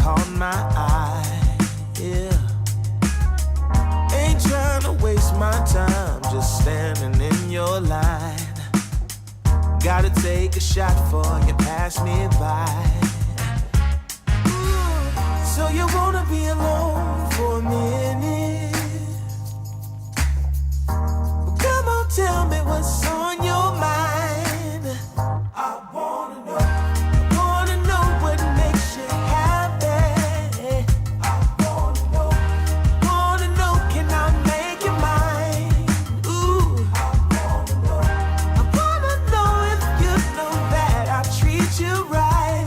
caught my eye. Yeah. Ain't trying to waste my time, just standing in your line. Gotta take a shot before you pass me by. So you wanna be alone for a minute? Well, come on, tell me what's on your mind. I wanna know what makes you happy. I wanna know, can I make you mine? Ooh, I wanna know if you know that I treat you right.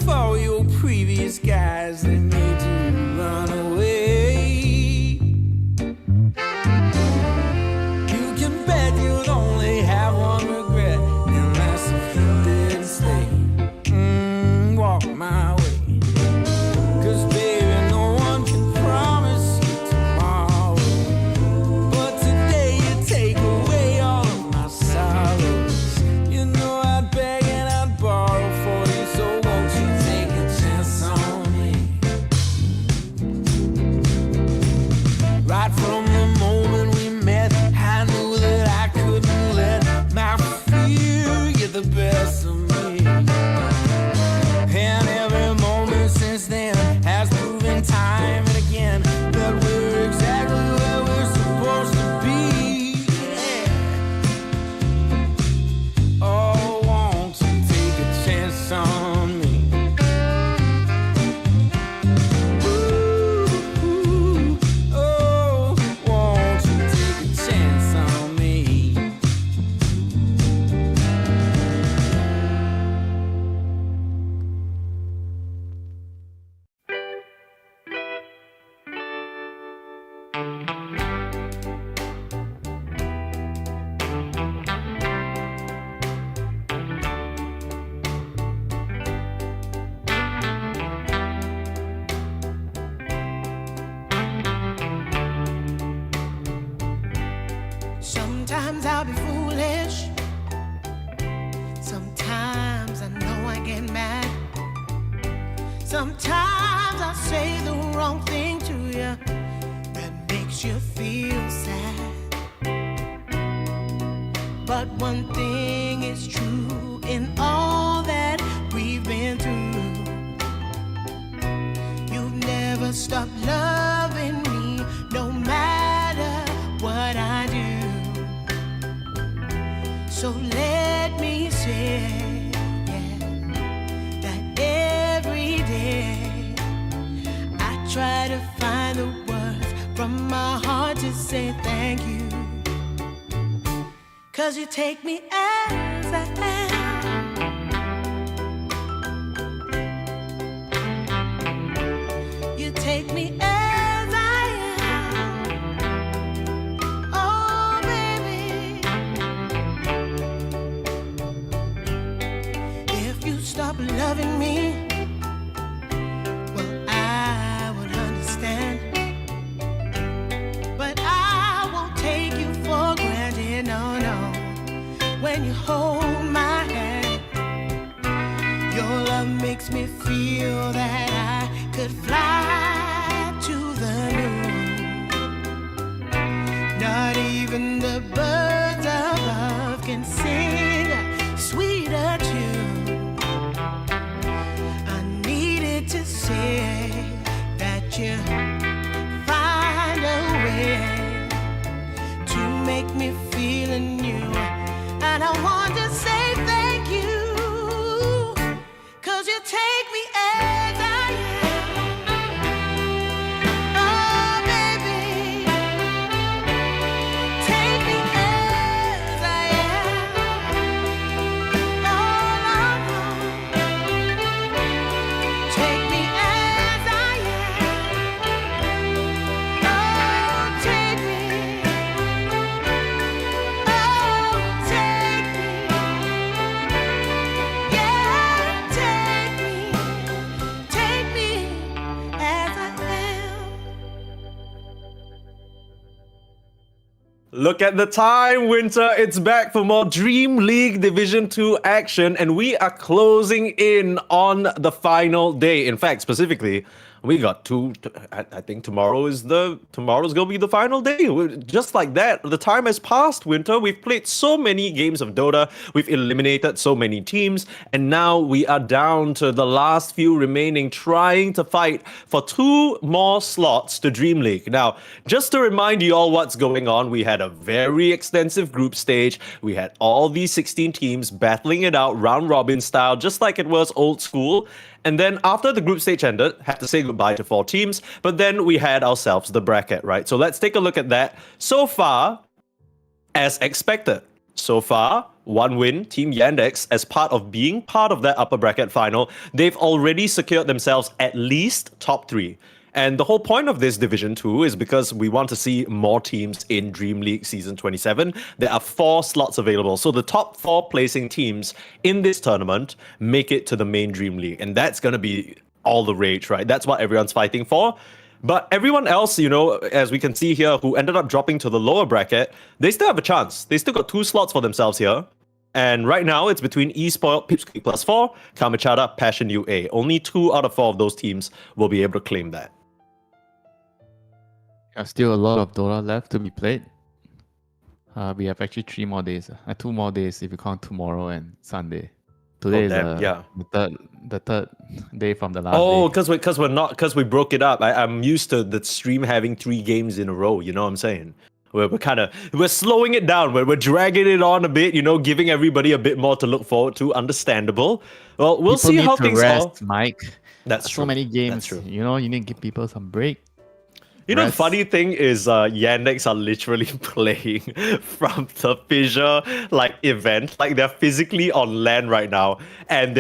for your previous guys that made you run away. You can bet you'd only have one regret, and that's if you didn't stay. Walk my way. 'Cause baby, no one can promise you tomorrow, but today you take away all of my sorrows. You know I'd beg and I'd borrow for you, so won't you take a chance on me? Right from the moment we met, I knew that I couldn't let my fear get the best of me. And every moment since then has proven time and again that we're exactly where we're supposed to be. Yeah. Oh, won't you take a chance on me? Ooh, oh, won't you take a chance on me? Sometimes I'll be foolish. Sometimes I know I get mad. Sometimes I say the wrong thing to you that makes you feel sad. But one thing is true in all that we've been through. You've never stopped loving me, no matter what I do. So let me say, yeah, that every day I try to find the words from my heart to say thank you. 'Cause you take me as I am. You take me as I am. Oh, baby. If you stop loving me, well, I would understand. But I won't take you for granted, no, no. When you hold my hand, your love makes me feel that I could fly to the moon. Not even the birds above can sing a sweeter tune. I needed to say that you find a way to make me feel anew. And I want to say thank you, 'cause you take me as I am. Oh, baby, take me as I am. Oh, take me as I am. Oh, take me. Look at the time, Winter. It's back for more Dream League Division 2 action, and we are closing in on the final day. In fact, specifically, we got I think tomorrow's gonna be the final day. Just like that, the time has passed, Winter. We've played so many games of Dota, we've eliminated so many teams, and now we are down to the last few remaining, trying to fight for 2 more slots to Dream League. Now, just to remind you all what's going on, we had a very extensive group stage. We had all these 16 teams battling it out round robin style, just like it was old school. And then after the group stage ended, had to say goodbye to 4 teams, but then we had ourselves the bracket, right? So let's take a look at that. So far, as expected, so far, one win, Team Yandex, as part of being part of that upper bracket final, they've already secured themselves at least top 3. And the whole point of this Division 2 is because we want to see more teams in Dream League Season 27. There are 4 slots available. So the top 4 placing teams in this tournament make it to the main Dream League. And that's going to be all the rage, right? That's what everyone's fighting for. But everyone else, as we can see here, who ended up dropping to the lower bracket, they still have a chance. They still got 2 slots for themselves here. And right now, it's between Esport, Pipsqueak +4, Kalmychata, Passion UA. Only 2 out of 4 of those teams will be able to claim that. There's still a lot of Dota left to be played. We have actually 3 more days. 2 more days if you count tomorrow and Sunday. Today is the third day from the last day. Oh, because we broke it up. I'm used to the stream having 3 games in a row. You know what I'm saying? We're slowing it down. We're dragging it on a bit. Giving everybody a bit more to look forward to. Understandable. Well, we'll see how things go. Mike. That's true. So many games. That's true. You need to give people some break. The funny thing is Yandex are literally playing from the Fissure event. Like they're physically on LAN right now. And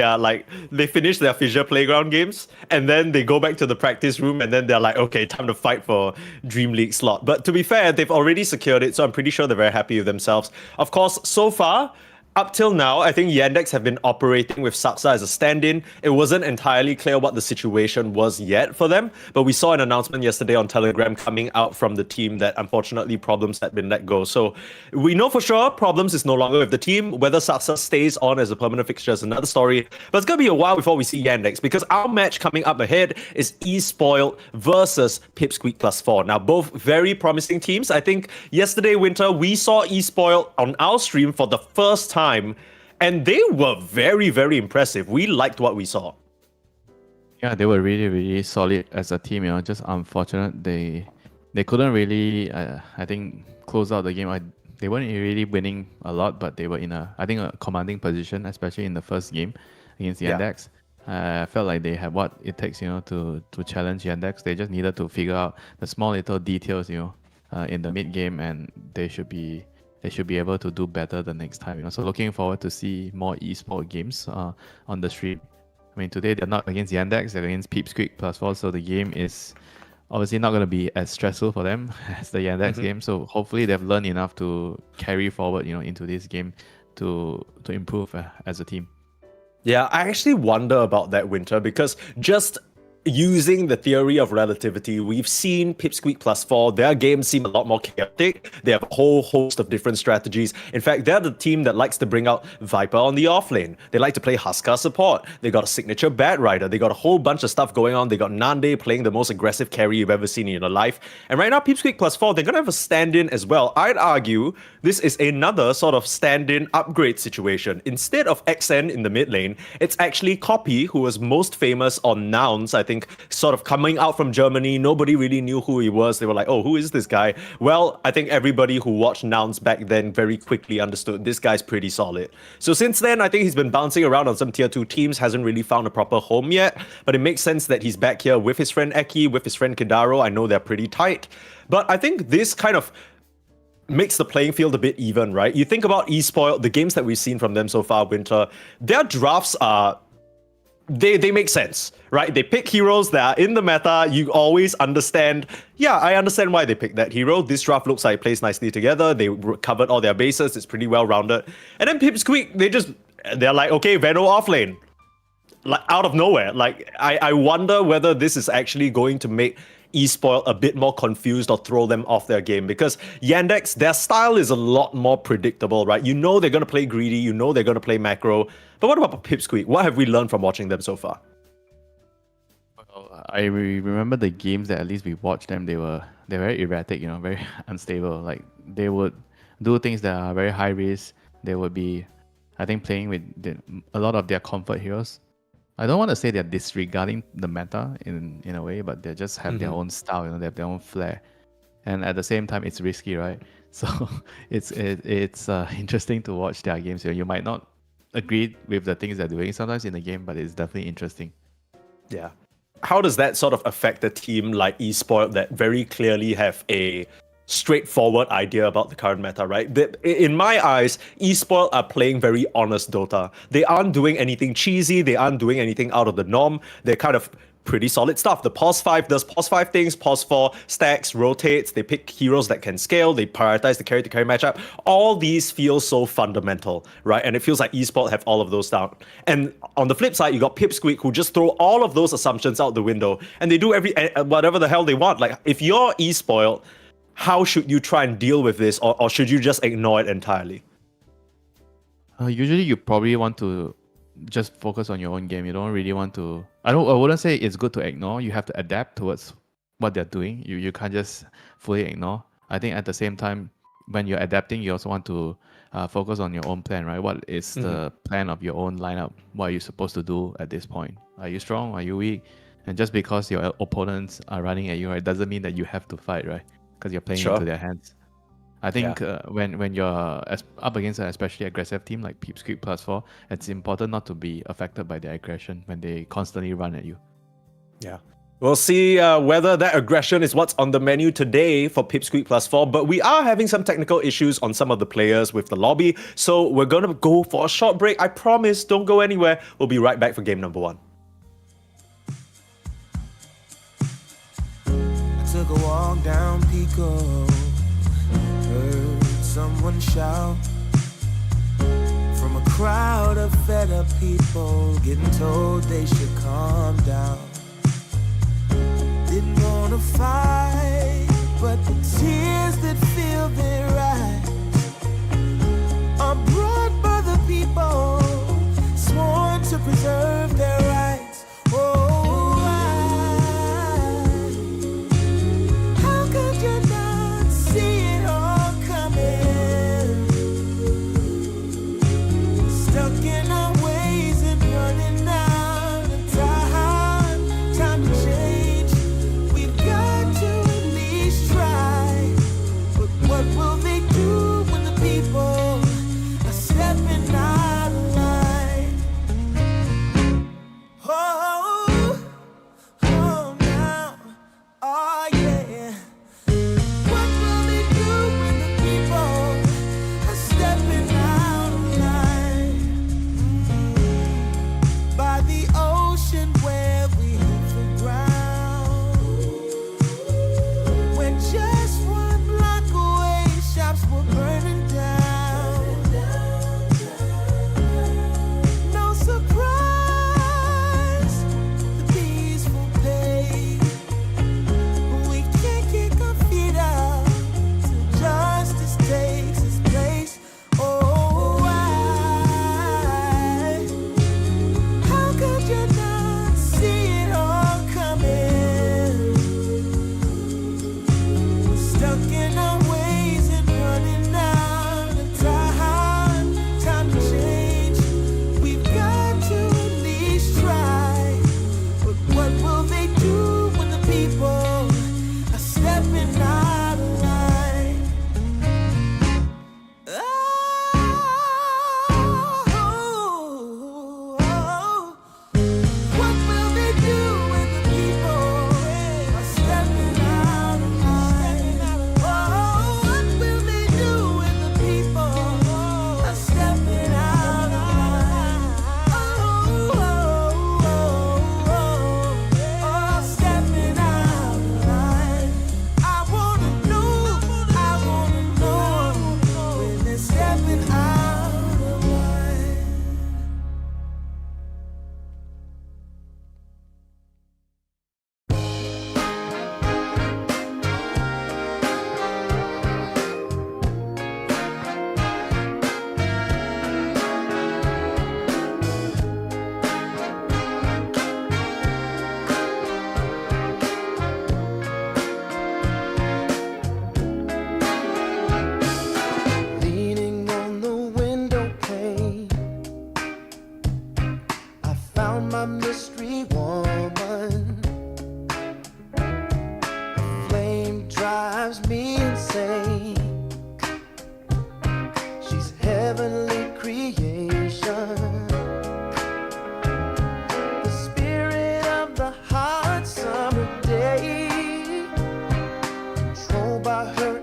they finish their Fissure Playground games and then they go back to the practice room and then they're like, okay, time to fight for Dream League slot. But to be fair, they've already secured it, so I'm pretty sure they're very happy with themselves. Of course, so far, up till now, I think Yandex have been operating with Saksa as a stand-in. It wasn't entirely clear what the situation was yet for them, but we saw an announcement yesterday on Telegram coming out from the team that unfortunately Problems had been let go. So we know for sure Problems is no longer with the team. Whether Saksa stays on as a permanent fixture is another story, but it's going to be a while before we see Yandex, because our match coming up ahead is Espoiled versus Pipsqueak +4. Now, both very promising teams. I think yesterday, Winter, we saw Espoiled on our stream for the first time, and they were very, very impressive. We liked what we saw. Yeah, they were really, really solid as a team. Just unfortunate they couldn't really, I think, close out the game. They weren't really winning a lot, but they were in a commanding position, especially in the first game against Yandex. I felt like they had what it takes, to challenge Yandex. They just needed to figure out the small little details, in the mid game, and they should be able to do better the next time. So looking forward to see more esports games on the stream. I mean, today they're not against Yandex, they're against Pipsqueak +4, so the game is obviously not going to be as stressful for them as the Yandex game. So hopefully they've learned enough to carry forward, into this game to improve as a team. Yeah, I actually wonder about that, Winter, because just using the theory of relativity, we've seen Pipsqueak +4, their games seem a lot more chaotic. They have a whole host of different strategies. In fact, they're the team that likes to bring out Viper on the offlane. They like to play Huskar support. They got a signature Bat Rider. They got a whole bunch of stuff going on. They got Nande playing the most aggressive carry you've ever seen in your life. And right now, Pipsqueak +4, they're going to have a stand-in as well. I'd argue this is another sort of stand-in upgrade situation. Instead of XN in the mid lane, it's actually Copy, who was most famous on Nouns, I think, sort of coming out from Germany. Nobody really knew who he was. They were like, oh, who is this guy? Well, I think everybody who watched Nouns back then very quickly understood this guy's pretty solid. So since then, I think he's been bouncing around on some tier 2 teams, hasn't really found a proper home yet, but it makes sense that he's back here with his friend Eki, with his friend Kidaro. I know they're pretty tight, but I think this kind of makes the playing field a bit even, right? You think about Espoil, the games that we've seen from them so far, Winter, their drafts are they make sense, right? They pick heroes that are in the meta. You always understand, I understand why they picked that hero. This draft looks like it plays nicely together. They covered all their bases. It's pretty well-rounded. And then Pipsqueak, they're like, okay, Veno offlane. Like, out of nowhere. Like, I wonder whether this is actually going to make Espoil a bit more confused or throw them off their game, because Yandex, their style is a lot more predictable, right? You know they're going to play greedy, you know they're going to play macro. But what about Pipsqueak? What have we learned from watching them so far? Well, I remember the games that at least we watched them, they're very erratic, very unstable. Like, they would do things that are very high risk. They would be, I think, playing with a lot of their comfort heroes. I don't want to say they're disregarding the meta in a way, but they just have their own style, they have their own flair. And at the same time, it's risky, right? So it's interesting to watch their games. You might not agree with the things they're doing sometimes in the game, but it's definitely interesting. Yeah. How does that sort of affect a team like Espoil that very clearly have a straightforward idea about the current meta, right? In my eyes, esports are playing very honest Dota. They aren't doing anything cheesy. They aren't doing anything out of the norm. They're kind of pretty solid stuff. The pos 5 does pos 5 things, pos 4 stacks, rotates, they pick heroes that can scale, they prioritize the carry to carry matchup. All these feel so fundamental, right? And it feels like esports have all of those down. And on the flip side, you got Pipsqueak who just throw all of those assumptions out the window and they do whatever the hell they want. Like if you're esports, how should you try and deal with this, or should you just ignore it entirely? Usually, you probably want to just focus on your own game. You don't really want to. I wouldn't say it's good to ignore. You have to adapt towards what they're doing. You can't just fully ignore. I think at the same time, when you're adapting, you also want to focus on your own plan, right? What is the plan of your own lineup? What are you supposed to do at this point? Are you strong? Are you weak? And just because your opponents are running at you, right, doesn't mean that you have to fight, right? Because you're playing into their hands. I think when you're up against an especially aggressive team like Pipsqueak +4, it's important not to be affected by their aggression when they constantly run at you. Yeah. We'll see whether that aggression is what's on the menu today for Pipsqueak +4, but we are having some technical issues on some of the players with the lobby, so we're going to go for a short break. I promise, don't go anywhere. We'll be right back for game number 1. Took a walk down Pico, heard someone shout from a crowd of fed up people, getting told they should calm down. Didn't wanna fight, but the tears that fill their eyes are brought by the people sworn to preserve their rights. by her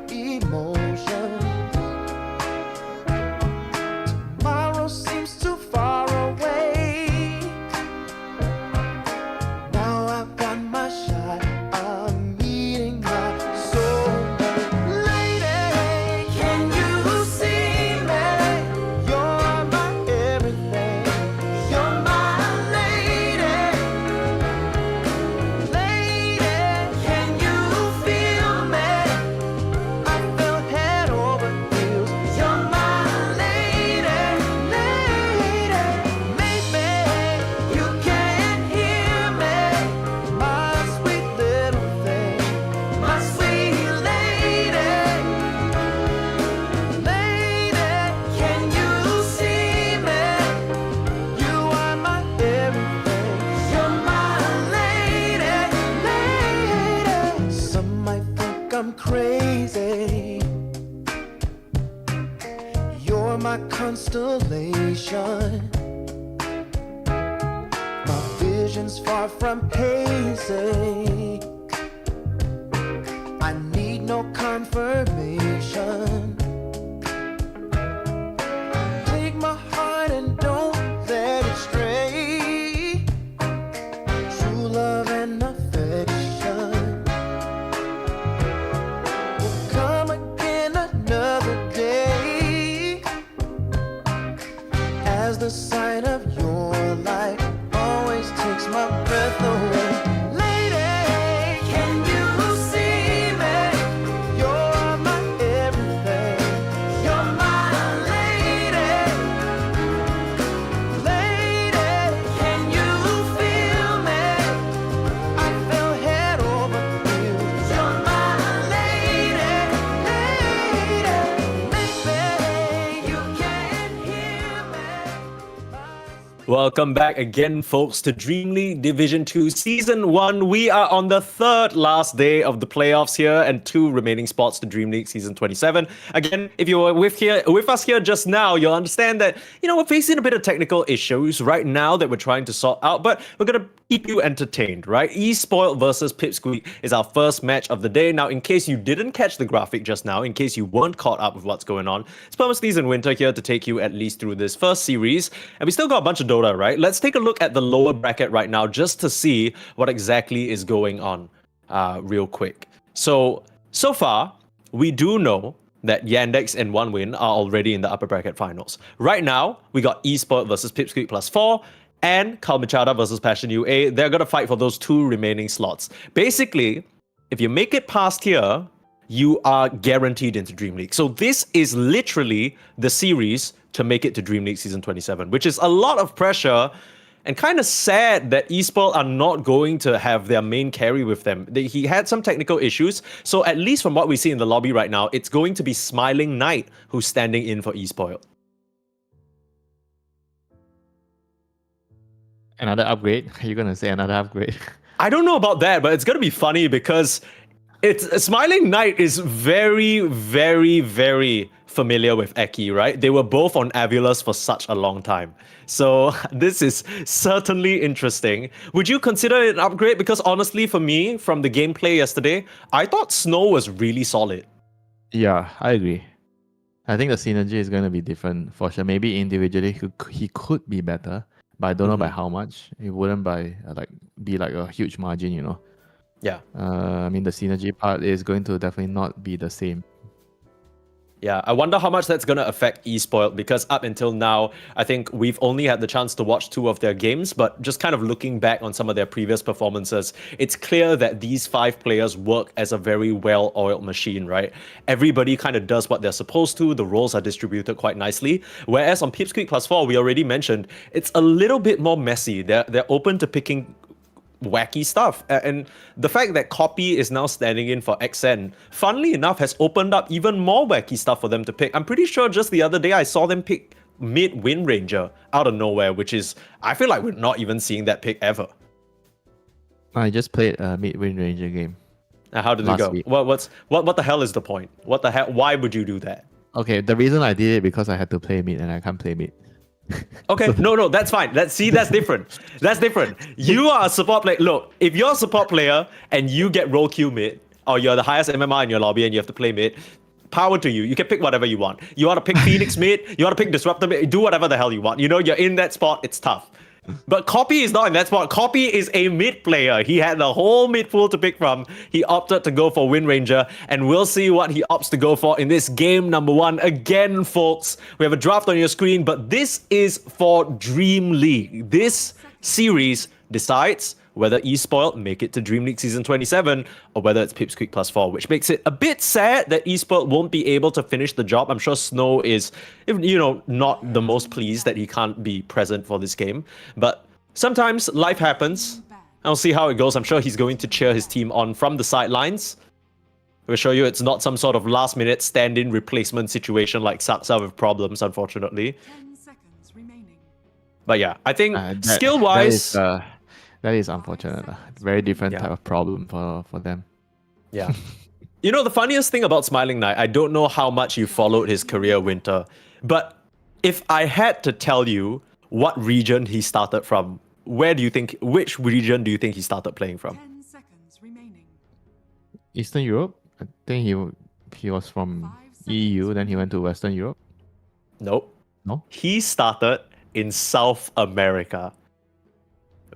constellation. My vision's far from hazy. I need no confirmation. Take my heart and don't let it stray. True love and affection will come again another day. As the sight of your light always takes my breath away. Lady, can you see me? You're my everything. You're my lady. Lady, can you feel me? I fell head over heels. You're my lady, lady. Maybe you can hear me. Welcome back again, folks, to DreamLeague Division 2 Season 1. We are on the third last day of the playoffs here and 2 remaining spots to DreamLeague Season 27. Again, if you were with us here just now, you'll understand that, we're facing a bit of technical issues right now that we're trying to sort out, but we're going to keep you entertained, right? Esport versus Pipsqueak is our first match of the day. Now, in case you didn't catch the graphic just now, in case you weren't caught up with what's going on, it's Permasleaze and Winter here to take you at least through this first series. And we still got a bunch of Dota, right? Let's take a look at the lower bracket right now just to see what exactly is going on real quick. So far, we do know that Yandex and OneWin are already in the upper bracket finals. Right now, we got Esport versus Pipsqueak +4 and Kalmychata versus Passion UA. They're going to fight for those 2 remaining slots. Basically, if you make it past here, you are guaranteed into DreamLeague. So this is literally the series to make it to DreamLeague Season 27, which is a lot of pressure and kind of sad that Esport are not going to have their main carry with them. He had some technical issues, so at least from what we see in the lobby right now, it's going to be Smiling Knight who's standing in for Esport. Another upgrade? Are you gonna say another upgrade? I don't know about that, but it's going to be funny because Smiling Knight is very, very, very familiar with Eki, right? They were both on Avulus for such a long time. So this is certainly interesting. Would you consider it an upgrade? Because honestly, for me, from the gameplay yesterday, I thought Snow was really solid. Yeah, I agree. I think the synergy is going to be different for sure. Maybe individually he could be better, but I don't know by how much. It wouldn't be like a huge margin, Yeah. I mean, the synergy part is going to definitely not be the same. Yeah, I wonder how much that's going to affect Esport, because up until now, I think we've only had the chance to watch 2 of their games, but just kind of looking back on some of their previous performances, it's clear that these 5 players work as a very well-oiled machine, right? Everybody kind of does what they're supposed to, the roles are distributed quite nicely, whereas on Pipsqueak +4, we already mentioned, it's a little bit more messy. They're open to picking wacky stuff, and the fact that Copy is now standing in for XN, funnily enough, has opened up even more wacky stuff for them to pick. I'm pretty sure just the other day I saw them pick mid Wind Ranger out of nowhere, which is, I feel like we're not even seeing that pick ever. I just played a mid Wind Ranger game. How did it go? Week. What the hell is the point? What the hell? Why would you do that? Okay, the reason I did it because I had to play mid and I can't play mid. Okay, no, that's fine. That's different. That's different. You are a support player. Look, if you're a support player and you get role queue mid, or you're the highest MMR in your lobby and you have to play mid, power to you. You can pick whatever you want. You want to pick Phoenix mid, you want to pick Disruptor mid, do whatever the hell you want. You're in that spot, it's tough. But Copy is not in that spot. Copy is a mid player. He had the whole mid pool to pick from. He opted to go for Wind Ranger, and we'll see what he opts to go for in this game number 1. Again, folks, we have a draft on your screen, but this is for DreamLeague. This series decides whether Esport make it to DreamLeague Season 27 or whether it's Pipsqueak +4, which makes it a bit sad that Esport won't be able to finish the job. I'm sure Snow is, not the most pleased that he can't be present for this game. But sometimes life happens. I'll see how it goes. I'm sure he's going to cheer his team on from the sidelines. We'll show you it's not some sort of last-minute stand-in replacement situation like Saksa with problems, unfortunately. 10 seconds remaining. But yeah, I think skill-wise... That is unfortunate. Very different Yeah. type of problem for them. Yeah. The funniest thing about Smiling Knight, I don't know how much you followed his career, Winter, but if I had to tell you what region he started from, which region do you think he started playing from? 10 seconds remaining. Eastern Europe. I think he was from EU, then he went to Western Europe. Nope. No? He started in South America.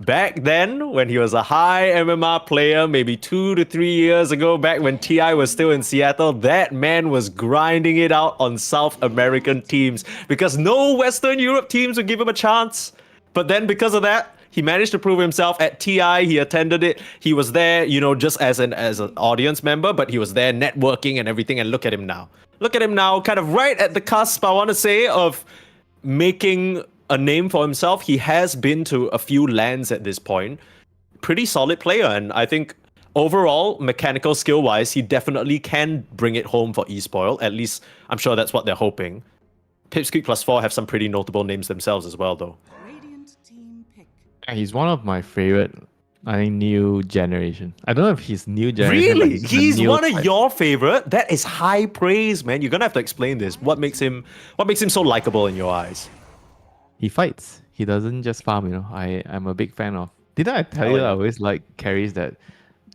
Back then, when he was a high MMR player, maybe 2 to 3 years ago, back when TI was still in Seattle, that man was grinding it out on South American teams because no Western Europe teams would give him a chance. But then because of that, he managed to prove himself at TI. He attended it. He was there, just as an audience member, but he was there networking and everything. And look at him now. Look at him now, kind of right at the cusp, I want to say, of making a name for himself. He has been to a few lands at this point. Pretty solid player, and I think overall, mechanical skill wise, he definitely can bring it home for eSpoil. At least I'm sure that's what they're hoping. Pipsqueak +4 have some pretty notable names themselves as well, though. Radiant team pick. Yeah, he's one of my favorite, I think, new generation. I don't know if he's new generation. Really? But He's new one of type. your favorite? That is high praise, man. You're gonna have to explain this. What makes him so likable in your eyes? He fights. He doesn't just farm, I'm a big fan of. Didn't I tell Hell you yeah. I always like carries that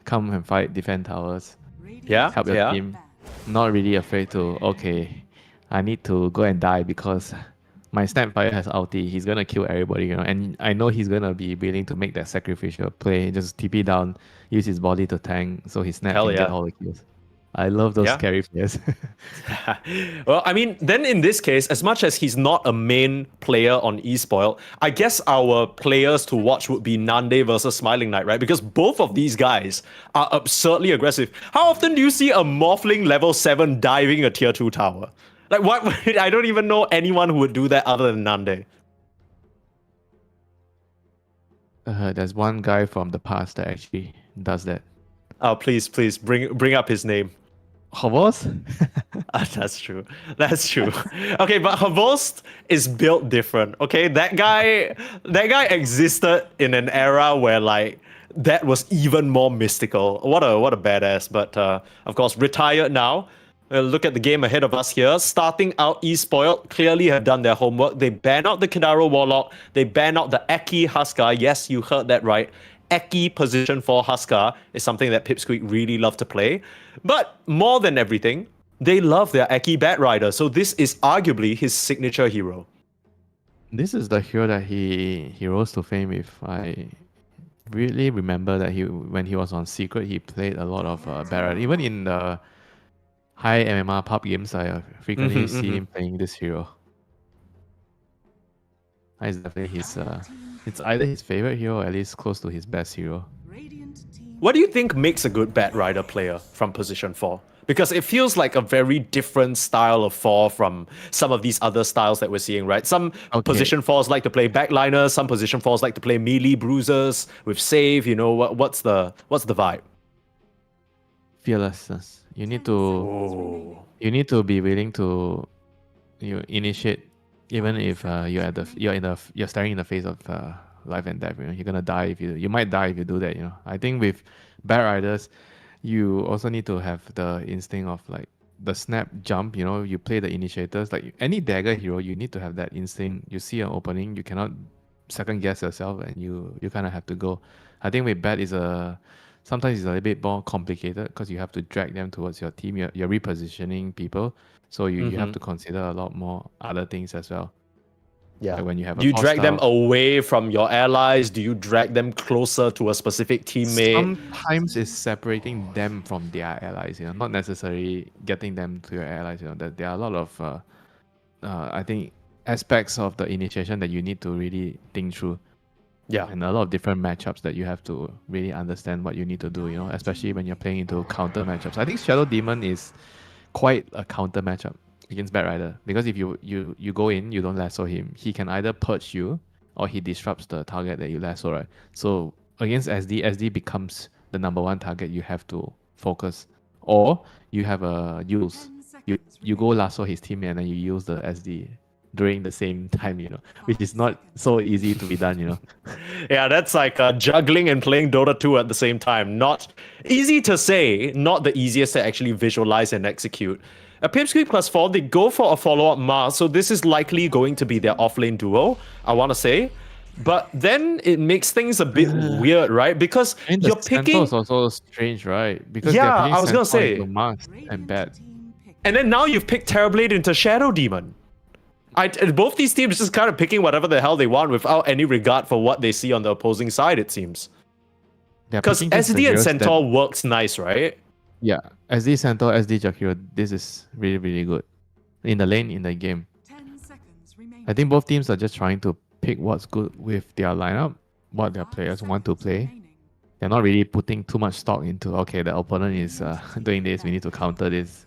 come and fight, defend towers, Radiant Yeah, help your yeah. team. Not really afraid to, okay, I need to go and die because my Snapfire has ulti. He's gonna kill everybody, and I know he's gonna be willing to make that sacrificial play, just TP down, use his body to tank so his Snap Hell can get yeah. all the kills. I love those Yeah. carry players. Well, I mean, then in this case, as much as he's not a main player on eSpoil, I guess our players to watch would be Nande versus Smiling Knight, right? Because both of these guys are absurdly aggressive. How often do you see a Morphling level 7 diving a tier 2 tower? Like, what? I don't even know anyone who would do that other than Nande. There's one guy from the past that actually does that. Oh, please, bring up his name. Havos? That's true. That's true. Okay, but Havost is built different. Okay, that guy existed in an era where like that was even more mystical. What a badass. But of course, retired now. Look at the game ahead of us here. Starting out, eSpoiled clearly have done their homework. They ban out the Kidaro Warlock. They ban out the Eki Huskar. Yes, you heard that right. Eki position for Huskar is something that Pipsqueak really love to play. But more than everything, they love their Eki Bat Rider. So this is arguably his signature hero. This is the hero that he rose to fame with. I really remember that when he was on Secret, he played a lot of Barrett. Even in the high MMR pub games, I frequently see him playing this hero. It's definitely his. It's either his favorite hero or at least close to his best hero. Radiant team. What do you think makes a good Bat Rider player from position 4? Because it feels like a very different style of 4 from some of these other styles that we're seeing, right? Some position 4s like to play backliners, some position 4s like to play melee bruisers with save. What's the vibe? Fearlessness. You need to Oh. be willing to initiate, even if you're staring in the face of life and death. You're gonna die if you might die if you do that. I think with Bat Riders, you also need to have the instinct of like the snap jump. You play the initiators. Like any dagger hero, you need to have that instinct. You see an opening, you cannot second guess yourself, and you kind of have to go. I think with Bat sometimes it's a little bit more complicated because you have to drag them towards your team. You're repositioning people, so you have to consider a lot more other things as well. Yeah. Like when you have Do you drag them away from your allies? Do you drag them closer to a specific teammate? Sometimes it's separating them from their allies, not necessarily getting them to your allies. That there are a lot of I think aspects of the initiation that you need to really think through. Yeah. And a lot of different matchups that you have to really understand what you need to do, especially when you're playing into counter matchups. I think Shadow Demon is quite a counter matchup against Bat Rider, because if you go in, you don't lasso him, he can either purge you or he disrupts the target that you lasso, right? So against SD becomes the number one target you have to focus, or you have a use. You go lasso his teammate and then you use the SD during the same time, which is not so easy to be done, Yeah, that's like juggling and playing Dota 2 at the same time. Not easy to say, not the easiest to actually visualize and execute. Pipsqueak plus 4, they go for a follow-up Mars, so this is likely going to be their off-lane duo, I want to say. But then it makes things a bit weird, right? Because And the you're picking... Centaur is also strange, right? Because Yeah, they're picking I was gonna Centaur say. into Mars and Radiant Bat. team pick. And then now you've picked Terrorblade into Shadow Demon. Both these teams just kind of picking whatever the hell they want without any regard for what they see on the opposing side, it seems. They're Because picking just the SD and heroes Centaur works nice, right? Yeah, SD Centaur, SD Jakiro, this is really, really good. In the lane, in the game. 10 seconds remaining. I think both teams are just trying to pick what's good with their lineup, what their 5 players want to seconds play. remaining. They're not really putting too much stock into, okay, the opponent is doing this, we need to counter this.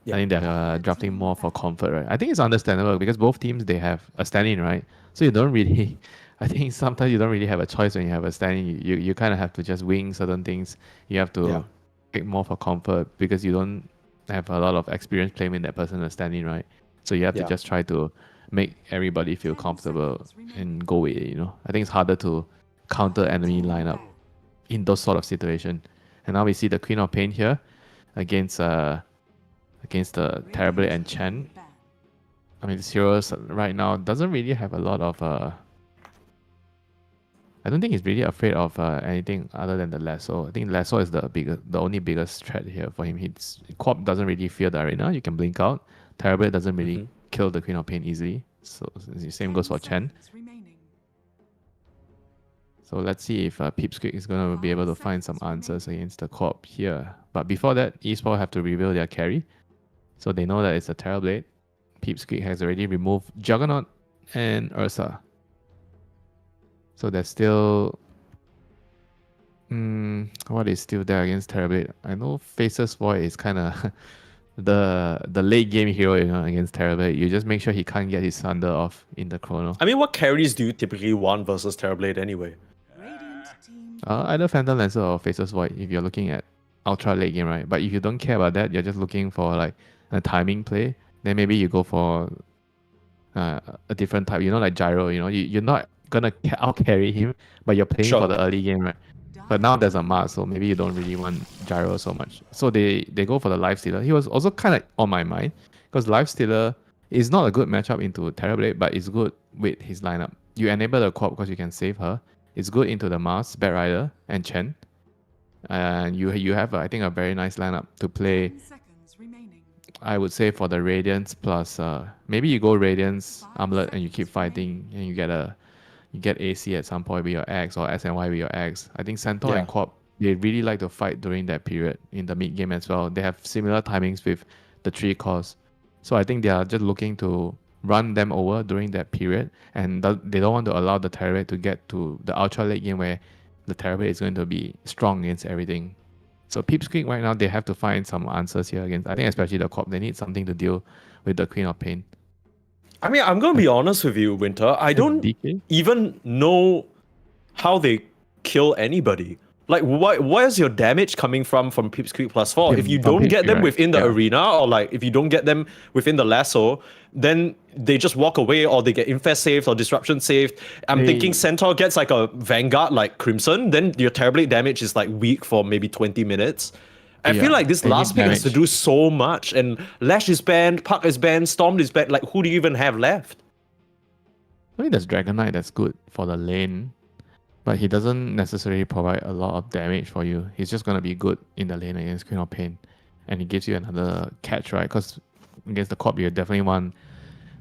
Yeah. I think they're drafting more for comfort, right? I think it's understandable because both teams, they have a stand-in, right? So you don't really, I think sometimes you don't really have a choice when you have a stand-in. You kind of have to just wing certain things. You have to pick more for comfort because you don't have a lot of experience playing with that person as stand-in, right? So you have to just try to make everybody feel 10 comfortable seconds remaining. and go with it, you know? I think it's harder to counter enemy lineup in those sort of situations. And now we see the Queen of Pain here against the Terrible and Chen. I mean, Zeros right now doesn't really have a lot of... I don't think he's really afraid of anything other than the Lasso. I think Lasso is the only biggest threat here for him. Quap doesn't really fear the arena. You can blink out. Terrible doesn't really kill the Queen of Pain easily. So the same goes for Chen. So let's see if Pipsqueak is going to be able to find some answers against the Corp here. But before that, eSport have to reveal their carry. So they know that it's a Terrorblade. Pipsqueak has already removed Juggernaut and Ursa. So there's still... what is still there against Terrorblade? I know Faceless Void is kind of the late game hero, you know, against Terrorblade. You just make sure he can't get his Thunder off in the chrono. I mean, what carries do you typically want versus Terrorblade anyway? Radiant team Either Phantom Lancer or Faceless Void if you're looking at ultra late game, right? But if you don't care about that, you're just looking for like a timing play, then maybe you go for a different type, you know, like Gyro, you know, you're not gonna out carry him, but you're playing for the early game, right? But now there's a Mars, so maybe you don't really want Gyro so much. So they go for the Lifestealer. He was also kind of on my mind because Lifestealer is not a good matchup into Terrorblade, but it's good with his lineup. You enable the Corp because you can save her. It's good into the Mars, Bat Rider, and Chen. And you have, I think, a very nice lineup to play. 10 seconds remaining. I would say for the Radiance plus, maybe you go Radiance, Amulet, and you keep fighting, and you get AC at some point with your Axe or SNY with your Axe. I think Centaur and Quap, they really like to fight during that period in the mid game as well. They have similar timings with the 3 cores. So I think they are just looking to run them over during that period, and they don't want to allow the Terrorblade to get to the ultra late game where the Terrorblade is going to be strong against everything. So Pipsqueak right now, they have to find some answers here against, I think especially the Corp, they need something to deal with the Queen of Pain. I mean, I'm going to be honest with you, Winter. I don't DK? even know how they kill anybody. Like, where's your damage coming from Pipsqueak plus 4? If you From don't get them Pipsqueak, within the right? arena, or like if you don't get them within the lasso, then they just walk away, or they get infest saved or disruption saved. I'm thinking Centaur gets like a Vanguard like Crimson, then your Terrorblade damage is like weak for maybe 20 minutes. I feel like this they last need pick has to damage. do so much, and Lash is banned, Puck is banned, Storm is banned. Like, who do you even have left? I think there's Dragon Knight that's good for the lane, but he doesn't necessarily provide a lot of damage for you. He's just going to be good in the lane against Queen of Pain, and he gives you another catch, right? Because against the Corp, you definitely want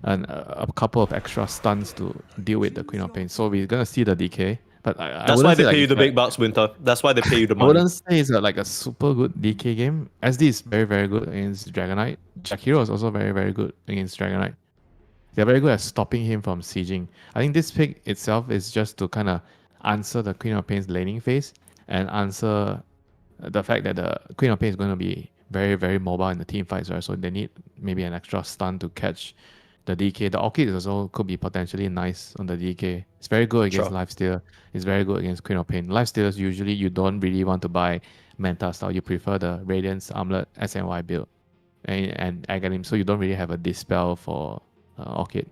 a couple of extra stuns to deal with the Queen of Pain. So we're going to see the DK. But That's why they pay you the big bucks, Winter. That's why they pay you the I money. wouldn't say it's like a super good DK game. SD is very, very good against Dragon Knight. Jakiro is also very, very good against Dragon Knight. They're very good at stopping him from sieging. I think this pick itself is just to kind of answer the Queen of Pain's laning phase and answer the fact that the Queen of Pain is going to be very, very mobile in the team fights, right? So they need maybe an extra stun to catch the DK. The Orchid also could be potentially nice on the DK. It's very good against Lifestealer. It's very good against Queen of Pain. Lifestealers, usually you don't really want to buy Manta style. You prefer the Radiance, Amulet, SNY build and Aghanim. So you don't really have a Dispel for Orchid.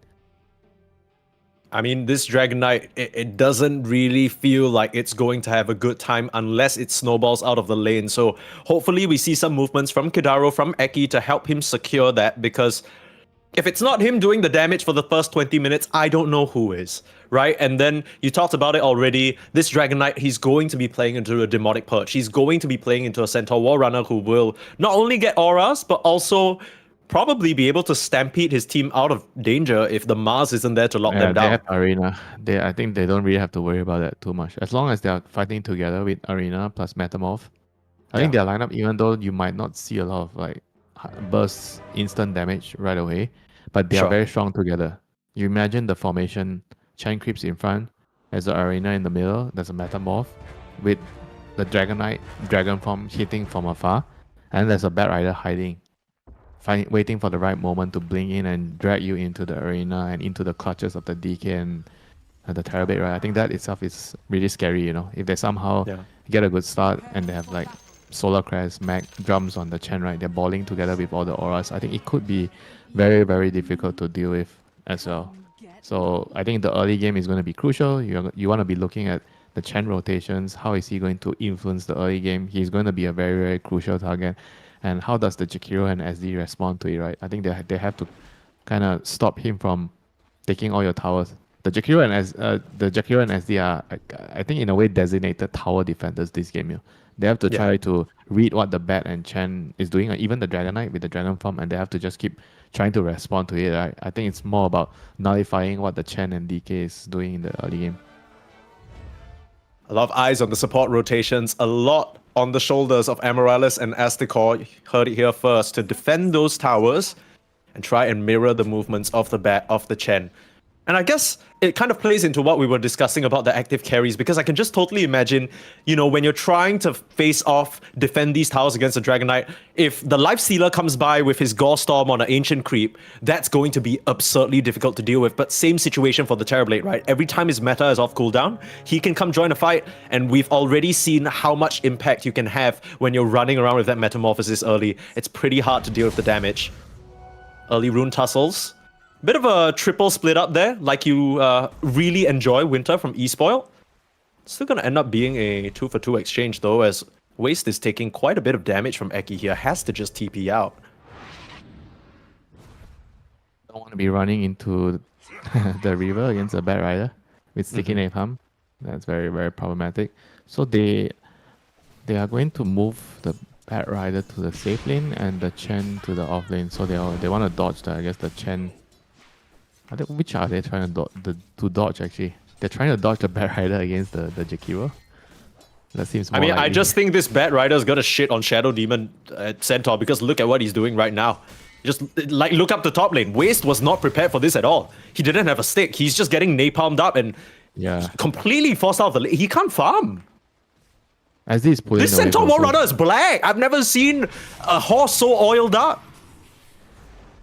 I mean, this Dragon Knight, it doesn't really feel like it's going to have a good time unless it snowballs out of the lane. So hopefully we see some movements from Kidaro, from Eki to help him secure that, because if it's not him doing the damage for the first 20 minutes, I don't know who is, right? And then you talked about it already. This Dragon Knight, he's going to be playing into a Demonic Purge. He's going to be playing into a Centaur War Runner who will not only get auras, but also probably be able to stampede his team out of danger if the Mars isn't there to lock them They down. have Arena. I think they don't really have to worry about that too much. As long as they are fighting together with Arena plus Metamorph, I think their lineup, even though you might not see a lot of like burst instant damage right away, but they are very strong together. You imagine the formation: Chen creeps in front, there's the Arena in the middle, there's a Metamorph with the Dragon Knight, Dragon form hitting from afar, and there's a Bat Rider hiding, waiting for the right moment to blink in and drag you into the arena and into the clutches of the DK and the Terrorblade, right? I think that itself is really scary, you know. If they somehow get a good start and they have like Solar Crest, Mag, drums on the Chen, right? They're balling together with all the auras. I think it could be very, very difficult to deal with as well. So I think the early game is going to be crucial. You want to be looking at the Chen rotations. How is he going to influence the early game? He's going to be a very, very crucial target. And how does the Jakiro and SD respond to it, right? I think they have to kind of stop him from taking all your towers. The Jakiro and SD are, I think, in a way, designated tower defenders this game. You know? They have to try to read what the Bat and Chen is doing, or even the Dragon Knight with the Dragon form, and they have to just keep trying to respond to it. Right? I think it's more about nullifying what the Chen and DK is doing in the early game. A lot of eyes on the support rotations, a lot on the shoulders of Amaryllis and Asticor. You heard it here first, to defend those towers and try and mirror the movements of the Bat, of the Chen. And I guess it kind of plays into what we were discussing about the active carries, because I can just totally imagine, you know, when you're trying to face off, defend these towers against a Dragon Knight, if the Life Stealer comes by with his Gore Storm on an Ancient Creep, that's going to be absurdly difficult to deal with. But same situation for the Terrorblade, right? Every time his meta is off cooldown, he can come join a fight, and we've already seen how much impact you can have when you're running around with that Metamorphosis early. It's pretty hard to deal with the damage. Early rune tussles. Bit of a triple split up there, like you really enjoy Winter from eSpoil. Still gonna end up being a 2-for-2 exchange though, as Waste is taking quite a bit of damage from Eki here, has to just TP out. Don't want to be running into the river against a Bat Rider with Sticky Napalm. That's very, very problematic. So they are going to move the Bat Rider to the safe lane and the Chen to the off lane. So they want to dodge the Chen. Which are they trying to dodge actually? They're trying to dodge the Bat Rider against the Jakiro. That seems more likely. I just think this Bat Rider's got to shit on Shadow Demon Centaur, because look at what he's doing right now. Just like look up the top lane. Waste was not prepared for this at all. He didn't have a stick. He's just getting napalmed up and completely forced out of the lane. He can't farm. As this Centaur War Runner is black. I've never seen a horse so oiled up.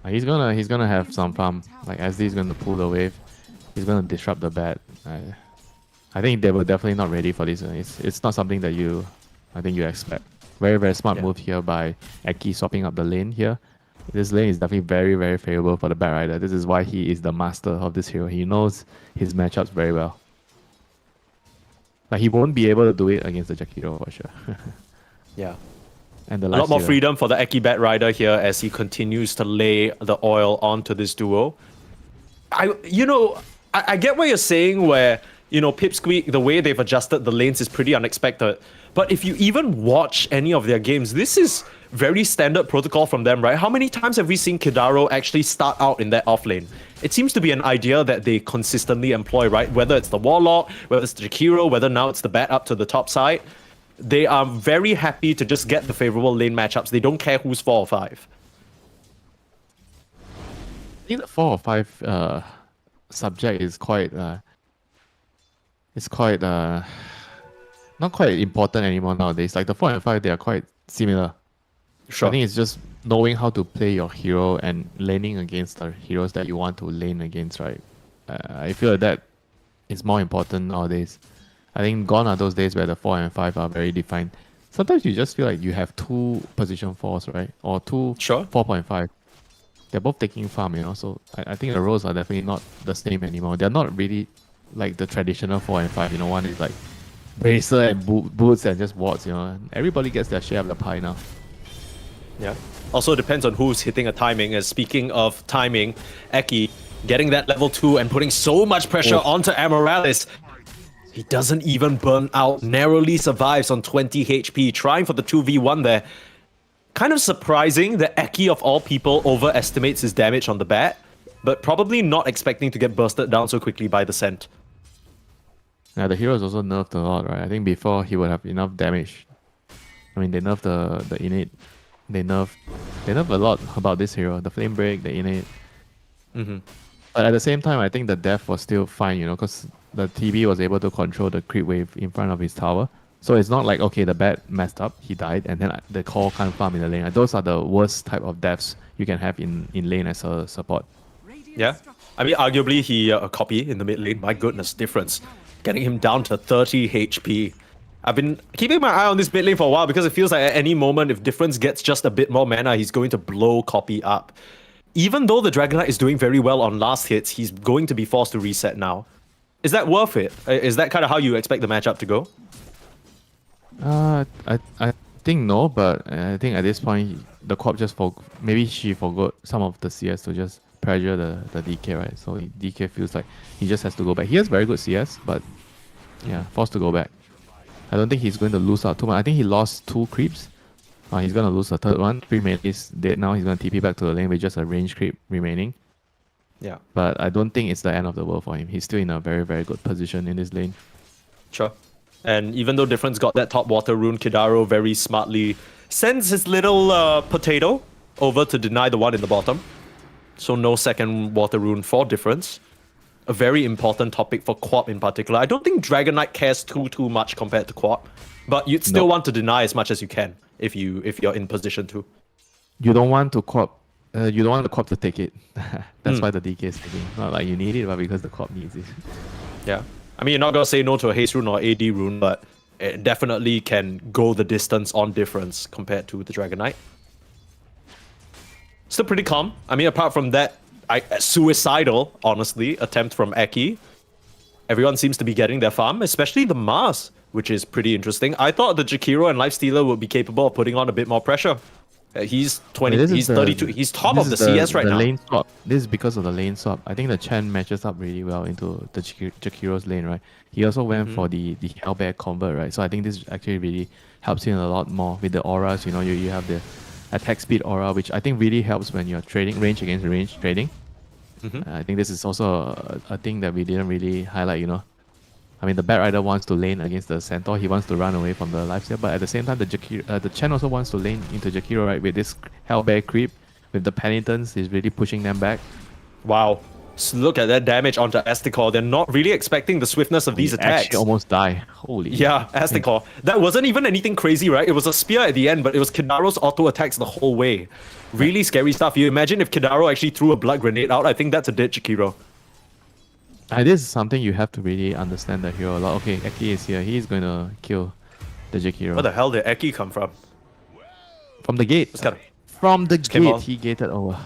He's gonna have some farm. Like SD is gonna pull the wave. He's gonna disrupt the Bat. I think they were definitely not ready for this. It's not something that you expect. Very, very smart move here by Eki, swapping up the lane here. This lane is definitely very, very favorable for the Bat Rider. This is why he is the master of this hero. He knows his matchups very well. Like he won't be able to do it against the Jakiro for sure. Yeah. And a lot more freedom for the Eki Bat Rider here as he continues to lay the oil onto this duo. I get what you're saying, where, you know, Pipsqueak, the way they've adjusted the lanes is pretty unexpected. But if you even watch any of their games, this is very standard protocol from them, right? How many times have we seen Kidaro actually start out in that off lane? It seems to be an idea that they consistently employ, right? Whether it's the Warlock, whether it's the Jakiro, whether now it's the Bat up to the top side. They are very happy to just get the favorable lane matchups. They don't care who's 4 or 5. I think the 4 or 5 subject is quite not quite important anymore nowadays. Like the 4 and 5, they are quite similar. Sure. I think it's just knowing how to play your hero and laning against the heroes that you want to lane against, right? I feel that is more important nowadays. I think gone are those days where the 4 and 5 are very defined. Sometimes you just feel like you have 2 position 4s, right? Or 2 4.5. they're both taking farm, you know. So I think the roles are definitely not the same anymore. They're not really like the traditional 4 and 5. You know, one is like bracer and boots and just wards. You know, everybody gets their share of the pie now. Yeah. Also depends on who's hitting a timing. As speaking of timing, Eki getting that level 2 and putting so much pressure onto Amoralis. He doesn't even burn out, narrowly survives on 20 HP, trying for the 2v1 there. Kind of surprising that Eki of all people overestimates his damage on the bat, but probably not expecting to get bursted down so quickly by the scent. Yeah, the hero is also nerfed a lot, right? I think before he would have enough damage. I mean, they nerfed the innate. They nerfed a lot about this hero. The flame break, the innate. But at the same time, I think the death was still fine, you know, because the TB was able to control the creep wave in front of his tower. So it's not like, okay, the bat messed up, he died, and then the core can't farm in the lane. Those are the worst type of deaths you can have in lane as a support. Yeah. I mean, arguably he a copy in the mid lane. My goodness, difference. Getting him down to 30 HP. I've been keeping my eye on this mid lane for a while because it feels like at any moment, if Difference gets just a bit more mana, he's going to blow copy up. Even though the Dragon Knight is doing very well on last hits, he's going to be forced to reset now. Is that worth it? Is that kind of how you expect the matchup to go? I think no, but I think at this point the Corp just maybe she forgot some of the CS to just pressure the DK, right? So DK feels like he just has to go back. He has very good CS, but yeah, forced to go back. I don't think he's going to lose out too much. I think he lost 2 creeps. He's going to lose the third one. 3 melee is dead now. He's going to TP back to the lane with just a range creep remaining. Yeah. But I don't think it's the end of the world for him. He's still in a very, very good position in this lane. Sure. And even though Difference got that top water rune, Kidaro very smartly sends his little potato over to deny the one in the bottom. So no second water rune for Difference. A very important topic for Quap in particular. I don't think Dragon Knight cares too much compared to Quap, but you'd still want to deny as much as you can if you're in position to. You don't want to Quap. You don't want the Quap to take it. That's why the DK is taking. Not like you need it, but because the Quap needs it. Yeah. I mean, you're not going to say no to a haste rune or AD rune, but it definitely can go the distance on Difference compared to the Dragon Knight. Still pretty calm. I mean, apart from that suicidal, honestly, attempt from Eki, everyone seems to be getting their farm, especially the Mars, which is pretty interesting. I thought the Jakiro and Lifestealer would be capable of putting on a bit more pressure. He's 20, he's 32, he's top of the CS right now. Lane swap. This is because of the lane swap. I think the Chen matches up really well into the Jakiro's lane, right? He also went for the Hellbear convert, right? So I think this actually really helps him a lot more with the auras. You know, you have the attack speed aura, which I think really helps when you're trading range against range trading. I think this is also a thing that we didn't really highlight, you know. I mean, the Bat Rider wants to lane against the Centaur. He wants to run away from the lifesteal, but at the same time, the Chen also wants to lane into Jakiro, right? With this Hellbear creep, with the Penitence, he's really pushing them back. Wow. So look at that damage onto Aztekor. They're not really expecting the swiftness of these attacks. Actually almost die. Holy. Yeah, Aztekor. That wasn't even anything crazy, right? It was a spear at the end, but it was Kidaro's auto attacks the whole way. Really scary stuff. You imagine if Kidaro actually threw a blood grenade out, I think that's a dead Jakiro. This is something you have to really understand the hero a lot. Okay, Eki is here. He's going to kill the Jakiro. Where the hell did Eki come from? From the gate. From the gate, he gated over.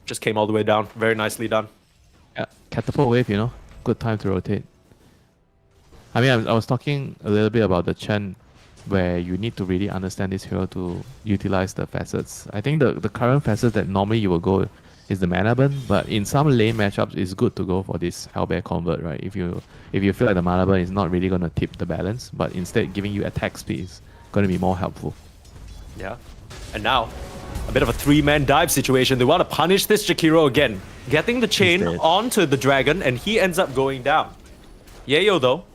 Just came all the way down. Very nicely done. Yeah, catapult wave, you know. Good time to rotate. I mean, I was talking a little bit about the Chen, where you need to really understand this hero to utilize the facets. I think the current facets that normally you will go is the mana burn, but in some lane matchups, it's good to go for this Hellbear convert, right? If you feel like the mana burn is not really going to tip the balance, but instead giving you attack speed is going to be more helpful. Yeah. And now, a bit of a 3-man dive situation. They want to punish this Jakiro again, getting the chain onto the dragon, and he ends up going down. Yayo, though.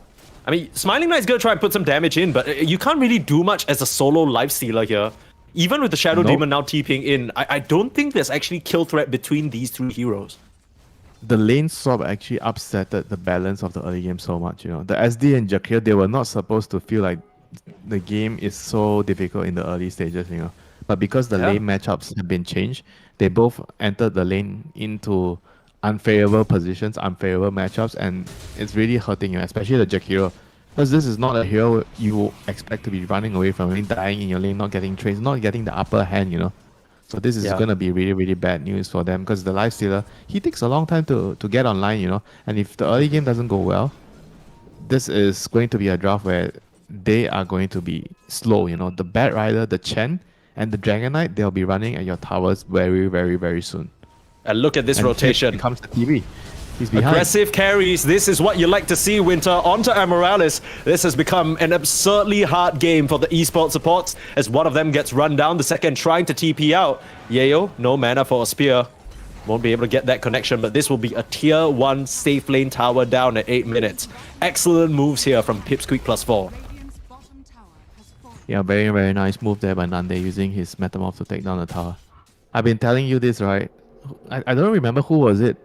I mean, Smiling Knight's going to try and put some damage in, but you can't really do much as a solo lifestealer here. Even with the Shadow Demon now TPing in, I don't think there's actually kill threat between these 3 heroes. The lane swap actually upsetted the balance of the early game so much, you know. The SD and Jakiro, they were not supposed to feel like the game is so difficult in the early stages, you know. But because the lane matchups have been changed, they both entered the lane into unfavorable positions, unfavorable matchups, and it's really hurting you, especially the Jakiro. Because this is not a hero you expect to be running away from, dying in your lane, not getting trades, not getting the upper hand, you know. So this is Yeah. going to be really, really bad news for them because the lifestealer, he takes a long time to get online, you know. And if the early game doesn't go well, this is going to be a draft where they are going to be slow, you know. The Bat Rider, the Chen, and the Dragon Knight, they'll be running at your towers very, very, very soon. And look at this And rotation. here comes the TV. He's behind. Aggressive carries. This is what you like to see, Winter. Onto Amorales. This has become an absurdly hard game for the esports supports as one of them gets run down, the second trying to TP out. Yayo, no mana for a spear. Won't be able to get that connection, but this will be a tier 1 safe lane tower down at 8 minutes. Excellent moves here from Pipsqueak +4. Radiant's bottom tower has fallen. Yeah, very, very nice move there by Nande using his Metamorph to take down the tower. I've been telling you this, right? I don't remember who was it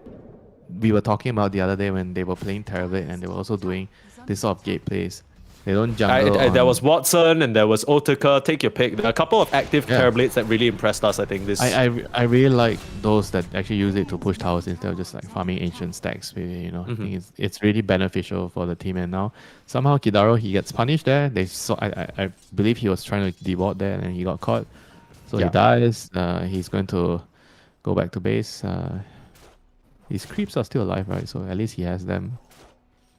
we were talking about the other day when they were playing Terrorblade and they were also doing this sort of gate plays. They don't jungle. There was Watson and there was Otika. Take your pick. There are a couple of active Terrorblades that really impressed us, I think. I really like those that actually use it to push towers instead of just like farming ancient stacks. Really, you know, I think it's really beneficial for the team. And now somehow Kidaro, he gets punished there. I believe he was trying to deward there and he got caught. So he dies. He's going to go back to base. His creeps are still alive, right? So at least he has them.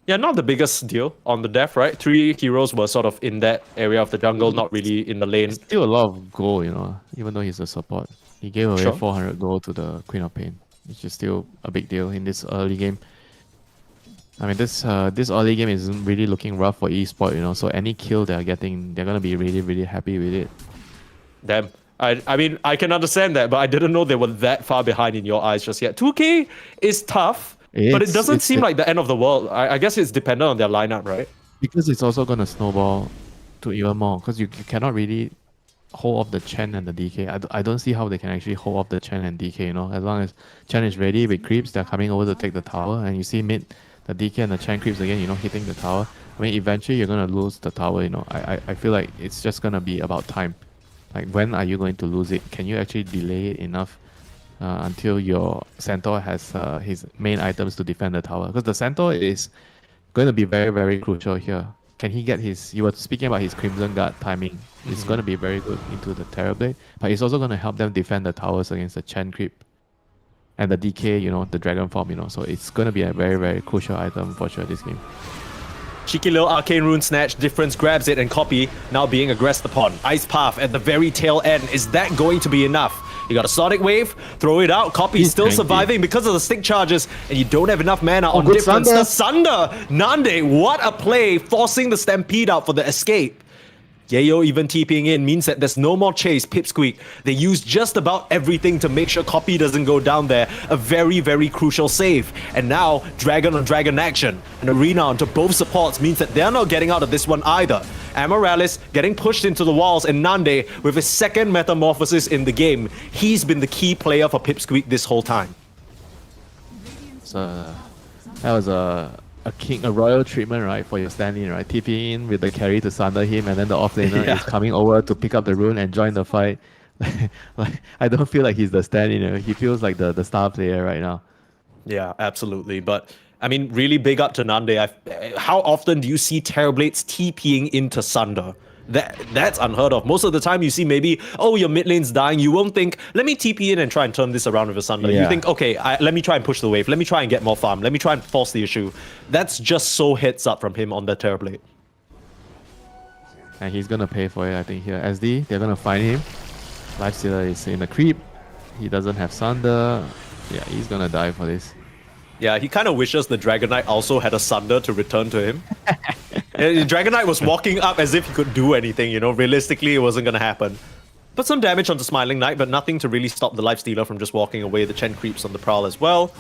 Yeah, not the biggest deal on the death, right? 3 heroes were sort of in that area of the jungle, not really in the lane. Still a lot of gold, you know, even though he's a support. He gave away 400 gold to the Queen of Pain, which is still a big deal in this early game. I mean, this early game is really looking rough for eSport, you know, so any kill they're getting, they're going to be really, really happy with it. Damn. I mean, I can understand that, but I didn't know they were that far behind in your eyes just yet. 2K is tough, but it doesn't seem like the end of the world. I guess it's dependent on their lineup, right? Because it's also going to snowball to even more, because you cannot really hold off the Chen and the DK. I don't see how they can actually hold off the Chen and DK, you know. As long as Chen is ready with creeps, they're coming over to take the tower, and you see mid, the DK and the Chen creeps again, you know, hitting the tower. I mean, eventually you're going to lose the tower, you know. I feel like it's just going to be about time. Like, when are you going to lose it? Can you actually delay it enough until your Centaur has his main items to defend the tower? Because the Centaur is going to be very, very crucial here. Can he get his... You were speaking about his Crimson Guard timing. It's going to be very good into the Terrorblade. But it's also going to help them defend the towers against the Chen creep. And the DK, you know, the Dragon Form, you know. So it's going to be a very, very crucial item for sure this game. Cheeky little Arcane Rune Snatch, Difference grabs it and Copy now being aggressed upon. Ice Path at the very tail end. Is that going to be enough? You got a Sonic Wave, throw it out. Copy still surviving because of the stick charges, and you don't have enough mana on good Difference. Sunder. The Sunder! Nande, what a play, forcing the Stampede out for the escape. Yayo even TPing in means that there's no more chase. Pipsqueak, they use just about everything to make sure Copy doesn't go down there. A very, very crucial save. And now, Dragon on Dragon action. An arena onto both supports means that they're not getting out of this one either. Amorales getting pushed into the walls, and Nande with his second Metamorphosis in the game. He's been the key player for Pipsqueak this whole time. So that was a royal treatment, right, for your stand-in, right? TP in with the carry to sunder him, and then the offlaner is coming over to pick up the rune and join the fight. Like, I don't feel like he's the stand-in. He feels like the star player right now. Yeah, absolutely. But I mean, really big up to Nande. How often do you see Terrorblades TPing into Sunder? That's unheard of. Most of the time you see maybe, oh, your mid lane's dying. You won't think, let me TP in and try and turn this around with a Sunder. You think, okay, let me try and push the wave. Let me try and get more farm. Let me try and force the issue. That's just so heads up from him on the Terrorblade. And he's going to pay for it, I think, here. SD, they're going to find him. Lifestealer is in the creep. He doesn't have Sunder. Yeah, he's going to die for this. Yeah, he kind of wishes the Dragon Knight also had a Sunder to return to him. The Dragon Knight was walking up as if he could do anything, you know. Realistically, it wasn't going to happen. Put some damage onto Smiling Knight, but nothing to really stop the Lifestealer from just walking away. The Chen creeps on the prowl as well.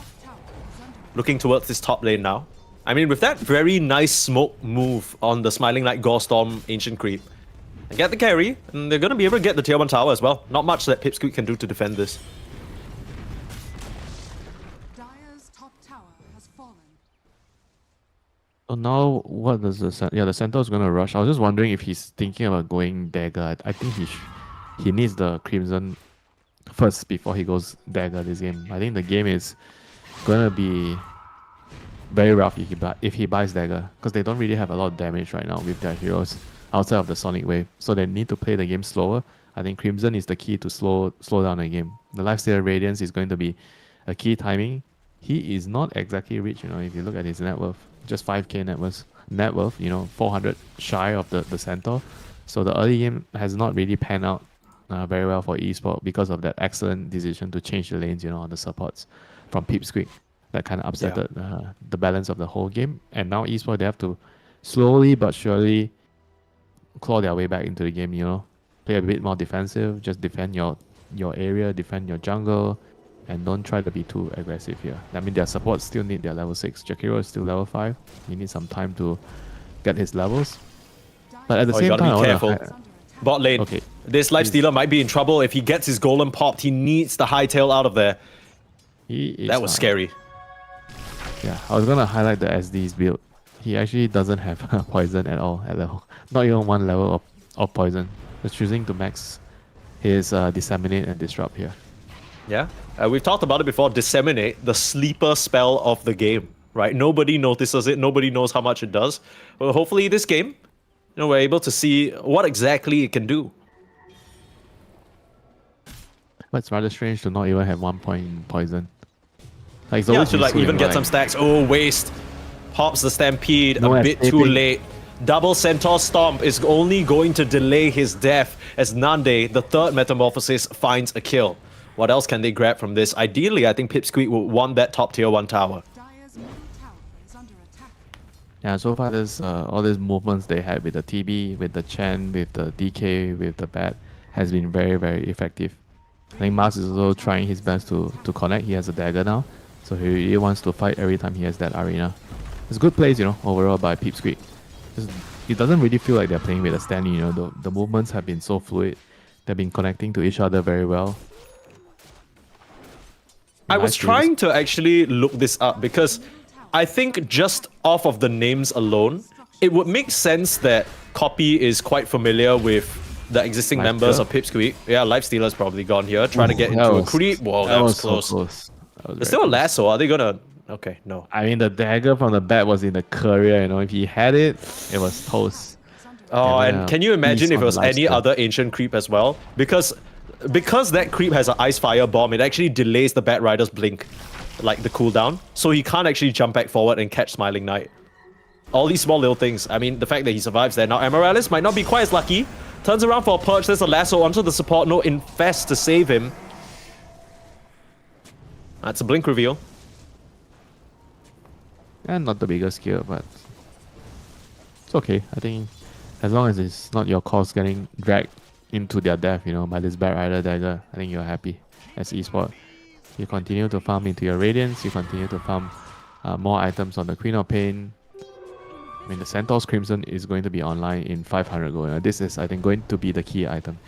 Looking towards this top lane now. I mean, with that very nice smoke move on the Smiling Knight Gore Storm Ancient Creep, and get the carry, and they're going to be able to get the tier 1 tower as well. Not much that Pipsqueak can do to defend this. Dire's top tower has fallen. So now, what does the Centaur's gonna rush? I was just wondering if he's thinking about going dagger. I think he needs the Crimson first before he goes dagger this game. I think the game is gonna be very rough if he buys dagger, because they don't really have a lot of damage right now with their heroes outside of the Sonic Wave. So they need to play the game slower I think Crimson is the key to slow down the game. The Lifesteal Radiance is going to be a key timing. He is not exactly rich, if you look at his net worth. Just 5k net worth, 400 shy of the Centaur. So the early game has not really panned out very well for eSport because of that excellent decision to change the lanes, on the supports from Pipsqueak. That kind of upset the balance of the whole game. And now eSport, they have to slowly but surely claw their way back into the game, Play a bit more defensive, just defend your area, defend your jungle, and don't try to be too aggressive here. I mean, their supports still need their level 6. Jakiro is still level 5. He needs some time to get his levels. But at the same you time, gotta be careful. Bot lane. Okay. This Lifestealer might be in trouble. If he gets his golem popped, he needs the hightail out of there. That was scary. Yeah, I was gonna highlight the SD's build. He actually doesn't have poison at all at level. Not even one level of poison. Just choosing to max his disseminate and disrupt here. Yeah, we've talked about it before. Disseminate, the sleeper spell of the game, right? Nobody notices it. Nobody knows how much it does. Well, hopefully this game, we're able to see what exactly it can do. But it's rather strange to not even have 1 point in poison. Like, Yeah, to even get some stacks. Oh, waste. Pops the Stampede a bit too late. Double Centaur Stomp is only going to delay his death as Nande, the third Metamorphosis, finds a kill. What else can they grab from this? Ideally, I think Pipsqueak would want that top tier 1 tower. Dire's middle tower is under attack. Yeah, so far there's all these movements they had with the TB, with the Chen, with the DK, with the Bat has been very, very effective. I think Mars is also trying his best to connect. He has a dagger now, so he really wants to fight every time he has that arena. It's good plays, overall by Pipsqueak. It doesn't really feel like they're playing with a standing, the movements have been so fluid. They've been connecting to each other very well. I was trying to actually look this up because I think just off of the names alone, it would make sense that Copy is quite familiar with the existing members of Pipsqueak. Yeah, Lifestealer's probably gone here, trying to get into a creep. Whoa, that was close. So close. There's still a lasso. Are they gonna... Okay, no. I mean, the dagger from the bat was in the career, If he had it, it was toast. Oh, and can you imagine if it was any other ancient creep as well? Because that creep has an Ice Fire Bomb, it actually delays the Bat Rider's blink, like the cooldown, so he can't actually jump back forward and catch Smiling Knight. All these small little things. I mean, the fact that he survives there. Now, Amaryllis might not be quite as lucky. Turns around for a perch, there's a lasso onto the support, no Infest to save him. That's a blink reveal. And not the biggest skill, but it's okay. I think as long as it's not your cause getting dragged into their death, by this Bat Rider dagger, I think you're happy as eSport. You continue to farm into your Radiance, you continue to farm more items on the Queen of Pain. I mean, the Centaur's Crimson is going to be online in 500 gold. This is, I think, going to be the key item.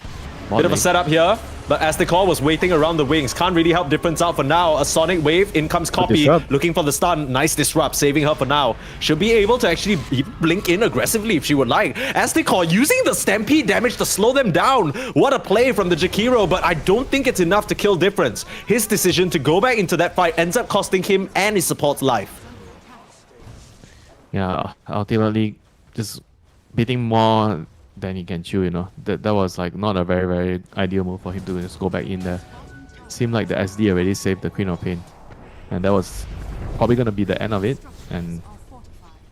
Bit of a setup here, but Aztekor was waiting around the wings. Can't really help difference out for now. A Sonic Wave, in comes Copy, looking for the stun. Nice disrupt, saving her for now. She'll be able to actually blink in aggressively if she would like. Aztekor using the Stampede damage to slow them down. What a play from the Jakiro, but I don't think it's enough to kill difference. His decision to go back into that fight ends up costing him and his support's life. Yeah, ultimately, just beating more than he can chew, That was like not a very, very ideal move for him to just go back in there. Seemed like the SD already saved the Queen of Pain. And that was probably going to be the end of it. And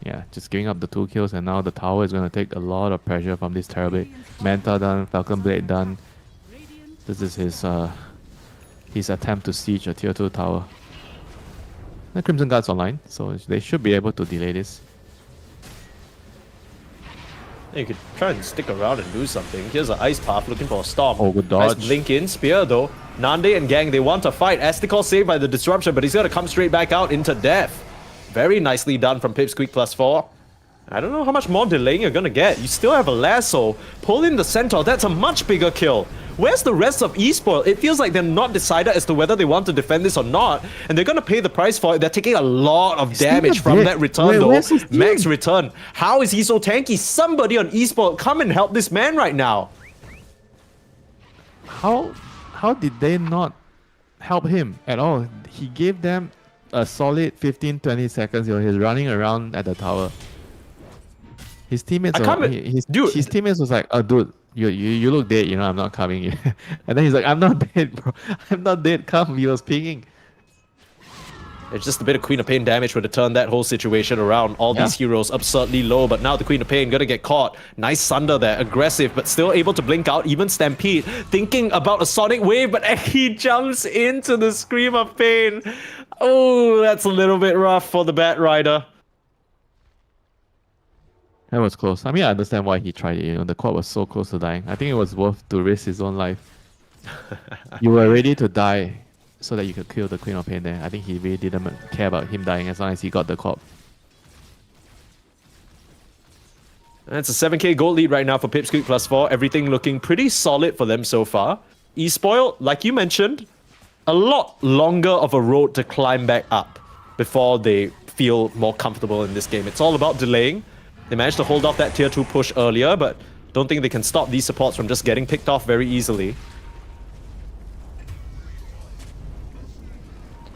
yeah, just giving up the 2 kills, and now the tower is going to take a lot of pressure from this Terrorblade. Manta done, Falcon Blade done. This is his attempt to siege a tier 2 tower. The Crimson Guard's online, so they should be able to delay this. You could try and stick around and do something. Here's an Ice Path looking for a Storm. Oh, good dodge. Nice blink in. Spear though. Nande and Gang, they want to fight. Aztekor saved by the disruption, but he's going to come straight back out into death. Very nicely done from Pipsqueak +4. I don't know how much more delaying you're going to get. You still have a lasso. Pull in the Centaur. That's a much bigger kill. Where's the rest of eSport? It feels like they're not decided as to whether they want to defend this or not, and they're going to pay the price for it. They're taking a lot of damage from that return though. Max return. How is he so tanky? Somebody on eSport, come and help this man right now. How did they not help him at all? He gave them a solid 15-20 seconds. He's running around at the tower. His teammates his teammates was like, oh dude, you look dead, you know, I'm not coming here. And then he's like, I'm not dead, bro. I'm not dead. Come, he was pinging. It's just a bit of Queen of Pain damage would have turned that whole situation around. All these heroes absurdly low, but now the Queen of Pain gonna get caught. Nice Sunder there, aggressive, but still able to blink out. Even Stampede thinking about a Sonic Wave, but he jumps into the Scream of Pain. Oh, that's a little bit rough for the Bat Rider. That was close. I mean, I understand why he tried it. You know, the quad was so close to dying. I think it was worth to risk his own life. You were ready to die so that you could kill the Queen of Pain there. I think he really didn't care about him dying as long as he got the quad. That's a 7k gold lead right now for Pipsqueak +4. Everything looking pretty solid for them so far. Espoil, like you mentioned, a lot longer of a road to climb back up before they feel more comfortable in this game. It's all about delaying. They managed to hold off that tier 2 push earlier, but don't think they can stop these supports from just getting picked off very easily.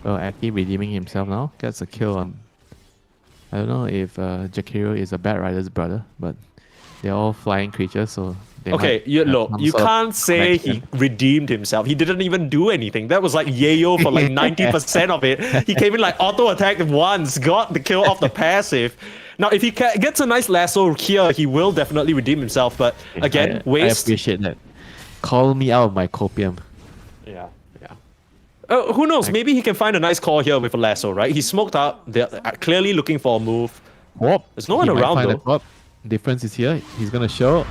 Well, Aki redeeming himself now. Gets a kill on... I don't know if Jakiro is a Bat Rider's brother, but they're all flying creatures, so... Okay, you can't say he redeemed himself. He didn't even do anything. That was like Yayo for like 90% of it. He came in like auto-attacked once, got the kill off the passive. Now, if he gets a nice lasso here, he will definitely redeem himself, but again, waste. I appreciate that. Call me out of my copium. Yeah. Who knows? Maybe he can find a nice call here with a lasso, right? He's smoked out. They're clearly looking for a move. Whoop. There's no one around though. Difference is here. He's gonna show.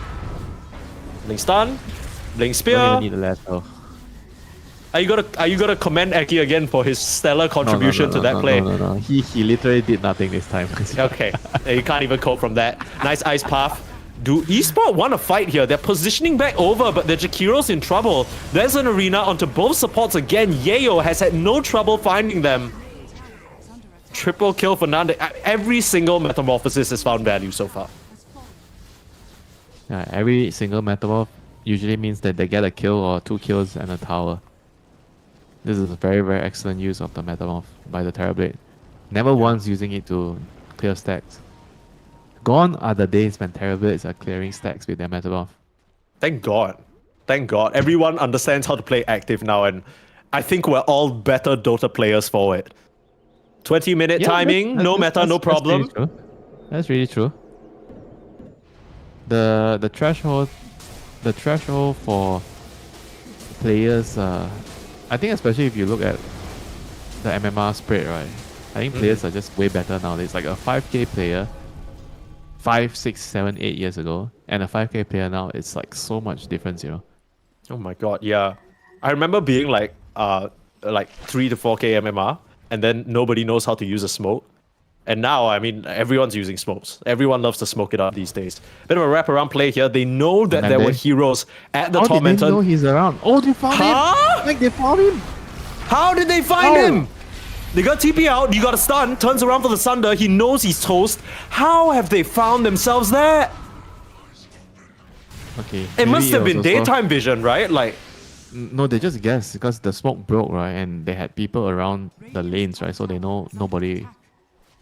Blink stun, blink spear. Don't even need a lasso. Are you gonna commend Eki again for his stellar contribution to that play? No. He literally did nothing this time. Okay, you can't even cope from that. Nice ice path. Do Esport want to fight here? They're positioning back over, but the Jakiro's in trouble. There's an arena onto both supports again. Yayo has had no trouble finding them. Triple kill for Nande. Every single metamorphosis has found value so far. Yeah, every single metamorph usually means that they get a kill or 2 kills and a tower. This is a very, very excellent use of the metamorph by the Terrorblade. Never once using it to clear stacks. Gone are the days when Terrorblades are clearing stacks with their metamorph. Thank God. Thank God. Everyone understands how to play active now, and I think we're all better Dota players for it. 20-minute timing, no meta, no problem. That's really true. The threshold for players, I think especially if you look at the MMR spread, right? I think players are just way better nowadays. Like a 5k player 5, 6, 7, 8 years ago, and a 5k player now, it's like so much difference, you know. Oh my god, yeah. I remember being like 3 to 4k MMR, and then nobody knows how to use a smoke. And now, I mean, everyone's using smokes. Everyone loves to smoke it up these days. Bit of a wraparound play here. They know that there were heroes at the top. How did they know he's around? Oh, they found him! Like, they found him! How did they find him? They got TP out, you got a stun, turns around for the Sunder, he knows he's toast. How have they found themselves there? Okay. It must have been daytime vision, right? Like, no, they just guessed because the smoke broke, right? And they had people around the lanes, right? So they know nobody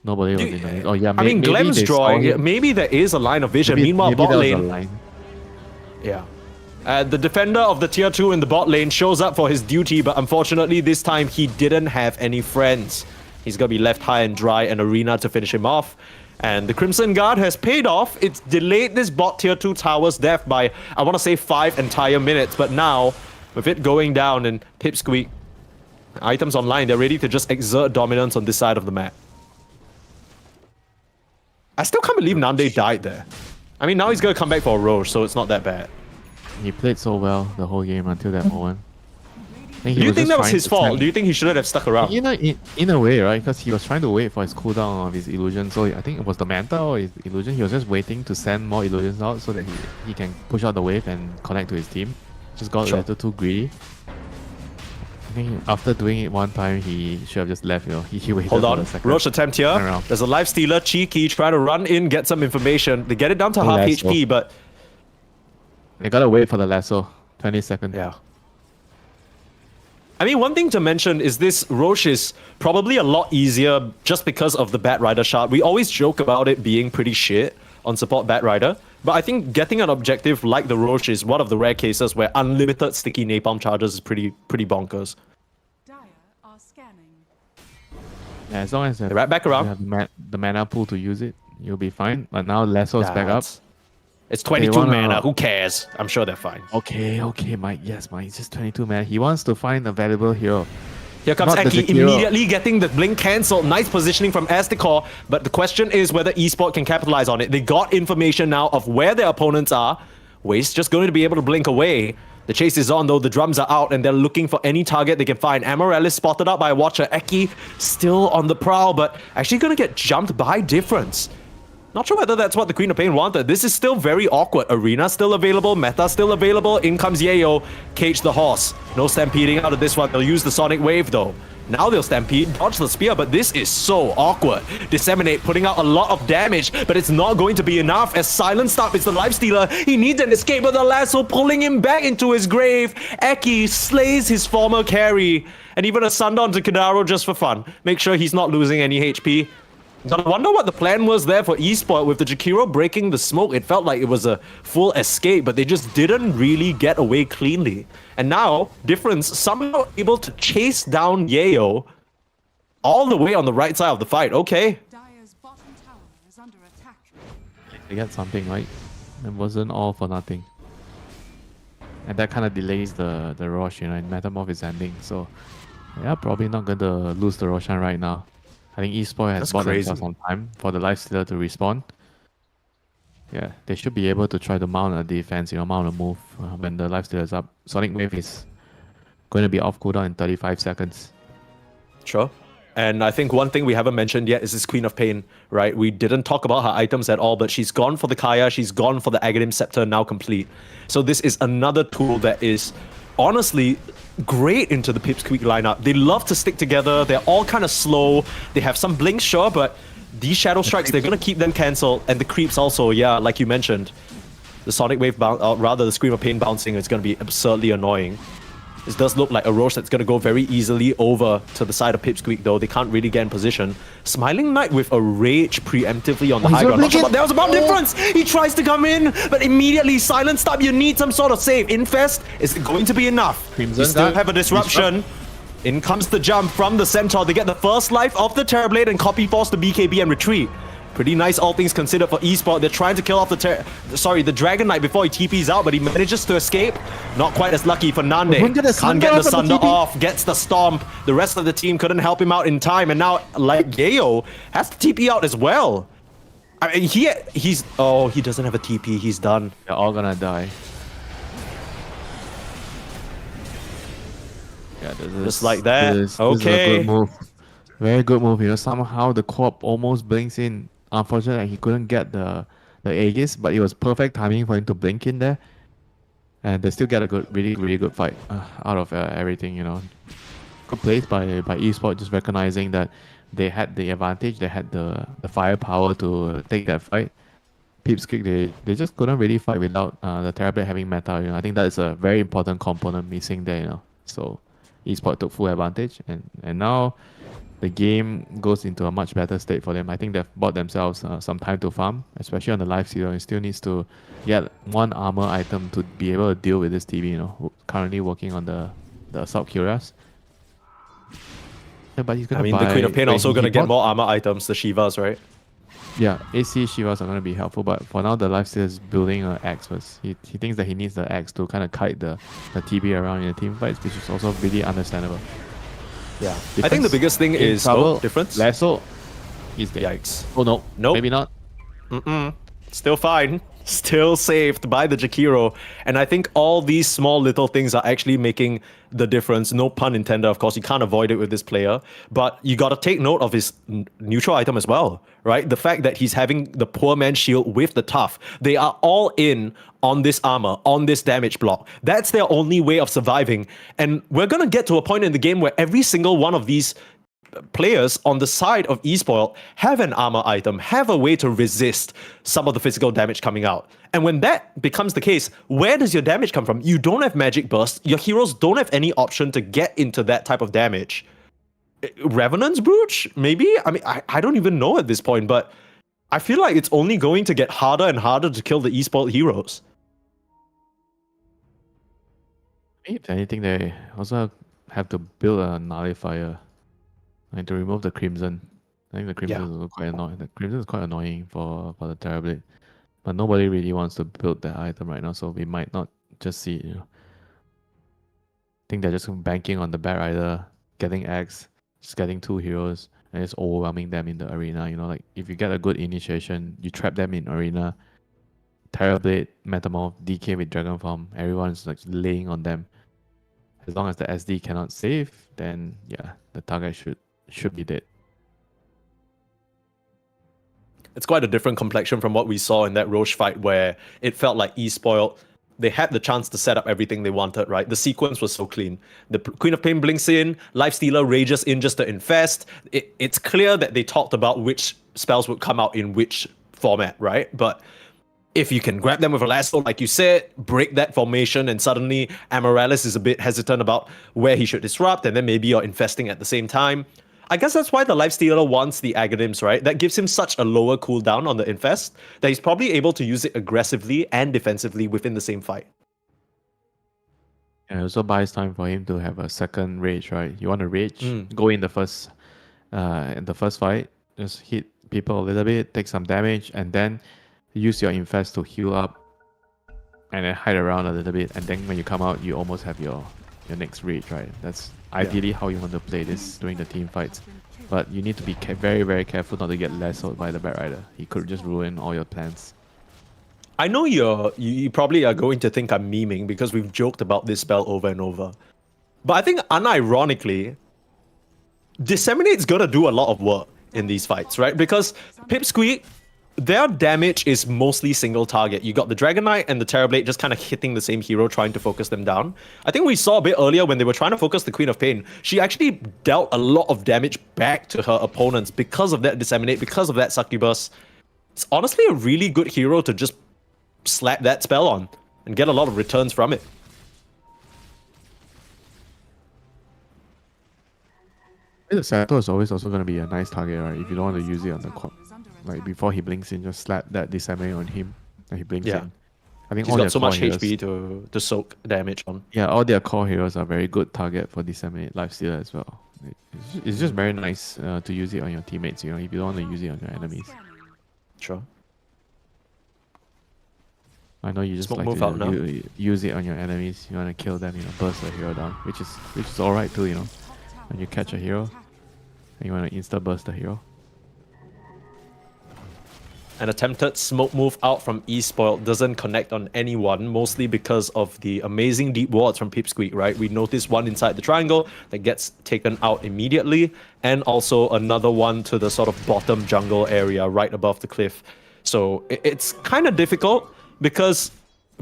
was in the lane. Oh yeah, I mean, Glem's drawing. Maybe there is a line of vision. Meanwhile, bot lane. Yeah. The defender of the tier 2 in the bot lane shows up for his duty, but unfortunately this time he didn't have any friends. He's gonna be left high and dry in arena to finish him off. And the Crimson Guard has paid off. It's delayed this bot tier 2 tower's death by, I want to say, 5 entire minutes. But now, with it going down and Pipsqueak, items online, they're ready to just exert dominance on this side of the map. I still can't believe Nande died there. I mean, now he's gonna come back for a Roche, so it's not that bad. He played so well the whole game until that moment. Do you think that was his fault? Do you think he shouldn't have stuck around? In a way, right? Because he was trying to wait for his cooldown of his illusion. So I think it was the Manta or his illusion. He was just waiting to send more illusions out so that he can push out the wave and connect to his team. Just got a little too greedy. I think after doing it one time, he should have just left, you know. He waited Hold on, for the second Roche attempt here. There's a life stealer, cheeky, try to run in, get some information. They get it down to half HP, but... They gotta wait for the lasso. 20 seconds. Yeah. I mean, one thing to mention is this Roche is probably a lot easier just because of the Bat Rider shard. We always joke about it being pretty shit on support Bat Rider, But I think getting an objective like the Roche is one of the rare cases where unlimited sticky napalm charges is pretty bonkers. Dire are scanning. Yeah, as long as They're right back around. you have the mana pool to use it, you'll be fine. But now Lasso's back up. It's 22 mana. Who cares? I'm sure they're fine. Okay, Mike. Yes, Mike. It's just 22 mana. He wants to find a valuable hero. Here comes Not the Eki, Jakiro. immediately getting the blink cancelled. Nice positioning from Aztekor, but the question is whether Esport can capitalize on it. They got information now of where their opponents are. Waste just going to be able to blink away. The chase is on though, the drums are out and they're looking for any target they can find. Amarellis spotted out by a Watcher. Eki still on the prowl, but actually going to get jumped by Difference. Not sure whether that's what the Queen of Pain wanted. This is still very awkward. Arena still available, meta still available. In comes Yayo, cage the horse. No stampeding out of this one. They'll use the Sonic Wave though. Now they'll stampede, dodge the spear, but this is so awkward. Disseminate, putting out a lot of damage, but it's not going to be enough as Silent Stop is the lifestealer. He needs an escape with the lasso, pulling him back into his grave. Eki slays his former carry, and even a Sundown to Kadaro just for fun. Make sure he's not losing any HP. I wonder what the plan was there for Esport with the Jakiro breaking the smoke. It felt like it was a full escape, but they just didn't really get away cleanly. And now, Difference somehow able to chase down Yayo all the way on the right side of the fight. Okay. Dire's bottom tower is under attack. They got something, right? It wasn't all for nothing. And that kind of delays the Rosh, you know, and Metamorph is ending. So, yeah, probably not going to lose the Roshan right now. I think Esport has bought themselves some time for the lifestealer to respawn. Yeah, they should be able to try to mount a defense, you know, mount a move when the lifestealer is up. Sonic Wave is going to be off cooldown in 35 seconds. Sure. And I think one thing we haven't mentioned yet is this Queen of Pain, right? We didn't talk about her items at all, but she's gone for the Kaya, she's gone for the Aghanim Scepter, now complete. So this is another tool that is honestly great into the Pipsqueak lineup. They love to stick together, they're all kind of slow, they have some blinks, sure, but these Shadow Strikes, they're going to keep them cancelled, and the creeps also, yeah, like you mentioned. The Sonic Wave, rather the Scream of Pain bouncing is going to be absurdly annoying. This does look like a Roche that's going to go very easily over to the side of Pipsqueak though. They can't really get in position. Smiling Knight with a Rage preemptively on the high ground. Not sure what there was about Difference! He tries to come in, but immediately Silent Stop, you need some sort of save. Infest, is it going to be enough? You still have a disruption. In comes the jump from the Centaur. They get the first life of the Terrorblade and copy force the BKB and retreat. Pretty nice, all things considered for Esport. They're trying to kill off the Dragon Knight before he TPs out, but he manages to escape. Not quite as lucky for Nande. Can't get the Sunder off, gets the Stomp. The rest of the team couldn't help him out in time, and now, like Yayo, has to TP out as well. I mean, he doesn't have a TP, he's done. They're all gonna die. Yeah, just like that. This Okay. is a good move. Very good move. You know, somehow the co-op almost blinks in. Unfortunately, he couldn't get the Aegis, but it was perfect timing for him to blink in there. And they still get a good, really good fight out of everything. You know, good plays by Esport, just recognizing that they had the advantage, they had the firepower to take that fight. Pipsqueak, they just couldn't really fight without the Terrorblade having meta. You know, I think that is a very important component missing there. You know, so Esport took full advantage, and now the game goes into a much better state for them. I think they've bought themselves some time to farm, especially on the life stealer. It still needs to get one armor item to be able to deal with this TV. You know, currently working on the Assault Cuirass. Yeah, but he's gonna the Queen of Pain also gonna get more armor items, the Shivas, right? Yeah, AC Shivas are gonna be helpful, but for now the lifestealer is building an axe first. He thinks that he needs the axe to kind of kite the TB around in the team fights, which is also really understandable. Yeah, I think the biggest thing is Difference. Lasso. He's dead. Yikes. Oh no, nope. Maybe not. Still fine. Still saved by the Jakiro. And I think all these small little things are actually making the difference. No pun intended, of course. You can't avoid it with this player. But you got to take note of his neutral item as well, right? The fact that he's having the poor man's shield with the tough. They are all in on this armor, on this damage block. That's their only way of surviving. And we're going to get to a point in the game where every single one of these players on the side of Espoiled have an armor item, have a way to resist some of the physical damage coming out. And when that becomes the case, where does your damage come from? You don't have magic burst. Your heroes don't have any option to get into that type of damage. Revenant's Brooch? Maybe? I mean, I don't even know at this point, but I feel like it's only going to get harder and harder to kill the esports heroes. If anything, they also have to build a nullifier, like to remove the crimson. I think the crimson is also quite annoying. The crimson is quite annoying for the Terrorblade, but nobody really wants to build that item right now, so we might not just see it. I think they're just banking on the Bat Rider getting X, just getting 2 heroes, and just overwhelming them in the arena. Like if you get a good initiation, you trap them in arena. Terrorblade, Metamorph, DK with Dragon Form, everyone's like laying on them. As long as the SD cannot save, then yeah, the target should be dead. It's quite a different complexion from what we saw in that Roche fight where it felt like eSpoiled. They had the chance to set up everything they wanted, right? The sequence was so clean. The Queen of Pain blinks in, Lifestealer rages in just to infest. It's clear that they talked about which spells would come out in which format, right? But if you can grab them with a lasso, like you said, break that formation, and suddenly Amaryllis is a bit hesitant about where he should disrupt, and then maybe you're infesting at the same time. I guess that's why the Lifestealer wants the Aghanims, right? That gives him such a lower cooldown on the infest that he's probably able to use it aggressively and defensively within the same fight. And it also buys time for him to have a second rage, right? You want to rage, go in the first fight, just hit people a little bit, take some damage, and then use your infest to heal up, and then hide around a little bit, and then when you come out, you almost have your next rage, right? That's ideally how you want to play this during the team fights. But you need to be very, very careful not to get lassoed by the Bat Rider. He could just ruin all your plans. I know you probably are going to think I'm memeing because we've joked about this spell over and over. But I think unironically, Disseminate's gonna do a lot of work in these fights, right? Because Pipsqueak, their damage is mostly single target. You got the Dragon Knight and the Terrorblade just kind of hitting the same hero, trying to focus them down. I think we saw a bit earlier when they were trying to focus the Queen of Pain. She actually dealt a lot of damage back to her opponents because of that Disseminate, because of that Succubus. It's honestly a really good hero to just slap that spell on and get a lot of returns from it. The Sato is always also going to be a nice target, right? If you don't want to use it on the like before he blinks in, just slap that Disseminate on him and he blinks in. I think he's all got their so core much heroes, HP to soak damage on. Yeah, all their core heroes are very good target for Disseminate Lifestealer as well. It's just very nice to use it on your teammates, if you don't want to use it on your enemies. Sure. I know you just Smoke like move to out now. use it on your enemies. You want to kill them, burst the hero down, which is alright too, when you catch a hero and you want to insta burst the hero. An attempted smoke move out from eSpoiled doesn't connect on anyone, mostly because of the amazing deep wards from Pipsqueak, right? We noticed one inside the triangle that gets taken out immediately, and also another one to the sort of bottom jungle area right above the cliff. So it's kind of difficult because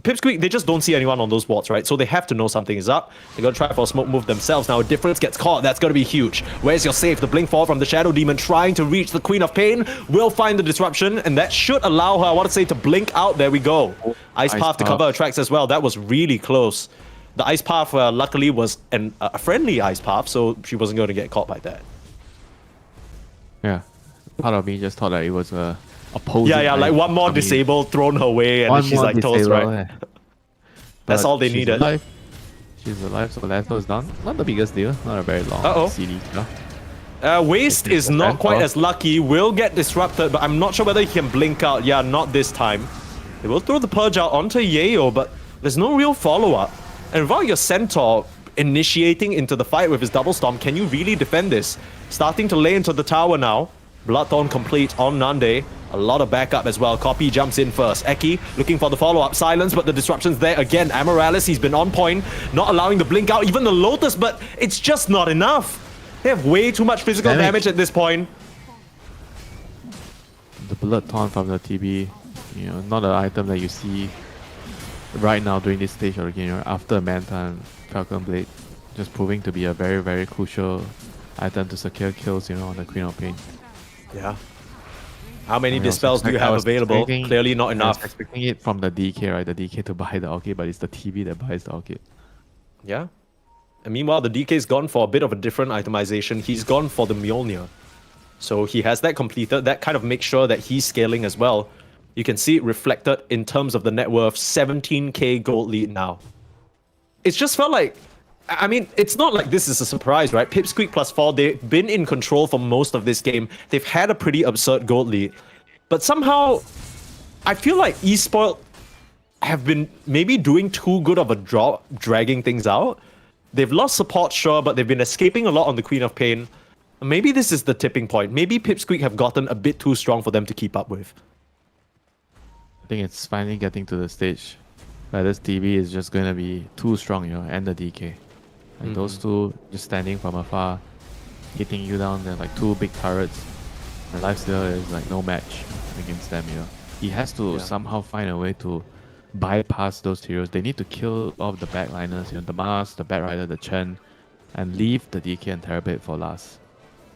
Pipsqueak, they just don't see anyone on those wards, right? So they have to know something is up. They're going to try for a smoke move themselves. Now, a difference gets caught. That's going to be huge. Where's your save? The blink fall from the Shadow Demon trying to reach the Queen of Pain. Will find the disruption, and that should allow her, I want to say, to blink out. There we go. Ice Path to cover her tracks as well. That was really close. The Ice Path, luckily, was a friendly Ice Path, so she wasn't going to get caught by that. Yeah. Part of me just thought that it was a opposing. Yeah, like one more disabled thrown her way, and she's like toast, right? That's all they needed. Alive. She's alive, so Lasso is done. Not the biggest deal, not a very long CD. Waste is not quite as lucky. Will get disrupted, but I'm not sure whether he can blink out. Yeah, not this time. They will throw the Purge out onto Yayo, but there's no real follow-up. And without your Centaur initiating into the fight with his Double Storm, can you really defend this? Starting to lay into the tower now. Bloodthorn complete on Nande. A lot of backup as well. Copy jumps in first. Eki looking for the follow-up. Silence, but the disruption's there again. Amaryllis, he's been on point. Not allowing the blink out. Even the Lotus, but it's just not enough. They have way too much physical damage at this point. The Bloodthorn from the TB, not an item that you see right now during this stage of the game. After Manta and Falcon Blade, just proving to be a very, very crucial item to secure kills, on the Queen of Pain. Yeah. How many dispels do you have available? Clearly not enough. I was expecting it from the DK, right? The DK to buy the Orchid, but it's the TB that buys the Orchid. Yeah. And meanwhile, the DK's gone for a bit of a different itemization. He's gone for the Mjolnir. So he has that completed. That kind of makes sure that he's scaling as well. You can see it reflected in terms of the net worth, 17k gold lead now. It's just felt like, I mean, it's not like this is a surprise, right? Pipsqueak +4, they've been in control for most of this game. They've had a pretty absurd gold lead. But somehow, I feel like eSpoiled have been maybe doing too good of a job dragging things out. They've lost support, sure, but they've been escaping a lot on the Queen of Pain. Maybe this is the tipping point. Maybe Pipsqueak have gotten a bit too strong for them to keep up with. I think it's finally getting to the stage where this TV is just going to be too strong, you know, and the DK. Like those two just standing from afar, hitting you down. They're like two big turrets. The lifesteal is like no match against them, you know. He has to somehow find a way to bypass those heroes. They need to kill off the backliners, you know, the Mars, the Batrider, the Chen, and leave the DK and Terabit for last.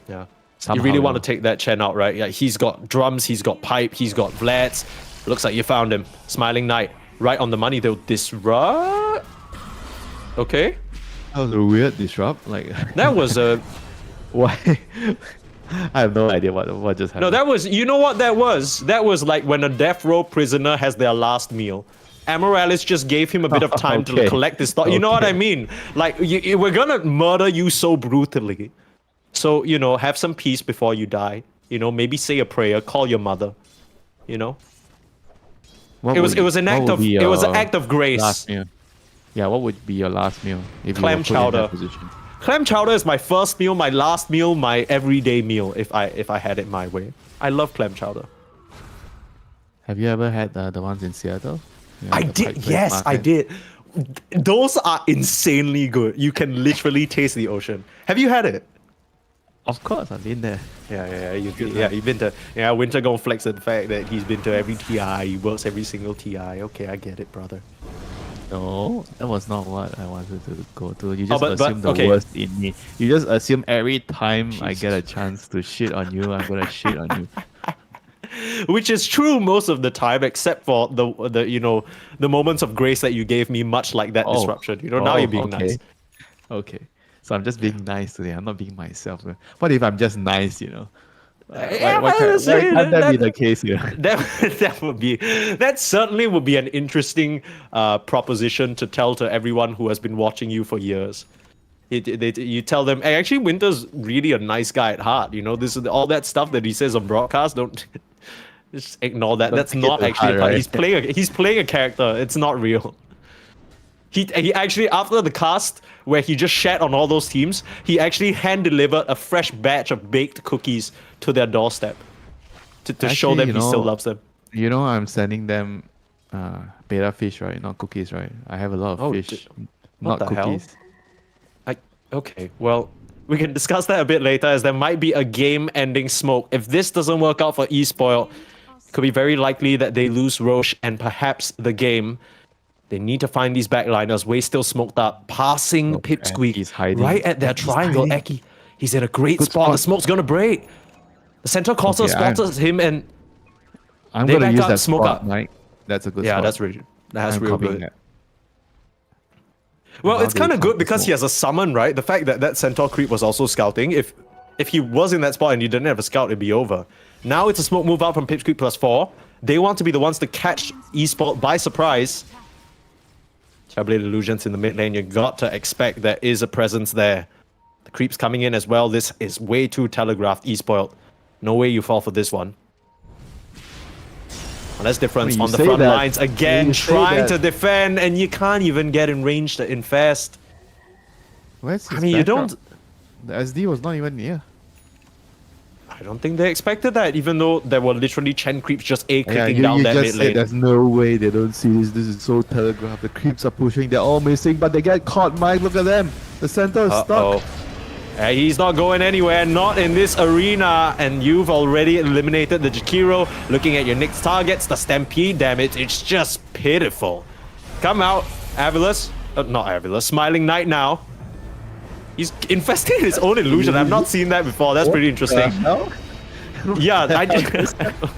Yeah. Somehow, you really want to take that Chen out, right? Yeah, he's got drums, he's got pipe, he's got Vlads. Looks like you found him. Smiling Knight. Right on the money. They'll disrupt. Okay. That was a weird disrupt. Like That was a... why? I have no idea what just happened. No, that was... You know what that was? That was like when a death row prisoner has their last meal. Amorales just gave him a bit of time to collect his thought. You know what I mean? Like, we're gonna murder you so brutally. So, you know, have some peace before you die. You know, maybe say a prayer, call your mother. You know? It was an act of grace. Last meal? Yeah, what would be your last meal if Clam you were put in chowder. that position? Clam chowder is my first meal, my last meal, my everyday meal if I had it my way. I love clam chowder. Have you ever had the ones in Seattle? You know, I the did. Pike Place Yes, I Market? did. Those are insanely good. You can literally taste the ocean. Have you had it? Of course, I've been there. You've been to. Yeah, Winter gonna flex the fact that he's been to every TI. He works every single TI. Okay, I get it, brother. No, that was not what I wanted to go to. You just but assume the okay. worst in me. You just assume every time I get a chance to shit on you, I'm gonna shit on you. Which is true most of the time, except for the you know the moments of grace that you gave me, much like that disruption. You know, now you're being nice. Okay. So I'm just being nice today. I'm not being myself. What if I'm just nice, you know? Why can't that be the case here? That certainly would be an interesting proposition to tell to everyone who has been watching you for years. You tell them, hey, actually, Winter's really a nice guy at heart. You know, this is all that stuff that he says on broadcast. Don't just ignore that. That's not actually. Right? He's playing a character. It's not real. He actually, after the cast where he just shat on all those teams, he actually hand-delivered a fresh batch of baked cookies to their doorstep to show them he still loves them. You know, I'm sending them beta fish, right? Not cookies, right? I have a lot of fish, not what the cookies. hell? Okay, well, we can discuss that a bit later, as there might be a game-ending smoke. If this doesn't work out for eSpoil, it could be very likely that they lose Roche and perhaps the game. They need to find these backliners. Way still smoked up, passing Pipsqueak he's hiding. right at their triangle. Eki, he's in a great spot. The smoke's gonna break. The center caster spots him, and I'm they gonna back use up, that smoke spot, up. Mike. That's a good Yeah, spot. that's I'm real copying good. that. Well, Now it's they kind of come good to because he smoke. has a summon, right? The fact that Centaur creep was also scouting. If he was in that spot and you didn't have a scout, it'd be over. Now it's a smoke move out from Pipsqueak +4. They want to be the ones to catch eSport by surprise. Terrorblade Illusions in the mid lane. You got to expect there is a presence there. The creeps coming in as well. This is way too telegraphed. eSpoiled. No way you fall for this one. Well, that's difference You on the say front that. lines again, You say trying that. to defend, and you can't even get in range to infest. Where's his I mean, you backup? don't. The SD was not even near. I don't think they expected that, even though there were literally Chen creeps just Yeah, clicking you down that just mid said lane. there's no way they don't see this. This is so telegraphed. The creeps are pushing. They're all missing, but they get caught. Mike, look at them. The center is stuck. He's not going anywhere, not in this arena, and you've already eliminated the Jakiro. Looking at your next targets, the Stampede damage, it's just pitiful. Come out, Avilus. Not Avilus, Smiling Knight now. He's infesting his own illusion. I've not seen that before. That's pretty interesting. Yeah,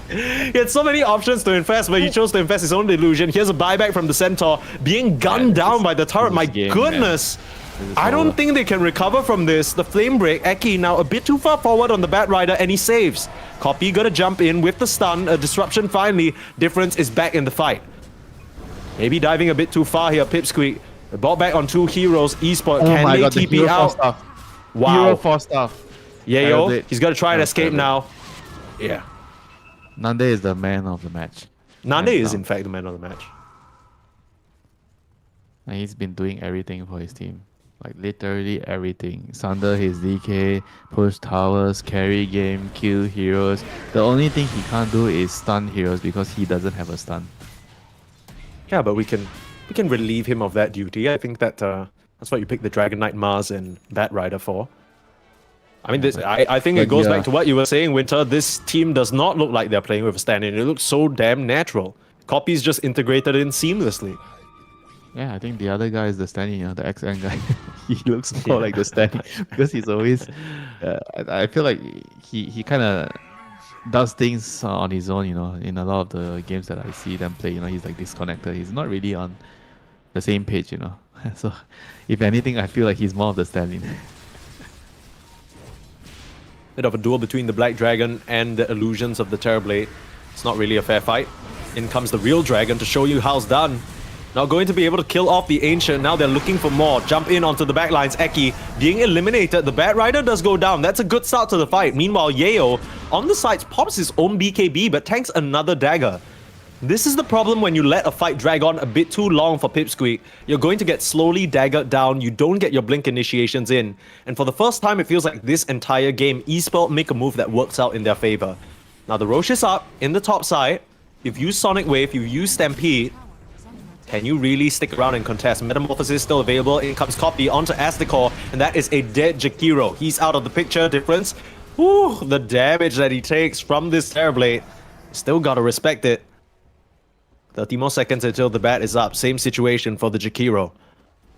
he had so many options to infest, but he chose to infest his own illusion. Here's a buyback from the Centaur, being gunned down by the turret. My game, goodness. This is I don't over. think they can recover from this. The flame break. Eki now a bit too far forward on the Bat Rider, and he saves. Copy gonna jump in with the stun. A disruption finally. Difference is back in the fight. Maybe diving a bit too far here. Pipsqueak. The ball back on two heroes. Esport. Oh Can my they god, the TP hero out? 4-star. Wow. Hero 4-star. Yayo. Blade. He's gonna try and escape Blade. now. Yeah. Nande is the man of the match. Nande Hands is down. in fact the man of the match. And he's been doing everything for his team. Like literally everything. Sunder his DK, push towers, carry game, kill heroes. The only thing he can't do is stun heroes because he doesn't have a stun. Yeah, but we can relieve him of that duty. I think that that's what you pick the Dragon Knight Mars and Bat Rider for. I mean, I think it goes back to what you were saying, Winter. This team does not look like they're playing with a stand-in. It looks so damn natural. Copies just integrated in seamlessly. Yeah, I think the other guy is the standing, the XN guy. He looks more like the standing because he's always. I feel like he kind of does things on his own, in a lot of the games that I see them play. He's like disconnected. He's not really on the same page, So, if anything, I feel like he's more of the standing. Bit of a duel between the Black Dragon and the illusions of the Terrorblade. It's not really a fair fight. In comes the real dragon to show you how's done. Now going to be able to kill off the Ancient. Now they're looking for more. Jump in onto the backlines. Eki being eliminated. The Bat Rider does go down. That's a good start to the fight. Meanwhile, Yayo on the sides pops his own BKB but tanks another dagger. This is the problem when you let a fight drag on a bit too long for Pipsqueak. You're going to get slowly daggered down. You don't get your blink initiations in. And for the first time, it feels like this entire game, eSport make a move that works out in their favor. Now the Rosh is up in the top side. You've used Sonic Wave, you've used Stampede. Can you really stick around and contest? Metamorphosis still available. In comes Copy onto Aztecor, and that is a dead Jakiro. He's out of the picture. Difference. Whew, the damage that he takes from this Terrorblade. Still gotta respect it. 30 more seconds until the bat is up. Same situation for the Jakiro.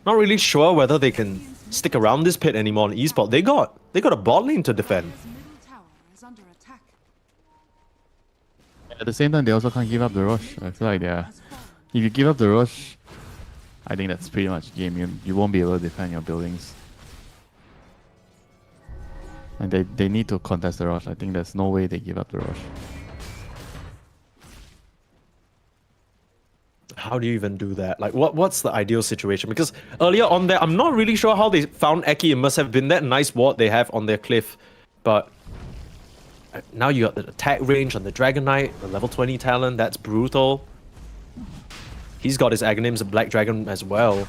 Not really sure whether they can stick around this pit anymore in eSport. They got a bot lane to defend. His middle tower is under attack. At the same time, they also can't give up the rush. I feel like if you give up the rush, I think that's pretty much game. You won't be able to defend your buildings. And they need to contest the rush. I think there's no way they give up the rush. How do you even do that? Like, what's the ideal situation? Because earlier on there, I'm not really sure how they found Eki. It must have been that nice ward they have on their cliff. But now you got the attack range on the Dragon Knight, the level 20 talent. That's brutal. He's got his Aghanims of Black Dragon as well.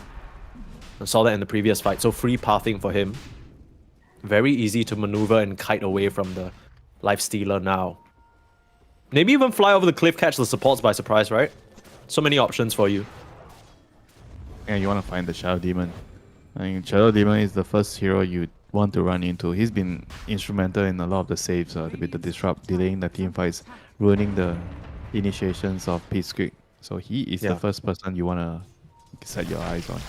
I saw that in the previous fight. So free pathing for him. Very easy to maneuver and kite away from the Lifestealer now. Maybe even fly over the cliff, catch the supports by surprise, right? So many options for you. Yeah, you want to find the Shadow Demon. I think Shadow Demon is the first hero you want to run into. He's been instrumental in a lot of the saves with the disrupt, delaying the team fights, ruining the initiations of Pipsqueak. So he is the first person you want to set your eyes on.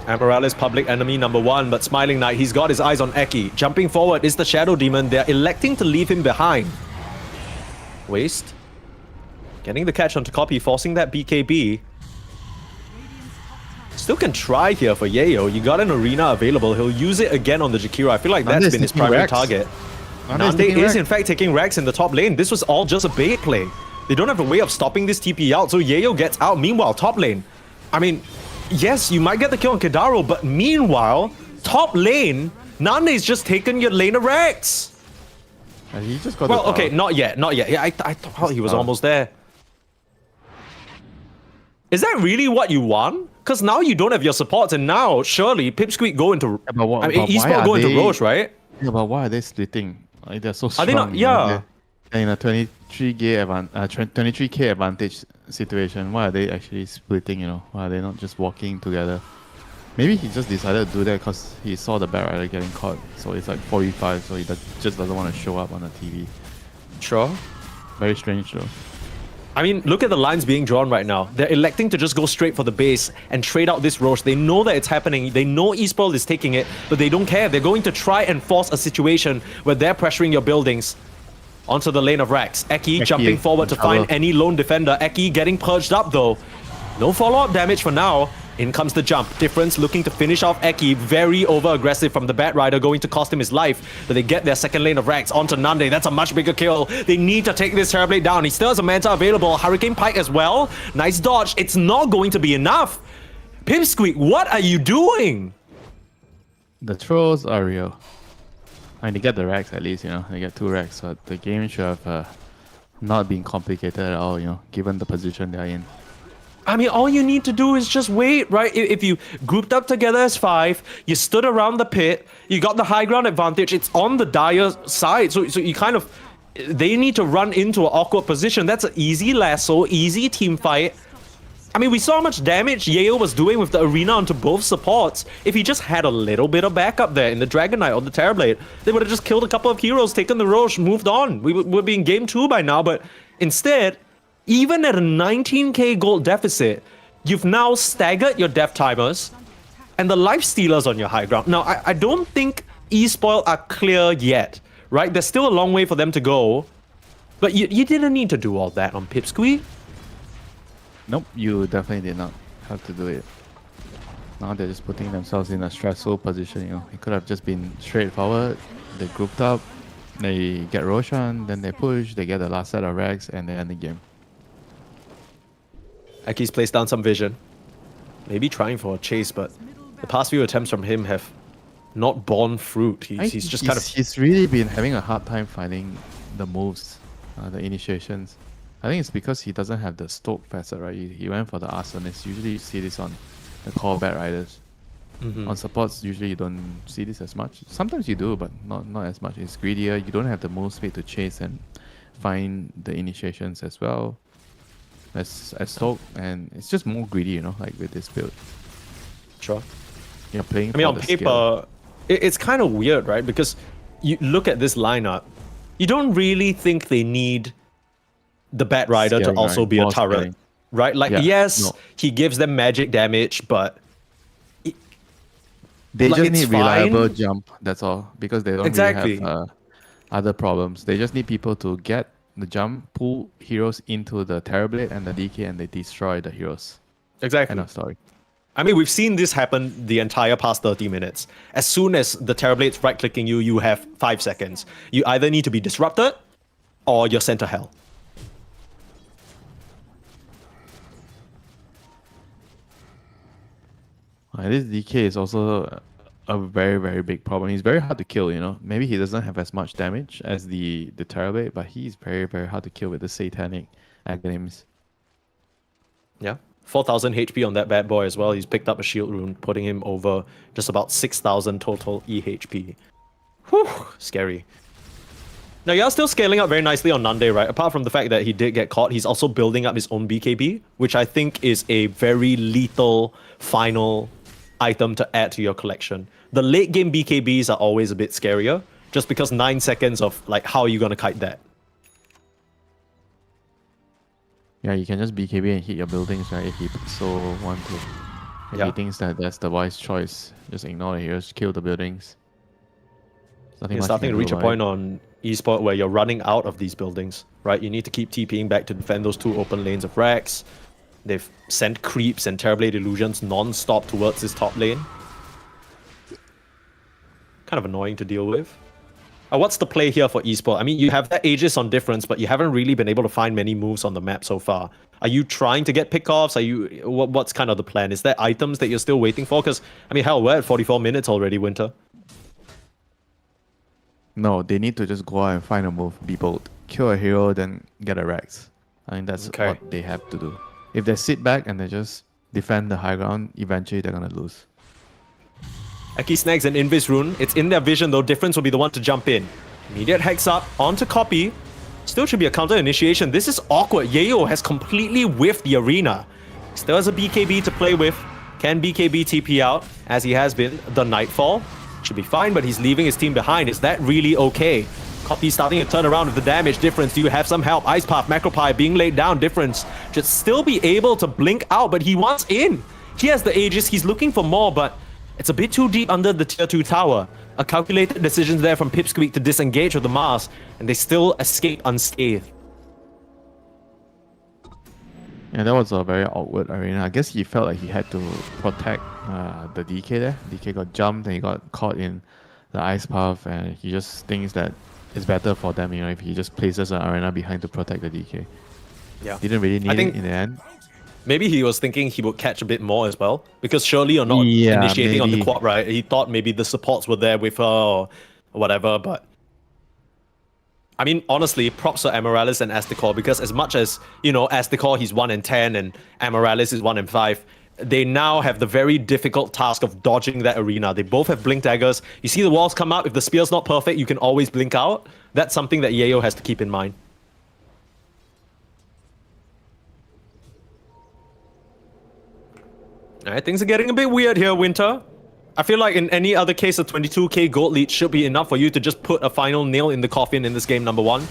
Amarales public enemy number 1, but Smiling Knight, he's got his eyes on Eki. Jumping forward is the Shadow Demon. They're electing to leave him behind. Waste. Getting the catch onto Copy, forcing that BKB. Still can try here for Yayo. You got an arena available. He'll use it again on the Jakiro. I feel like that's been his primary target. Nande is in fact taking Rex in the top lane. This was all just a bait play. They don't have a way of stopping this TP out, so Yayo gets out. Meanwhile, top lane. I mean, yes, you might get the kill on Kedaro, but meanwhile, top lane, Nande's just taken your lane of Rex. And he just got well, okay, not yet. Yeah, I thought he was almost there. Is that really what you want? Because now you don't have your supports, and now surely Pipsqueak go into. Yeah, but I mean, eSport go into Roche, right? Yeah, but why are they splitting? Like, they're so strong. Are they not? Yeah. In a 23k advantage situation, why are they actually splitting? Why are they not just walking together? Maybe he just decided to do that because he saw the Bat Rider getting caught. So it's like 45, so he just doesn't want to show up on the TV. Sure. Very strange though. I mean, look at the lines being drawn right now. They're electing to just go straight for the base and trade out this Roche. They know that it's happening. They know eSport is taking it, but they don't care. They're going to try and force a situation where they're pressuring your buildings onto the lane of Rex. Eki jumping forward to find any lone defender. Eki getting purged up though. No follow-up damage for now. In comes the jump. Difference looking to finish off Eki. Very over-aggressive from the Bat Rider, going to cost him his life. But they get their second lane of Rax onto Nande. That's a much bigger kill. They need to take this Terrorblade down. He still has a Manta available. Hurricane Pike as well. Nice dodge. It's not going to be enough. Pipsqueak, what are you doing? The trolls are real. I mean, they get the racks at least, They get 2 racks, but the game should have not been complicated at all, given the position they're in. I mean, all you need to do is just wait, right? If you grouped up together as 5, you stood around the pit, you got the high ground advantage, it's on the Dire side. So you kind of... They need to run into an awkward position. That's an easy lasso, easy team fight. I mean, we saw how much damage Yale was doing with the arena onto both supports. If he just had a little bit of backup there in the Dragon Knight or the Terrorblade, they would have just killed a couple of heroes, taken the Roche, moved on. We would be in game 2 by now, but instead... Even at a 19k gold deficit, you've now staggered your death timers and the life stealers on your high ground. Now, I don't think eSpoil are clear yet, right? There's still a long way for them to go. But you didn't need to do all that on Pipsqueak. Nope, you definitely did not have to do it. Now they're just putting themselves in a stressful position, It could have just been straightforward. They grouped up, they get Roshan, then they push, they get the last set of rags, and they end the game. Aki's placed down some vision. Maybe trying for a chase, but the past few attempts from him have not borne fruit. He's just kind of... He's really been having a hard time finding the moves, the initiations. I think it's because he doesn't have the Stoke facet, right? He went for the Arsonist. Usually you see this on the core Bat Riders. On supports, usually you don't see this as much. Sometimes you do, but not as much. It's greedier. You don't have the move speed to chase and find the initiations as well as Stoke, and it's just more greedy, like with this build. Sure. You're playing. I mean, on paper, it's kind of weird, right? Because you look at this lineup, you don't really think they need the Bat Rider Scaling, to also right? be a More turret, scaling. right? Like, Yeah, yes, no. he gives them magic damage, but They like, just it's need reliable fine. jump. That's all, because they don't Exactly. really have other problems. They just need people to get the jump, pull heroes into the Terrorblade and the DK, and they destroy the heroes. exactly. End of story. I mean, we've seen this happen the entire past 30 minutes. As soon as the Terrorblade's right-clicking you, you have 5 seconds. You either need to be disrupted, or you're sent to hell. This DK is also a very, very big problem. He's very hard to kill, Maybe he doesn't have as much damage as the Terrorblade, but he's very, very hard to kill with the Satanic Agonims. Yeah. 4,000 HP on that bad boy as well. He's picked up a shield rune, putting him over just about 6,000 total EHP. Whew, scary. Now, you're still scaling up very nicely on Nande, right? Apart from the fact that he did get caught, he's also building up his own BKB, which I think is a very lethal final item to add to your collection. The late game BKBs are always a bit scarier, just because 9 seconds of, like, how are you going to kite that? Yeah, you can just BKB and hit your buildings, right? If you so want to. If he thinks that that's the wise choice, just ignore the heroes, kill the buildings. You're starting to reach a point on eSport where you're running out of these buildings, right? You need to keep TPing back to defend those 2 open lanes of Rax. They've sent creeps and Terrorblade illusions non-stop towards this top lane. Kind of annoying to deal with. What's the play here for eSport? I mean, you have that Aegis on difference, but you haven't really been able to find many moves on the map so far. Are you trying to get pickoffs? What's kind of the plan? Is there items that you're still waiting for? Because, I mean, hell, we're at 44 minutes already, Winter. No, they need to just go out and find a move, be bold. Kill a hero, then get a Rex. I mean, that's what they have to do. If they sit back and they just defend the high ground, eventually they're gonna lose. Aki snags an Invis rune. It's in their vision though. Difference will be the one to jump in. Immediate hex up, onto copy. Still should be a counter initiation. This is awkward. Yayo has completely whiffed the arena. Still has a BKB to play with. Can BKB TP out, as he has been, the Nightfall? Should be fine, but he's leaving his team behind. Is that really okay? Copy starting to turn around with the damage. Difference, do you have some help? Ice Path, Macropie being laid down. Difference should still be able to blink out, but he wants in. He has the Aegis, he's looking for more, but it's a bit too deep under the tier 2 tower. A calculated decision there from Pipsqueak to disengage with the Mars, and they still escape unscathed. Yeah, that was a very awkward arena. I guess he felt like he had to protect the DK there. DK got jumped and he got caught in the ice path, and he just thinks that it's better for them, if he just places an arena behind to protect the DK. Yeah. Didn't really need it in the end. Maybe he was thinking he would catch a bit more as well, because surely you're not initiating on the quad, right? He thought maybe the supports were there with her or whatever, but I mean, honestly, props to Amaryllis and Asticor, because as much as, Asticor, he's 1-10 and Amaryllis is 1-5, they now have the very difficult task of dodging that arena. They both have blink daggers. You see the walls come up. If the spear's not perfect, you can always blink out. That's something that Yayo has to keep in mind. Alright, things are getting a bit weird here, Winter. I feel like in any other case, a 22k gold lead should be enough for you to just put a final nail in the coffin in this game number 1.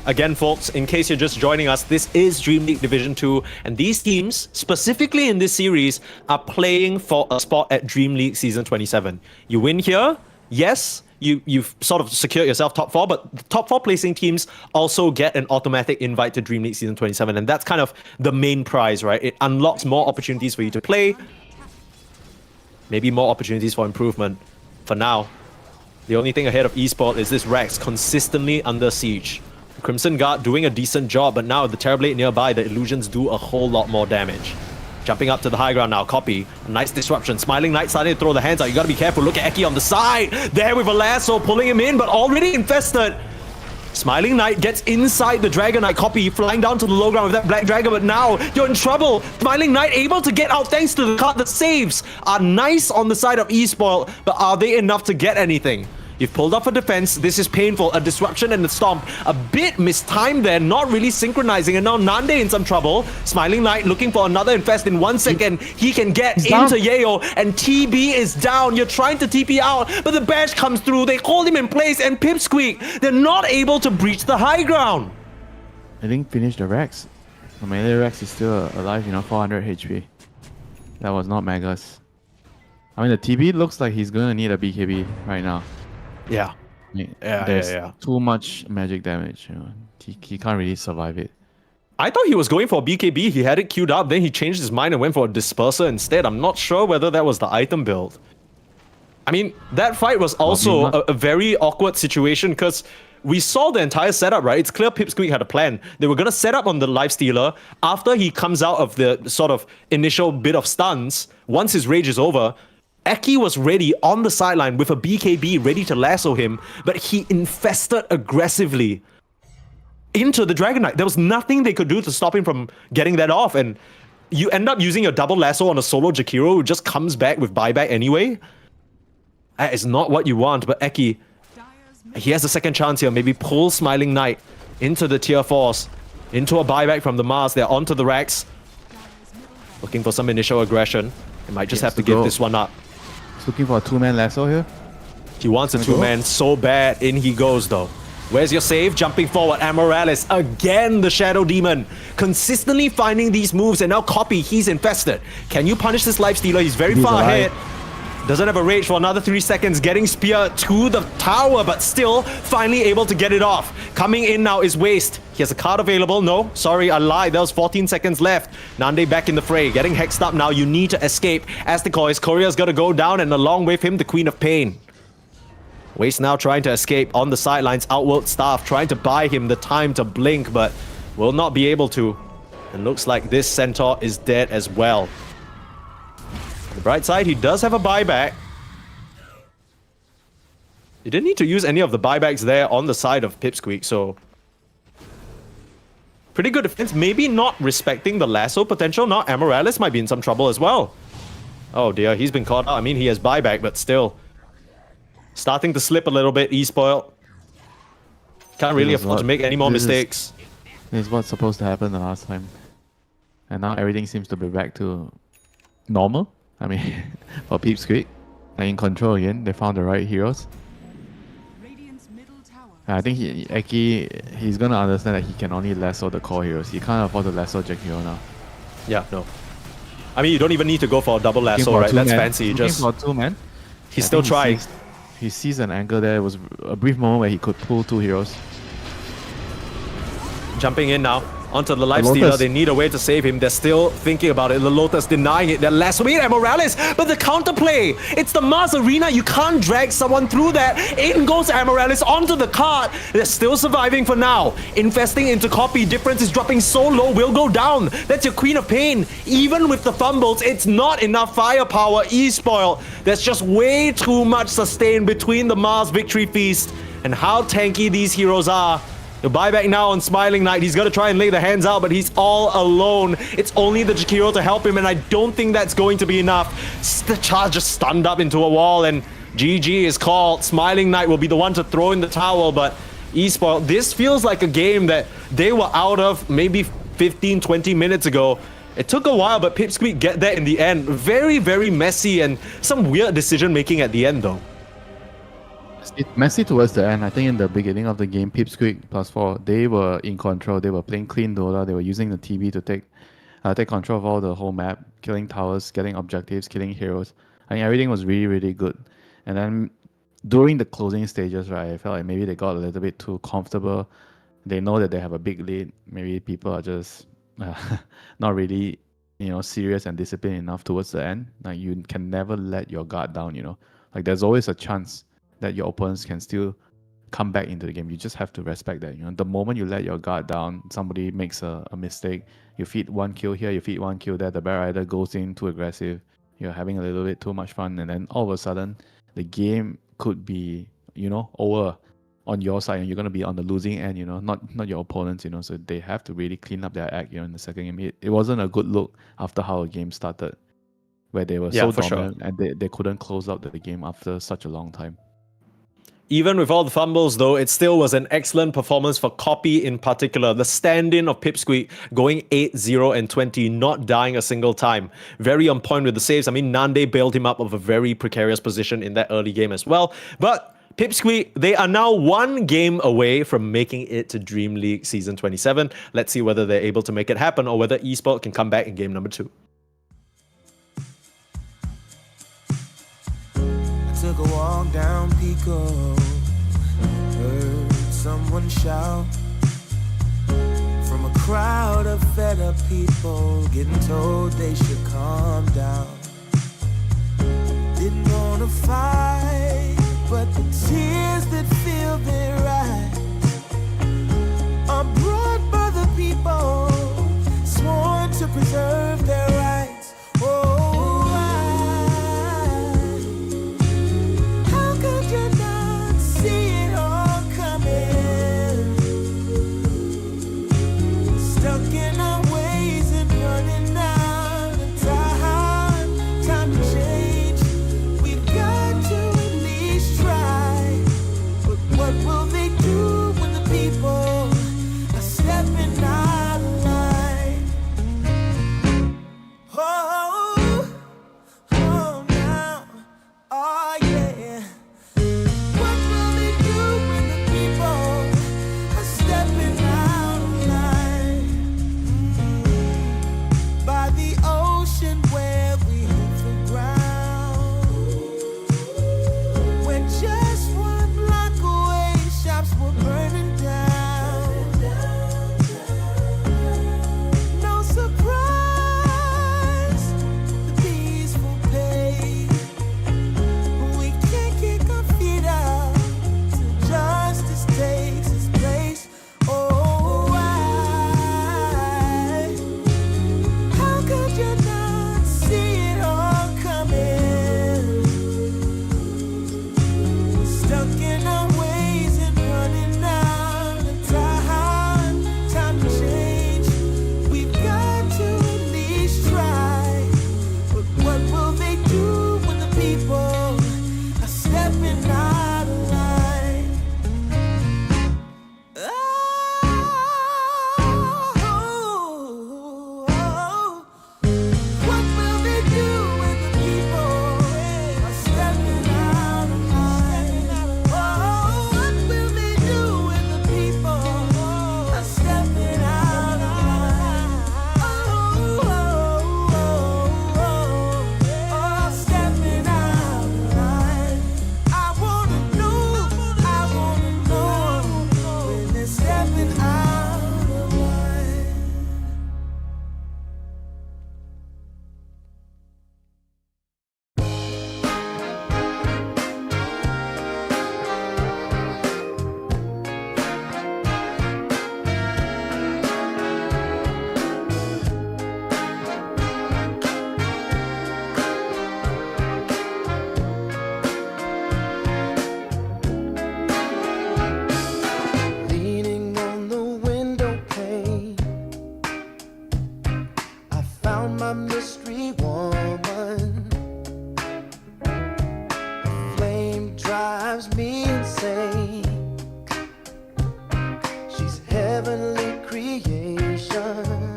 Again, folks, in case you're just joining us, this is DreamLeague Division 2, and these teams, specifically in this series, are playing for a spot at DreamLeague Season 27. You win here, yes, you've sort of secured yourself top 4, but the top 4 placing teams also get an automatic invite to DreamLeague Season 27, and that's kind of the main prize, right? It unlocks more opportunities for you to play, maybe more opportunities for improvement. For now, the only thing ahead of eSport is this Rex consistently under siege. Crimson Guard doing a decent job, but now with the Terrorblade nearby, the illusions do a whole lot more damage. Jumping up to the high ground now, Copy. A nice disruption. Smiling Knight starting to throw the hands out. You gotta be careful. Look at Eki on the side. There with a lasso, pulling him in, but already infested. Smiling Knight gets inside the Dragon Knight. Copy flying down to the low ground with that Black Dragon, but now you're in trouble. Smiling Knight able to get out thanks to the card. The saves are nice on the side of eSpoil, but are they enough to get anything? You've pulled off a defense. This is painful. A disruption and a stomp. A bit mistimed there, not really synchronizing. And now Nande in some trouble. Smiling Knight looking for another infest in 1 second. He can get into Yayo, and TB is down. You're trying to TP out, but the bash comes through. They hold him in place, and Pipsqueak, they're not able to breach the high ground. I didn't finish the Rex. The melee Rex is still alive, 400 HP. That was not Magus. I mean, the TB looks like he's going to need a BKB right now. Yeah. There's too much magic damage. He can't really survive it. I thought he was going for a BKB. He had it queued up. Then he changed his mind and went for a Disperser instead. I'm not sure whether that was the item build. I mean, that fight was also a very awkward situation because we saw the entire setup, right? It's clear Pipsqueak had a plan. They were going to set up on the Lifestealer after he comes out of the sort of initial bit of stuns. Once his rage is over, Eki was ready on the sideline with a BKB ready to lasso him, but he infested aggressively into the Dragon Knight. There was nothing they could do to stop him from getting that off, and you end up using a double lasso on a solo Jakiro who just comes back with buyback anyway. That is not what you want, but Eki, he has a second chance here. Maybe pull Smiling Knight into the tier 4s, into a buyback from the Mars. They're onto the Rex. Looking for some initial aggression. They might just have to give this one up. Looking for a 2-man lasso here. He wants a 2-man so bad. In he goes though. Where's your save? Jumping forward, Amaryllis. Again, the Shadow Demon. Consistently finding these moves, and now Copy, he's infested. Can you punish this Lifestealer? He's very far ahead. Doesn't have a rage for another 3 seconds. Getting Spear to the tower, but still finally able to get it off. Coming in now is Waste. He has a card available. No, sorry, I lied. There was 14 seconds left. Nande back in the fray. Getting hexed up now. You need to escape. As the Core's got to go down, and along with him, the Queen of Pain. Waste now trying to escape on the sidelines. Outworld Staff trying to buy him the time to blink, but will not be able to. And looks like this Centaur is dead as well. On the bright side, he does have a buyback. He didn't need to use any of the buybacks there on the side of Pipsqueak, so pretty good defense. Maybe not respecting the lasso potential. Now Amaryllis might be in some trouble as well. Oh dear, he's been caught out. I mean, he has buyback, but still. Starting to slip a little bit, eSpoil. Can't really afford to make any more mistakes. This is what's supposed to happen the last time. And now everything seems to be back to normal. I mean, for Pipsqueak. They're in control again. They found the right heroes. I think Eki, he's gonna understand that he can only lasso the core heroes. He can't afford to lasso Jack Hero now. Yeah, no. I mean, you don't even need to go for a double lasso, right? That's fancy. Just for 2-man. He's still trying. He sees an angle there. It was a brief moment where he could pull 2 heroes. Jumping in now onto the lifestealer. Lotus. They need a way to save him. They're still thinking about it. The Lotus denying it. They're last wait at Morales, but the counterplay. It's the Mars Arena. You can't drag someone through that. In goes Morales onto the cart. They're still surviving for now. Investing into copy. Difference is dropping so low. Will go down. That's your Queen of Pain. Even with the fumbles, it's not enough firepower. E-Spoil. There's just way too much sustain between the Mars Victory Feast and how tanky these heroes are. The buyback now on Smiling Knight. He's going to try and lay the hands out, but he's all alone. It's only the Jakiro to help him, and I don't think that's going to be enough. The charge just stunned up into a wall, and GG is called. Smiling Knight will be the one to throw in the towel, but E-Spoil, this feels like a game that they were out of maybe 15, 20 minutes ago. It took a while, but Pipsqueak get there in the end. Very, very messy and some weird decision making at the end, though. Messy towards the end. I think in the beginning of the game, Pipsqueak +4, they were in control. They were playing clean Dota. They were using the TB to take control of all the whole map, killing towers, getting objectives, killing heroes. I mean, everything was really, really good. And then during the closing stages, right, I felt like maybe they got a little bit too comfortable. They know that they have a big lead. Maybe people are just not really, serious and disciplined enough towards the end. Like, you can never let your guard down, Like, there's always a chance that your opponents can still come back into the game. You just have to respect that. The moment you let your guard down, somebody makes a mistake, you feed one kill here, you feed one kill there, the Bear Rider goes in too aggressive, you're having a little bit too much fun, and then all of a sudden, the game could be, over on your side, and you're going to be on the losing end, not your opponents, so they have to really clean up their act, in the second game. It wasn't a good look after how a game started, where they were so dominant, and they couldn't close out the game after such a long time. Even with all the fumbles, though, it still was an excellent performance for Copy in particular. The stand-in of Pipsqueak going 8-0 and 20, not dying a single time. Very on point with the saves. I mean, Nande bailed him up of a very precarious position in that early game as well. But Pipsqueak, they are now one game away from making it to DreamLeague Season 27. Let's see whether they're able to make it happen or whether eSport can come back in game number 2. Took a walk down Pico, heard someone shout from a crowd of fed up people, getting told they should calm down. Didn't wanna fight, but the tears that fill their eyes are brought by the people sworn to preserve their rights. Oh, what will drives me insane. She's heavenly creation,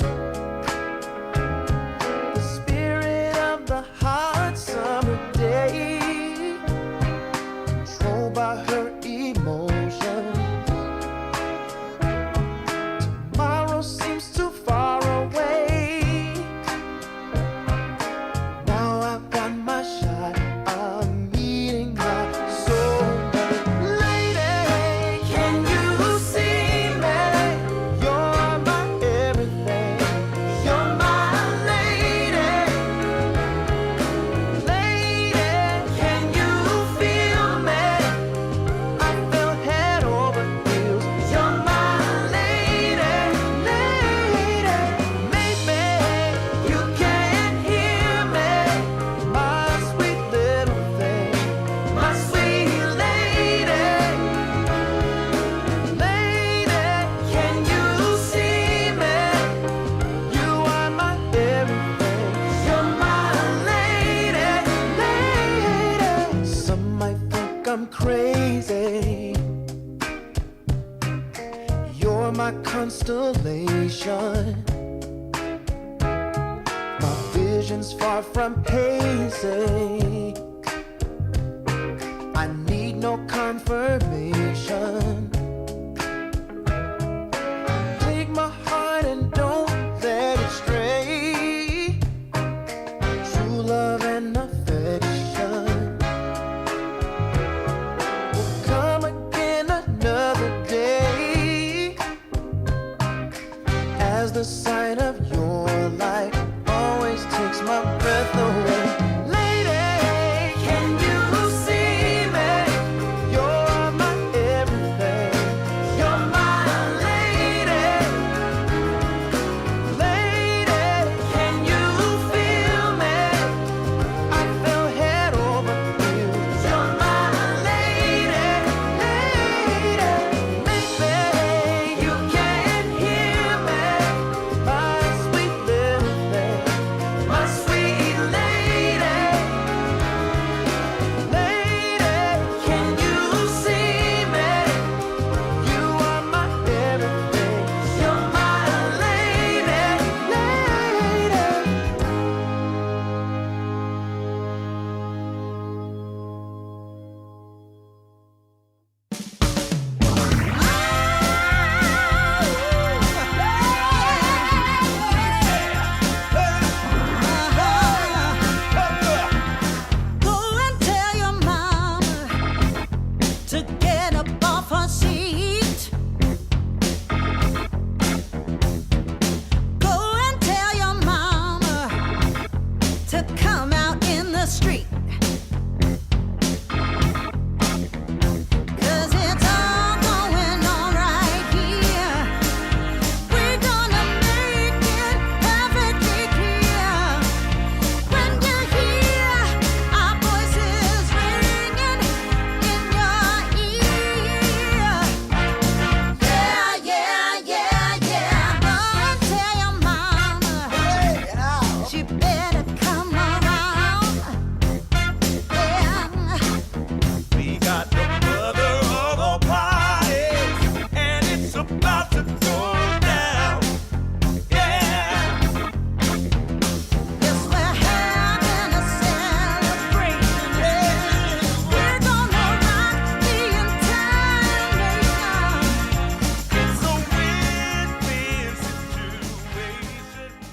the spirit of the hot summer day, controlled by her emotion. Tomorrow seems too far away. Now I've got my shot. I'm meeting my soulmate. Lady, can you see me? You're my everything. You're my lady. Lady, can you feel me? I feel head over heels. You're my lady, lady. Maybe you can't hear me, my sweet little thing, my sweet lady. Lady, can you see me? You are my everything. You're my lady, lady. Some might think I'm crazy. You're my constellation. My vision's far from hazy. I need no confirmation. Take my heart and don't let it stray. True love and affection will come again another day. As the sight of your light always takes my breath away. Lady, can you see me? You're my everything. You're my lady. Lady, can you feel me? I feel head over heels. You're my lady, lady. Maybe you can't hear me, my sweet little thing, my sweet lady. Lady, can you see me? You are my everything. You're my lady, lady. Go and tell your mama to get up off her seat. Go and tell your mama to come out in the street. 'Cause it's all going on right here. We're gonna make it perfectly clear. When you hear our voices ringing in your ear. Yeah, yeah, yeah, yeah. Go and tell your mama she better come around. Yeah. We got the mother of all parties, and it's about to go down. Yeah. Yes, we're having a celebration. We're gonna rock the entire nation. It's a win-win situation.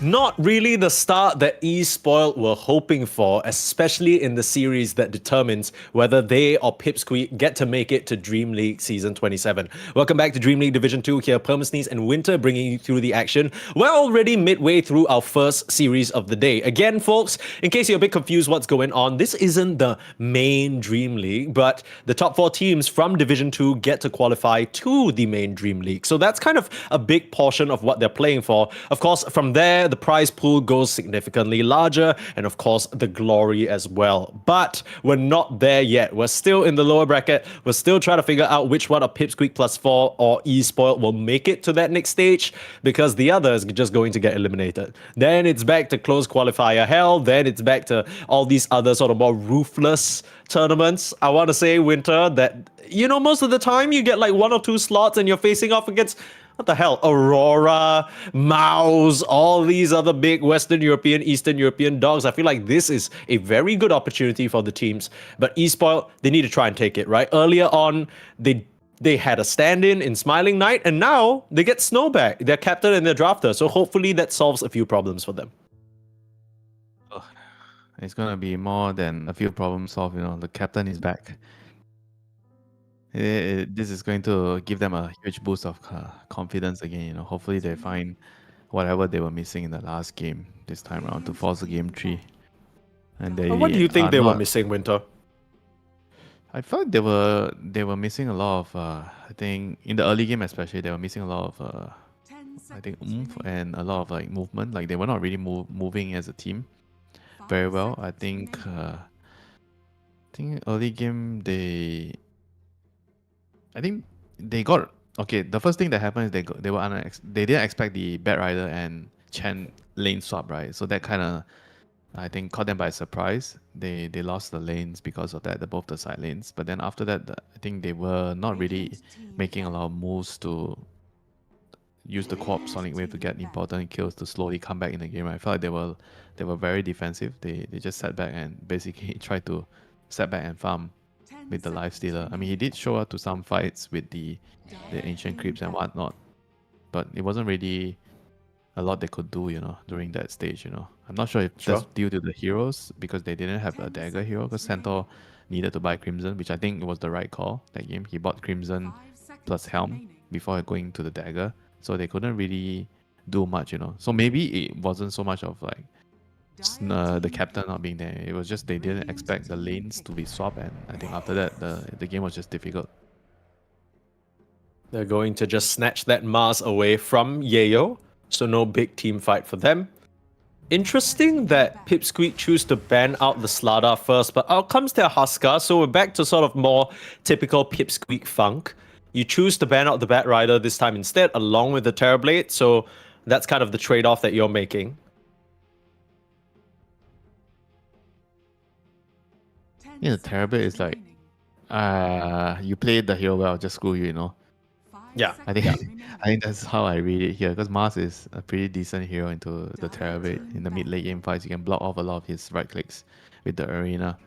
Not really the start that eSpoiled were hoping for, especially in the series that determines whether they or Pipsqueak get to make it to DreamLeague Season 27. Welcome back to DreamLeague Division 2, here Permasneeze and Winter bringing you through the action. We're already midway through our first series of the day. Again, folks, in case you're a bit confused what's going on, this isn't the main Dream League, but the top 4 teams from Division 2 get to qualify to the main Dream League. So that's kind of a big portion of what they're playing for. Of course, from there, the prize pool goes significantly larger, and of course, the glory as well. But we're not there yet. We're still in the lower bracket. We're still trying to figure out which one of Pipsqueak plus 4 or eSpoiled will make it to that next stage, because the other is just going to get eliminated. Then it's back to close qualifier hell. Then it's back to all these other sort of more ruthless tournaments. I want to say, Winter, that, you know, most of the time you get like 1 or 2 slots and you're facing off against, what the hell, Aurora, Mouse, all these other big Western European, Eastern European dogs. I feel like this is a very good opportunity for the teams. But eSpoil, they need to try and take it, right? Earlier on, they had a stand-in in Smiling Knight, and now they get Snow back, their captain and their drafter. So hopefully that solves a few problems for them. It's gonna be more than a few problems solved. You know, the captain is back. This is going to give them a huge boost of confidence again. You know, hopefully they find whatever they were missing in the last game this time around to force the game 3. And they What do you think are they were not- missing, Winter? I felt they were missing a lot of. I think in the early game especially, they were missing a lot of. 10 I think seconds oomph remaining. and a lot of like movement. Like they were not really moving as a team very 5 well. I seconds think. remaining. I think early game I think they got okay. The first thing that happened is they didn't expect the Bat Rider and Chen lane swap, right? So that kind of, I think, caught them by surprise. They lost the lanes because of that, both the side lanes. But then after that, I think they were not really making a lot of moves to use the co-op Sonic Wave to get important kills to slowly come back in the game. I felt like they were very defensive. They just sat back and basically tried to set back and farm with the life stealer. I mean, he did show up to some fights with the ancient creeps and whatnot, but it wasn't really a lot they could do, you know, during that stage. You know, I'm not sure if that's Sure. due to the heroes because they didn't have a dagger hero because Centaur needed to buy Crimson, which I think was the right call that game. He bought Crimson 5 seconds plus Helm remaining. before going to the dagger, so they couldn't really do much, you know. So maybe it wasn't so much of like the captain not being there. It was just they didn't expect the lanes to be swapped, and I think after that the game was just difficult. They're going to just snatch that Mars away from Yayo, so no big team fight for them. Interesting that Pipsqueak choose to ban out the Slardar first, but out comes their Huskar, so we're back to sort of more typical Pipsqueak funk. You choose to ban out the Bat Rider this time instead, along with the Terrorblade, so that's kind of the trade-off that you're making. 10 Yeah, the Terrorblade is like, remaining. you played the hero well, just screw you, you know. 5 Yeah, I think seconds remaining. I think that's how I read it here because Mars is a pretty decent hero into the Terrorblade. In the mid late game fights, you can block off a lot of his right clicks with the arena.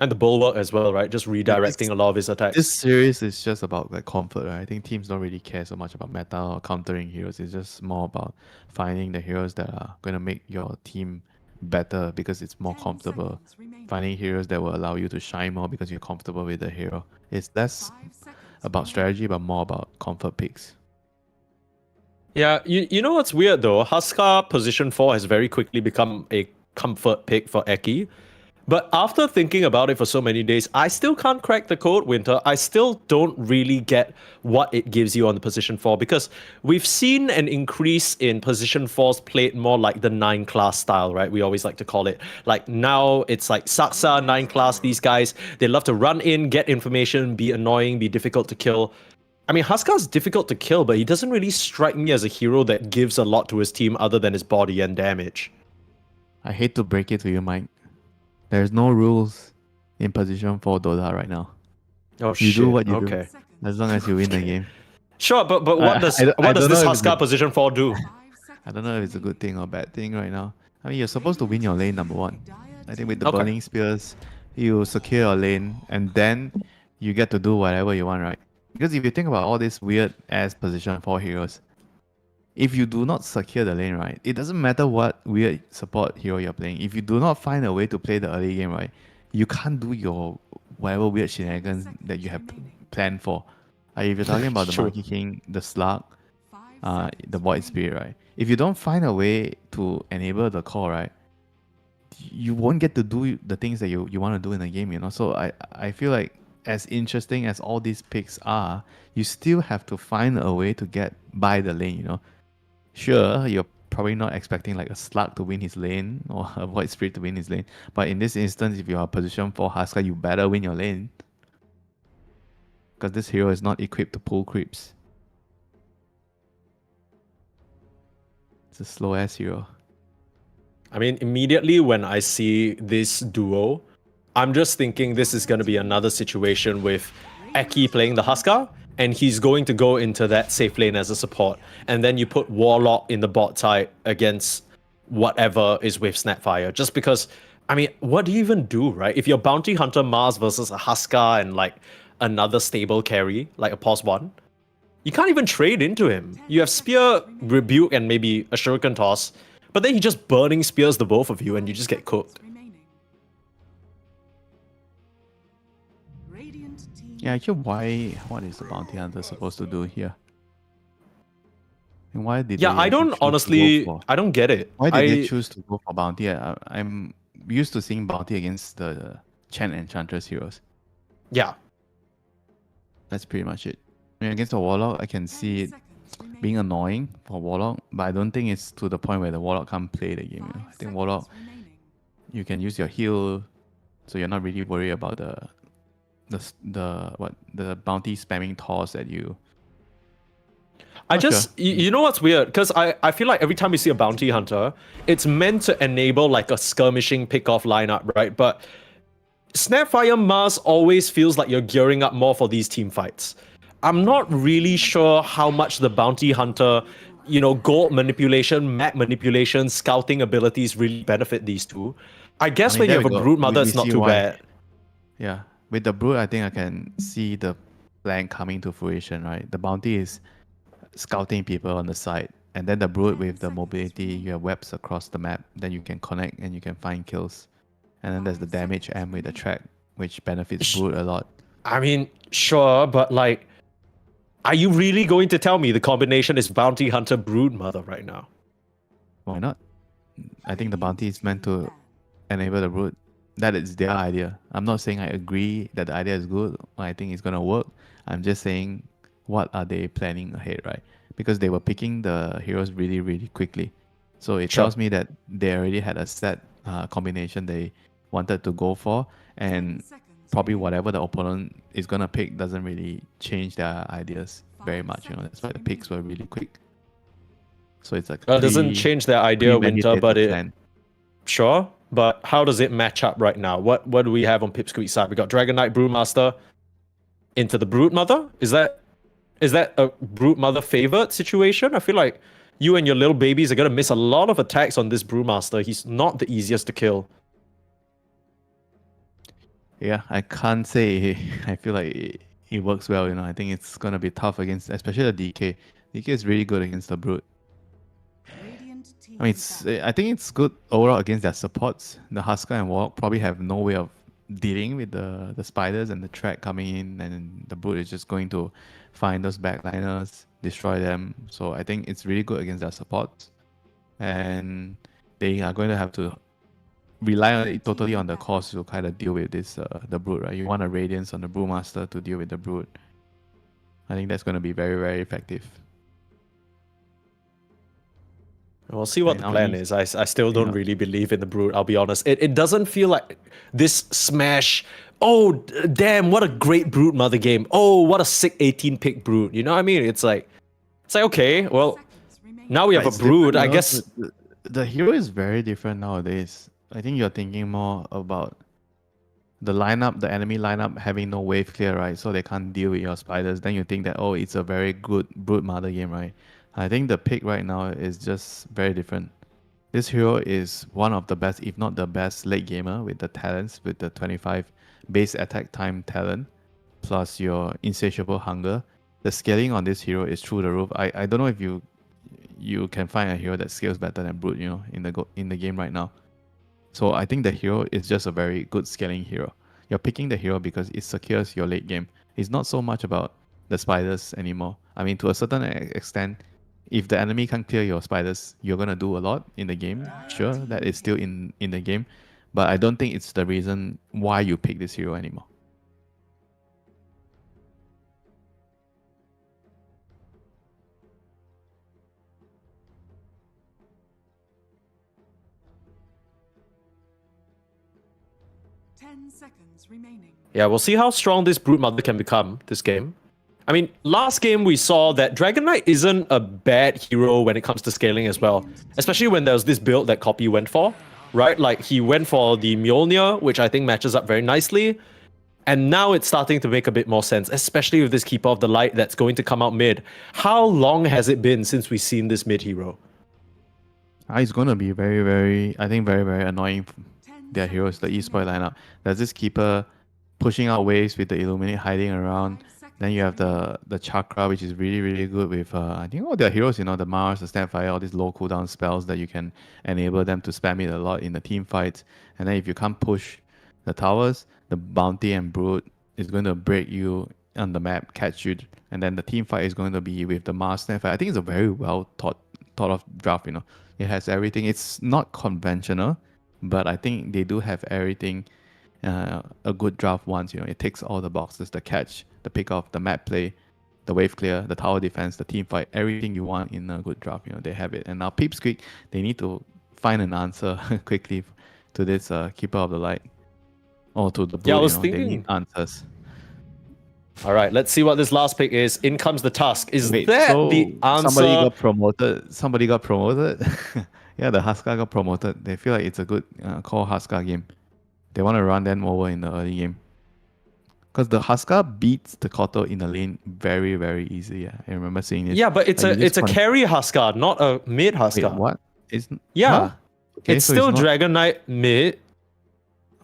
And the Bulwark as well, right? Just redirecting a lot of his attacks. This series is just about like comfort, right? I think teams don't really care so much about meta or countering heroes. It's just more about finding the heroes that are going to make your team better because it's more 10 comfortable. seconds remaining. Finding heroes that will allow you to shine more because you're comfortable with the hero. It's less 5 seconds about remaining. strategy, but more about comfort picks. Yeah, you know what's weird though? Huskar position 4 has very quickly become a comfort pick for Eki. But after thinking about it for so many days, I still can't crack the code, Winter. I still don't really get what it gives you on the position 4 because we've seen an increase in position 4s played more like the 9 class style, right? We always like to call it. Like now it's like Saksa, 9 class, these guys, they love to run in, get information, be annoying, be difficult to kill. I mean, Huskar's difficult to kill, but he doesn't really strike me as a hero that gives a lot to his team other than his body and damage. I hate to break it to you, Mike. There's no rules in position for Dota right now. Oh, You shit. do what you Okay. do, as long as you win the game. Sure, but what does I what does don't this know if it's Huskar a- position 4 do? 5 I don't know if it's a good thing or bad thing right now. I mean, you're supposed to win your lane, number one. I think with the Okay. burning spears, you secure your lane, and then you get to do whatever you want, right? Because if you think about all these weird ass position 4 heroes, if you do not secure the lane, right, it doesn't matter what weird support hero you're playing. If you do not find a way to play the early game, right, you can't do your whatever weird shenanigans that you have planned for. If you're talking about the True. Monkey King, the Slug, 5 the Void Spirit, right? If you don't find a way to enable the core, right, you won't get to do the things that you want to do in the game, you know? So I feel like as interesting as all these picks are, you still have to find a way to get by the lane, you know? Sure, you're probably not expecting like a Slug to win his lane or a Void Spirit to win his lane. But in this instance, if you are position 4 Huskar, you better win your lane. Because this hero is not equipped to pull creeps. It's a slow ass hero. I mean, immediately when I see this duo, I'm just thinking this is going to be another situation with Eki playing the Huskar, and he's going to go into that safe lane as a support. And then you put Warlock in the bot side against whatever is with Snapfire. Just because, I mean, what do you even do, right? If you're Bounty Hunter Mars versus a Huskar and like another stable carry, like a Pos 1, you can't even trade into him. You have Spear, Rebuke, and maybe a Shuriken Toss, but then he just burning spears the both of you and you just get cooked. Yeah, actually, what is the Bounty Hunter supposed to do here? And why did Yeah, they I actually don't choose to go honestly, for- I don't get it. Why did they choose to go for Bounty? I'm used to seeing Bounty against the Chen Enchantress heroes. Yeah. That's pretty much it. I mean, against the Warlock, I can see it being annoying for Warlock, but I don't think it's to the point where the Warlock can't play the game. You know? I think Warlock, you can use your heal, so you're not really worried about the bounty spamming toss at you. I Not just, sure. you know what's weird? Because I feel like every time we see a bounty hunter, it's meant to enable like a skirmishing pick-off lineup, right? But Snapfire Mars always feels like you're gearing up more for these team fights. I'm not really sure how much the bounty hunter, you know, gold manipulation, map manipulation, scouting abilities really benefit these two. I guess I mean, when you there have we a go. brute mother, We it's not see too why. bad. Yeah, with the Brute, I think I can see the plan coming to fruition, right? The bounty is scouting people on the side, and then the Brute with the mobility, you have webs across the map, then you can connect and you can find kills. And then there's the damage M with the track, which benefits Brute a lot. I mean, sure, but like, are you really going to tell me the combination is bounty hunter brood mother right now? Why not? I think the bounty is meant to enable the Brute. That is their idea. I'm not saying I agree that the idea is good or I think it's gonna work. I'm just saying what are they planning ahead, right? Because they were picking the heroes really, really quickly. So it Sure. tells me that they already had a set combination they wanted to go for, and probably whatever the opponent is gonna pick doesn't really change their ideas very much. You know, that's why the picks were really quick. So it's like It doesn't change their idea, Winter, but it plan. sure. But how does it match up right now? What do we have on Pipsqueak's side? We got Dragon Knight Brewmaster into the Brute Mother. Is that a Brute Mother favored situation? I feel like you and your little babies are gonna miss a lot of attacks on this Brewmaster. He's not the easiest to kill. Yeah, I can't say I feel like it works well, you know. I think it's gonna be tough against, especially the DK. DK is really good against the Brute. I mean, I think it's good overall against their supports. The Huskar and Warlock probably have no way of dealing with the spiders and the track coming in, and the Brute is just going to find those backliners, destroy them. So I think it's really good against their supports, and they are going to have to rely on it totally on the cost to kind of deal with this the Brute, right? You want a Radiance on the Brewmaster to deal with the Brute. I think that's going to be very, very effective. We'll see what And the now plan he's- is. I still don't Yeah. really believe in the Brute, I'll be honest. It doesn't feel like this smash. Oh, damn, what a great Brute Mother game. Oh, what a sick 18 pick Brute. You know what I mean? It's like, okay, well, now we have But a it's Brood. different, I you know, guess the hero is very different nowadays. I think you're thinking more about the lineup, the enemy lineup having no wave clear, right? So they can't deal with your spiders. Then you think that, oh, it's a very good Brood Mother game, right? I think the pick right now is just very different. This hero is one of the best, if not the best, late gamer with the talents, with the 25 base attack time talent, plus your insatiable hunger. The scaling on this hero is through the roof. I don't know if you can find a hero that scales better than Brute, you know, in the game right now. So I think the hero is just a very good scaling hero. You're picking the hero because it secures your late game. It's not so much about the spiders anymore. I mean, to a certain extent, if the enemy can't clear your spiders, you're gonna do a lot in the game. Sure, that is still in the game, but I don't think it's the reason why you pick this hero anymore. remaining. Yeah, we'll see how strong this Brood Mother can become this game. I mean, last game we saw that Dragon Knight isn't a bad hero when it comes to scaling as well. Especially when there was this build that Copy went for, right? Like, he went for the Mjolnir, which I think matches up very nicely. And now it's starting to make a bit more sense, especially with this Keeper of the Light that's going to come out mid. How long has it been since we've seen this mid hero? It's going to be very, very, I think very, very annoying. Their heroes, the esports lineup. There's this Keeper pushing out waves with the Illuminate hiding around. Then you have the Chakra, which is really, really good with, I think all their heroes, you know, the Mars, the Snapfire, all these low cooldown spells that you can enable them to spam it a lot in the team fights. And then if you can't push the towers, the Bounty and Brood is going to break you on the map, catch you. And then the team fight is going to be with the Mars Snapfire. I think it's a very well thought of draft, you know. It has everything. It's not conventional, but I think they do have everything. A good draft once, you know, it ticks all the boxes: the catch, the pick off, the map play, the wave clear, the tower defense, the team fight, everything you want in a good draft, you know, they have it. And now Pipsqueak, they need to find an answer quickly to this Keeper of the Light. Or to the Brood, Yeah, I was they thinking. need answers. All right, let's see what this last pick is. In comes the Tusk. Is Wait, that so the answer? Somebody got promoted. Yeah, the Huskar got promoted. They feel like it's a good core Huskar game. They want to run them over in the early game. Because the Huskar beats the Kotal in the lane very, very easily. Yeah, I remember seeing this. Yeah, but it's Like, a carry Huskar, not a mid Huskar. Wait, what? It's Yeah, huh? Okay, it's so still not- Dragon Knight mid,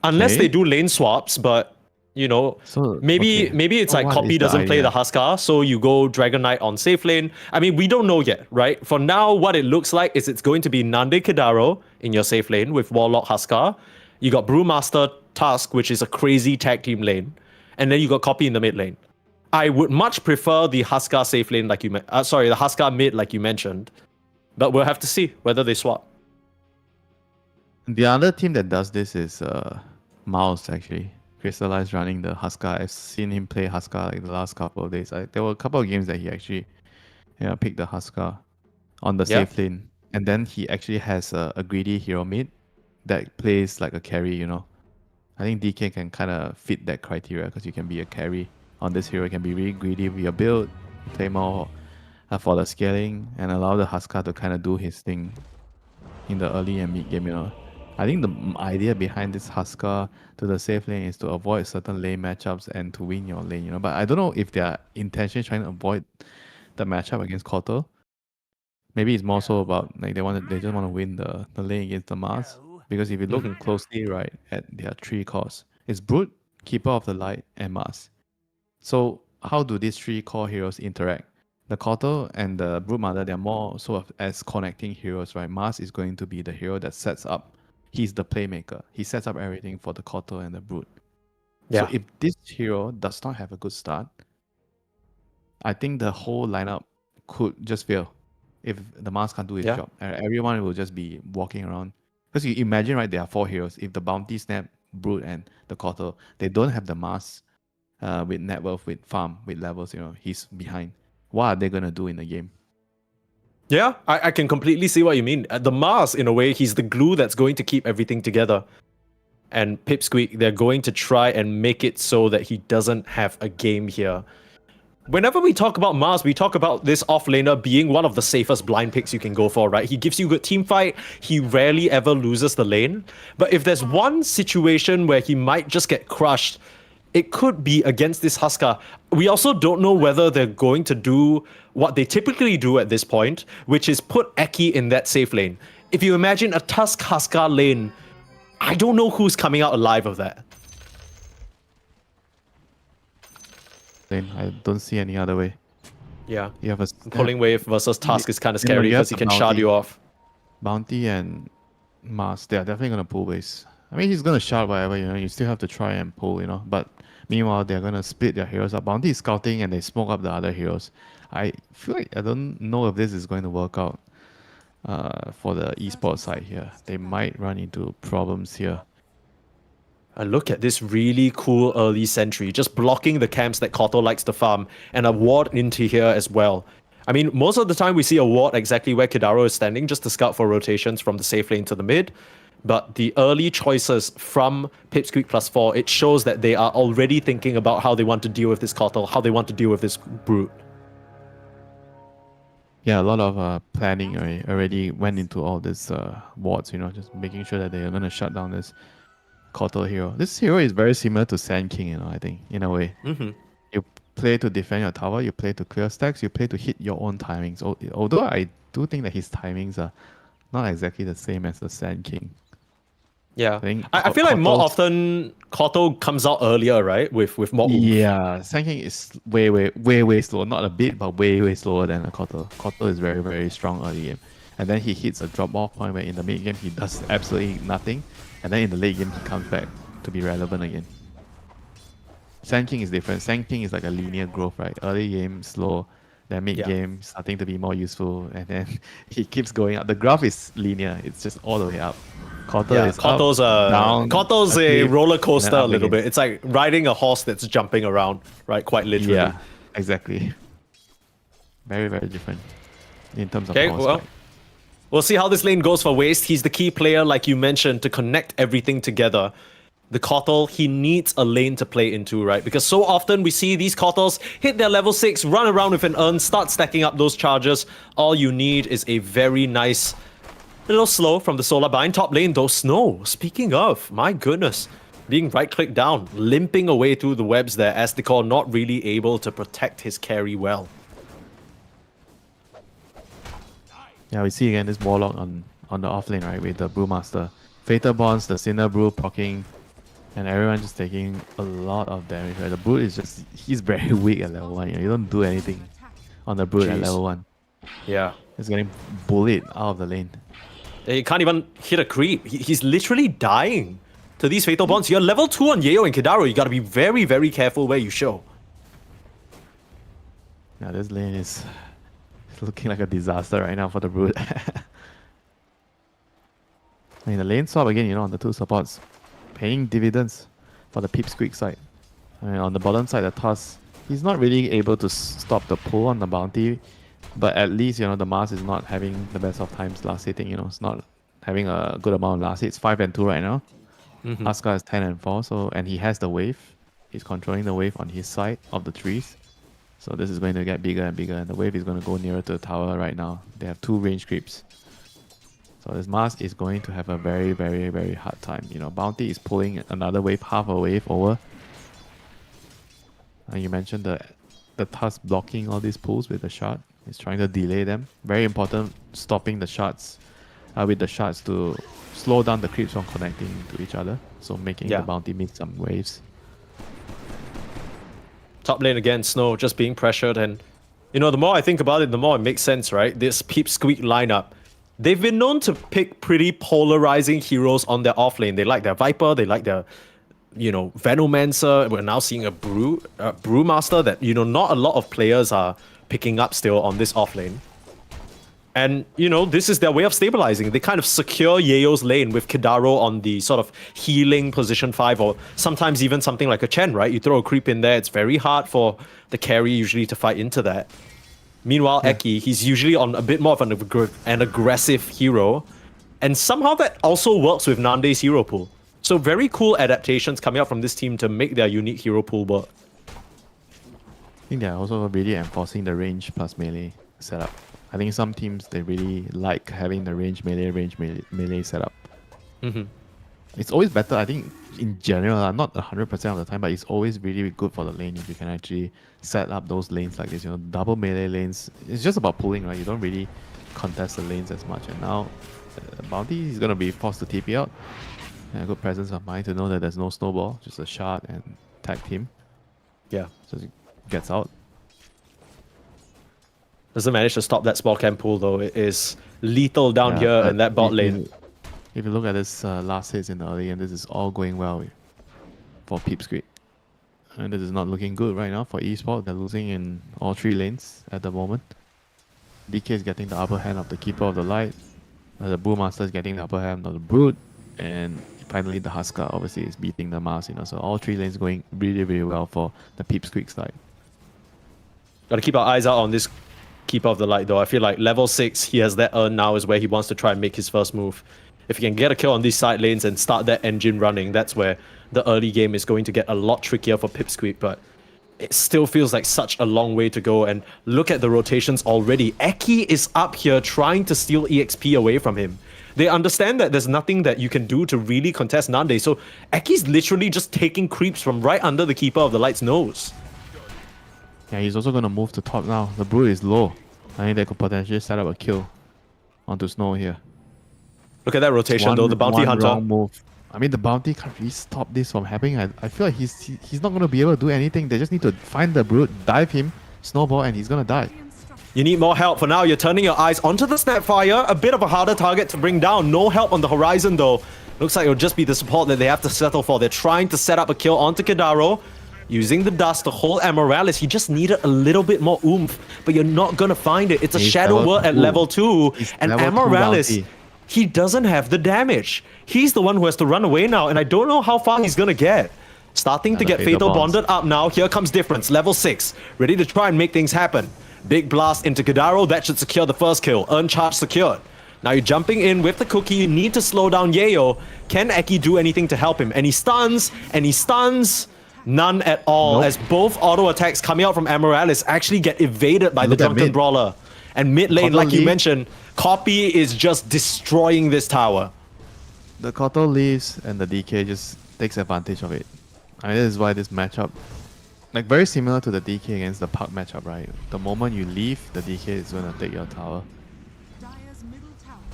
unless Okay. they do lane swaps. But you know, So maybe okay. it's So like what Copy is the doesn't play idea? the Huskar, so you go Dragon Knight on safe lane. I mean, we don't know yet, right? For now, what it looks like is it's going to be Nande Kidaro in your safe lane with Warlock Huskar. You got Brewmaster Tusk, which is a crazy tag team lane, and then you got Copy in the mid lane. I would much prefer the Huskar safe lane, like you the Huskar mid, like you mentioned. But we'll have to see whether they swap. The other team that does this is Mouse, actually. Crystallize running the Huskar. I've seen him play Huskar like the last couple of days. There were a couple of games that he actually picked the Huskar on the Yeah. safe lane. And then he actually has a greedy hero mid that plays like a carry, you know. I think DK can kind of fit that criteria because you can be a carry on this hero. You can be really greedy with your build, play more for the scaling, and allow the Huskar to kind of do his thing in the early and mid game, you know. I think the idea behind this Huskar to the safe lane is to avoid certain lane matchups and to win your lane, you know. But I don't know if their intention is trying to avoid the matchup against Kotal. Maybe it's more so about like they just want to win the lane against the Mars. Because if you look closely, right, at their three cores, it's Brood, Keeper of the Light, and Mars. So how do these three core heroes interact? The Kotal and the Brood Mother, they're more sort of as connecting heroes, right? Mars is going to be the hero that sets up. He's the playmaker. He sets up everything for the Kotal and the Brood. Yeah. So if this hero does not have a good start, I think the whole lineup could just fail. If the Mars can't do his Yeah. job, everyone will just be walking around. Because you imagine, right, there are four heroes. If the Bounty, Snap, Brood, and the Kotal, they don't have the Mars with net worth, with farm, with levels, you know, he's behind. What are they going to do in the game? Yeah, I can completely see what you mean. The Mars, in a way, he's the glue that's going to keep everything together. And Pipsqueak, they're going to try and make it so that he doesn't have a game here. Whenever we talk about Mars, we talk about this offlaner being one of the safest blind picks you can go for, right? He gives you good team fight. He rarely ever loses the lane. But if there's one situation where he might just get crushed, it could be against this Huskar. We also don't know whether they're going to do what they typically do at this point, which is put Eki in that safe lane. If you imagine a Tusk Huskar lane, I don't know who's coming out alive of that. Then I don't see any other way. Yeah. You have a Pulling wave versus Tusk is kind of You know, scary you have because he the can shard bounty. you off. Bounty and Mars, they are definitely going to pull waves. I mean, he's going to shard whatever, you know, you still have to try and pull, you know. But meanwhile, they're going to split their heroes up. Bounty is scouting and they smoke up the other heroes. I feel like I don't know if this is going to work out for the esports side here. They might run into problems here. And look at this really cool early sentry, just blocking the camps that Kotal likes to farm, and a ward into here as well. I mean, most of the time we see a ward exactly where Kidaro is standing, just to scout for rotations from the safe lane to the mid. but the early choices from Pipsqueak +4, it shows that they are already thinking about how they want to deal with this Kotal, how they want to deal with this Brute. Yeah, a lot of planning already went into all these wards, just making sure that they are going to shut down this Kotal hero. This hero is very similar to Sand King, I think, in a way. Mm-hmm. You play to defend your tower, you play to clear stacks, you play to hit your own timings. Although I do think that his timings are not exactly the same as the Sand King. Yeah, think I feel like more Kotal's- often Kotal comes out earlier, right? With more oomph. Yeah, Sand King is way slower. Not a bit, but way slower than a Kotal. Kotal is very, very strong early game. And then he hits a drop-off point where in the mid game he does absolutely nothing. And then in the late game he comes back to be relevant again. Sand King is different. Sand King is like a linear growth, right? Early game, slow. Then mid game, starting to be more useful. And then he keeps going up. The graph is linear. It's just all the way up. Kotal is Kotal's up, down, Kotal's a cliff, roller and coaster then a up little again. bit. It's like riding a horse that's jumping around, right? Quite literally. Yeah, exactly. Very, very different in terms of Okay, power well, spike. we'll see how this lane goes for Waste. He's the key player, like you mentioned, to connect everything together. The Kotal, he needs a lane to play into, right? Because so often we see these Kotals hit their level 6, run around with an urn, start stacking up those charges. All you need is a very nice little slow from the Solar Bind. Top lane, though, Snow. Speaking of, my goodness. Being right-clicked down, limping away through the webs there, as Asticor not really able to protect his carry well. Yeah, we see again this Warlock on the offlane, right, with the Brewmaster. Fatal Bonds, the Sinner Brew proccing, and everyone just taking a lot of damage, right? The Brute is just, he's very weak at level 1, you don't do anything on the Brute at Jeez. level 1. Yeah. He's getting bullied out of the lane. He can't even hit a creep. He's literally dying to these Fatal Bonds. You're level 2 on Yeo and Kidaro. You gotta be very, very careful where you show. Yeah, this lane is looking like a disaster right now for the Brute. I mean, the lane swap again, on the two supports, paying dividends for the Pipsqueak side. I mean, on the bottom side, the Tusk, he's not really able to stop the pull on the bounty, but at least, the Mars is not having the best of times last hitting, it's not having a good amount of last hits. 5 and 2 right now. Asuka is 10 and 4, and he has the wave. He's controlling the wave on his side of the trees. So this is going to get bigger and bigger, and the wave is going to go nearer to the tower right now. They have 2 range creeps. So this Mars is going to have a very, very, very hard time. Bounty is pulling another wave, half a wave over. And you mentioned the Tusk blocking all these pulls with the shard. He's trying to delay them. Very important, stopping the shards with the shards to slow down the creeps from connecting to each other. So making the bounty miss some waves. Top lane again, Snow just being pressured, and the more I think about it, the more it makes sense, right? This Pipsqueak lineup, they've been known to pick pretty polarizing heroes on their offlane. They like their Viper, they like their, Venomancer. We're now seeing a Brewmaster that, not a lot of players are picking up still on this offlane. And, this is their way of stabilizing. They kind of secure Yeo's lane with Kidaro on the sort of healing position 5, or sometimes even something like a Chen, right? You throw a creep in there, it's very hard for the carry usually to fight into that. Meanwhile, Eki, he's usually on a bit more of an aggressive hero. And somehow that also works with Nande's hero pool. So very cool adaptations coming out from this team to make their unique hero pool work. I think they're also really enforcing the range plus melee setup. I think some teams, they really like having the range melee setup. It's always better, I think, in general, not 100% of the time, but it's always really good for the lane if you can actually set up those lanes like this. Double melee lanes, it's just about pulling, right? You don't really contest the lanes as much. And now, Bounty is going to be forced to TP out. And a good presence of mind to know that there's no snowball, just a shard and tag team. Yeah. So he gets out. Doesn't manage to stop that small camp pool, though. It is lethal down here in that bot lane. If you look at this last hits in the early game, this is all going well for Pipsqueak. And this is not looking good right now for eSport. They're losing in all 3 lanes at the moment. DK is getting the upper hand of the Keeper of the Light. The Brewmaster is getting the upper hand of the Brute. And finally the Huskar obviously is beating the Mars. So all 3 lanes going really, really well for the Pipsqueak side. Gotta keep our eyes out on this Keeper of the Light, though. I feel like level 6, he has that urn now, is where he wants to try and make his first move. if you can get a kill on these side lanes and start that engine running, that's where the early game is going to get a lot trickier for Pipsqueak, but it still feels like such a long way to go. And look at the rotations already. Eki is up here trying to steal EXP away from him. They understand that there's nothing that you can do to really contest Nande, so Eki's literally just taking creeps from right under the Keeper of the Light's nose. Yeah, he's also going to move to top now. The Brute is low. I think they could potentially set up a kill onto Snow here. Look at that rotation though, the Bounty Hunter. Wrong move. I mean, the Bounty can't really stop this from happening. I feel like he's not going to be able to do anything. They just need to find the Brute, dive him, snowball, and he's going to die. You need more help. For now, you're turning your eyes onto the Snapfire. A bit of a harder target to bring down. No help on the horizon though. Looks like it'll just be the support that they have to settle for. They're trying to set up a kill onto Kidaro. Using the dust to hold Amoralis. He just needed a little bit more oomph, but you're not going to find it. It's a Shadow Word at level 2. And Amoralis, he doesn't have the damage. He's the one who has to run away now, and I don't know how far he's going to get. Starting to get Fatal Bonded up now. Here comes Difference, level 6. Ready to try and make things happen. Big blast into Kidaro. That should secure the first kill. Earn charge secured. Now you're jumping in with the cookie. You need to slow down Yayo. Can Eki do anything to help him? And he stuns, and he stuns. None at all, as both auto attacks coming out from Amoralis actually get evaded by the Drunken Brawler. And mid lane, like you mentioned, Copy is just destroying this tower. The Koto leaves and the DK just takes advantage of it. I mean, this is why this matchup, like very similar to the DK against the Puck matchup, right? The moment you leave, the DK is going to take your tower.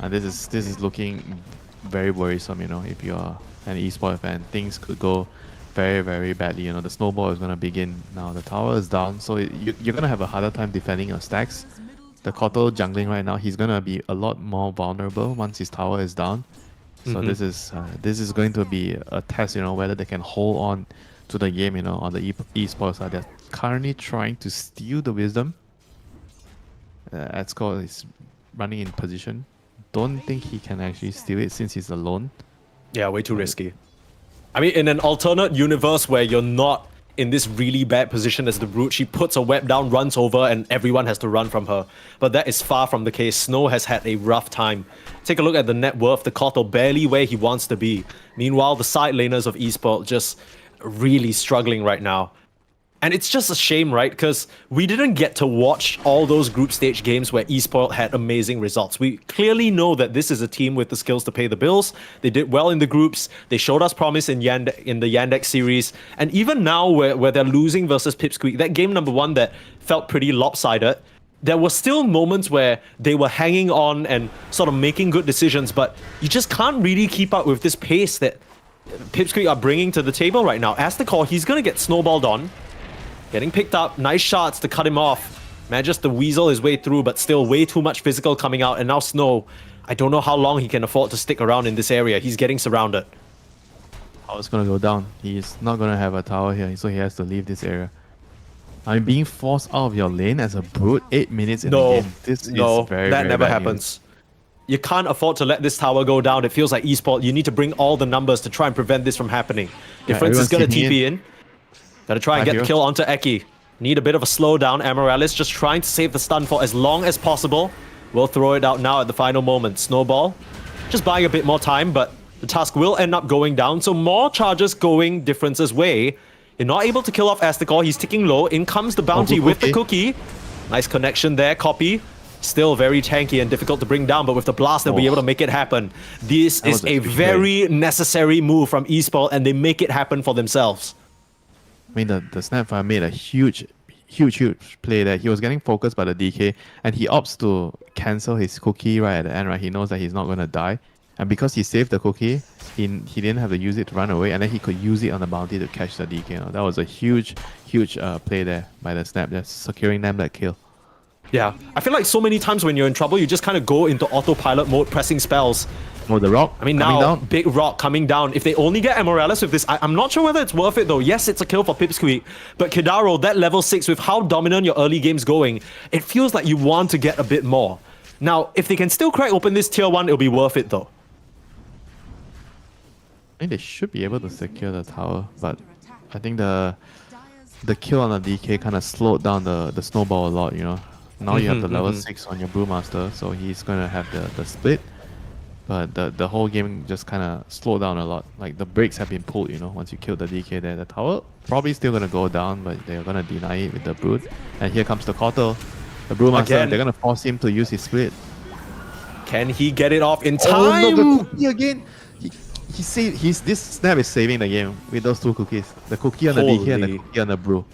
And this is looking very worrisome, you know, if you're an esports fan. Things could go very, very badly. You know, the snowball is going to begin now. The tower is down, so you're going to have a harder time defending your stacks. The Koto jungling right now, he's going to be a lot more vulnerable once his tower is down. So this is going to be a test, you know, whether they can hold on to the game, you know, on the esports side. They're currently trying to steal the Wisdom. Adscore is running in position. Don't think he can actually steal it since he's alone. Yeah, way too risky. I mean, in an alternate universe where you're not in this really bad position as the Brute, she puts a web down, runs over, and everyone has to run from her. But that is far from the case. Snow has had a rough time. Take a look at the net worth. The Koto barely where he wants to be. Meanwhile, the side laners of eSport just really struggling right now. And it's just a shame, right? Because we didn't get to watch all those group stage games where eSport had amazing results. We clearly know that this is a team with the skills to pay the bills. They did well in the groups. They showed us promise in the Yandex series. And even now, where they're losing versus Pipsqueak, that game number 1 that felt pretty lopsided, there were still moments where they were hanging on and sort of making good decisions, but you just can't really keep up with this pace that Pipsqueak are bringing to the table right now. As the call, he's going to get snowballed on. Getting picked up, nice shots to cut him off. Manages to weasel his way through, but still way too much physical coming out. And now Snow, I don't know how long he can afford to stick around in this area. He's getting surrounded. Tower's gonna go down. He's not gonna have a tower here, so he has to leave this area. I mean, being forced out of your lane as a Brute 8 minutes in the game. This is very, that very never bad happens. You can't afford to let this tower go down. It feels like eSport. You need to bring all the numbers to try and prevent this from happening. Difference is gonna TP in. Gotta try and get the kill onto Eki. Need a bit of a slowdown. Amoralis just trying to save the stun for as long as possible. We'll throw it out now at the final moment. Snowball, just buying a bit more time, but the task will end up going down. So more charges going Difference's way. You're not able to kill off Asticor. He's ticking low. In comes the bounty with the cookie. Nice connection there. Copy. Still very tanky and difficult to bring down, but with the blast, they'll be able to make it happen. This is a very necessary move from eSport, and they make it happen for themselves. I mean, the Snapfire made a huge play there. He was getting focused by the DK, and he opts to cancel his cookie right at the end, right? He knows that he's not going to die. And because he saved the cookie, he didn't have to use it to run away, and then he could use it on the bounty to catch the DK. You know? That was a huge play there by the Snap, just securing them that kill. Yeah, I feel like so many times when you're in trouble, you just kind of go into autopilot mode, pressing spells. Oh, the rock. I mean, now, big rock coming down. If they only get Amoralis with this, I'm not sure whether it's worth it though. Yes, it's a kill for Pipsqueak, but Kidaro, that level 6, with how dominant your early game's going, it feels like you want to get a bit more. Now, if they can still crack open this tier 1, it'll be worth it though. I think they should be able to secure the tower, but I think the kill on the DK kind of slowed down the snowball a lot, you know. Now you have the level 6 on your Brewmaster, so he's going to have the split. but the whole game just kind of slowed down a lot. Like the brakes have been pulled, you know, once you kill the DK there. The tower probably still gonna go down, but they're gonna deny it with the Brood. And here comes the Kotal. The Brewmaster, Again. they're gonna force him to use his split. Can he get it off in time? Oh no, the cookie again! This snap is saving the game with those two cookies. The cookie on the DK and the Holy. cookie on the Brew.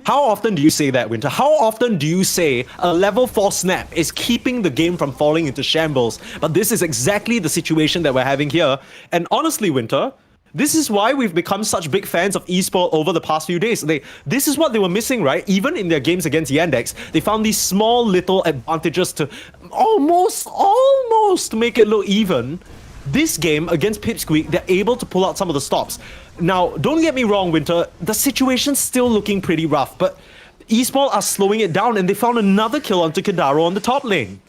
How often do you say that, Winter? How often do you say a level 4 snap is keeping the game from falling into shambles? But this is exactly the situation that we're having here. And honestly, Winter, this is why we've become such big fans of esport over the past few days. This is what they were missing, right? Even in their games against Yandex, they found these small little advantages to almost make it look even. This game against Pipsqueak, they're able to pull out some of the stops. Now, don't get me wrong, Winter, the situation's still looking pretty rough, but Esport are slowing it down and they found another kill onto Kadaro on the top lane.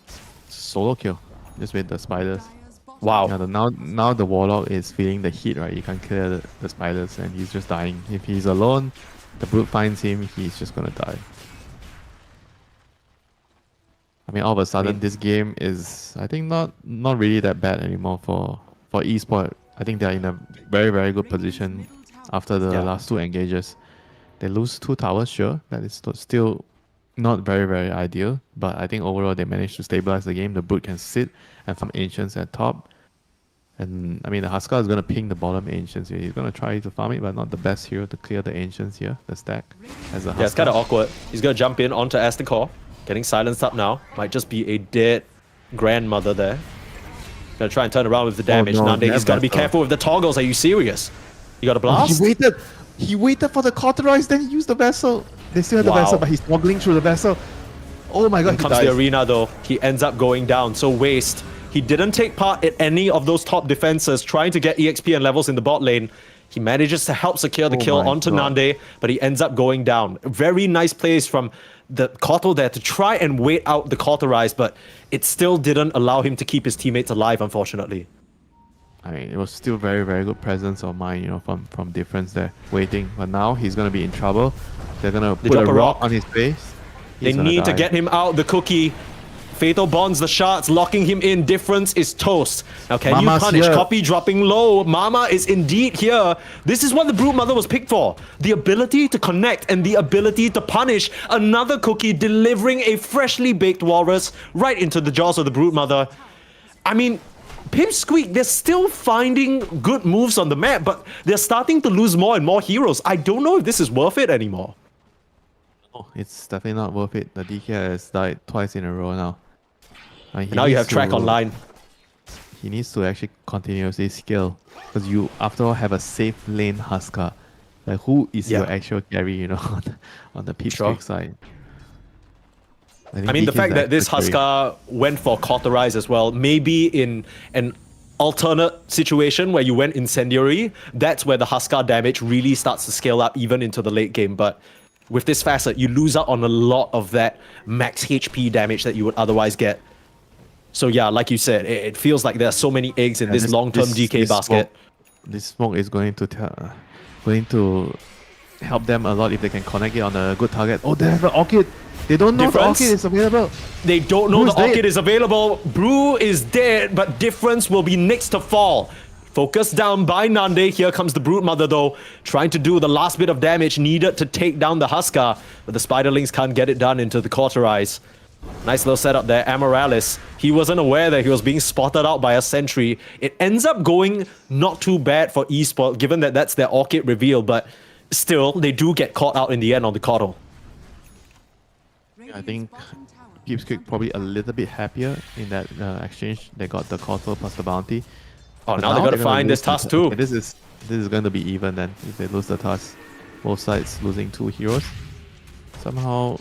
Solo kill, just with the spiders. Wow. Yeah, now the Warlock is feeling the heat, right? He can't clear the spiders and he's just dying. If he's alone, the Brute finds him, he's just gonna die. I mean, all of a sudden, this game is, I think, not really that bad anymore for esport. I think they're in a very, very good position after the last two engages. They lose 2 towers, sure. That is still not very, very ideal. But I think overall they managed to stabilize the game. The Brute can sit and farm Ancients at top. And I mean, the Huskar is going to ping the bottom Ancients here. He's going to try to farm it, but not the best hero to clear the Ancients here, the stack. As a Yeah, it's kind of awkward. He's going to jump in onto Aztekor. Getting silenced up now. Might just be a dead grandmother there. Gonna try and turn around with the damage. no, Nande, he's that's gotta be better. careful with the toggles. Are you serious? You got a blast? He waited for the cauterize, then he used the vessel. They still have the Wow. vessel, but he's toggling through the vessel. Oh my god, When he comes to the dies. arena though, he ends up going down. So waste. He didn't take part in any of those top defenses trying to get EXP and levels in the bot lane. He manages to help secure the Oh kill my onto God. Nande, but he ends up going down. Very nice plays from the Kotal there to try and wait out the cauterize, but it still didn't allow him to keep his teammates alive, unfortunately. I mean, it was still very, very good presence of mind, you know, from difference there, waiting. But now he's gonna be in trouble. They're gonna put drop a a rock rock. on his face. They He's gonna need to die. get him out. The cookie. Fatal bonds the shards, locking him in. Difference is toast. Now, can Mama's you punish? here. Copy dropping low. Mama is indeed here. This is what the Brute Mother was picked for. The ability to connect and the ability to punish. Another cookie delivering a freshly baked walrus right into the jaws of the Brute Mother. I mean, Pipsqueak, they're still finding good moves on the map, but they're starting to lose more and more heroes. I don't know if this is worth it anymore. Oh, it's definitely not worth it. The DK has died twice in a row now. He Now you needs have track to- online. He needs to actually continuously scale. Because you, after all, have a safe lane Huskar. Like, who is your Yeah. actual carry, you know, on the Pipsqueak Sure. side? I mean, the DK is fact that this actual carry. Huskar went for cauterize as well, maybe in an alternate situation where you went incendiary, that's where the Huskar damage really starts to scale up even into the late game. But with this facet, you lose out on a lot of that max HP damage that you would otherwise get. So yeah, like you said, it feels like there are so many eggs in Yeah, this long-term DK this basket. This smoke is going to help them a lot if they can connect it on a good target. Oh, they have an Orchid. They don't know Difference? the Orchid is available. They don't know Who's the Orchid dead? is available. Brew is dead, but Difference will be next to fall. Focused down by Nande. Here comes the Brute Mother though, trying to do the last bit of damage needed to take down the Huskar, but the Spiderlings can't get it done into the cauterize. Nice little setup there. Amoralis, he wasn't aware that he was being spotted out by a sentry. It ends up going not too bad for eSport, given that that's their Orchid reveal, but still, they do get caught out in the end on the Coddle. I think Pipsqueak probably a little bit happier in that exchange. They got the Cotter plus the bounty. Oh, But now they gotta they're gonna find this lose the task ta- too. Okay, this is going to be even then if they lose the task. Both sides losing 2 heroes. Somehow,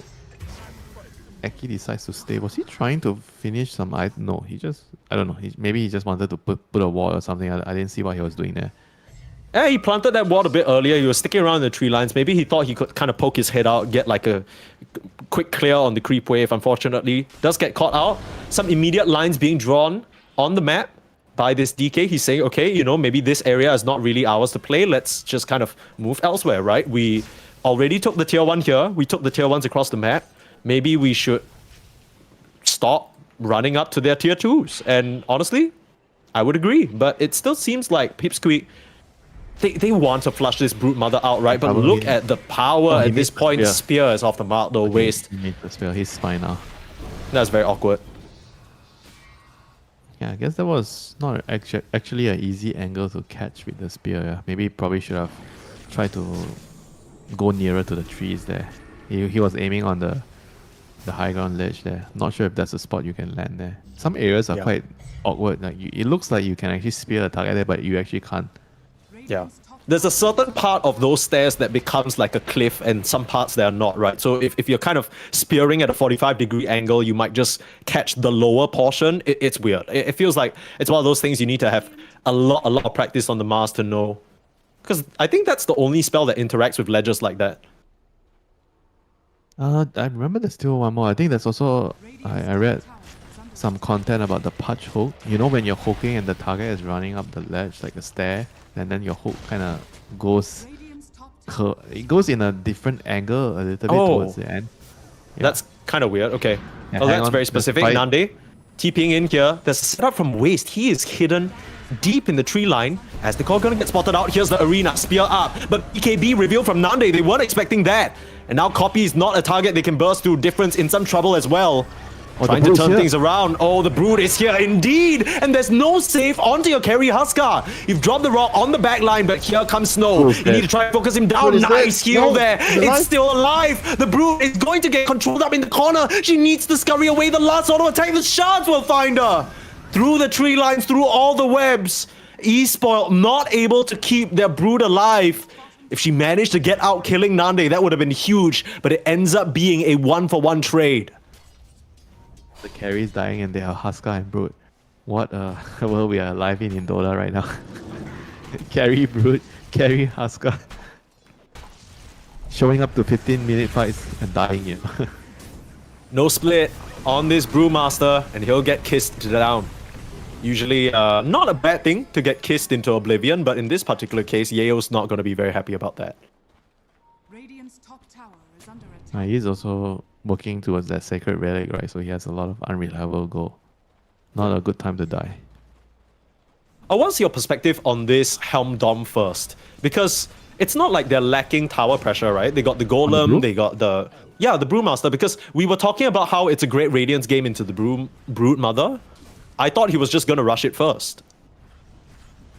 Eki decides to stay. Was he trying to finish some? No, he just, I don't know. Maybe he just wanted to put a wall or something. I didn't see what he was doing there. Yeah, he planted that ward a bit earlier. He was sticking around the tree lines. Maybe he thought he could kind of poke his head out, get like a quick clear on the creep wave. Unfortunately, does get caught out. Some immediate lines being drawn on the map by this DK. He's saying, okay, you know, maybe this area is not really ours to play. Let's just kind of move elsewhere, right? We already took the tier 1 here. We took the tier 1s across the map. Maybe we should stop running up to their tier 2s. And honestly, I would agree, but it still seems like Pipsqueak, they want to flush this Brute Mother out, right? But Probably. look at the power he at this missed the point. spear. Spear is off the mark, though. Waste. He made the spell. He's fine now. That's very awkward. Yeah, I guess that was not actually an easy angle to catch with the spear. Yeah. Maybe probably should have tried to go nearer to the trees there. He was aiming on the high ground ledge there. Not sure if that's a spot you can land there. Some areas are Yeah. quite awkward. Like it looks like you can actually spear the target there, but you actually can't. Yeah. There's a certain part of those stairs that becomes like a cliff and some parts that are not, right? So if you're kind of spearing at a 45-degree angle, you might just catch the lower portion. It's weird. It feels like it's one of those things you need to have a lot of practice on the Mars to know. Because I think that's the only spell that interacts with ledges like that. I remember there's still one more. I think there's also I read some content about the punch hook. You know when you're hooking and the target is running up the ledge like a stair, and then your hook kind of goes it goes in a different angle a little bit towards the end. Yeah. That's kind of weird. Okay. Yeah, Well, hang that's on. very There's specific. fight. Nande, TPing in here. There's a setup from Waste. He is hidden deep in the tree line. As the call gonna get spotted out, here's the arena. Spear up. But BKB revealed from Nande. They weren't expecting that. And now Copy is not a target they can burst through. Difference in some trouble as well. Oh, Trying the to Brute's turn here. things around. Oh, the Brood is here indeed. And there's no save onto your carry Huskar. You've dropped the rock on the back line, but here comes Snow. Brood's You dead. need to try and focus him down. Brood is Nice dead. heal No, there. he's It's alive. still alive. The Brood is going to get controlled up in the corner. She needs to scurry away. The last auto attack. The shards will find her. Through the tree lines, through all the webs. Espoil not able to keep their Brood alive. If she managed to get out killing Nande, that would have been huge. But it ends up being a 1-for-1 trade. The carries dying and they are Huskar and Brood. What a world we are alive in Dota right now. Carry Brood, carry Huskar. Showing up to 15-minute fights and dying here. No split on this Brewmaster, and he'll get kissed down. Usually, not a bad thing to get kissed into oblivion, but in this particular case, Yao's not going to be very happy about that. Radiant's top tower is under attack. He's also working towards that sacred relic, right? So he has a lot of unreliable goal. Not a good time to die. What's your perspective on this Helm Dom first? Because it's not like they're lacking tower pressure, right? They got the Golem, Brew? they got the Brewmaster. Because we were talking about how it's a great Radiance game into the Brood Mother. I thought he was just gonna rush it first.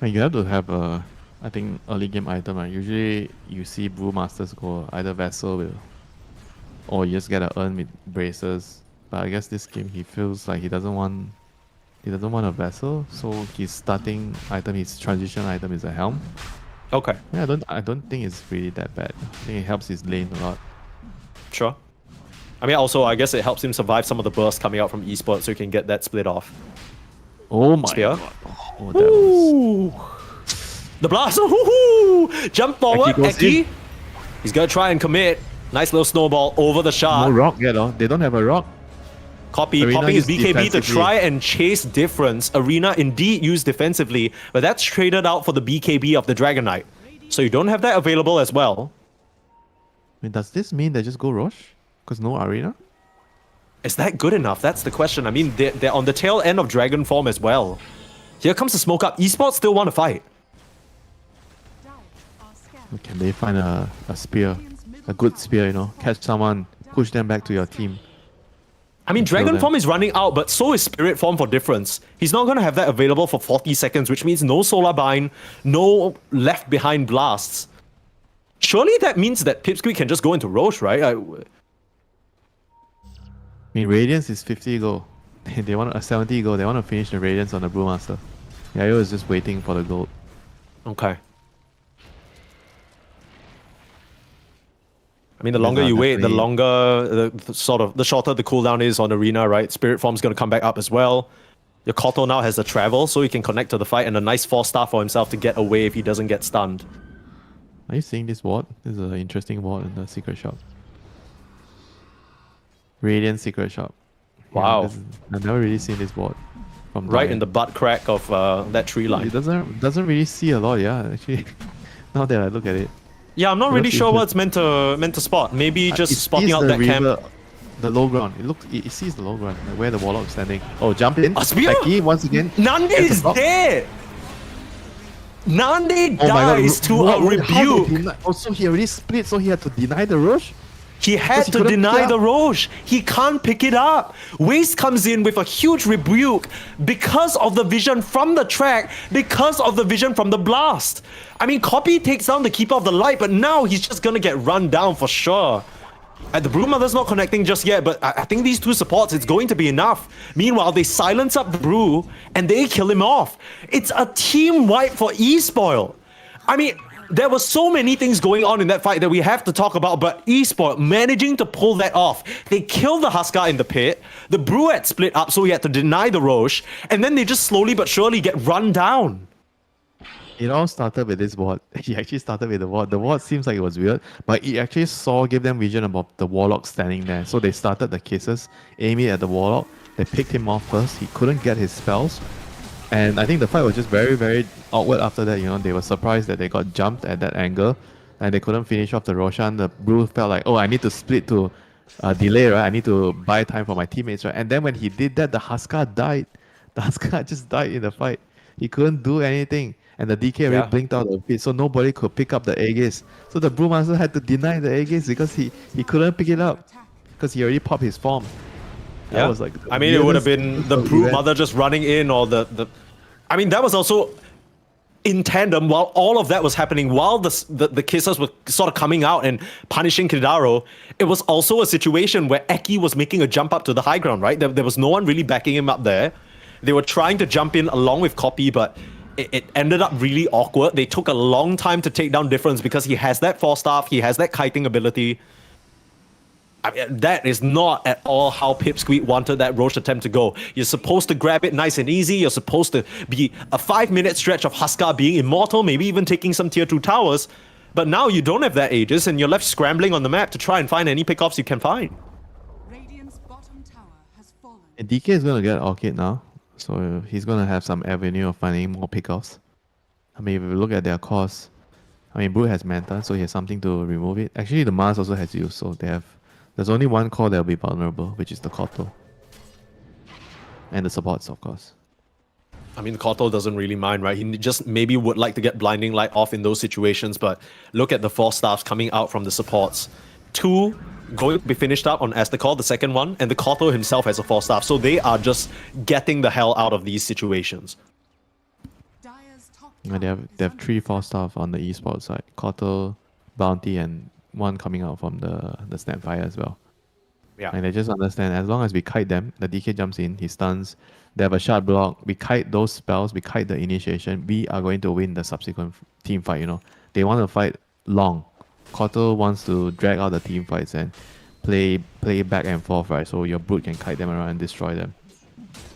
And you have to have a, I think, early game item. Right? Usually you see Brewmasters go either Vessel will, or you just get a urn with braces. But I guess this game he feels like he doesn't want a Vessel, so his starting item, his transition item is a Helm. Okay, Yeah, I don't think it's really that bad. I think it helps his lane a lot. sure. I mean, also, I guess it helps him survive some of the bursts coming out from esports, so he can get that split off. Oh my Spear. god. Oh, that was... Ooh. The blast! Ooh. Jump forward, Eki goes Eki. in. He's gonna try and commit. Nice little snowball over the No shard. rock yet, oh. They don't have a rock. Copy, Arena popping his used BKB to defensively. try and chase difference. Arena indeed used defensively, but that's traded out for the BKB of the Dragon Knight. So you don't have that available as well. I mean, does this mean they just go Roche? Because no arena? Is that good enough? That's the question. I mean, they're on the tail end of Dragon form as well. Here comes the smoke up. Esports still want to fight. Can they find a spear? A good spear, you know? Catch someone, push them back to your team. I mean, Kill Dragon them. form is running out, but so is Spirit form for difference. He's not going to have that available for 40 seconds, which means no Solar Bind, no left behind blasts. Surely that means that Pipsqueak can just go into Roche, right? I mean, Radiance is 50 gold. They want a 70 gold. They want to finish the Radiance on the Brewmaster. Yayo is just waiting for the gold. Okay. I mean, the longer not you wait, the definitely- longer, the shorter the cooldown is on Arena, right? Spirit form's going to come back up as well. Your Koto now has the travel, so he can connect to the fight, and a nice 4-star for himself to get away if he doesn't get stunned. Are you seeing this ward? This is an interesting ward in the secret shop. Radiant secret shop. Wow. I've never really seen this ward. From Right Dian. in the butt crack of that tree line. It doesn't really see a lot, yeah. Actually, now that I look at it. Yeah, I'm not really That's sure interesting. what it's meant to spot. Maybe just Is spotting this out the that camp. river- the low ground. It sees the low ground, like where the Warlock's standing. Oh, jump in. A spear? Becky once again. Nande gets a is block. dead. Nande Oh my God, dies to what- a how did rebuke. he not- Oh, so he already split, so he had to deny the rush? He had he to couldn't pick deny it the up. Roche. He can't pick it up. Waste comes in with a huge rebuke because of the vision from the track, because of the vision from the blast. I mean, Copy takes down the Keeper of the Light, but now he's just gonna get run down for sure. And the Brewmother's not connecting just yet, but I think these two supports, it's going to be enough. Meanwhile, they silence up Brew and they kill him off. It's a team wipe for eSpoil. I mean, there were so many things going on in that fight that we have to talk about, but eSport managing to pull that off. They kill the Huskar in the pit, the Brew had split up so he had to deny the Roche, and then they just slowly but surely get run down. It all started with this ward. He actually started with the ward. The ward seems like it was weird, but he actually gave them vision about the Warlock standing there. So they started the kisses, aiming at the Warlock. They picked him off first. He couldn't get his spells. And I think the fight was just very, very awkward after that. You know, they were surprised that they got jumped at that angle and they couldn't finish off the Roshan. The Brew felt like, oh, I need to split to delay, right? I need to buy time for my teammates, right? And then when he did that, the Huskar died. The Huskar just died in the fight. He couldn't do anything. And the DK already blinked out of the pit, so nobody could pick up the Aegis. So the Brewmaster had to deny the Aegis because he couldn't pick it up because he already popped his form. That was like I mean, it would have been the Brew Mother just running in, or the. I mean, that was also in tandem while all of that was happening. While the kissers were sort of coming out and punishing Kidaro, it was also a situation where Eki was making a jump up to the high ground. Right, there was no one really backing him up there. They were trying to jump in along with Copy, but it ended up really awkward. They took a long time to take down Difference because he has that Force Staff, he has that kiting ability. I mean, that is not at all how Pipsqueak wanted that Roche attempt to go. You're supposed to grab it nice and easy. You're supposed to be a 5-minute stretch of Huskar being immortal, maybe even taking some tier 2 towers. But now you don't have that Aegis and you're left scrambling on the map to try and find any pickoffs you can find. Radiant's bottom tower has fallen. And DK is going to get Orchid now. So he's going to have some avenue of finding more pickoffs. I mean, if you look at their cost, I mean, Brew has Manta, so he has something to remove it. Actually, the Mars also has use, so there's only one core that will be vulnerable, which is the Koto. And the supports, of course. I mean, Koto doesn't really mind, right? He just maybe would like to get Blinding Light off in those situations, but look at the 4 staffs coming out from the supports. 2 going to be finished up on Astacor, the second one, and the Koto himself has a 4 staff, so they are just getting the hell out of these situations. Dire's top And tower they is have 3 4 staff on the esports side. Koto, Bounty, and one coming out from the Snapfire as well. Yeah. And they just understand, as long as we kite them, the DK jumps in, he stuns, they have a shard block, we kite those spells, we kite the initiation, we are going to win the subsequent team fight, you know. They want to fight long. Koto wants to drag out the team fights and play back and forth, right? So your Brute can kite them around and destroy them.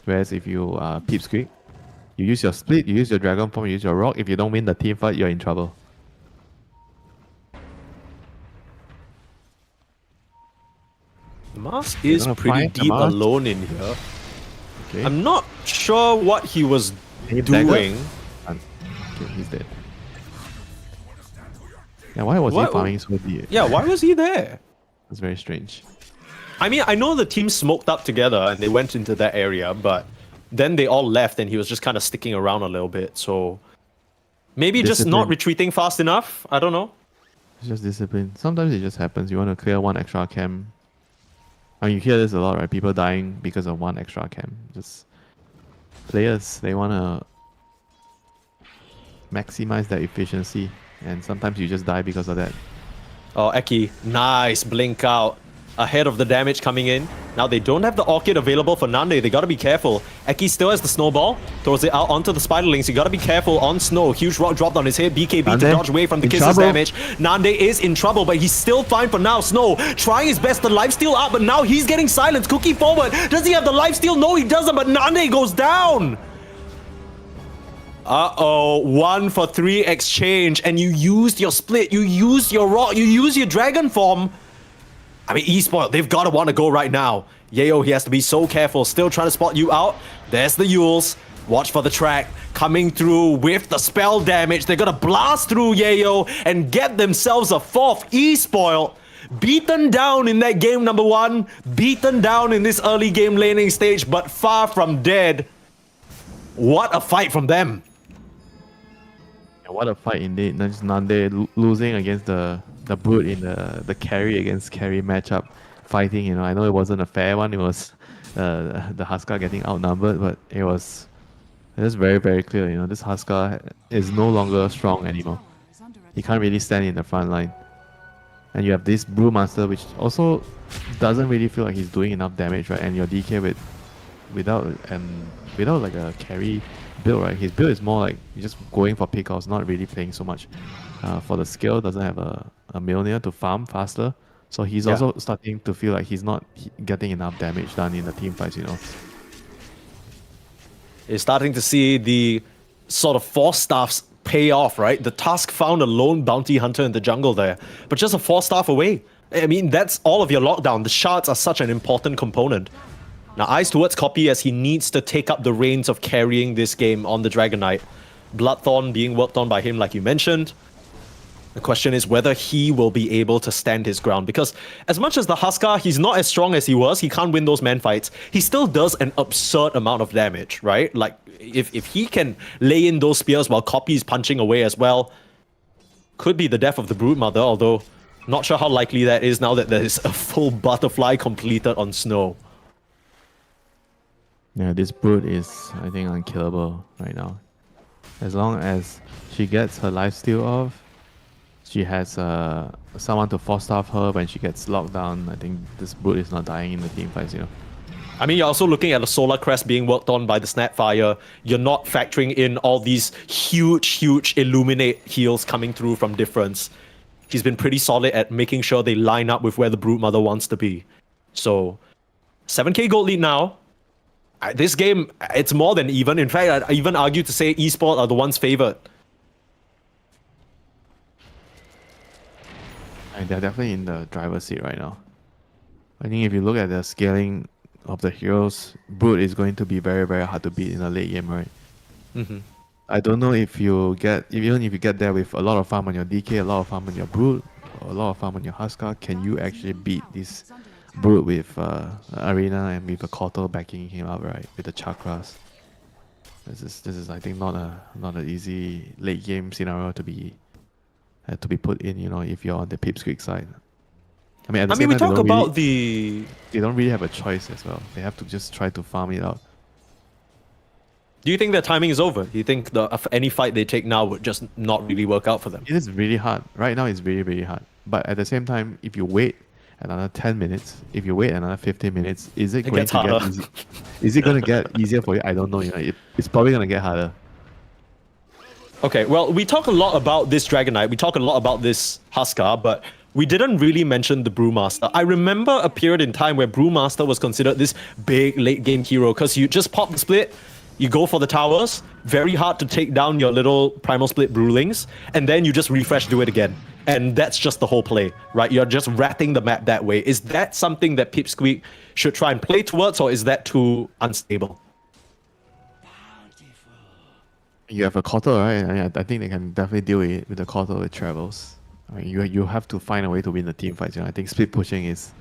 Whereas if you Pipsqueak, you use your split, you use your Dragon Form, you use your Rock, if you don't win the team fight, you're in trouble. Mars is gonna pretty find the deep Mars. alone in here. Okay. I'm not sure what he was Any dagger? doing. Okay, he's dead. Yeah, why was What- he farming so deep? Yeah, why was he there? It's very strange. I mean, I know the team smoked up together and they went into that area, but then they all left and he was just kind of sticking around a little bit. So maybe just not Discipline. retreating fast enough. I don't know. It's just discipline. Sometimes it just happens. You want to clear one extra camp. I mean, you hear this a lot, right? People dying because of one extra camp. Just players, they want to maximize their efficiency, and sometimes you just die because of that. Oh, Eki, nice blink out. Ahead of the damage coming in. Now they don't have the Orchid available for Nande. They gotta be careful. Eki still has the snowball. Throws it out onto the Spiderlings. You gotta be careful on snow. Huge rock dropped on his head. BKB to Nande, dodge away from the in kisses trouble. damage. Nande is in trouble, but he's still fine for now. Snow trying his best to lifesteal up, but now he's getting silenced. Cookie forward. Does he have the lifesteal? No, he doesn't, but Nande goes down. Uh-oh, 1 for 3 exchange, and you used your split, you used your rock, you used your dragon form. I mean, eSport, they've got to want to go right now. Yayo, he has to be so careful, still trying to spot you out. There's the Yules. Watch for the track, coming through with the spell damage. They're gonna blast through Yayo and get themselves a 4th eSpoil. Beaten down in that game number 1, beaten down in this early game laning stage, but far from dead. What a fight from them. Yeah, what a fight indeed. Just Nande losing against the Brute in the carry against carry matchup fighting. You know, I know it wasn't a fair one. It was the Huskar getting outnumbered, but it was very, very clear. You know, this Huskar is no longer strong anymore. He can't really stand in the front line. And you have this Brewmaster, which also doesn't really feel like he's doing enough damage, right? And your DK without like a carry build, right? His build is more like he's just going for pickoffs, not really playing so much for the skill. Doesn't have a Mjolnir to farm faster, so he's also starting to feel like he's not getting enough damage done in the team fights. You know, You're starting to see the sort of force staffs pay off, right? The Tusk found a lone bounty hunter in the jungle there, but just a force staff away. I mean, that's all of your lockdown. The shards are such an important component. Now, eyes towards Copy as he needs to take up the reins of carrying this game on the Dragon Knight. Bloodthorn being worked on by him, like you mentioned. The question is whether he will be able to stand his ground, because as much as the Huskar, he's not as strong as he was, he can't win those man fights, he still does an absurd amount of damage, right? Like, if he can lay in those spears while Copy is punching away as well, could be the death of the Broodmother, although not sure how likely that is now that there is a full butterfly completed on Snow. yeah, this Brute is, I think, unkillable right now. As long as she gets her lifesteal off, she has someone to force staff her when she gets locked down. I think this Brute is not dying in the team fights, you know. I mean, you're also looking at a Solar Crest being worked on by the Snapfire. You're not factoring in all these huge Illuminate heals coming through from Difference. He's been pretty solid at making sure they line up with where the Broodmother wants to be. So, 7k gold lead now. This game, it's more than even. In fact, I'd even argue to say eSport are the ones favored. And they're definitely in the driver's seat right now. I think if you look at the scaling of the heroes, Brute is going to be very, very hard to beat in the late game, right? Mm-hmm. I don't know if you get, even if you get there with a lot of farm on your DK, a lot of farm on your Brute, or a lot of farm on your Huskar, can you actually beat this Brute with Arena and with a Kotal backing him up, right? With the Chakras. This is I think not an easy late game scenario to be put in, you know, if you're on the Pipsqueak side. I mean, We talk about the... They don't really have a choice as well. They have to just try to farm it out. Do you think their timing is over? Do you think any fight they take now would just not really work out for them? It is really hard. Right now, it's really, really hard. But at the same time, if you wait another 10 minutes, if you wait another 15 minutes, is it going to get easy? Is it going to get easier for you? I don't know. You know, it's probably going to get harder. Okay, well, we talk a lot about this Dragon Knight, we talk a lot about this Huskar, but we didn't really mention the Brewmaster. I remember a period in time where Brewmaster was considered this big late game hero, because you just pop the split, you go for the towers, very hard to take down your little Primal Split Brewlings, and then you just refresh, do it again. And that's just the whole play, right? You're just ratting the map that way. Is that something that Pipsqueak should try and play towards, or is that too unstable? You have a Kotal, right? I mean, I think they can definitely deal with the Kotal with travels. I mean, you have to find a way to win the team fights. You know? I think split pushing is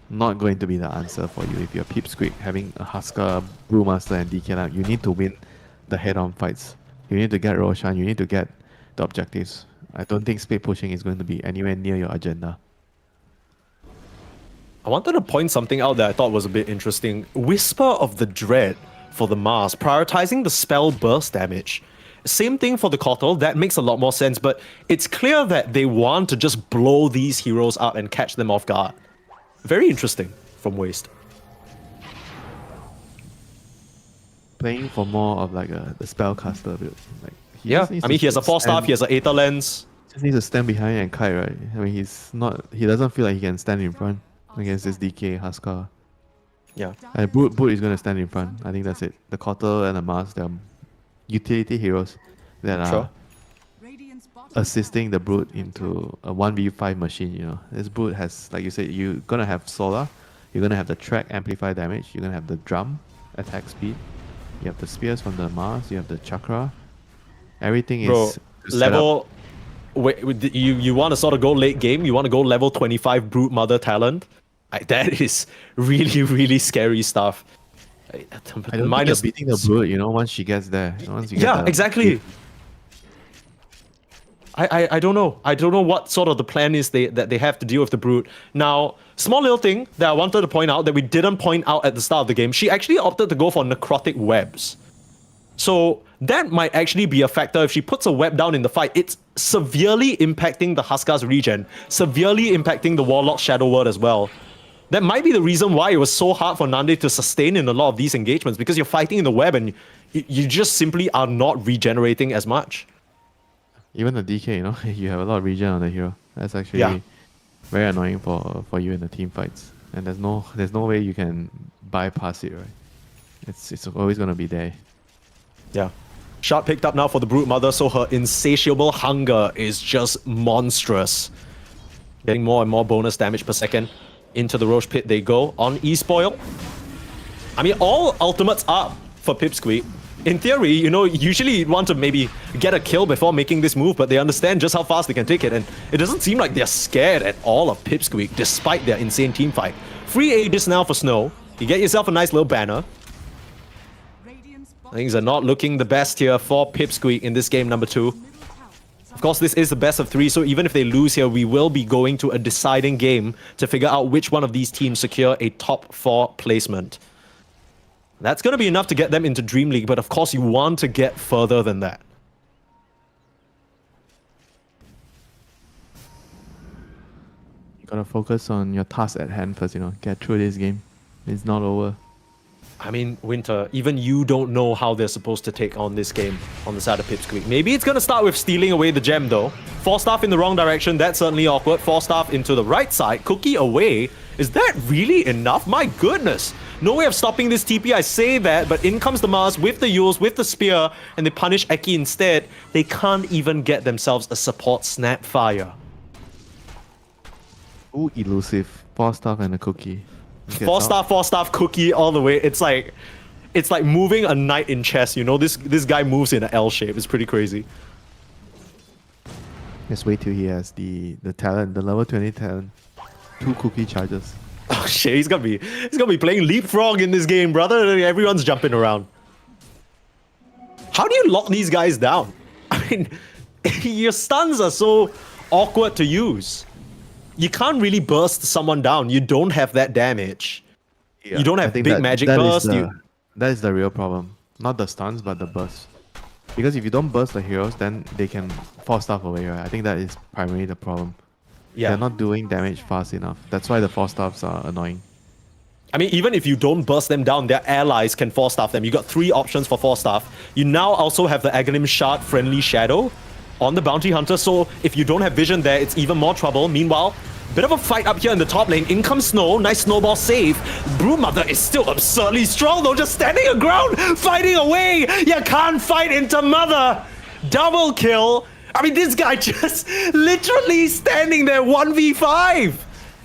not going to be the answer for you. If you're Pipsqueak, having a Huskar, Brewmaster, and DK line, you need to win the head-on fights. You need to get Roshan, you need to get the objectives. I don't think split pushing is going to be anywhere near your agenda. I wanted to point something out that I thought was a bit interesting. Whisper of the Dread for the Mars, prioritizing the spell burst damage. Same thing for the Kotal, that makes a lot more sense, but it's clear that they want to just blow these heroes up and catch them off guard. Very interesting from Waste. Playing for more of like the spellcaster build. Like, He has a 4-star, he has an Aether Lens. Just needs to stand behind and kite, right? I mean, he doesn't feel like he can stand in front against this DK Huskar. Yeah. And Boot is going to stand in front. I think that's it. The Kotal and the Mars, they're utility heroes that are assisting the Brute into a 1v5 machine, you know. This Brute has, like you said, you're going to have Solar, you're going to have the track amplify damage, you're going to have the drum attack speed, you have the spears from the Mars, you have the chakra. Everything is you want to sort of go late game, you want to go level 25 Brute Mother talent. That is really, really scary stuff. I don't think you're beating the Brute, you know, once she gets there. Once you get Yeah, the exactly. I don't know. I don't know what sort of the plan is that they have to deal with the Brute. Now, small little thing that I wanted to point out that we didn't point out at the start of the game, she actually opted to go for necrotic webs. So that might actually be a factor. If she puts a web down in the fight, it's severely impacting the Huska's regen, severely impacting the Warlock Shadow Word as well. That might be the reason why it was so hard for Nande to sustain in a lot of these engagements, because you're fighting in the web and you just simply are not regenerating as much. Even the DK, you know, you have a lot of regen on the hero. That's actually very annoying for you in the team fights. And there's no way you can bypass it, right? It's always gonna be there. Yeah. Shot picked up now for the Brute Mother, so her insatiable hunger is just monstrous. Getting more and more bonus damage per second. Into the Roche Pit they go on E-Spoil. I mean, all ultimates up for Pipsqueak. In theory, you know, usually you'd want to maybe get a kill before making this move, but they understand just how fast they can take it, and it doesn't seem like they're scared at all of Pipsqueak, despite their insane team fight. Free Aegis now for Snow. You get yourself a nice little banner. Things are not looking the best here for Pipsqueak in this game number 2. Of course, this is the best of 3, so even if they lose here, we will be going to a deciding game to figure out which one of these teams secure a top 4 placement. That's going to be enough to get them into Dream League, but of course you want to get further than that. You gotta focus on your task at hand first, you know, get through this game. It's not over. I mean, Winter, even you don't know how they're supposed to take on this game on the side of Pipsqueak. Maybe it's going to start with stealing away the gem, though. 4-staff in the wrong direction, that's certainly awkward. 4-staff into the right side, Cookie away. Is that really enough? My goodness. No way of stopping this TP, I say that, but in comes the Mars with the Yules, with the Spear, and they punish Eki instead. They can't even get themselves a support Snapfire. Ooh, elusive. 4-staff and a Cookie. 4-staff, Cookie all the way. It's like moving a knight in chess, you know? This guy moves in an L shape. It's pretty crazy. Just wait till he has the talent, the level 20 talent. 2 Cookie charges. Oh shit, he's gonna be playing Leapfrog in this game, brother. Everyone's jumping around. How do you lock these guys down? I mean, your stuns are so awkward to use. You can't really burst someone down. You don't have that damage. Yeah, you don't have big magic burst. That is the real problem. Not the stuns, but the burst. Because if you don't burst the heroes, then they can 4-staff away, right? I think that is primarily the problem. Yeah. They're not doing damage fast enough. That's why the 4-staffs are annoying. I mean, even if you don't burst them down, their allies can 4-staff them. You got 3 options for 4-staff. You now also have the Aghanim Shard Friendly Shadow on the Bounty Hunter, so if you don't have vision there, it's even more trouble. Meanwhile, bit of a fight up here in the top lane. In comes Snow, nice snowball save. Brood Mother is still absurdly strong though, just standing your ground, fighting away. You can't fight into Mother. Double kill. I mean, this guy just literally standing there 1v5.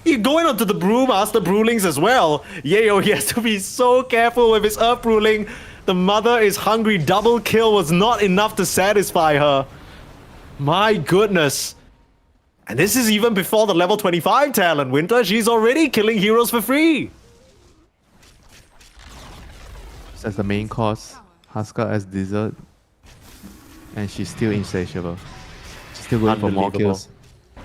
You're going onto the Brewmaster Brewlings as well. Yayo, he has to be so careful with his Earth Brewling. The Mother is hungry. Double kill was not enough to satisfy her. My goodness. And this is even before the level 25 talent, Winter. She's already killing heroes for free. That's the main course. Huska as dessert. And she's still insatiable. She's still going for more kills.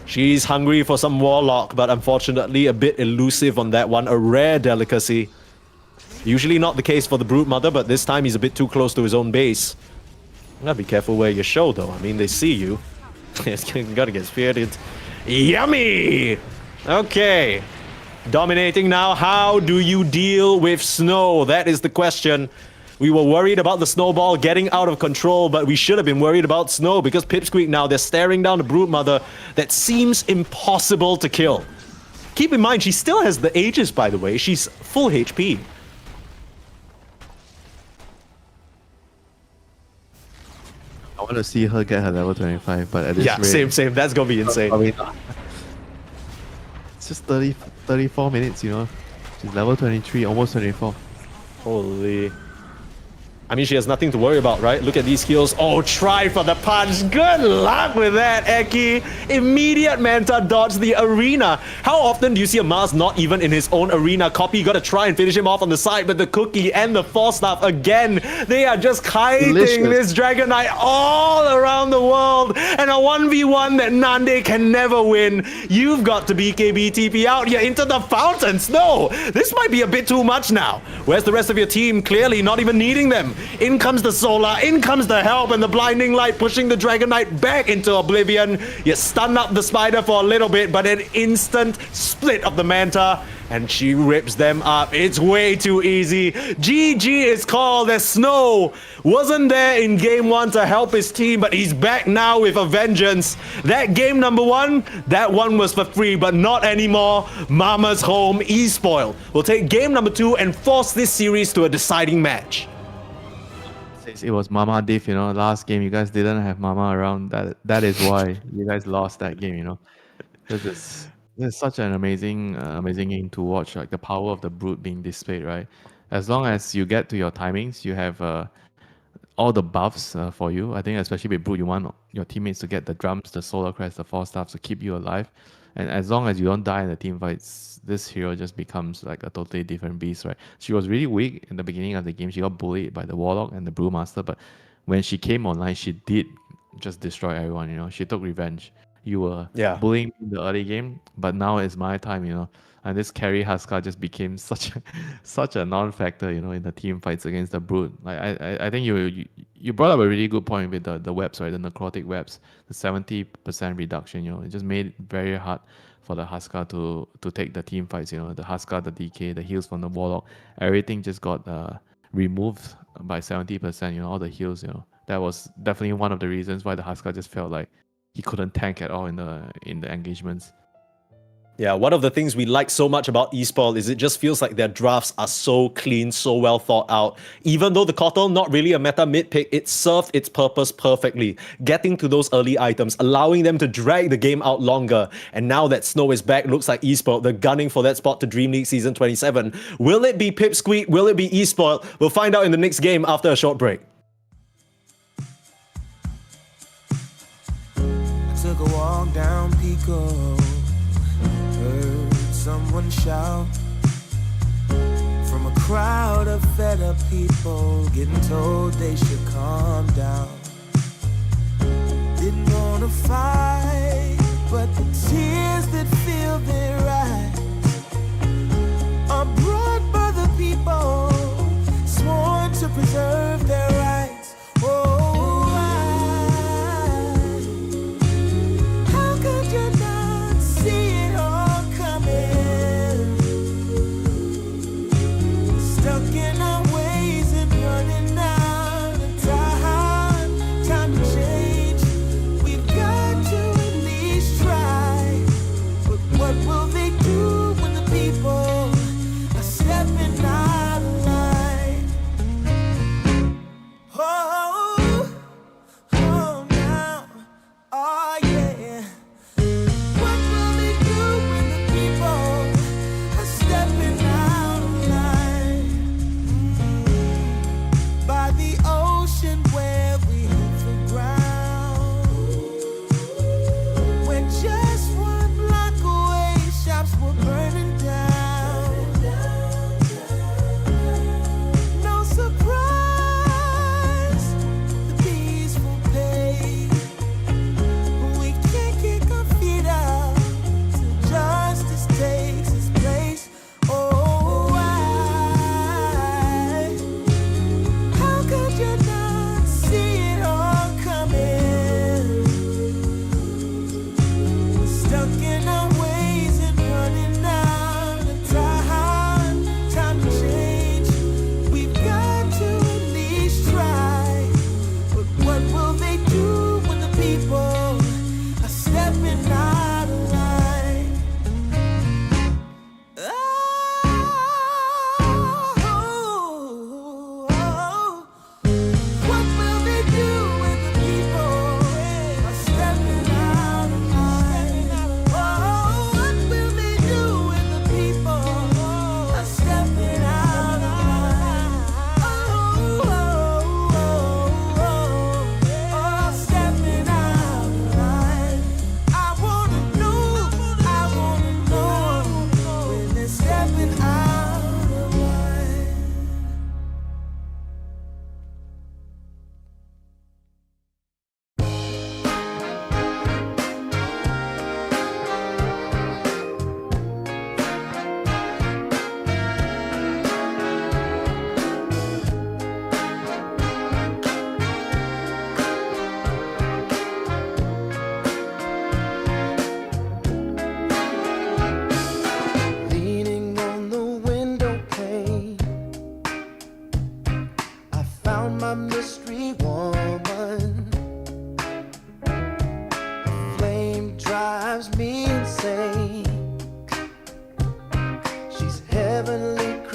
She's hungry for some Warlock, but unfortunately a bit elusive on that one. A rare delicacy. Usually not the case for the Brute Mother, but this time he's a bit too close to his own base. You gotta be careful where you show, though. I mean, they see you. You gotta get speared. Yummy! Okay. Dominating now. How do you deal with Snow? That is the question. We were worried about the snowball getting out of control, but we should have been worried about Snow because Pipsqueak now, they're staring down the Brute Mother that seems impossible to kill. Keep in mind, she still has the Aegis, by the way. She's full HP. I want to see her get her level 25, but at this rate... same. That's gonna be insane. Probably not. It's just 34 minutes, you know. She's level 23, almost 24. Holy. I mean, she has nothing to worry about, right? Look at these skills. Oh, try for the punch. Good luck with that, Eki. Immediate Manta dodge the arena. How often do you see a Mars not even in his own arena? Copy, gotta try and finish him off on the side, but the cookie and the Force Staff again, they are just kiting this Dragon Knight all around the world. And a 1v1 that Nande can never win. You've got to BKB TP out. You're into the fountains. No, this might be a bit too much now. Where's the rest of your team? Clearly not even needing them. In comes the Solar, in comes the Help, and the Blinding Light pushing the Dragon Knight back into oblivion. You stun up the Spider for a little bit, but an instant split of the Manta, and she rips them up. It's way too easy. GG is called as Snow wasn't there in game 1 to help his team, but he's back now with a vengeance. That game number 1, that one was for free, but not anymore. Mama's home, eSpoil will take game number 2 and force this series to a deciding match. It was Mama Diff, last game you guys didn't have Mama around. That is why you guys lost that game, This is such an amazing game to watch, like the power of the Brute being displayed, right? As long as you get to your timings, you have all the buffs for you. I think especially with Brute, you want your teammates to get the drums, the Solar Crest, the Force Staffs to keep you alive. And as long as you don't die in the team fights, this hero just becomes like a totally different beast, right? She was really weak in the beginning of the game. She got bullied by the Warlock and the Brewmaster, but when she came online, she did just destroy everyone, She took revenge. You were bullying me in the early game, but now it's my time, And this carry Huskar just became such a non-factor, in the team fights against the Brute. Like I think you brought up a really good point with the webs, right? The necrotic webs, the 70% reduction. It just made it very hard for the Huskar to take the team fights. The Huskar, the DK, the heals from the Warlock, everything just got removed by 70%. All the heals. That was definitely one of the reasons why the Huskar just felt like he couldn't tank at all in the engagements. Yeah, one of the things we like so much about eSpoil is it just feels like their drafts are so clean, so well thought out. Even though the Kotl, not really a meta mid pick, it served its purpose perfectly. Getting to those early items, allowing them to drag the game out longer. And now that Snow is back, looks like eSpoil, they're gunning for that spot to DreamLeague Season 27. Will it be Pipsqueak? Will it be eSpoil? We'll find out in the next game after a short break. I took a walk down Pico. Heard someone shout from a crowd of fed up people, getting told they should calm down. Didn't wanna fight, but the tears that fill their eyes are brought by the people sworn to preserve their rights. Oh, how could you not see it all coming? Stuck in our ways and running out of time. Time to change. We've got to at least try. But what will they do?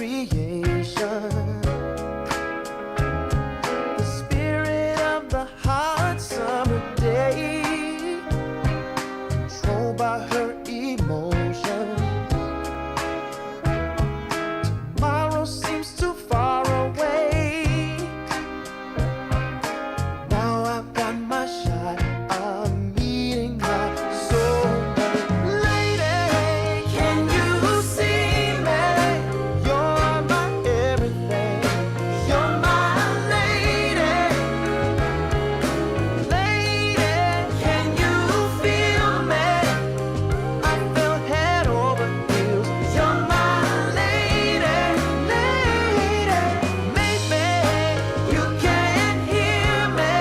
creation. The spirit of the hot summer day, controlled by her emotion. Tomorrow seems too far away. Now I've got my shot. I'm meeting my soulmate. Lady, can you see me? You're my everything. You're my lady. Lady, can you feel me? I feel head over heels. You're my lady, lady. Maybe you can't hear me,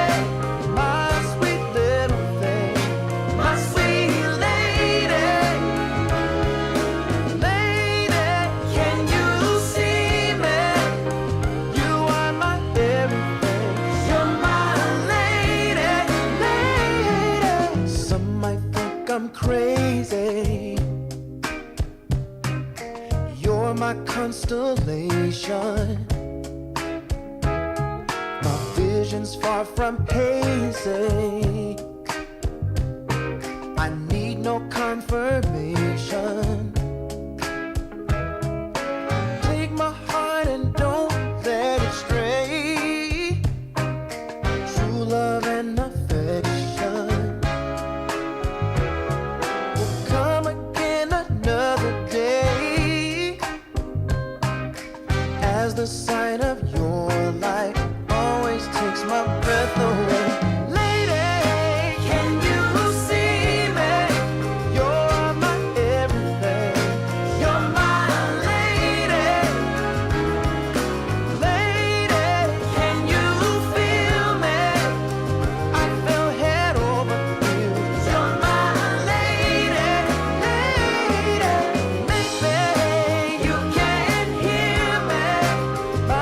my sweet little thing, my sweet lady. Lady, can you see me? You are my everything. You're my lady, lady. Some might think I'm crazy. You're my constellation. My vision's far from hazy. I need no confirmation. Take my heart and don't let it stray. True love and affection will come again another day. As the sight of your light always takes my breath away. Lady, can you see me? You're my everything. You're my lady. Lady, can you feel me? I feel head over heels. You're my lady, lady. Maybe you can't hear me, my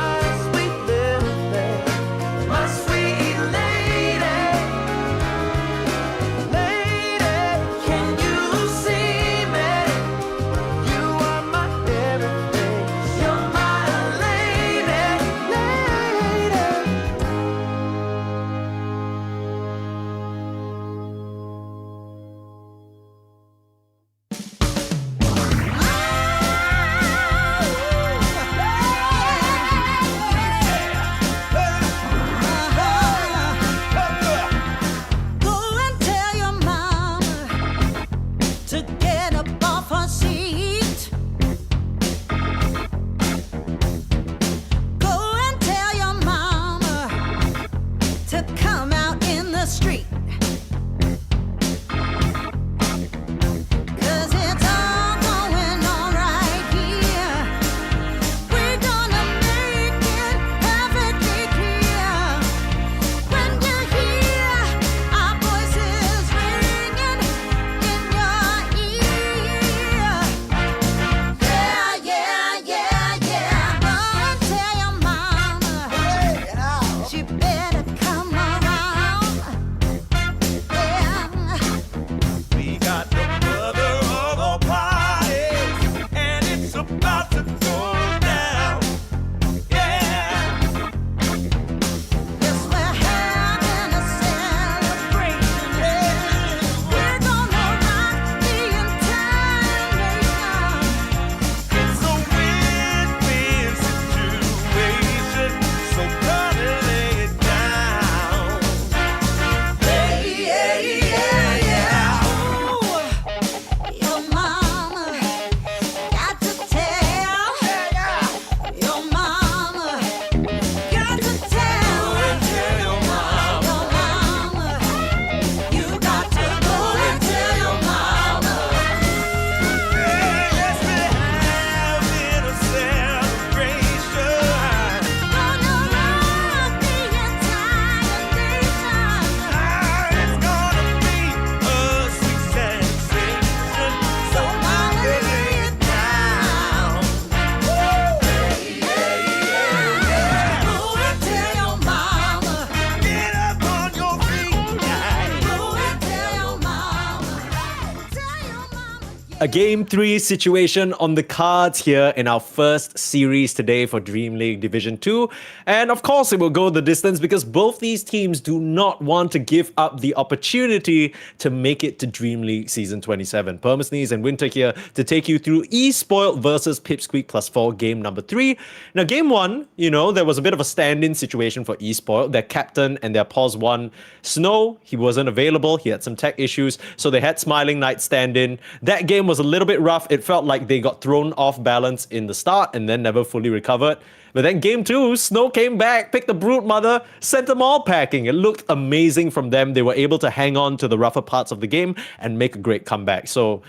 A Game 3 situation on the cards here in our first series today for DreamLeague Division 2. And of course, it will go the distance because both these teams do not want to give up the opportunity to make it to DreamLeague Season 27. Permasneeze and Winter here to take you through eSpoiled versus Pipsqueak +4 game number 3. Now, game 1, there was a bit of a stand-in situation for eSpoiled. Their captain and their POS 1, Snow, he wasn't available. He had some tech issues, so they had Smiling Knight stand in. That game was a little bit rough. It felt like they got thrown off balance in the start and then never fully recovered. But then game 2, Snow came back, picked the Brood Mother, sent them all packing. It looked amazing from them. They were able to hang on to the rougher parts of the game and make a great comeback. So,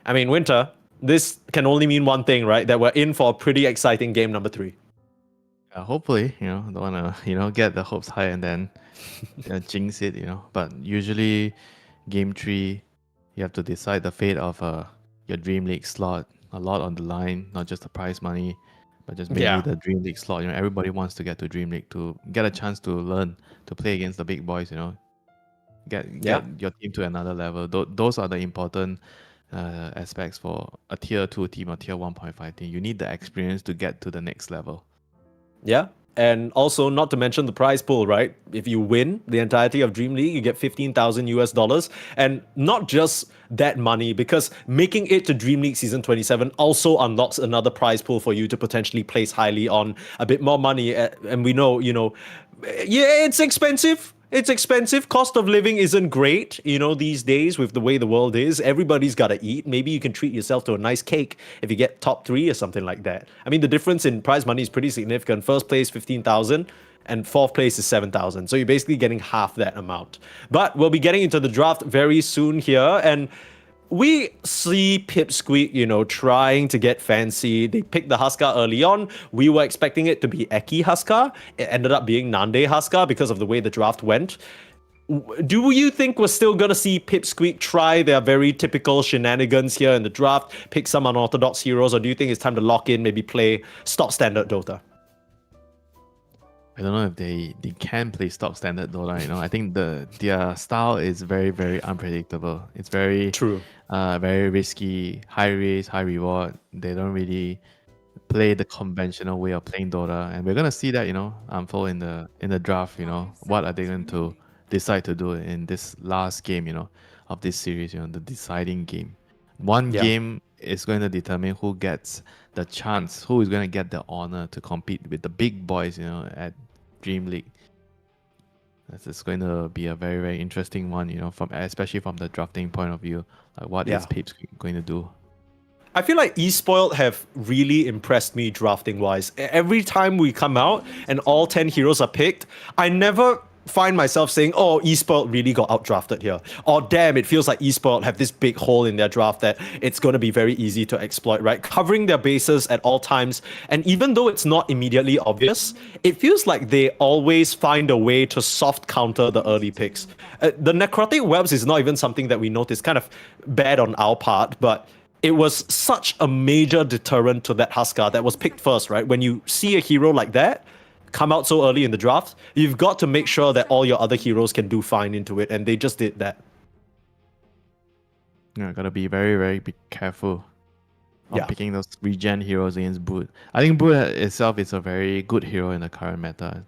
Winter, this can only mean one thing, right? That we're in for a pretty exciting game number 3. Hopefully, don't want to, get the hopes high and then jinx it, But usually, game 3, you have to decide the fate of your Dream League slot. A lot on the line, not just the prize money, but just mainly the Dream League slot. Everybody wants to get to Dream League to get a chance to learn to play against the big boys. Get your team to another level. Those are the important aspects for a tier 2 team or tier 1.5 team. You need the experience to get to the next level. Yeah. And also, not to mention the prize pool, right? If you win the entirety of Dream League, you get $15,000. And not just that money, because making it to Dream League Season 27 also unlocks another prize pool for you to potentially place highly on a bit more money. And we know, it's expensive. It's expensive. Cost of living isn't great, these days with the way the world is. Everybody's got to eat. Maybe you can treat yourself to a nice cake if you get top 3 or something like that. The difference in prize money is pretty significant. First place, 15,000, and fourth place is 7,000. So you're basically getting half that amount. But we'll be getting into the draft very soon here, and we see Pipsqueak, trying to get fancy. They picked the Huskar early on. We were expecting it to be Eki Huskar. It ended up being Nande Huskar because of the way the draft went. Do you think we're still going to see Pipsqueak try their very typical shenanigans here in the draft, pick some unorthodox heroes, or do you think it's time to lock in, maybe play stock standard Dota? I don't know if they can play stock standard Dota. I think their style is very, very unpredictable. It's very true, very risky, high risk, high reward. They don't really play the conventional way of playing Dota, and we're gonna see that unfold in the draft. What are they going to decide to do in this last game of this series? The deciding game. One game is going to determine who gets the chance, who is going to get the honor to compete with the big boys at Dream League. It's going to be a very, very interesting one, especially from the drafting point of view. Like, what is Pips going to do? I feel like eSpoiled have really impressed me drafting wise. Every time we come out and all 10 heroes are picked, I never find myself saying, oh, eSpoiled really got outdrafted here. Or damn, it feels like eSpoiled have this big hole in their draft that it's going to be very easy to exploit, right? Covering their bases at all times. And even though it's not immediately obvious, it feels like they always find a way to soft counter the early picks. The necrotic webs is not even something that we noticed, kind of bad on our part, but it was such a major deterrent to that Huskar that was picked first, right? When you see a hero like that come out so early in the draft, you've got to make sure that all your other heroes can do fine into it, and they just did that. Gotta be very, very careful of picking those regen heroes against Brood. I think Brood itself is a very good hero in the current meta.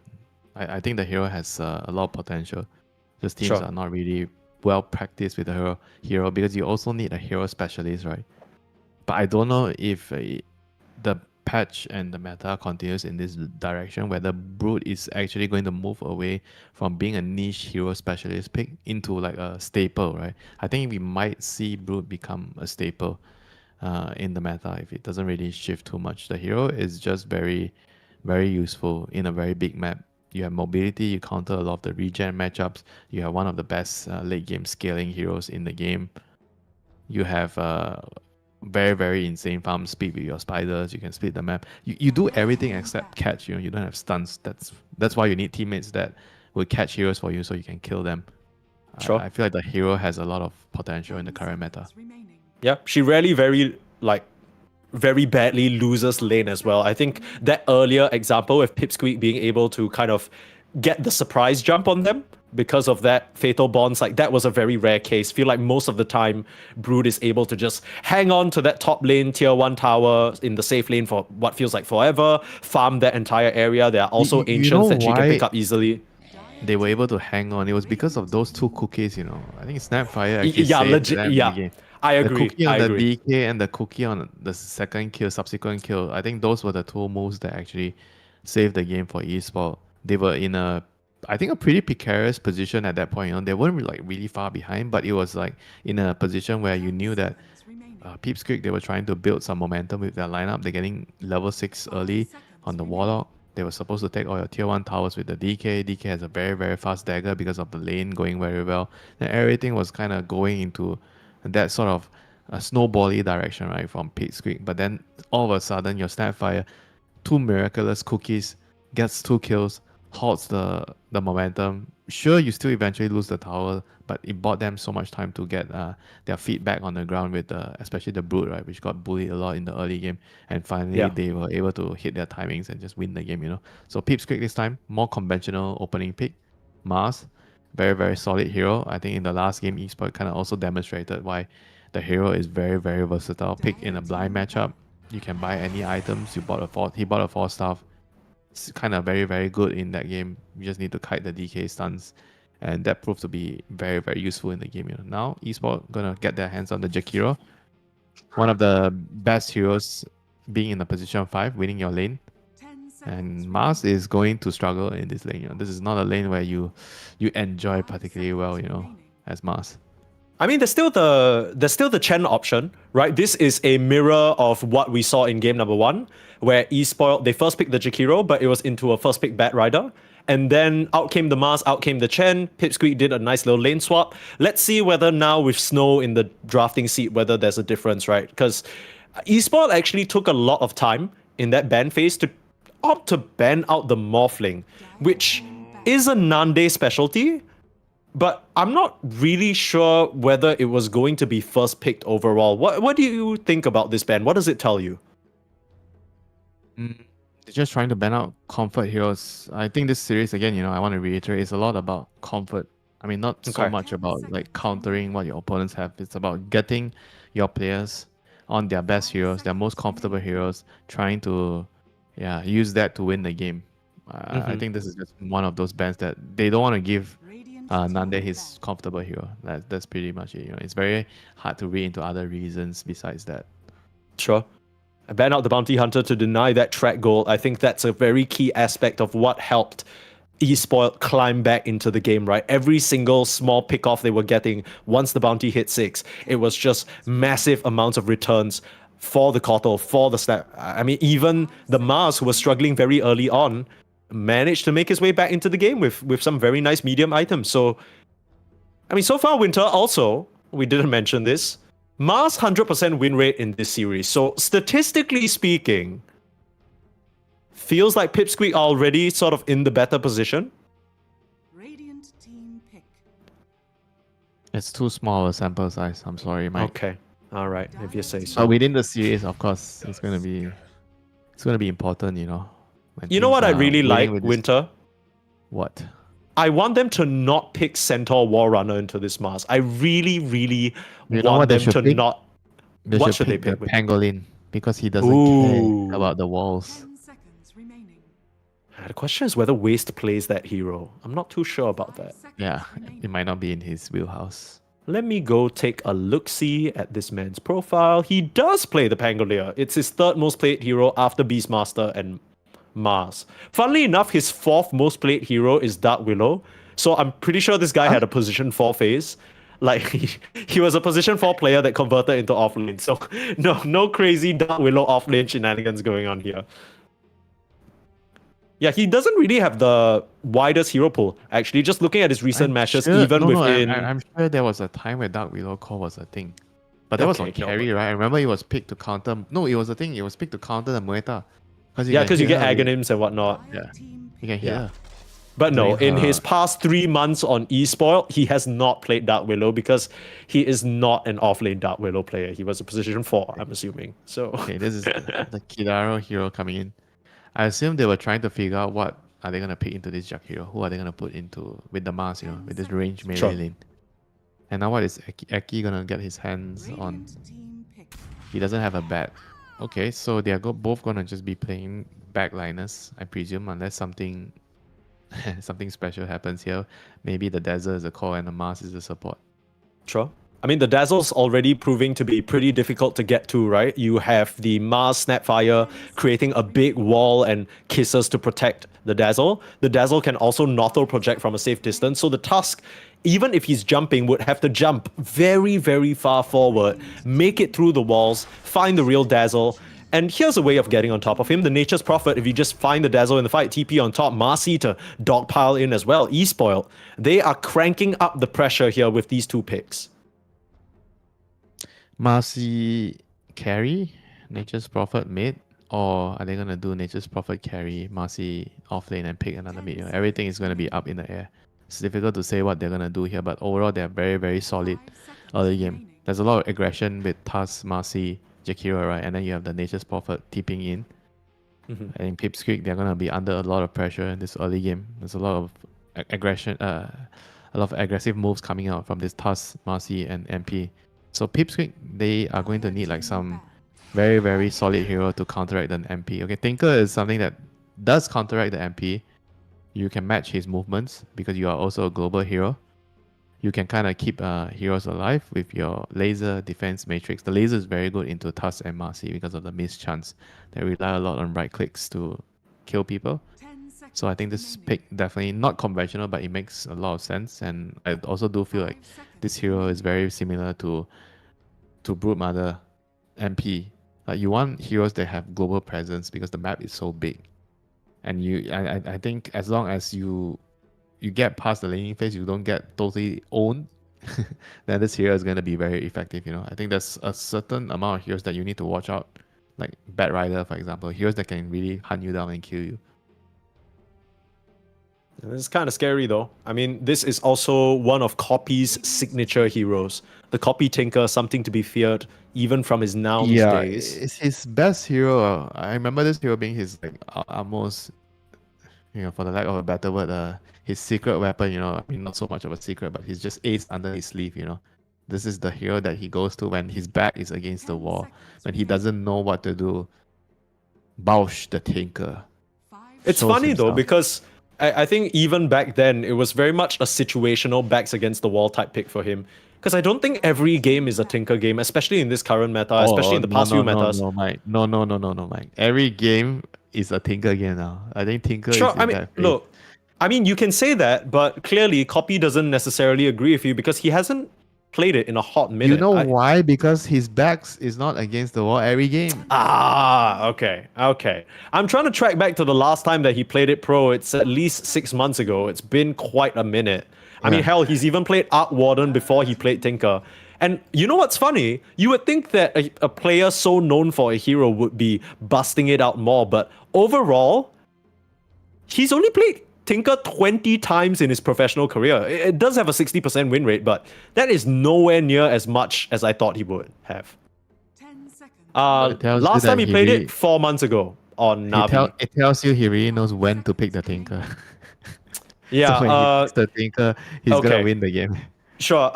I think the hero has a lot of potential. Just teams are not really well practiced with the hero because you also need a hero specialist, right? But I don't know if the patch and the meta continues in this direction, whether Brood is actually going to move away from being a niche hero specialist pick into like a staple, right? I think we might see Brood become a staple in the meta if it doesn't really shift too much. The hero is just very, very useful in a very big map. You have mobility, you counter a lot of the regen matchups, you have one of the best late game scaling heroes in the game. You have very, very insane farm speed with your spiders. You can split the map. You do everything except catch. You don't have stuns. That's why you need teammates that will catch heroes for you so you can kill them. I feel like the hero has a lot of potential in the current meta. Yeah, she rarely very badly loses lane as well. I think that earlier example with Pipsqueak being able to kind of get the surprise jump on them because of that fatal bonds, like that was a very rare case. Feel like most of the time Brood is able to just hang on to that top lane tier 1 tower in the safe lane for what feels like forever, farm that entire area. There are also You ancients know that she can pick why up easily. they were able to hang on? It was because of those two cookies, you know. I think Snapfire actually Yeah, saved legit. them in the Yeah, game. I The agree. cookie I on the agree. DK and the cookie on the second kill, subsequent kill. I think those were the two moves that actually saved the game for eSport. They were in I think a pretty precarious position at that point. You know, they weren't like really far behind, but it was like in a position where you knew that Peeps Creek, they were trying to build some momentum with their lineup. They're getting level 6 early on the Warlock. They were supposed to take all your tier 1 towers with the DK. DK has a very, very fast dagger because of the lane going very well. And everything was kind of going into that sort of a snowbally direction, right, from Peeps Creek. But then all of a sudden, your Snapfire, two miraculous cookies, gets 2 kills, halts the momentum. Sure, you still eventually lose the tower, but it bought them so much time to get their feet back on the ground with especially the Brood, right, which got bullied a lot in the early game, and finally Yeah. they were able to hit their timings and just win the game. You know, so Peeps Creek this time more conventional opening pick, Mars, very very solid hero. I think in the last game, eSport kind of also demonstrated why the hero is very very versatile. Pick in a blind matchup, you can buy any items. He bought a 4-staff. It's kind of very, very good in that game. You just need to kite the DK stuns, and that proved to be very, very useful in the game. You know, now eSport gonna get their hands on the Jakiro, one of the best heroes, being in the position 5, winning your lane. And Mars is going to struggle in this lane. You know, this is not a lane where you enjoy particularly well. You know, as Mars. I mean, there's still the Chen option, right? This is a mirror of what we saw in game number 1, where eSpoiled, they first picked the Jakiro, but it was into a first pick Bat Rider. And then out came the Mars, out came the Chen. Pipsqueak did a nice little lane swap. Let's see whether now with Snow in the drafting seat, whether there's a difference, right? Because eSport actually took a lot of time in that ban phase to opt to ban out the Morphling, which is a Nande specialty. But I'm not really sure whether it was going to be first picked overall. What do you think about this ban? What does it tell you? They're just trying to ban out comfort heroes. I think this series, again, you know, I want to reiterate, it's a lot about comfort. I mean, not so Okay. much about like countering what your opponents have. It's about getting your players on their best heroes, their most comfortable heroes, trying to use that to win the game. I think this is just one of those bans that they don't want to give Nande his comfortable hero. That's pretty much it. You know, it's very hard to read into other reasons besides that. Sure. Ban out the Bounty Hunter to deny that track goal. I think that's a very key aspect of what helped eSpoiled climb back into the game, right? Every single small pick-off they were getting once the bounty hit 6, it was just massive amounts of returns for the Kotal, for the Snap. I mean, even the Mars, who was struggling very early on, managed to make his way back into the game with some very nice medium items. So, I mean, so far, Winter, also, we didn't mention this, Mars 100% win rate in this series. So, statistically speaking, feels like Pipsqueak are already sort of in the better position. Radiant team pick. It's too small a sample size. I'm sorry, Mike. Okay. All right, if you say so. But within the series, of course, it's gonna be important, you know. when You know teams what I are really winning like, with this- Winter? What? I want them to not pick Centaur War Runner into this Mars. I really, really You know want what they them should to pick? not. They What should should they pick the pick? pangolin because he doesn't Ooh. care about the walls. 10 seconds remaining. The question is whether Waste plays that hero. I'm not too sure about that. 5 seconds Yeah, remaining. it might not be in his wheelhouse. Let me go take a look-see at this man's profile. He does play the Pangolier. It's his third most played hero after Beastmaster and Mars. Funnily enough, his fourth most played hero is Dark Willow. So I'm pretty sure this guy had a position 4 phase. Like, he was a position 4 player that converted into offlane. So no crazy Dark Willow offlane shenanigans going on here. Yeah, he doesn't really have the widest hero pool. Actually, just looking at his recent matches, even within... I'm sure there was a time where Dark Willow Core was a thing. But that was on Okay, no, carry, right? I remember it was picked to counter... No, it was a thing. It was picked to counter the Mueta. Yeah, because you get hit her with- Aghanims and whatnot. Yeah. Team You can hit Yeah. her. But no, Doing in her- his past 3 months on eSpoil, he has not played Dark Willow because he is not an offlane Dark Willow player. He was a position 4, I'm assuming. So Okay, this is the Kidaro hero coming in. I assume they were trying to figure out what are they gonna pick into this Jakiro? Who are they gonna put into with the mask, with this range melee Sure. lane? And now what is Eki gonna get his hands on? Radiant team pick. He doesn't have a bat. Okay, so they are both gonna just be playing backliners, I presume, unless something something special happens here. Maybe the Dazzle is a core and the Mars is the support. Sure. I mean, the Dazzle's already proving to be pretty difficult to get to, right? You have the Mars Snapfire creating a big wall and kisses to protect the Dazzle. The Dazzle can also Northel project from a safe distance, so the Tusk, even if he's jumping, would have to jump very, very far forward, make it through the walls, find the real Dazzle. And here's a way of getting on top of him. The Nature's Prophet, if you just find the Dazzle in the fight, TP on top, Marcy to dogpile in as well, E-Spoiled. They are cranking up the pressure here with these two picks. Marcy carry, Nature's Prophet mid, or are they gonna do Nature's Prophet carry, Marcy off lane and pick another mid? Everything is gonna be up in the air. It's difficult to say what they're gonna do here, but overall they're very, very solid early game. There's a lot of aggression with Tusk, Marcy, Jakiro, right? And then you have the Nature's Prophet tipping in. And in Pipsqueak, they're gonna be under a lot of pressure in this early game. There's a lot of aggression, a lot of aggressive moves coming out from this Tusk, Marcy, and MP. So Pipsqueak, they are going to need like some very, very solid hero to counteract an MP. Okay, Tinker is something that does counteract the MP. You can match his movements because you are also a global hero. You can kind of keep heroes alive with your laser defense matrix. The laser is very good into Tusk and Marcy because of the miss chance. They rely a lot on right clicks to kill people. So I think this pick definitely not conventional, but it makes a lot of sense. And I also do feel like this hero is very similar to Broodmother MP. Like you want heroes that have global presence because the map is so big. And I think as long as you get past the laning phase, you don't get totally owned, then this hero is going to be very effective. I think there's a certain amount of heroes that you need to watch out, like Bat Rider, for example, heroes that can really hunt you down and kill you. This is kind of scary though. I mean, this is also one of Copy's signature heroes. The Copy Tinker, something to be feared even from his Nouns days. It's his best hero. I remember this hero being his like almost, for the lack of a better word, his secret weapon. I mean, not so much of a secret, but he's just ace under his sleeve. This is the hero that he goes to when his back is against the wall, when he doesn't know what to do. Bausch the Tinker. It's shows funny though, himself. because I think even back then, it was very much a situational backs against the wall type pick for him. Because I don't think every game is a Tinker game, especially in this current meta, especially in the past few metas. No, Mike. No, Mike. Every game is a Tinker game now. I think Tinker Sure, is in I mean, that phase. look, I mean, you can say that, but clearly Copy doesn't necessarily agree with you because he hasn't played it in a hot minute. You know why? Because his backs is not against the wall every game. Okay. I'm trying to track back to the last time that he played it pro. It's at least 6 months ago. It's been quite a minute. I mean, hell, he's even played Arc Warden before he played Tinker. And you know what's funny? You would think that a player so known for a hero would be busting it out more, but overall, he's only played Tinker 20 times in his professional career. It does have a 60% win rate, but that is nowhere near as much as I thought he would have. 10 seconds. It tells you Last that time he he played really- it 4 months ago on Navi. It tells you he really knows when to pick the Tinker. Yeah, So when he picks the Tinker, he's okay. gonna win the game. Sure.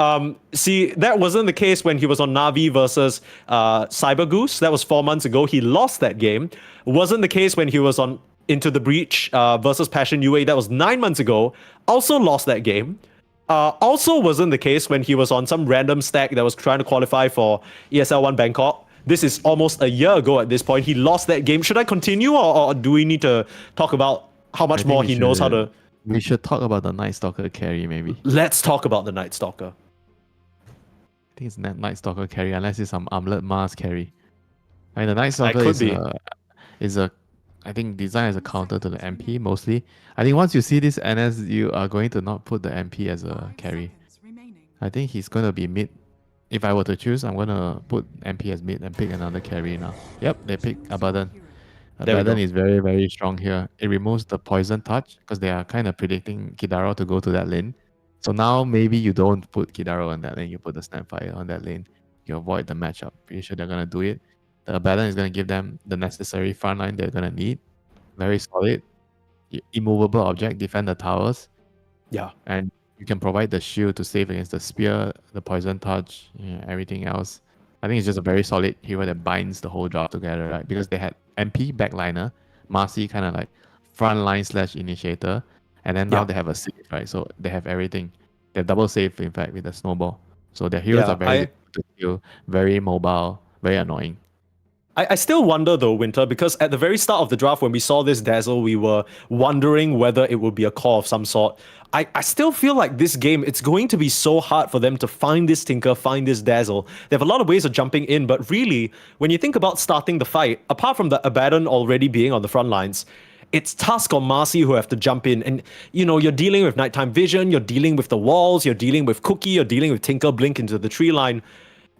See, that wasn't the case when he was on Navi versus Cyber Goose. That was 4 months ago. He lost that game. Wasn't the case when he was on Into the Breach versus Passion UA. That was 9 months ago. Also lost that game. Also wasn't the case when he was on some random stack that was trying to qualify for ESL 1 Bangkok. This is almost a year ago at this point. He lost that game. Should I continue or do we need to talk about how much I think more we he knows how should- to... We should talk about the Night Stalker carry, maybe. Let's talk about the Night Stalker. I think it's Night Stalker carry, unless it's some Armlet Mars carry. I mean, the Night Stalker could be. is a, I think, designed as a counter to the MP mostly. I think once you see this NS, you are going to not put the MP as a 5 carry. seconds remaining. I think he's going to be mid. If I were to choose, I'm going to put MP as mid and pick another carry now. Yep, they pick Abaddon. There we Abaddon go. is very, very strong here. It removes the poison touch because they are kind of predicting Kidaro to go to that lane. So now maybe you don't put Kidaro on that lane, you put the Snapfire on that lane. You avoid the matchup. Pretty sure they're going to do it. The Abaddon is going to give them the necessary front line they're going to need. Very solid. immovable object, defend the towers, Yeah. and you can provide the shield to save against the spear, the poison touch, everything else. I think it's just a very solid hero that binds the whole job together, right? Because they had MP backliner, Marcy kind of like frontline / initiator, and then now Yeah. they have a save, right? So they have everything. They have double save, in fact, with the snowball. So their heroes Yeah, are very difficult to kill, very mobile, very annoying. I still wonder though, Winter, because at the very start of the draft, when we saw this Dazzle, we were wondering whether it would be a core of some sort. I still feel like this game, it's going to be so hard for them to find this Tinker, find this Dazzle. They have a lot of ways of jumping in, but really, when you think about starting the fight, apart from the Abaddon already being on the front lines, it's Tusk or Marcy who have to jump in. And, you're dealing with nighttime vision, you're dealing with the walls, you're dealing with Cookie, you're dealing with Tinker Blink into the tree line.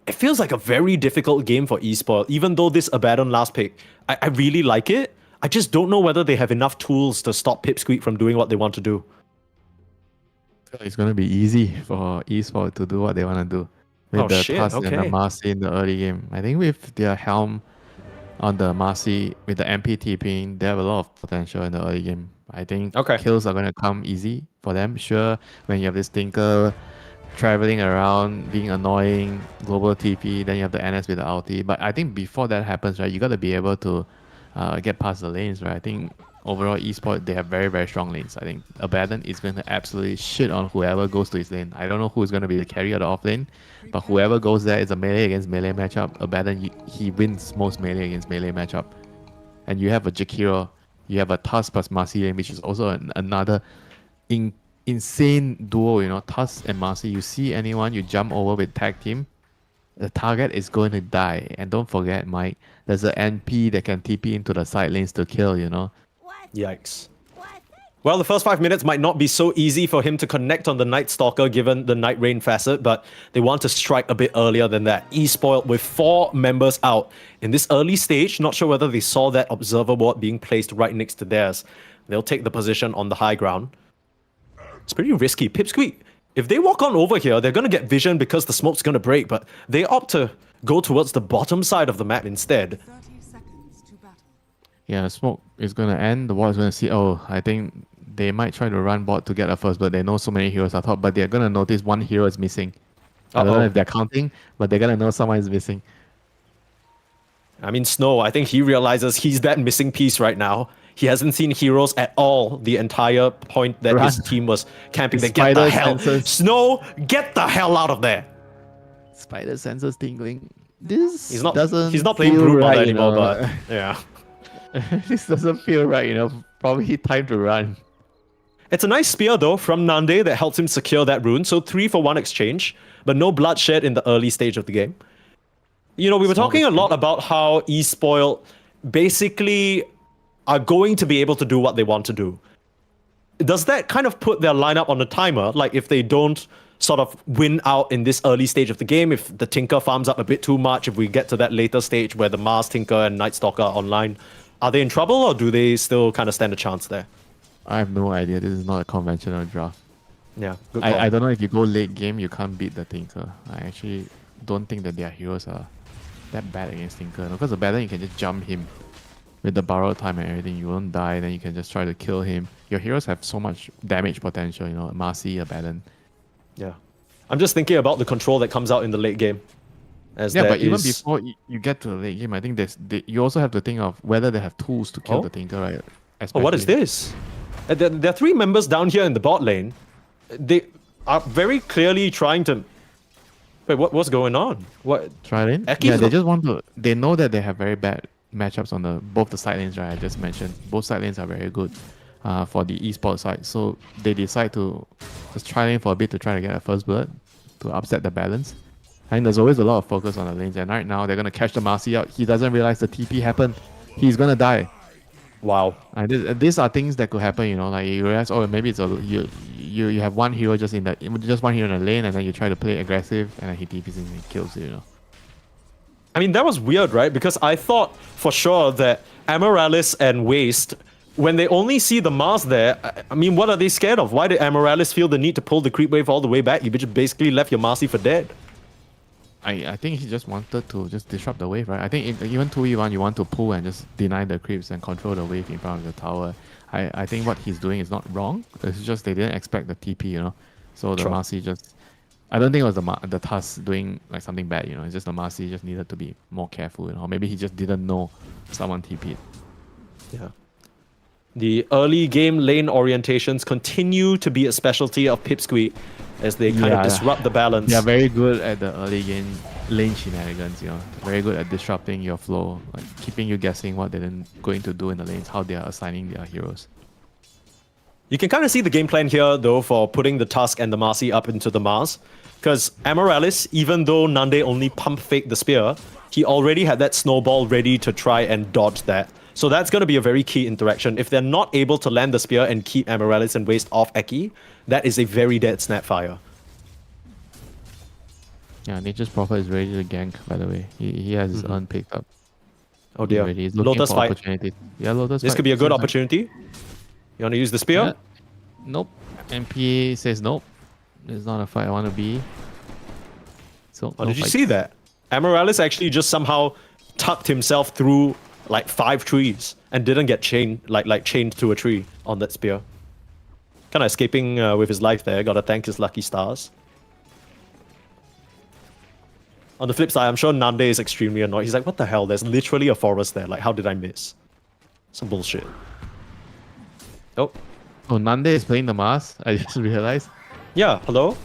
It feels like a very difficult game for eSport, even though this Abaddon last pick, I really like it. I just don't know whether they have enough tools to stop Pipsqueak from doing what they want to do. It's going to be easy for eSport to do what they want to do. With the Tusk and the Marcy in the early game. I think with their Helm on the Marcy, with the MP TPing, they have a lot of potential in the early game. I think kills are going to come easy for them. Sure, when you have this Tinker traveling around, being annoying, global TP, then you have the NS with the ulti. But I think before that happens, right, you got to be able to get past the lanes, right? I think overall eSport, they have very, very strong lanes. I think Abaddon is going to absolutely shit on whoever goes to his lane. I don't know who's going to be the carry or the off lane, but whoever goes there is a melee against melee matchup. Abaddon, he wins most melee against melee matchup. And you have a Jakiro, you have a Tusk plus Marcy lane, which is also another insane duo, Tusk and Marcy. You see anyone, you jump over with tag team, the target is going to die. And don't forget, Mike, there's an NP that can TP into the side lanes to kill, Yikes. Well, the first 5 minutes might not be so easy for him to connect on the Night Stalker given the Night Rain facet, but they want to strike a bit earlier than that. eSpoiled with 4 members out in this early stage. Not sure whether they saw that observer board being placed right next to theirs. They'll take the position on the high ground. It's pretty risky. Pipsqueak, if they walk on over here, they're going to get vision because the smoke's going to break, but they opt to go towards the bottom side of the map instead. 30 seconds to battle. Yeah, smoke is going to end. The wall is going to see, I think they might try to run bot to get a first, but they know so many heroes are top, but they're going to notice one hero is missing. I don't know if they're counting, but they're going to know someone is missing. I mean, Snow, I think he realizes he's that missing piece right now. He hasn't seen heroes at all the entire point that his team was camping. They get the hell. Snow, get the hell out of there. Spider senses tingling. This he's not doesn't playing feel Brood right, anymore, but yeah. This doesn't feel right, Probably time to run. It's a nice spear though from Nande that helps him secure that rune. So 3 for 1 exchange, but no bloodshed in the early stage of the game. We were talking a lot about how eSpoil basically are going to be able to do what they want to do. Does that kind of put their lineup on a timer? Like if they don't sort of win out in this early stage of the game, if the Tinker farms up a bit too much, if we get to that later stage where the Mars Tinker and Night Stalker are online, are they in trouble or do they still kind of stand a chance there? I have no idea. This is not a conventional draft. Yeah, good call. I don't know if you go late game, you can't beat the Tinker. I actually don't think that their heroes are that bad against Tinker. Because the better you can just jump him with the borrow time and everything. You won't die, then you can just try to kill him. Your heroes have so much damage potential, Marcy, Abaddon. Yeah. I'm just thinking about the control that comes out in the late game. But even before you get to the late game, I think you also have to think of whether they have tools to kill the Tinker, right? What is this? There are 3 members down here in the bot lane. They are very clearly trying to... Wait, what's going on? What? Trident? Yeah, they just want to... They know that they have very bad matchups on both the side lanes, right? I just mentioned. Both side lanes are very good for the eSport side. So they decide to just try lane for a bit to try to get a first blood to upset the balance. And there's always a lot of focus on the lanes. And right now, they're going to catch the Marcy out. He doesn't realize the TP happened. He's going to die. Wow. And these are things that could happen, like you realize, maybe it's you have one hero just one hero in the lane, and then you try to play aggressive, and then he TPs and kills you, I mean, that was weird, right? Because I thought for sure that Amoralis and Waste, when they only see the Mars there, I mean, what are they scared of? Why did Amoralis feel the need to pull the creep wave all the way back? You just basically left your Marcy for dead. I think he just wanted to just disrupt the wave, right? I think even 2v1, you want to pull and just deny the creeps and control the wave in front of the tower. I think what he's doing is not wrong. It's just they didn't expect the TP, you know. So the Marcy just... I don't think it was the Tusk doing like something bad, you know. It's just the Marcy just needed to be more careful, you know. Maybe he just didn't know someone TP'd. Yeah. The early game lane orientations continue to be a specialty of Pipsqueak as they kind of disrupt the balance. They are very good at the early game lane shenanigans, you know. Very good at disrupting your flow, like keeping you guessing what they're going to do in the lanes, how they are assigning their heroes. You can kind of see the game plan here, though, for putting the Tusk and the Marcy up into the Mars. Because Amaryllis, even though Nande only pump faked the spear, he already had that snowball ready to try and dodge that. So that's going to be a very key interaction. If they're not able to land the spear and keep Amaryllis and waste off Eki, that is a very dead Snapfire. Yeah, Nature's Prophet is ready to gank, by the way. He has his urn picked up. Oh dear. He's looking Lotus for fight. opportunities. Yeah, Lotus This fight. could be a good opportunity. You want to use the spear? Yeah. Nope. MPA says nope. It's not a fight I want to be. So, Oh, no did you fights. see that? Amaryllis actually just somehow tucked himself through like 5 trees and didn't get chained chained to a tree on that spear. Kind of escaping with his life there. Gotta thank his lucky stars. On the flip side, I'm sure Nande is extremely annoyed. He's like, what the hell? There's literally a forest there. Like, how did I miss? Some bullshit. Oh. Oh, Nande is playing the Mars. I just realized. Yeah, hello?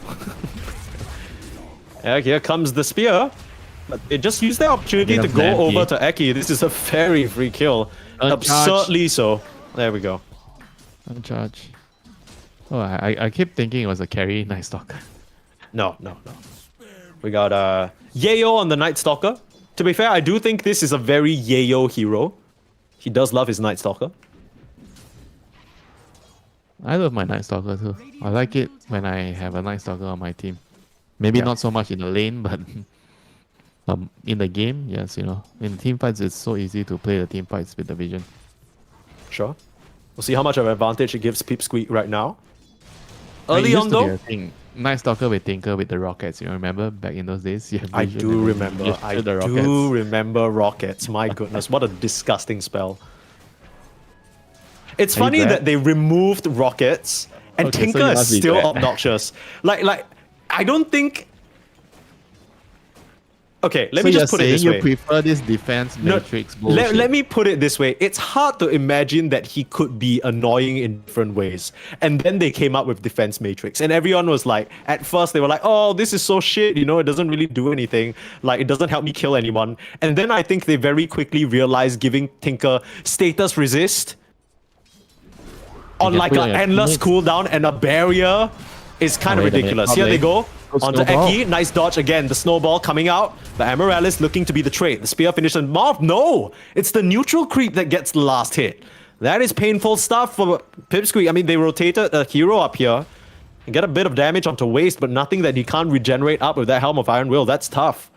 Yeah, here comes the spear. But it just used the opportunity to go over to Eki. This is a very free kill. Absurdly so. There we go. Uncharge. Oh, I keep thinking it was a carry Night Stalker. No. We got Yayo on the Night Stalker. To be fair, I do think this is a very Yayo hero. He does love his Night Stalker. I love my Night Stalker too. I like it when I have a Night Stalker on my team. Maybe not so much in the lane, but in the game, yes, you know. In team fights, it's so easy to play the team fights with the vision. Sure. We'll see how much of an advantage it gives Pipsqueak right now. It Early used on to be though, a thing. Night Stalker with Tinker with the rockets, you know, remember back in those days? I do remember. I do remember rockets. My goodness, what a disgusting spell. It's Are you funny glad? that they removed rockets and Okay, so Tinker you is must be still glad. obnoxious. Like, I don't think. Okay, let So me you're just put it saying this you way. prefer this defense matrix bullshit? Let me put it this way. It's hard to imagine that he could be annoying in different ways. And then they came up with Defense Matrix. And everyone was like, at first they were like, oh, this is so shit. You know, it doesn't really do anything. Like, it doesn't help me kill anyone. And then I think they very quickly realized giving Tinker status resist on can like put an on your endless teammates. cooldown and a barrier is kind of wait a minute. ridiculous. Top Here they lane. go. Good Onto snowball. Eki. Nice dodge again. The snowball coming out. The Amaryllis looking to be the trade. The spear finish and Marv. No! It's the neutral creep that gets the last hit. That is painful stuff for Pipsqueak. I mean, they rotated a hero up here and get a bit of damage onto waste, but nothing that he can't regenerate up with that Helm of Iron Will. That's tough.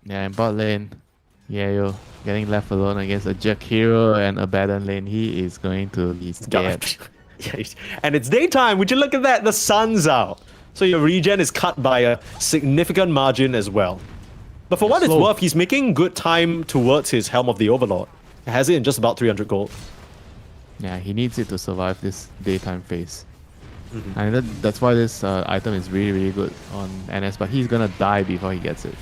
Yeah, in bot lane, Yayo getting left alone against a Jack hero and a Baden lane. He is going to be scared. Yeah, and it's daytime. Would you look at that? The sun's out. So your regen is cut by a significant margin as well. But for what it's Slow. worth, he's making good time towards his Helm of the Overlord. He has it in just about 300 gold. Yeah, he needs it to survive this daytime phase. And that's why this item is really, really good on NS, but he's gonna die before he gets it.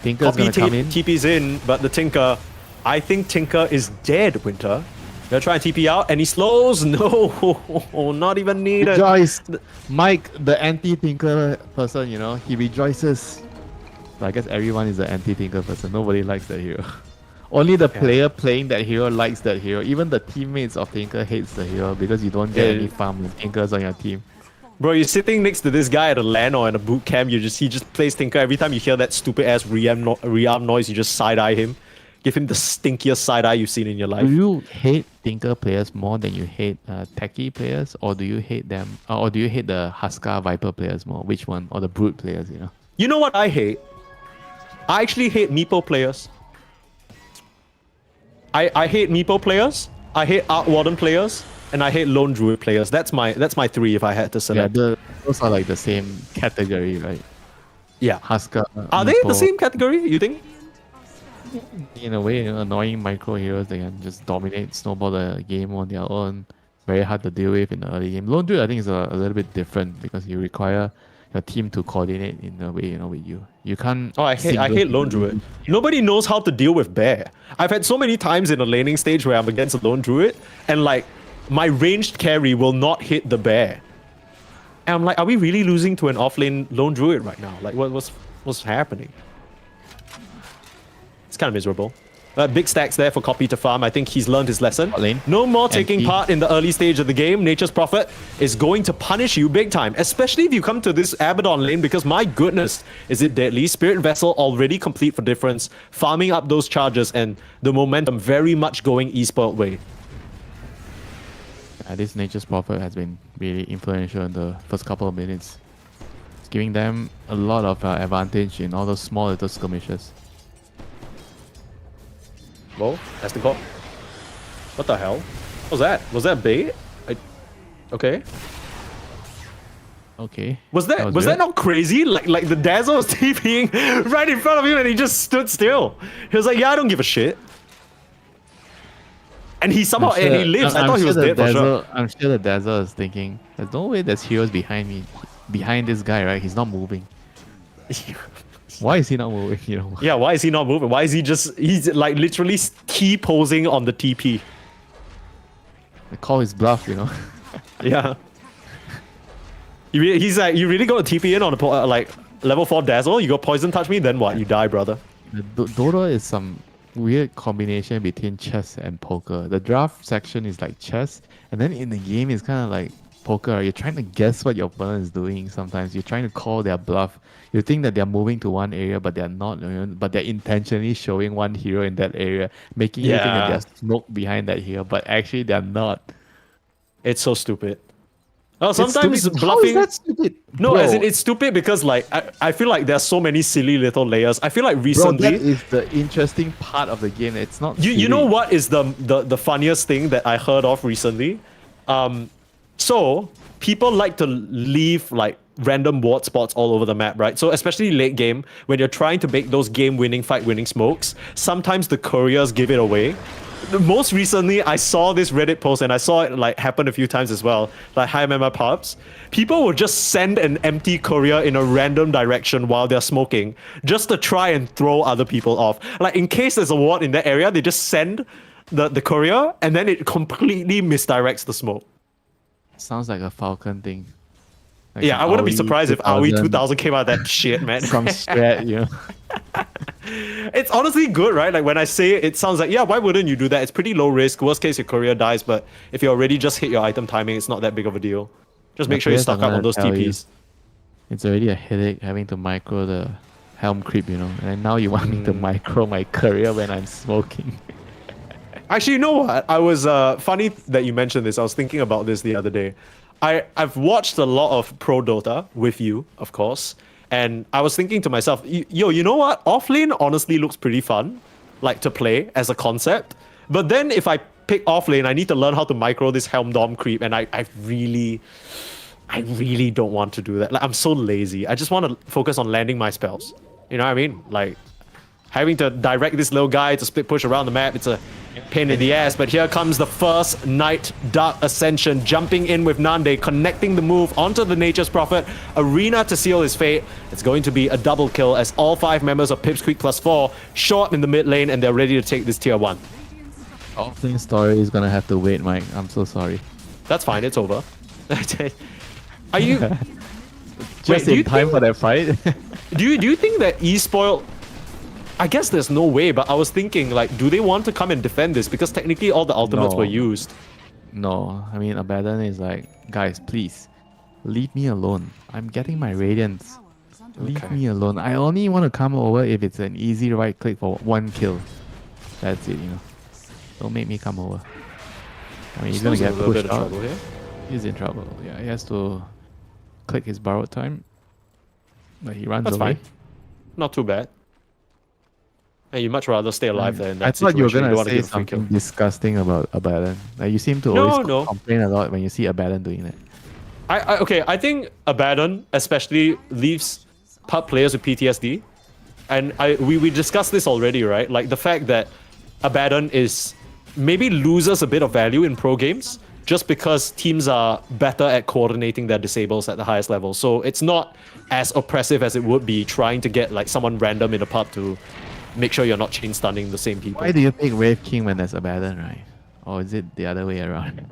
Tinker's Copy gonna come in. TP's in, but the Tinker... I think Tinker is dead, Winter. Gonna try and TP out, and he slows. No, not even needed. Rejoice! Mike, the anti-Tinker person, you know, he rejoices. But I guess everyone is the anti-Tinker person. Nobody likes that hero. Only the player playing that hero likes that hero. Even the teammates of Tinker hates the hero because you don't get any farm with Tinkers on your team. Bro, you're sitting next to this guy at a LAN or in a boot camp. He just plays Tinker. Every time you hear that stupid ass rearm noise, you just side eye him. Give him the stinkiest side eye you've seen in your life. Do you hate Tinker players more than you hate Techie players, or do you hate them, or do you hate the Huskar Viper players more? Which one? Or the Brute players? You know. You know what I hate? I actually hate Meepo players. I hate Meepo players. I hate Arc Warden players, and I hate Lone Druid players. That's my 3 if I had to Yeah, select. those are like the same category, right? Yeah. Husker. Are they the Meepo. same category, you think? In a way, annoying micro heroes, they can just dominate, snowball the game on their own. Very hard to deal with in the early game. Lone Druid, I think, is a little bit different because you require your team to coordinate in a way, with you. You can't. Oh, I hate Lone Druid. Nobody knows how to deal with Bear. I've had so many times in a laning stage where I'm against a Lone Druid, and like my ranged carry will not hit the Bear. And I'm like, are we really losing to an offlane Lone Druid right now? Like, what's happening? It's kind of miserable. Big stacks there for Copy to farm. I think he's learned his lesson. Lane. No more taking MP. part in the early stage of the game. Nature's Prophet is going to punish you big time, especially if you come to this Abaddon lane, because my goodness, is it deadly. Spirit Vessel already complete for difference, farming up those charges, and the momentum very much going esports way. This Nature's Prophet has been really influential in the first couple of minutes. It's giving them a lot of advantage in all those small little skirmishes. Whoa, that's the call. What the hell? What was that? Was that bait? Okay. Okay. Was that weird. not crazy? Like the Dazzle was TPing right in front of him and he just stood still. He was like, yeah, I don't give a shit. And he somehow and he lives. I thought he was dead for sure. I'm sure the Dazzle is thinking, there's no way there's heroes behind me. Behind this guy, right? He's not moving. Why is he not moving? Yeah, why is he not moving? Why is he's like literally T-posing on the TP? They call his bluff, Yeah. He's like, you really got a TP in on a like level 4 Dazzle? You got poison touch me? Then what? You die, brother. Dota is some weird combination between chess and poker. The draft section is like chess, and then in the game it's kind of like poker. You're trying to guess what your opponent is doing sometimes. You're trying to call their bluff. You think that they're moving to one area, but they're not. But they're intentionally showing one hero in that area, making you think that there's smoke behind that hero, but actually they're not. It's so stupid. Oh, sometimes bluffing. How is that stupid? No, Bro, as in it's stupid because like I feel like there's so many silly little layers. I feel like recently. that is the interesting part of the game. It's not. You know what is the funniest thing that I heard of recently? So people like to leave like random ward spots all over the map, right? So especially late game, when you're trying to make those game-winning, fight-winning smokes, sometimes the couriers give it away. Most recently, I saw this Reddit post and I saw it like happen a few times as well. Like, hi, my pubs. People will just send an empty courier in a random direction while they're smoking, just to try and throw other people off. Like, in case there's a ward in that area, they just send the courier and then it completely misdirects the smoke. Sounds like a Falcon thing. Like Yeah, I wouldn't be surprised if AOE 2000 came out of that shit, man. Some strat, It's honestly good, right? Like when I say it, it sounds like, yeah, why wouldn't you do that? It's pretty low risk. Worst case, your courier dies, but if you already just hit your item timing, it's not that big of a deal. Just make sure you stock up on those TPs. It's already a headache having to micro the helm creep, and now you want me to micro my courier when I'm smoking. Actually, you know what? I was funny that you mentioned this. I was thinking about this the other day. I've watched a lot of Pro Dota with you, of course, and I was thinking to myself, yo, you know what? Offlane honestly looks pretty fun, like to play as a concept. But then if I pick offlane, I need to learn how to micro this Helm Dom creep, and I really don't want to do that. Like, I'm so lazy. I just want to focus on landing my spells. You know what I mean? Like, having to direct this little guy to split push around the map, it's a pain in the ass. But here comes the first Night Dark Ascension, jumping in with Nande, connecting the move onto the Nature's Prophet. Arena to seal his fate. It's going to be a double kill as all 5 members of Pipsqueak +4 show up in the mid lane and they're ready to take this tier 1. Offlane story is gonna have to wait, Mike. I'm so sorry. That's fine, it's over. Are you... Just in time for that fight? do you think that eSpoil... I guess there's no way, but I was thinking, like, do they want to come and defend this? Because technically all the ultimates were used. No, I mean, Abaddon is like, guys, please, leave me alone. I'm getting my Radiance. Leave me alone. I only want to come over if it's an easy right click for 1 kill. That's it, Don't make me come over. I mean, he's gonna get pushed out. He's in trouble. Yeah, he has to click his borrowed time. But he runs away. That's fine. Not too bad. Hey, you'd much rather stay alive than that. I thought you were situation. gonna say something disgusting about Abaddon. Like, you seem to always complain a lot when you see Abaddon doing that. Okay, I think Abaddon especially leaves pub players with PTSD. And we discussed this already, right? Like the fact that Abaddon is maybe loses a bit of value in pro games just because teams are better at coordinating their disables at the highest level. So it's not as oppressive as it would be trying to get like someone random in a pub to make sure you're not chain stunning the same people. Why do you pick Wave King when there's Abaddon, right? Or is it the other way around?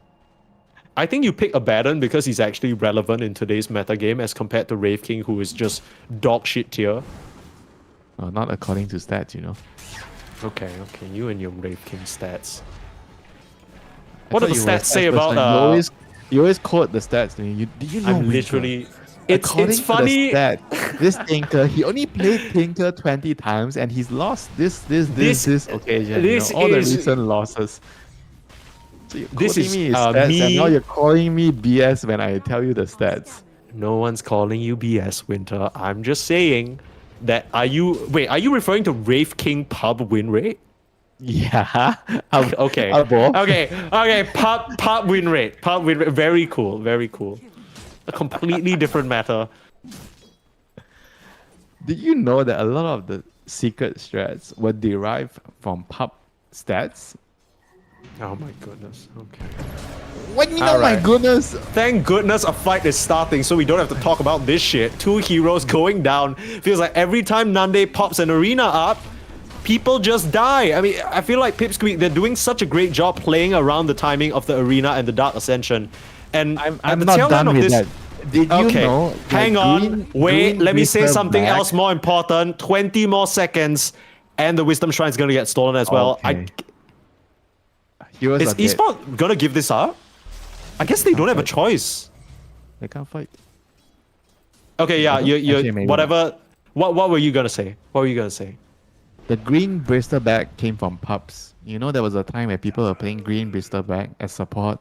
I think you pick Abaddon because he's actually relevant in today's meta game as compared to Wave King, who is just dog shit tier. Oh, not according to stats, you know. Okay, you and your Wave King stats. I What do thought the you were a stats say stats about person. You always quote the stats. Do you know? I'm Winter? literally it's According funny. To the stat, this Tinker, he only played Tinker 20 times and he's lost this occasion. This you know, all the is- recent losses. So you're This quoting is, me his stats me- and now you're calling me BS when I tell you the stats. No one's calling you BS, Winter. I'm just saying that are you referring to Wave King pub win rate? Yeah. Okay. Both. Okay. Pub win rate. Very cool. A completely different matter. Did you know that a lot of the secret strats were derived from pub stats? Oh my goodness. Okay. What do you know? Alright. My goodness. Thank goodness a fight is starting so we don't have to talk about this shit. Two heroes going down. Feels like every time Nande pops an arena up, people just die. I mean, I feel like Pipsqueak, they're doing such a great job playing around the timing of the arena and the Dark Ascension. And I'm at the not tail done end with of this, that. Did you okay, know? that hang on, wait, let me say Whisper something Black- else more important. 20 more seconds, and the Wisdom Shrine is gonna get stolen as well. Okay. Heroes Is are dead. eSport gonna give this up? I guess they don't have a fight. choice. They can't fight. Okay, yeah, Actually, you maybe whatever. What were you gonna say? The green Bristleback came from pubs. You know, there was a time where people were playing green Bristleback as support,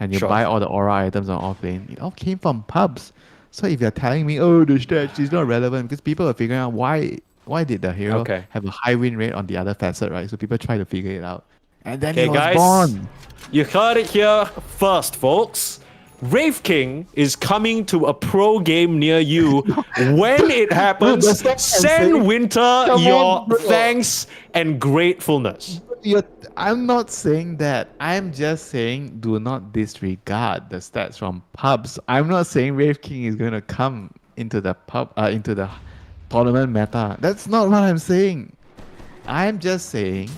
and you Sure. buy all the aura items on offlane. It all came from pubs. So if you're telling me, oh, the stats is not relevant, because people are figuring out why did the hero Okay. have a high win rate on the other facet, right? So people try to figure it out. And then Okay, it was guys. born. You heard it here first, folks. Wraith King is coming to a pro game near you. When it happens, the second send thing- Winter Come your on, bro. thanks and gratefulness. I'm not saying that. I'm just saying do not disregard the stats from pubs. I'm not saying Wraith King is going to come into the into the tournament meta. That's not what I'm saying. I'm just saying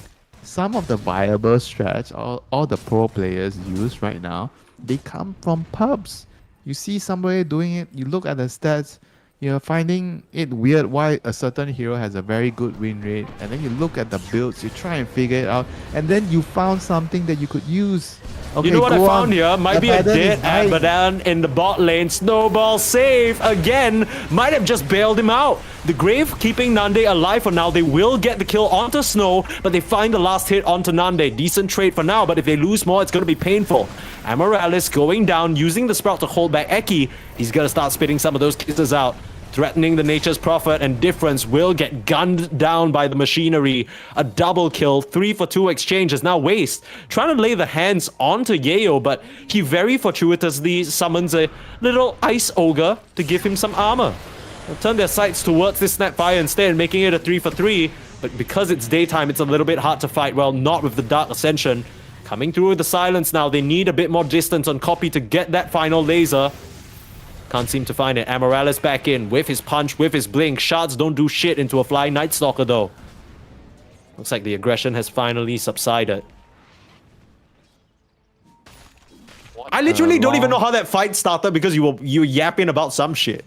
some of the viable strats all the pro players use right now, they come from pubs. You see somebody doing it, you look at the stats, you're finding it weird why a certain hero has a very good win rate, and then you look at the builds, you try and figure it out, and then you found something that you could use. Okay, You know what I go found on. here? Might be a Abaddon dead is dying. Abaddon in the bot lane. Snowball save again. Might have just bailed him out. The Grave keeping Nande alive for now. They will get the kill onto Snow, but they find the last hit onto Nande. Decent trade for now, but if they lose more, it's going to be painful. Amoralis going down, using the Sprout to hold back Eki. He's going to start spitting some of those kisses out. Threatening the Nature's Prophet, and Difference will get gunned down by the machinery. A double kill, 3 for 2 exchange is now Waste. Trying to lay the hands onto Yayo, but he very fortuitously summons a little Ice Ogre to give him some armor. They'll turn their sights towards this Snapfire instead, making it a 3 for 3. But because it's daytime, it's a little bit hard to fight. Well, not with the Dark Ascension. Coming through with the silence now. They need a bit more distance on Copy to get that final laser. Can't seem to find it. Amoralis back in with his punch, with his blink. Shards don't do shit into a flying Night Stalker though. Looks like the aggression has finally subsided. I literally don't even know how that fight started because you were yapping about some shit.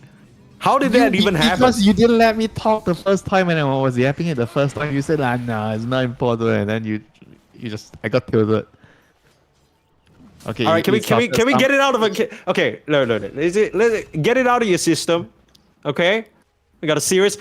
How did that even happen? Because you didn't let me talk the first time when I was yapping it the first time. You said, nah, it's not important, and then you I got tilted. Okay. All right, can we get it out of a? Okay, no. Let's get it out of your system. Okay, we got a serious.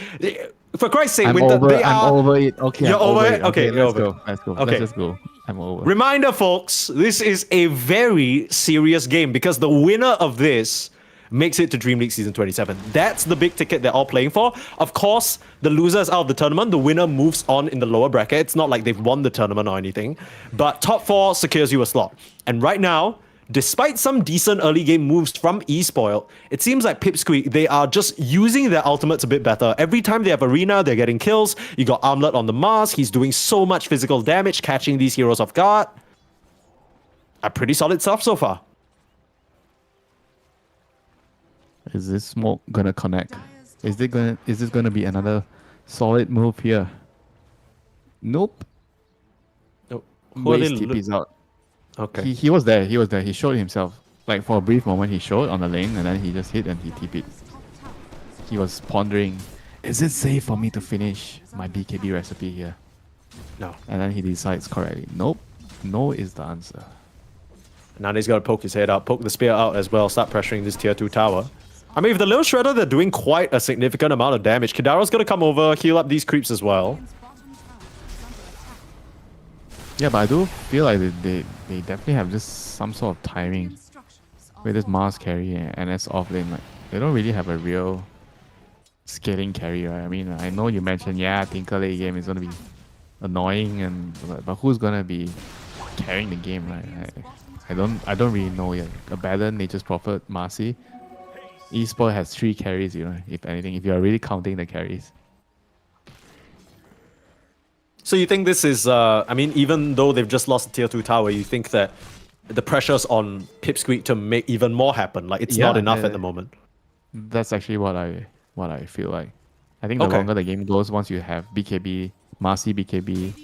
For Christ's sake, I'm Winter, over. they I'm are. over it. Okay. You're I'm over it? Okay, you're let's over go. Let's go. Okay. Let's just go. I'm over. Reminder, folks, this is a very serious game because the winner of this makes it to Dream League Season 27. That's the big ticket they're all playing for. Of course, the loser is out of the tournament. The winner moves on in the lower bracket. It's not like they've won the tournament or anything. But top 4 secures you a slot. And right now, despite some decent early game moves from eSpoil, it seems like Pipsqueak, they are just using their ultimates a bit better. Every time they have Arena, they're getting kills. You got Armlet on the Mars. He's doing so much physical damage, catching these heroes off guard. A pretty solid stuff so far. Is this smoke gonna connect? Is this gonna be another solid move here? Nope. Oh, who are they Waste TP's out. Okay. He was there. He was there. He showed himself. Like for a brief moment, he showed on the lane, and then he just hit and he TP'd. He was pondering, is it safe for me to finish my BKB recipe here? No. And then he decides correctly. Nope. No is the answer. Now he's got to poke his head out, poke the spear out as well, start pressuring this tier 2 tower. I mean, if the little shredder, they're doing quite a significant amount of damage. Kidaro's going to come over, heal up these creeps as well. Yeah, but I do feel like they definitely have just some sort of timing with this Mars carry and S off lane. Like, they don't really have a real scaling carry, right? I mean, I know you mentioned, yeah, Tinker late game is going to be annoying, but who's going to be carrying the game, right? I don't really know yet. Abaddon, Nature's Prophet, Marcy. Esport has 3 carries, you know, if anything, if you're really counting the carries. So you think this is, I mean, even though they've just lost the tier 2 tower, you think that the pressure's on Pipsqueak to make even more happen? Like, it's not enough at the moment. That's actually what I feel like. I think the longer the game goes, once you have BKB, Marcy BKB,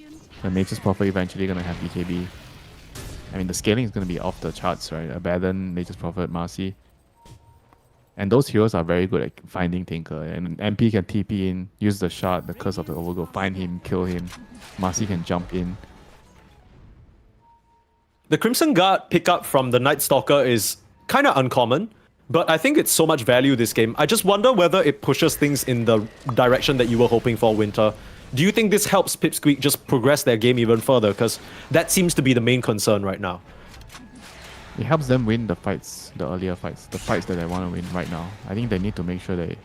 the Nature's Prophet eventually going to have BKB. I mean, the scaling is going to be off the charts, right? Abaddon, Nature's Prophet, Marcy. And those heroes are very good at finding Tinker. And MP can TP in, use the shard, the Curse of the Overgrowth, find him, kill him. Marcy can jump in. The Crimson Guard pickup from the Night Stalker is kind of uncommon, but I think it's so much value this game. I just wonder whether it pushes things in the direction that you were hoping for, Winter. Do you think this helps Pipsqueak just progress their game even further? Because that seems to be the main concern right now. It helps them win the fights, the earlier fights, the fights that they want to win right now. I think they need to make sure they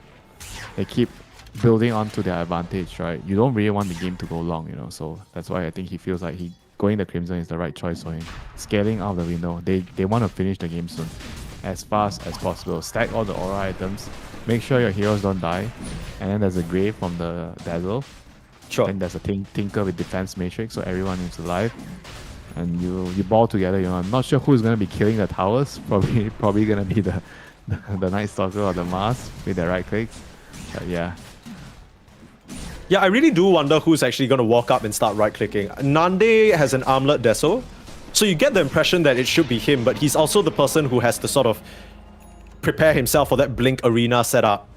keep building onto their advantage, right? You don't really want the game to go long, you know, so that's why I think he feels like going the Crimson is the right choice for him. Scaling out the window, they want to finish the game soon, as fast as possible. Stack all the aura items, make sure your heroes don't die, and then there's a grave from the Dazzle. Sure. Then there's a Tinker with Defense Matrix, so everyone is alive. And you ball together, you know. I'm not sure who's gonna be killing the towers. Probably gonna be the Night Stalker or the Mars with their right clicks. But yeah. Yeah, I really do wonder who's actually gonna walk up and start right-clicking. Nande has an Armlet Deso, so you get the impression that it should be him, but he's also the person who has to sort of prepare himself for that Blink Arena setup.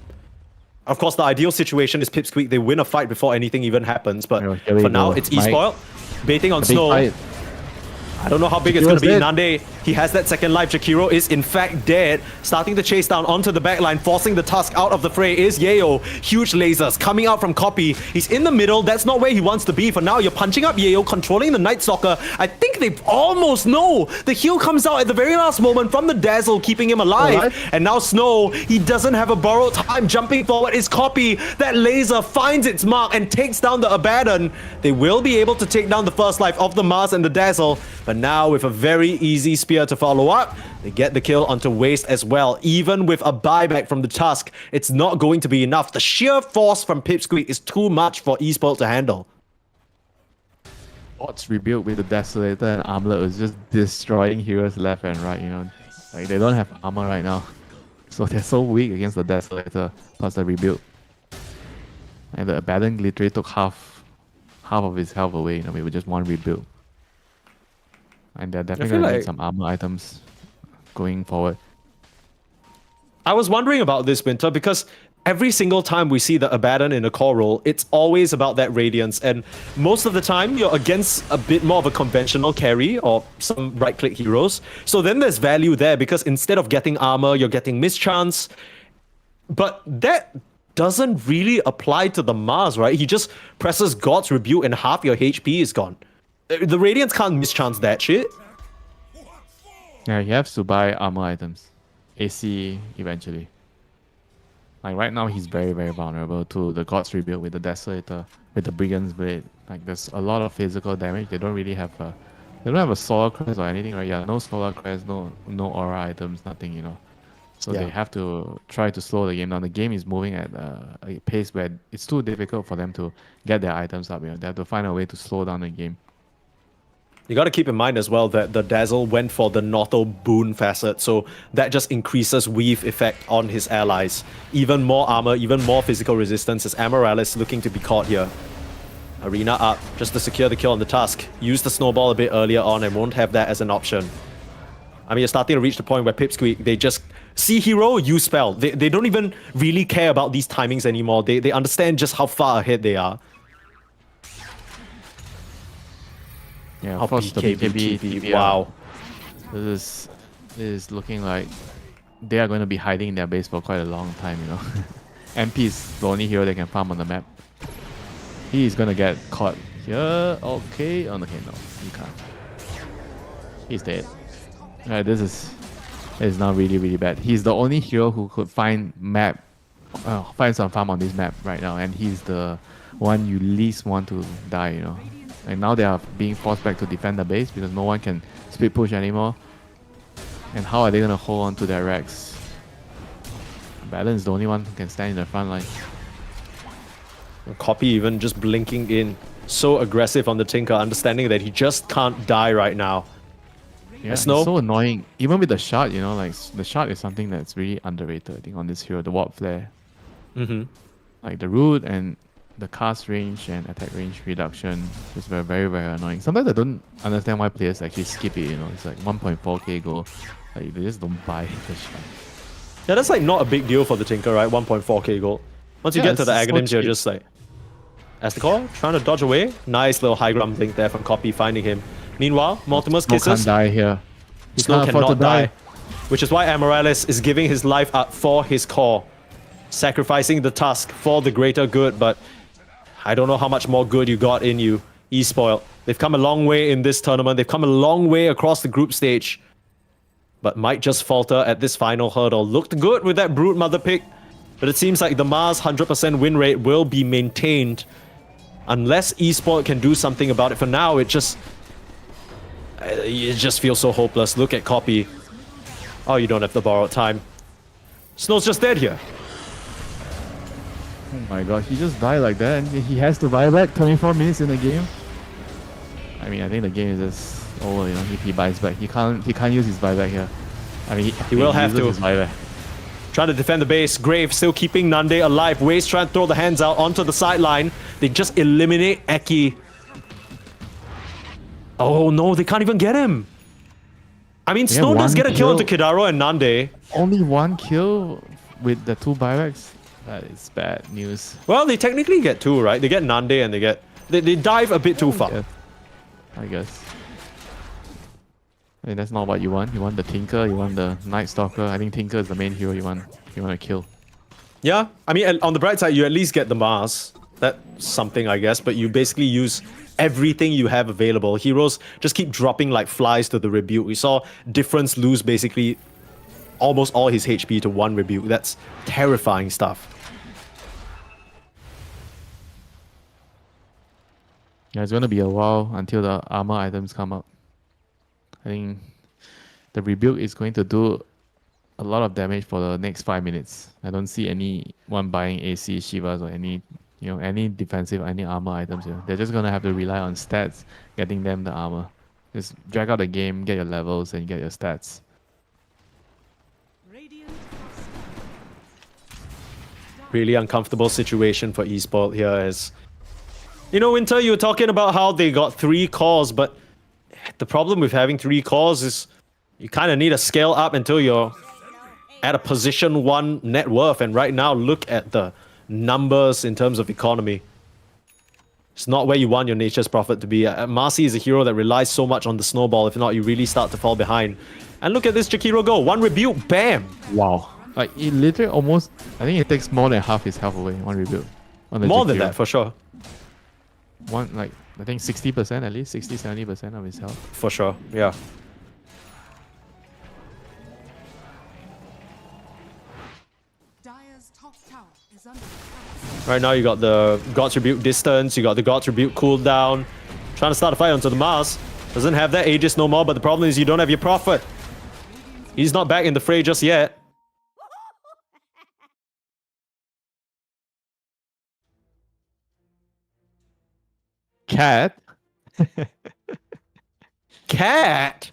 Of course, the ideal situation is Pipsqueak. They win a fight before anything even happens, but for now, it's eSpoil. Baiting on Snow. Fight. I don't know how big it's going to be. Nande, he has that second life. Jakiro is in fact dead. Starting to chase down onto the backline, forcing the Tusk out of the fray is Yayo. Huge lasers coming out from Copy. He's in the middle. That's not where he wants to be. For now, you're punching up Yayo, controlling the Night Stalker. I think they almost know. The heal comes out at the very last moment from the Dazzle, keeping him alive. And now Snow, he doesn't have a borrowed time. Jumping forward is Copy. That laser finds its mark and takes down the Abaddon. They will be able to take down the first life of the Mars and the Dazzle. But now, with a very easy spear to follow up, they get the kill onto Waste as well. Even with a buyback from the Tusk, it's not going to be enough. The sheer force from Pipsqueak is too much for eSport to handle. Bots rebuilt with the Desolator and Armlet was just destroying heroes left and right, you know. Like, they don't have armor right now. So they're so weak against the Desolator, plus the rebuild. And the Abaddon literally took half of his health away, you know, with just one rebuild. And they're definitely going to need some armor items going forward. I was wondering about this, Winter, because every single time we see the Abaddon in a core role, it's always about that Radiance. And most of the time, you're against a bit more of a conventional carry or some right-click heroes. So then there's value there, because instead of getting armor, you're getting mischance. But that doesn't really apply to the Mars, right? He just presses God's Rebuke and half your HP is gone. The Radiance can't mischance that shit. Yeah, he has to buy armor items. AC eventually. Like right now, he's very, very vulnerable to the God's Rebuild with the Desolator, with the Brigand's Blade. Like there's a lot of physical damage. They don't really have They don't have a solar crest or anything, right? Yeah, no solar crest, no aura items, nothing, you know. So Yeah. they have to try to slow the game down. The game is moving at a pace where it's too difficult for them to get their items up. You know, they have to find a way to slow down the game. You got to keep in mind as well that the Dazzle went for the Noto Boon facet, so that just increases weave effect on his allies. Even more armor, even more physical resistance as Amaryllis looking to be caught here. Arena up, just to secure the kill on the Tusk. Use the snowball a bit earlier on and won't have that as an option. I mean, you're starting to reach the point where Pipsqueak, they just see hero, use spell. They don't even really care about these timings anymore. They understand just how far ahead they are. Yeah, How force the BKB, BKB, wow. This is looking like they are going to be hiding in their base for quite a long time, you know. MP is the only hero they can farm on the map. He is going to get caught here. Okay. Oh, okay, no. You can't. He's dead. Alright, this is now really, really bad. He's the only hero who could find some farm on this map right now. And he's the one you least want to die, you know. And now they are being forced back to defend the base because no one can split push anymore. And how are they going to hold on to their Rex? Balance is the only one who can stand in the front line. Copy even just blinking in. So aggressive on the Tinker, understanding that he just can't die right now. Yeah, it's Snow? so annoying. Even with the shard, you know, like the shard is something that's really underrated, I think, on this hero. The warp flare. Mm-hmm. Like the root and the cast range and attack range reduction is very, very, very annoying. Sometimes I don't understand why players actually skip it, you know. It's like 1.4k goal. Like they just don't buy the shard. Yeah, that's like not a big deal for the Tinker, right? 1.4k gold. Once you Yeah, get to the it's so Aghanims, you're cheap. just like... Aztekor trying to dodge away. Nice little high ground blink there from Copy finding him. Meanwhile, Mortimer's Snow kisses. can't die here. He Snow can't afford cannot to die. Which is why Amaryllis is giving his life up for his core. Sacrificing the Tusk for the greater good, but I don't know how much more good you got in you. E-Spoiled. They've come a long way in this tournament. They've come a long way across the group stage. But might just falter at this final hurdle. Looked good with that Brood Mother pick, but it seems like the Mars 100% win rate will be maintained unless eSport can do something about it. For now, it just feels so hopeless. Look at Copy. Oh, you don't have the borrowed time. Snow's just dead here. Oh my gosh, he just died like that and he has to buy back 24 minutes in the game. I mean, I think the game is just over, you know, if he buys back. He can't use his buyback here. I mean, He will have uses to. his buyback. Trying to defend the base. Grave still keeping Nande alive. Waze trying to throw the hands out onto the sideline. They just eliminate Eki. Oh no, they can't even get him. I mean, They Snow have does one get a kill kill. onto Kidaro and Nande. Only one kill with the 2 buybacks? That is bad news. Well, they technically get 2, right? They get Nande and they dive a bit too far. Yeah, I guess. I mean, that's not what you want. You want the Tinker, you want the Night Stalker. I think Tinker is the main hero you want to kill. Yeah, I mean, on the bright side, you at least get the Mars. That's something, I guess, but you basically use everything you have available. Heroes just keep dropping like flies to the Rebuke. We saw Difference lose basically almost all his HP to 1 Rebuke. That's terrifying stuff. Yeah, it's going to be a while until the armor items come up. I think the Rebuke is going to do a lot of damage for the next 5 minutes. I don't see anyone buying AC, Shivas, or any defensive, any armor items here. They're just gonna have to rely on stats, getting them the armor. Just drag out the game, get your levels, and get your stats. Radiant Really uncomfortable situation for eSport here as... You know, Winter, you were talking about how they got 3 cores, but the problem with having 3 cores is you kind of need to scale up until you're at a position 1 net worth. And right now, look at the numbers in terms of economy. It's not where you want your Nature's Prophet to be. Marcy is a hero that relies so much on the snowball. If not, you really start to fall behind. And look at this Jakiro go. 1 Rebuke, bam! Wow. Like, it literally almost... I think it takes more than half his health away, 1 Rebuke. More than that, for sure. I think 60% at least, 60-70% of his health. For sure, yeah. Dire's top tower is under attack. Right now you got the God's Rebuke distance, you got the God's Rebuke cooldown. Trying to start a fight onto the Mars. Doesn't have that Aegis no more, but the problem is you don't have your Prophet. He's not back in the fray just yet. Cat? Cat?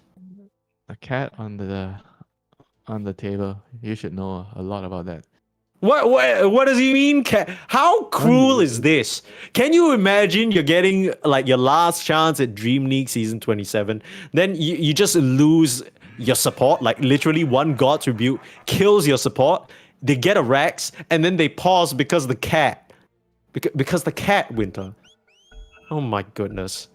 A cat on the table. You should know a lot about that. What does he mean? How cruel is this? Can you imagine you're getting like your last chance at Dream League season 27, then you just lose your support, like literally one God's Rebuke kills your support, they get a Rex, and then they pause because the cat. Because the cat, Winter. Oh my goodness.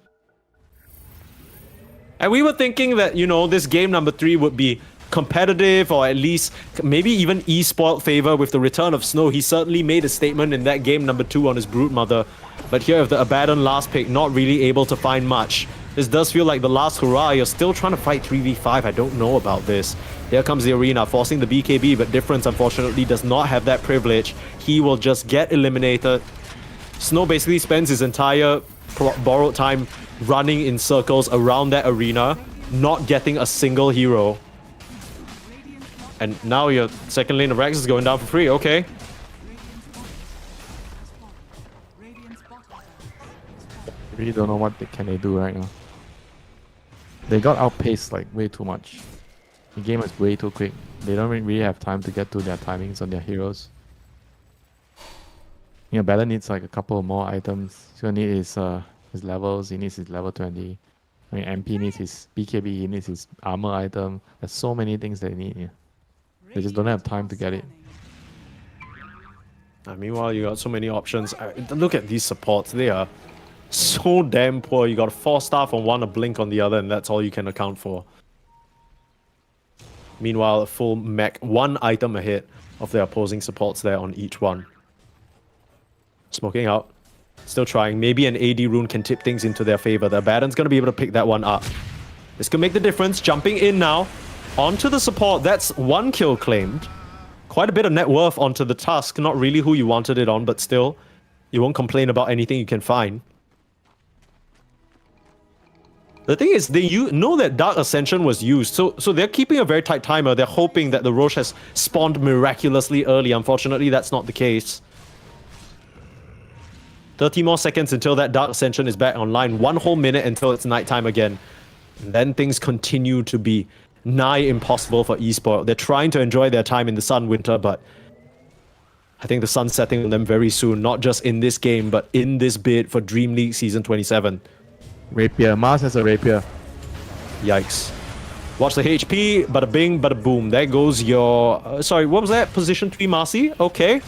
And we were thinking that, you know, this game number 3 would be competitive, or at least maybe even e-sport favor with the return of Snow. He certainly made a statement in that game number 2 on his Broodmother. But here with the abandoned last pick, not really able to find much. This does feel like the last hurrah. You're still trying to fight 3v5. I don't know about this. Here comes the arena, forcing the BKB, but Difference unfortunately does not have that privilege. He will just get eliminated. Snow basically spends his entire borrowed time running in circles around that arena, not getting a single hero. And now your second lane of Rex is going down for free, okay. Really don't know what can they do right now. They got outpaced like way too much. The game is way too quick. They don't really have time to get to their timings on their heroes. Yeah, Battle needs like a couple more items. He's gonna need his levels. He needs his level 20. I mean, MP needs his BKB. He needs his armor item. There's so many things they need. Yeah. They just don't have time to get it. Meanwhile, you got so many options. Look at these supports. They are so damn poor. You got 4 staff on one, a blink on the other, and that's all you can account for. Meanwhile, a full mech, 1 item ahead of their opposing supports there on each one. Smoking out. Still trying. Maybe an AD rune can tip things into their favor. The Abaddon's going to be able to pick that one up. This could make the difference. Jumping in now. Onto the support. That's 1 kill claimed. Quite a bit of net worth onto the Tusk. Not really who you wanted it on, but still. You won't complain about anything you can find. The thing is, they know that Dark Ascension was used, so they're keeping a very tight timer. They're hoping that the Roche has spawned miraculously early. Unfortunately, that's not the case. 30 more seconds until that Dark Ascension is back online. 1 whole minute until it's nighttime again. And then things continue to be nigh impossible for eSport. They're trying to enjoy their time in the sun, Winter, but I think the sun's setting on them very soon. Not just in this game, but in this bid for Dream League Season 27. Rapier. Mars has a rapier. Yikes. Watch the HP. Bada bing, bada boom. There goes your... sorry, what was that? Position 3 Marcy? Okay.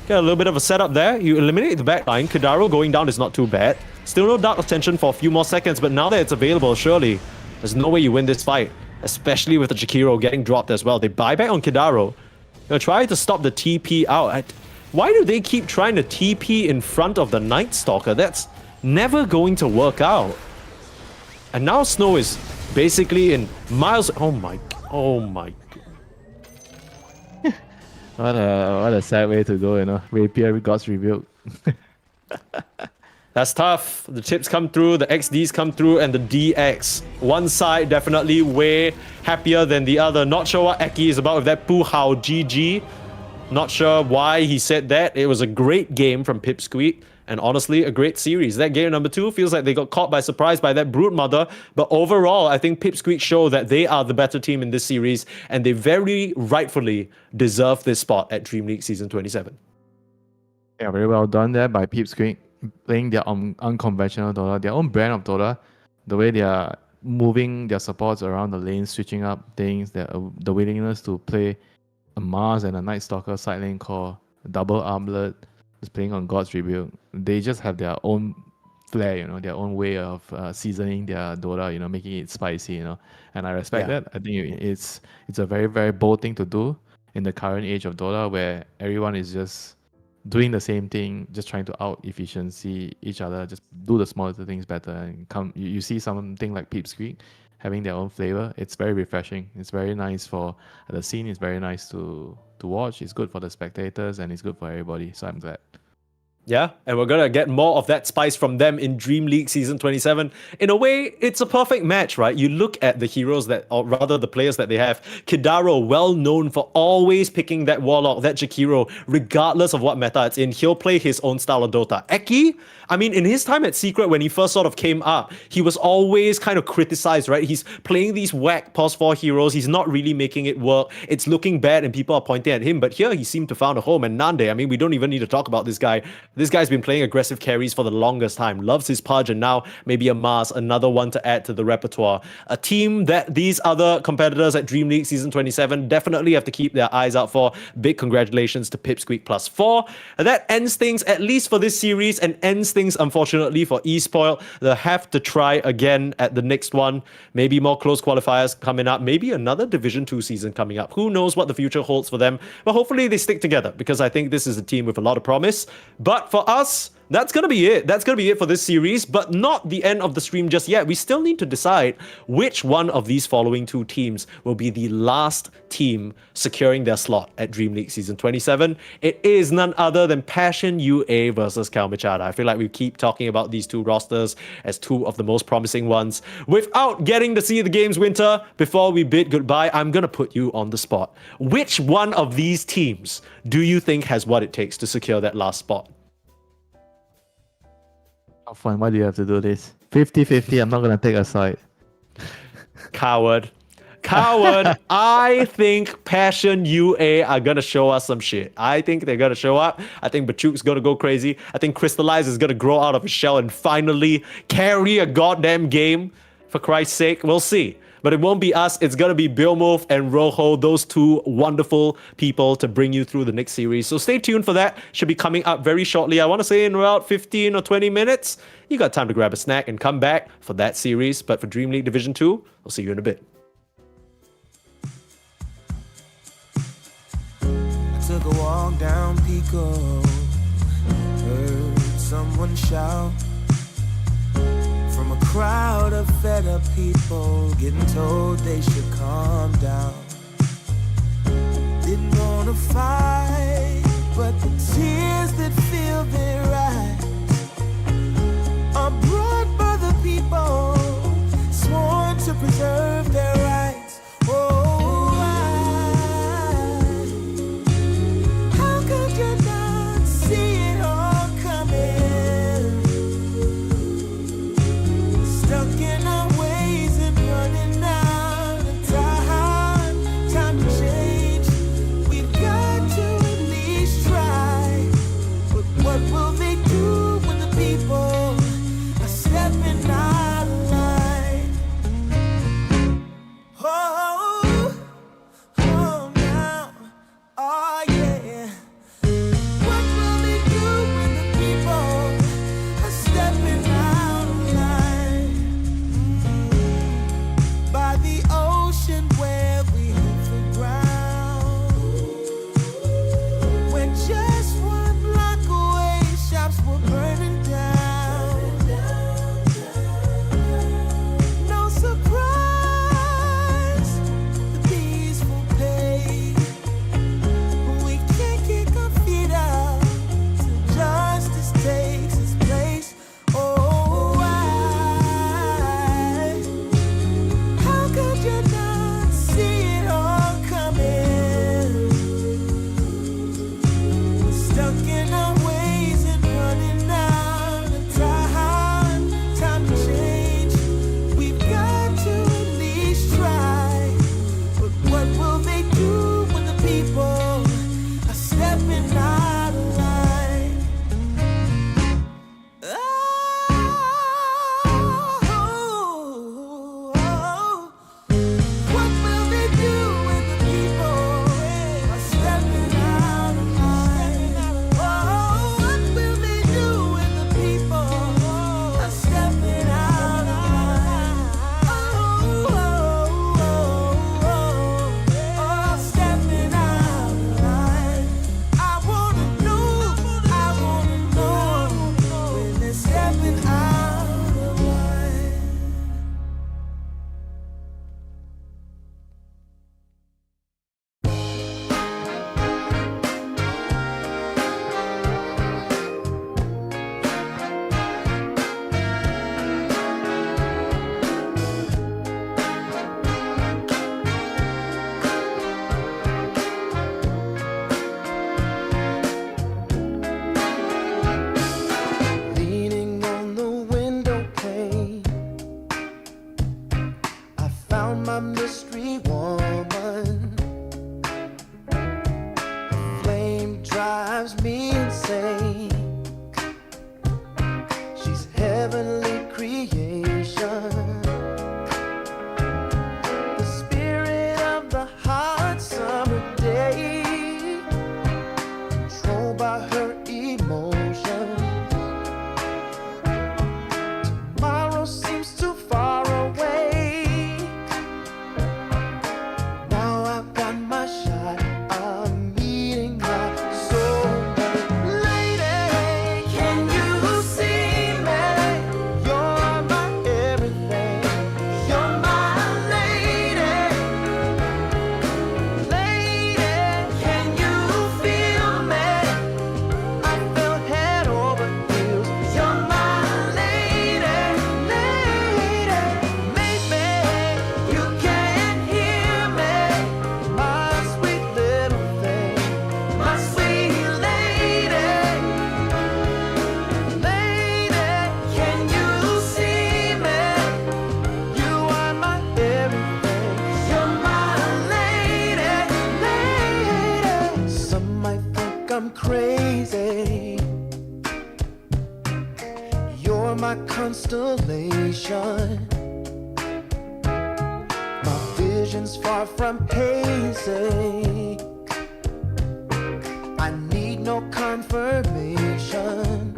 Got a little bit of a setup there. You eliminate the backline. Kadaro going down is not too bad. Still no Dark Ascension for a few more seconds, but now that it's available, surely there's no way you win this fight. Especially with the Jakiro getting dropped as well. They buy back on Kadaro. They're trying to stop the TP out. Why do they keep trying to TP in front of the Night Stalker? That's never going to work out. And now Snow is basically in miles... Oh my... What a sad way to go, you know. Rapier God's Rebuild. That's tough. The tips come through, the XDs come through, and the DX. One side definitely way happier than the other. Not sure what Eki is about with that Pu Hao GG. Not sure why he said that. It was a great game from Pipsqueak, and honestly, a great series. That game number 2 feels like they got caught by surprise by that Broodmother, but overall, I think Pipsqueak show that they are the better team in this series, and they very rightfully deserve this spot at Dream League Season 27. Yeah, very well done there by Pipsqueak. Playing their unconventional Dota, their own brand of Dota, the way they are moving their supports around the lane, switching up things, the willingness to play a Mars and a Night Stalker side lane core, a double armlet, just playing on God's Rebuild. They just have their own flair, you know, their own way of seasoning their Dota, you know, making it spicy, you know. And I respect that. I think it's a very, very bold thing to do in the current age of Dota, where everyone is just doing the same thing, just trying to out efficiency each other, just do the small little things better, and you see something like Pipsqueak having their own flavor. It's very refreshing. It's very nice for the scene. It's very nice to watch. It's good for the spectators, and it's good for everybody. So I'm glad. Yeah, and we're gonna get more of that spice from them in Dream League Season 27. In a way, it's a perfect match, right? You look at the heroes that, or rather the players that they have. Kidaro, well known for always picking that Warlock, that Jakiro, regardless of what meta it's in. He'll play his own style of Dota. Eki, I mean, in his time at Secret, when he first sort of came up, he was always kind of criticized, right? He's playing these whack pos 4 heroes. He's not really making it work. It's looking bad and people are pointing at him. But here he seemed to found a home. And Nande, I mean, we don't even need to talk about this guy. This guy's been playing aggressive carries for the longest time. Loves his Pudge, and now maybe a Mars, another one to add to the repertoire. A team that these other competitors at Dream League Season 27 definitely have to keep their eyes out for. Big congratulations to Pipsqueak +4. And that ends things, at least for this series, and ends things, unfortunately, for eSpoil. They'll have to try again at the next one. Maybe more close qualifiers coming up. Maybe another Division 2 season coming up. Who knows what the future holds for them. But hopefully they stick together, because I think this is a team with a lot of promise. But for us, that's going to be it. That's going to be it for this series, but not the end of the stream just yet. We still need to decide which one of these following two teams will be the last team securing their slot at Dream League Season 27. It is none other than Passion UA versus Kalmychata. I feel like we keep talking about these two rosters as two of the most promising ones. Without getting to see the games, Winter, before we bid goodbye, I'm going to put you on the spot. Which one of these teams do you think has what it takes to secure that last spot? How fun. Why do you have to do this? 50-50. I'm not going to take a side. Coward. I think Passion UA are gonna show us some shit. I think they're gonna show up. I think Bachuk's gonna go crazy. I think Crystallize is gonna grow out of his shell and finally carry a goddamn game. For Christ's sake, we'll see. But it won't be us. It's gonna be Billmove and Rojo, those two wonderful people to bring you through the next series. So stay tuned for that. Should be coming up very shortly. I want to say in about 15 or 20 minutes. You got time to grab a snack and come back for that series. But for Dream League Division 2, I'll see you in a bit. I took a walk down Pico, heard someone shout from a crowd of fed up people, getting told they should calm down. Didn't wanna fight, but the tears that fill their eyes are brought by the people sworn to preserve their rights. Oh, how could you not see it all coming? Stuck in our ways and running out of time. drives me insane. She's heavenly creation, the spirit of the hot summer day, controlled by her emotion. Tomorrow seems too far away. Now I've got my shot. I'm meeting my soulmate. Lady, can you see me? You're my everything. You're my lady. Lady, can you feel me? I feel head over heels. You're my lady, lady. Maybe you can't hear me, my sweet little thing, my sweet lady. Lady, can you see me? You are my everything. You're my lady, lady. Some might think I'm crazy. You're my constellation. My vision's far from hazy. I need no confirmation.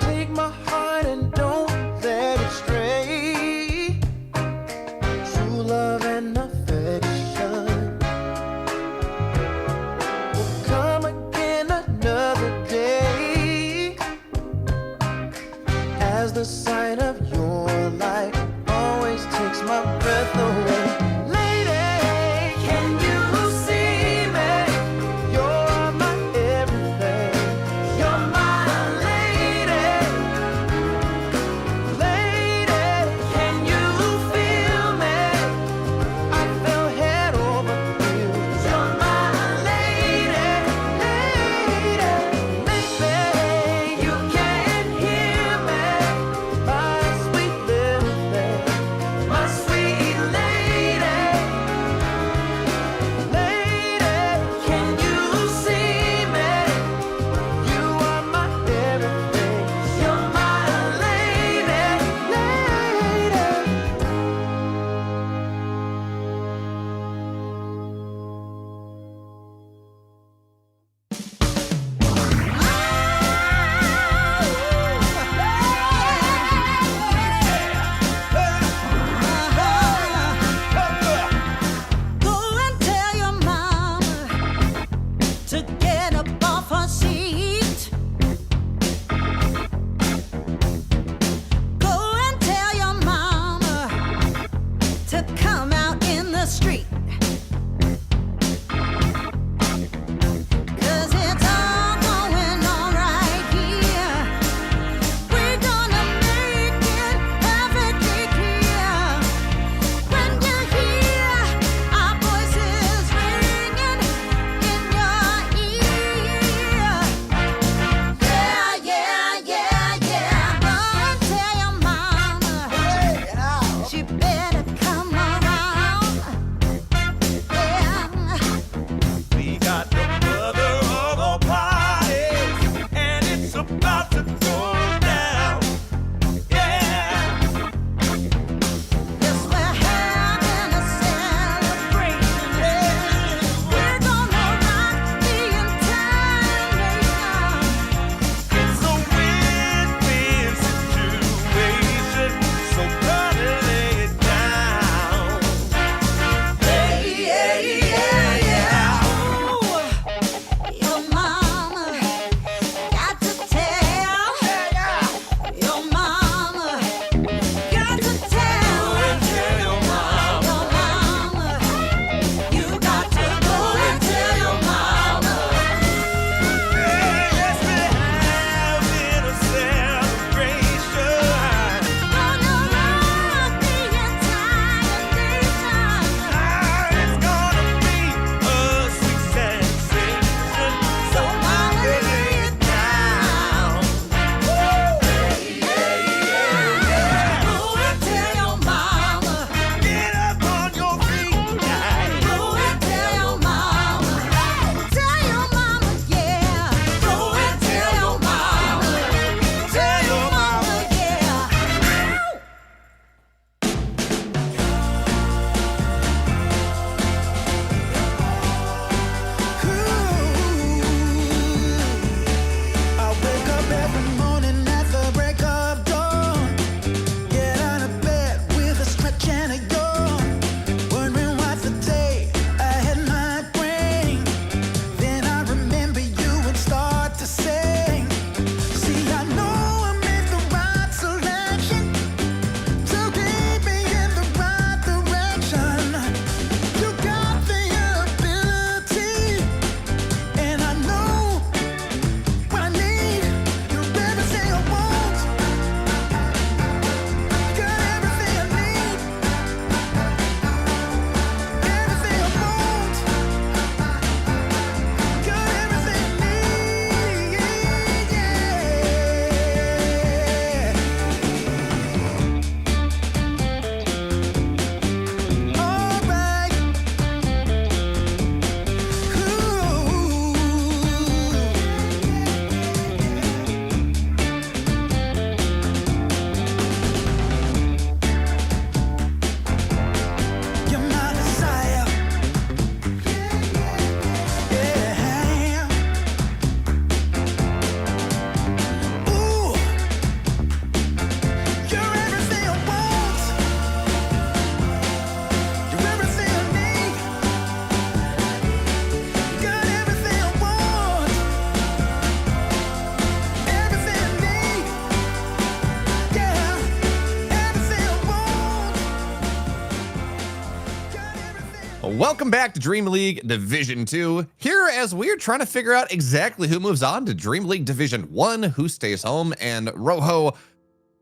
Take my heart and don't let it stray. True love and affection will come again another day, as the sight of your light always takes my breath away. Lady, can you see me? You're my everything. You're my lady. Lady, can you feel me? I feel head over heels. You're my lady, lady. Maybe you can't hear me, my sweet little thing, my sweet lady. Lady, can you see me? You are my everything. You're my lady, lady. Go and tell your mama to get up off her seat. Go and tell your mama to come out in the street. 'Cause it's all going on right here. We're gonna make it perfectly clear. When you hear our voices ringing in your ear. Yeah, yeah, yeah, yeah. Go and tell your mama she better come around. Welcome back to Dream League Division 2. Here as we're trying to figure out exactly who moves on to Dream League Division 1, who stays home, and Rojo,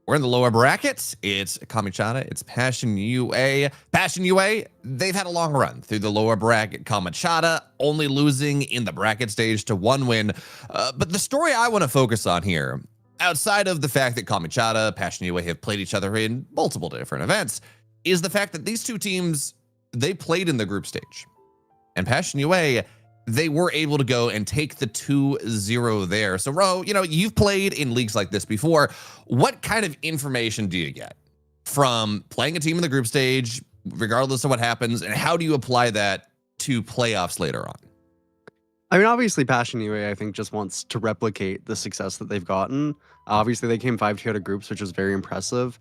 we're in the lower brackets. It's Kalmychata, it's Passion UA. Passion UA, they've had a long run through the lower bracket. Kalmychata only losing in the bracket stage to 1 win. But the story I want to focus on here, outside of the fact that Kalmychata, Passion UA have played each other in multiple different events, is the fact that these two teams, they played in the group stage. And Passion UA, they were able to go and take the 2-0 there. So, Ro, you know, you've played in leagues like this before. What kind of information do you get from playing a team in the group stage, regardless of what happens, and how do you apply that to playoffs later on? I mean, obviously, Passion UA, I think, just wants to replicate the success that they've gotten. Obviously, they came 5-2 out of groups, which was very impressive.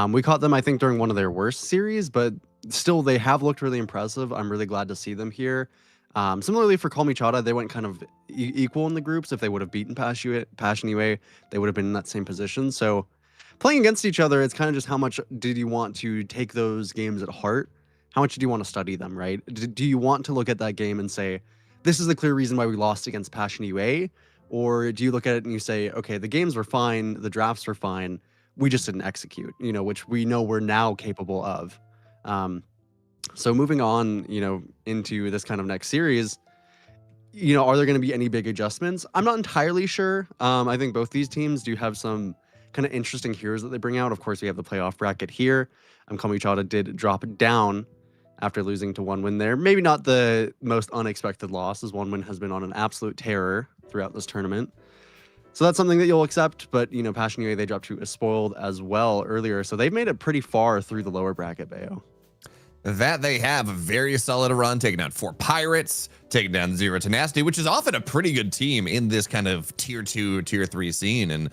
We caught them, I think, during one of their worst series, but still, they have looked really impressive. I'm really glad to see them here. Similarly for Kalmychata, they went kind of equal in the groups. If they would have beaten Passion UA, they would have been in that same position. So playing against each other, it's kind of just how much did you want to take those games at heart? How much do you want to study them, right? Do you want to look at that game and say, this is the clear reason why we lost against Passion UA? Or do you look at it and you say, okay, the games were fine, the drafts were fine, we just didn't execute, you know, which we know we're now capable of. So moving on, you know, into this kind of next series, you know, are there going to be any big adjustments? I'm not entirely sure. I think both these teams do have some kind of interesting heroes that they bring out. Of course, we have the playoff bracket here. Kalmychata did drop down after losing to 1 win there. Maybe not the most unexpected loss, as 1 win has been on an absolute terror throughout this tournament. So that's something that you'll accept. But, you know, Passion UA, they dropped to a spoiled as well earlier. So they've made it pretty far through the lower bracket, Bayo. That they have a very solid run, taking down 4 Pirates, taking down 0 Tenacity, which is often a pretty good team in this kind of tier 2, tier 3 scene. And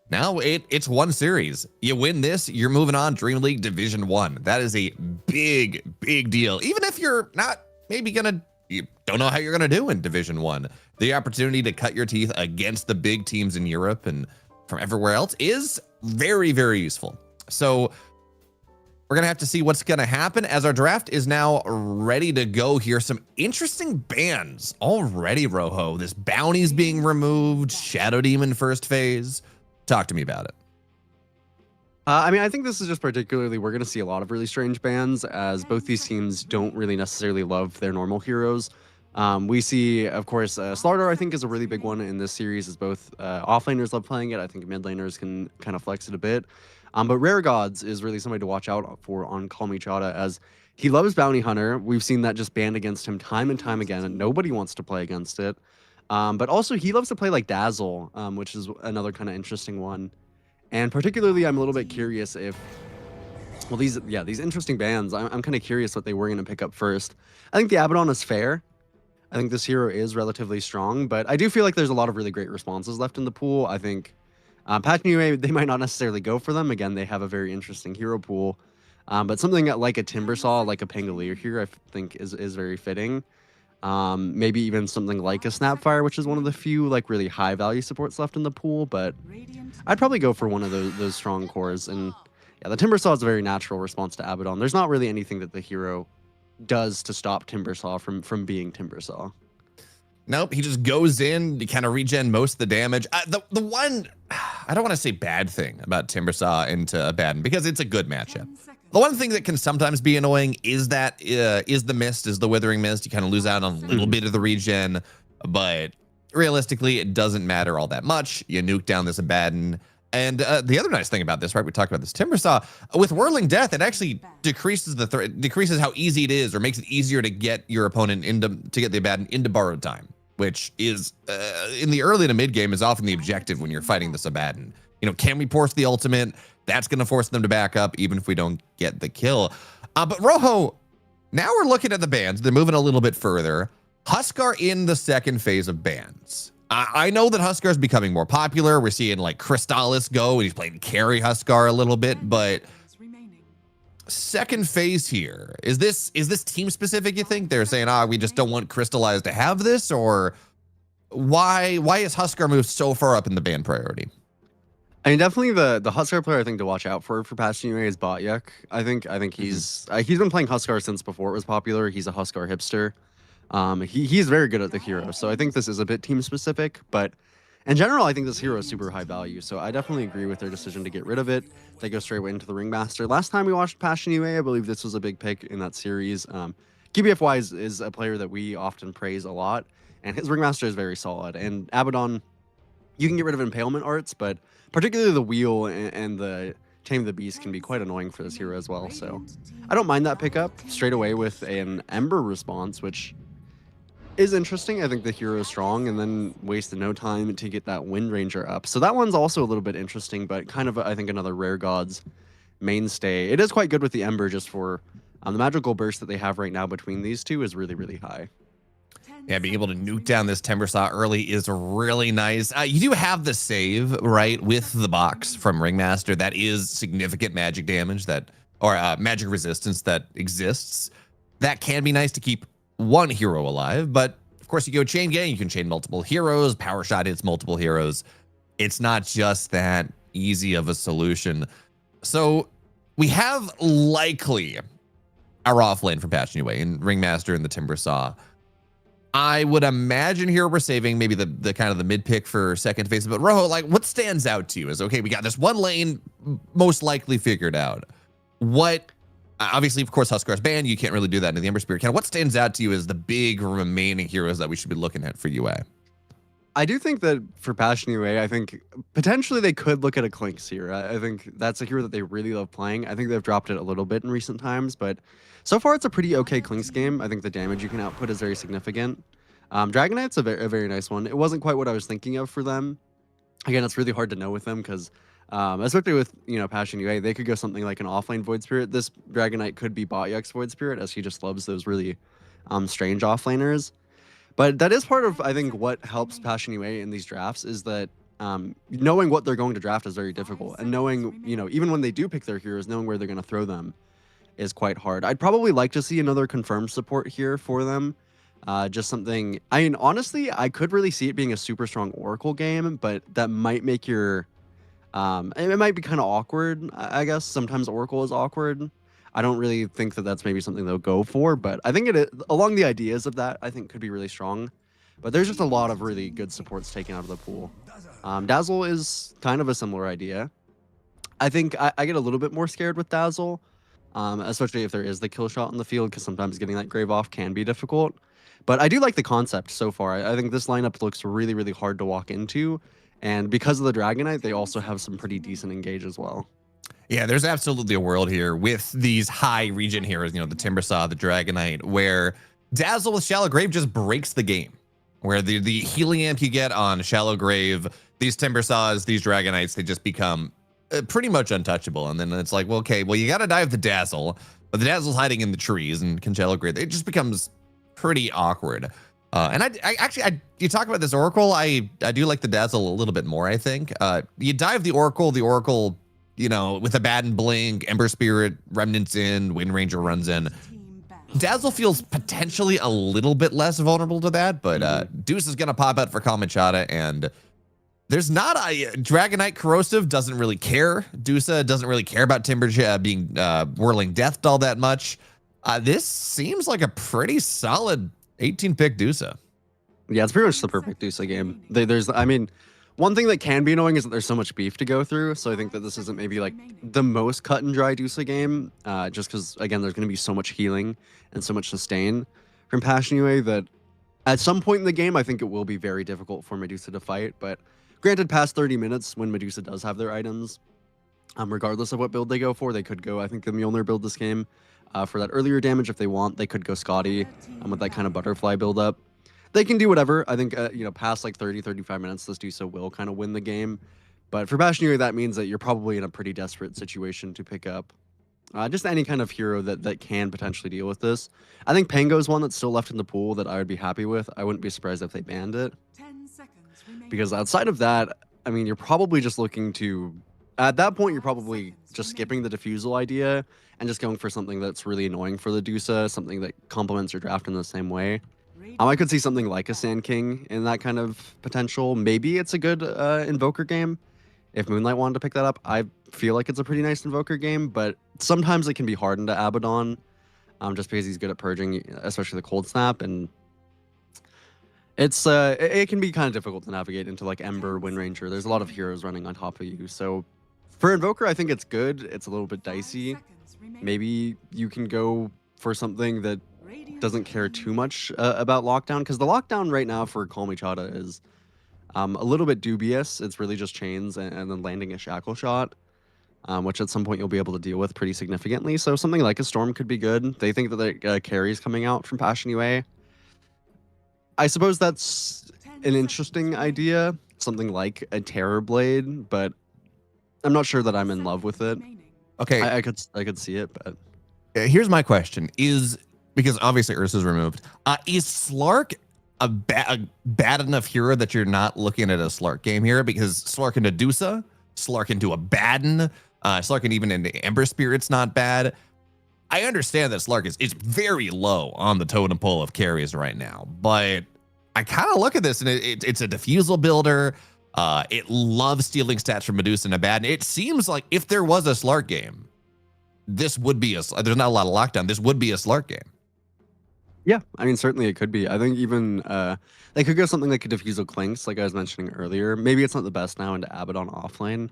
now it's 1 series. You win this, you're moving on Dream League Division 1. That is a big, big deal. Even if you're not maybe you don't know how you're gonna do in Division 1. The opportunity to cut your teeth against the big teams in Europe and from everywhere else is very, very useful. So we're going to have to see what's going to happen as our draft is now ready to go here. Some interesting bans already, Rojo. This bounty's being removed, Shadow Demon first phase. Talk to me about it. I mean, I think this is just particularly, we're going to see a lot of really strange bans as both these teams don't really necessarily love their normal heroes. We see, of course, Slardar, I think, is a really big one in this series, as both offlaners love playing it. I think mid laners can kind of flex it a bit. But Rare Gods is really somebody to watch out for on Kalmychata, as he loves Bounty Hunter. We've seen that just banned against him time and time again, and nobody wants to play against it. But also, he loves to play like Dazzle, which is another kind of interesting one. And particularly, I'm a little bit curious if, well, these interesting bans, I'm kind of curious what they were going to pick up first. I think the Abaddon is fair. I think this hero is relatively strong, but I do feel like there's a lot of really great responses left in the pool. I think Passion UA, they might not necessarily go for them. Again, they have a very interesting hero pool. But something like a Timbersaw, like a Pangolier here, I think is very fitting. Maybe even something like a Snapfire, which is one of the few like really high value supports left in the pool. But I'd probably go for one of those strong cores. And yeah, the Timbersaw is a very natural response to Abaddon. There's not really anything that the hero does to stop Timbersaw from being Timbersaw. Nope, he just goes in to kind of regen most of the damage. The one, I don't want to say bad thing about Timbersaw into Abaddon, because it's a good matchup. The one thing that can sometimes be annoying is that is the Withering Mist. You kind of lose out on a little bit of the regen, but realistically, it doesn't matter all that much. You nuke down this Abaddon. And the other nice thing about this, right, we talked about this Timbersaw, with Whirling Death, it actually decreases decreases how easy it is, or makes it easier to get your opponent to get the Abaddon into borrowed time, which is in the early to mid game is often the objective when you're fighting this Abaddon. You know, can we force the ultimate? That's going to force them to back up, even if we don't get the kill. But Rojo, now we're looking at the bans. They're moving a little bit further. Huskar in the second phase of bans. I know that Huskar is becoming more popular. We're seeing like Crystallis go, and he's playing carry Huskar a little bit, but second phase here, is this team specific? You think they're saying, we just don't want Crystallize to have this, or why is Huskar moved so far up in the ban priority? I mean, definitely the Huskar player I think to watch out for Passion UA is Botyuk. I think he's been playing Huskar since before it was popular. He's a Huskar hipster. He's very good at the hero, so I think this is a bit team specific, but in general, I think this hero is super high value. So I definitely agree with their decision to get rid of it. They go straight away into the Ringmaster. Last time we watched Passion UA, I believe this was a big pick in that series. KBFY is a player that we often praise a lot, and his Ringmaster is very solid. And Abaddon, you can get rid of Impalement arts, but particularly the Wheel and the Tame the Beast can be quite annoying for this hero as well. So I don't mind that pickup straight away with an Ember response, which is interesting. I think the hero is strong, and then wasted no time to get that Wind Ranger up. So that one's also a little bit interesting, but kind of, I think, another Rare Gods mainstay. It is quite good with the Ember just for the magical burst that they have right now between these two is really, really high. Yeah, being able to nuke down this Timbersaw early is really nice. You do have the save, right, with the box from Ringmaster. That is significant magic damage or magic resistance that exists. That can be nice to keep one hero alive, but of course you go chain gang, you can chain multiple heroes, power shot hits multiple heroes. It's not just that easy of a solution. So we have likely our off lane from Passion UA in Ringmaster and the Timbersaw. I would imagine here we're saving maybe the kind of the mid pick for second phase, but Rojo, like, what stands out to you is, okay, we got this one lane most likely figured out. What obviously, of course, Huskar's banned. You can't really do that into the Ember Spirit. Kind of what stands out to you as the big remaining heroes that we should be looking at for UA? I do think that for Passion UA, I think potentially they could look at a Clinks here. I think that's a hero that they really love playing. I think they've dropped it a little bit in recent times, but so far it's a pretty okay Clinks game. I think the damage you can output is very significant. Dragon Knight's a very nice one. It wasn't quite what I was thinking of for them. Again, it's really hard to know with them because especially with, Passion UA, they could go something like an offlane Void Spirit. This Dragon Knight could be Botyuk's Void Spirit, as he just loves those really strange offlaners. But that is part of, I think, what helps Passion UA in these drafts is that knowing what they're going to draft is very difficult. And knowing, even when they do pick their heroes, knowing where they're going to throw them is quite hard. I'd probably like to see another confirmed support here for them. Just something, I mean, honestly, I could really see it being a super strong Oracle game, but that might make your, it might be kind of awkward, I guess. Sometimes Oracle is awkward. I don't really think that that's maybe something they'll go for, but I think along the ideas of that, I think could be really strong. But there's just a lot of really good supports taken out of the pool. Dazzle is kind of a similar idea. I think I get a little bit more scared with Dazzle, especially if there is the kill shot in the field, because sometimes getting that grave off can be difficult. But I do like the concept so far. I think this lineup looks really, really hard to walk into. And because of the Dragon Knight, they also have some pretty decent engage as well. Yeah, there's absolutely a world here with these high regen heroes, the Timbersaw, the Dragon Knight, where Dazzle with Shallow Grave just breaks the game. Where the healing amp you get on Shallow Grave, these Timbersaws, these Dragon Knights, they just become pretty much untouchable. And then it's like, well, okay, well, you got to die with the Dazzle, but the Dazzle's hiding in the trees and can Shallow Grave. It just becomes pretty awkward. And you talk about this Oracle, I do like the Dazzle a little bit more, I think. You dive the Oracle, with a Bad and Blink, Ember Spirit, Remnants in, Wind Ranger runs in. Dazzle feels potentially a little bit less vulnerable to that, but Deuce is going to pop out for Kalmychata, and there's not a Dragon Knight Corrosive doesn't really care. Deuce doesn't really care about Timber being Whirling Death all that much. This seems like a pretty solid 18-pick Deuce. Yeah, it's pretty much the perfect Deuce game. One thing that can be annoying is that there's so much beef to go through, so I think that this isn't maybe like the most cut and dry Deuce game, just because, again, there's going to be so much healing and so much sustain from Passion UA that at some point in the game, I think it will be very difficult for Medusa to fight, but granted, past 30 minutes, when Medusa does have their items, regardless of what build they go for, they could go, I think, the Mjolnir build this game for that earlier damage if they want. They could go Scotty with that kind of butterfly build up. They can do whatever. I think, past like 30, 35 minutes, this Deuce will kind of win the game. But for Passion UA, that means that you're probably in a pretty desperate situation to pick up just any kind of hero that can potentially deal with this. I think Pango's one that's still left in the pool that I would be happy with. I wouldn't be surprised if they banned it. 10 seconds remaining. Because outside of that, I mean, you're probably just looking to... At that point, you're probably just skipping the Diffusal idea and just going for something that's really annoying for the Deuce, something that complements your draft in the same way. I could see something like a Sand King in that kind of potential. Maybe it's a good Invoker game if Moonlight wanted to pick that up. I feel like it's a pretty nice Invoker game, but sometimes it can be hardened to Abaddon, just because he's good at purging, especially the Cold Snap, and it can be kind of difficult to navigate into like Ember, Wind Ranger. There's a lot of heroes running on top of you, so for Invoker, I think it's good. It's a little bit dicey. Maybe you can go for something that doesn't care too much about lockdown, because the lockdown right now for Kalmychata is a little bit dubious. It's really just chains and then landing a shackle shot, which at some point you'll be able to deal with pretty significantly. So something like a Storm could be good. They think that the carry's coming out from Passion UA. I suppose that's an interesting idea, something like a Terror Blade, but I'm not sure that I'm in love with it. Okay, I could see it, but here's my question: is because obviously Ursa's removed, is Slark a bad enough hero that you're not looking at a Slark game here? Because Slark into Dusa, Slark into Abaddon, Slark and even into Ember Spirit's not bad. I understand that Slark is very low on the totem pole of carries right now, but I kind of look at this and it's a diffusal builder. It loves stealing stats from Medusa and Abaddon. It seems like if there was a Slark game, this would be there's not a lot of lockdown. This would be a Slark game. yeah, I mean, certainly it could be. I think even they could go something like a Diffusal Clinks, like I was mentioning earlier. Maybe it's not the best now into Abaddon offlane.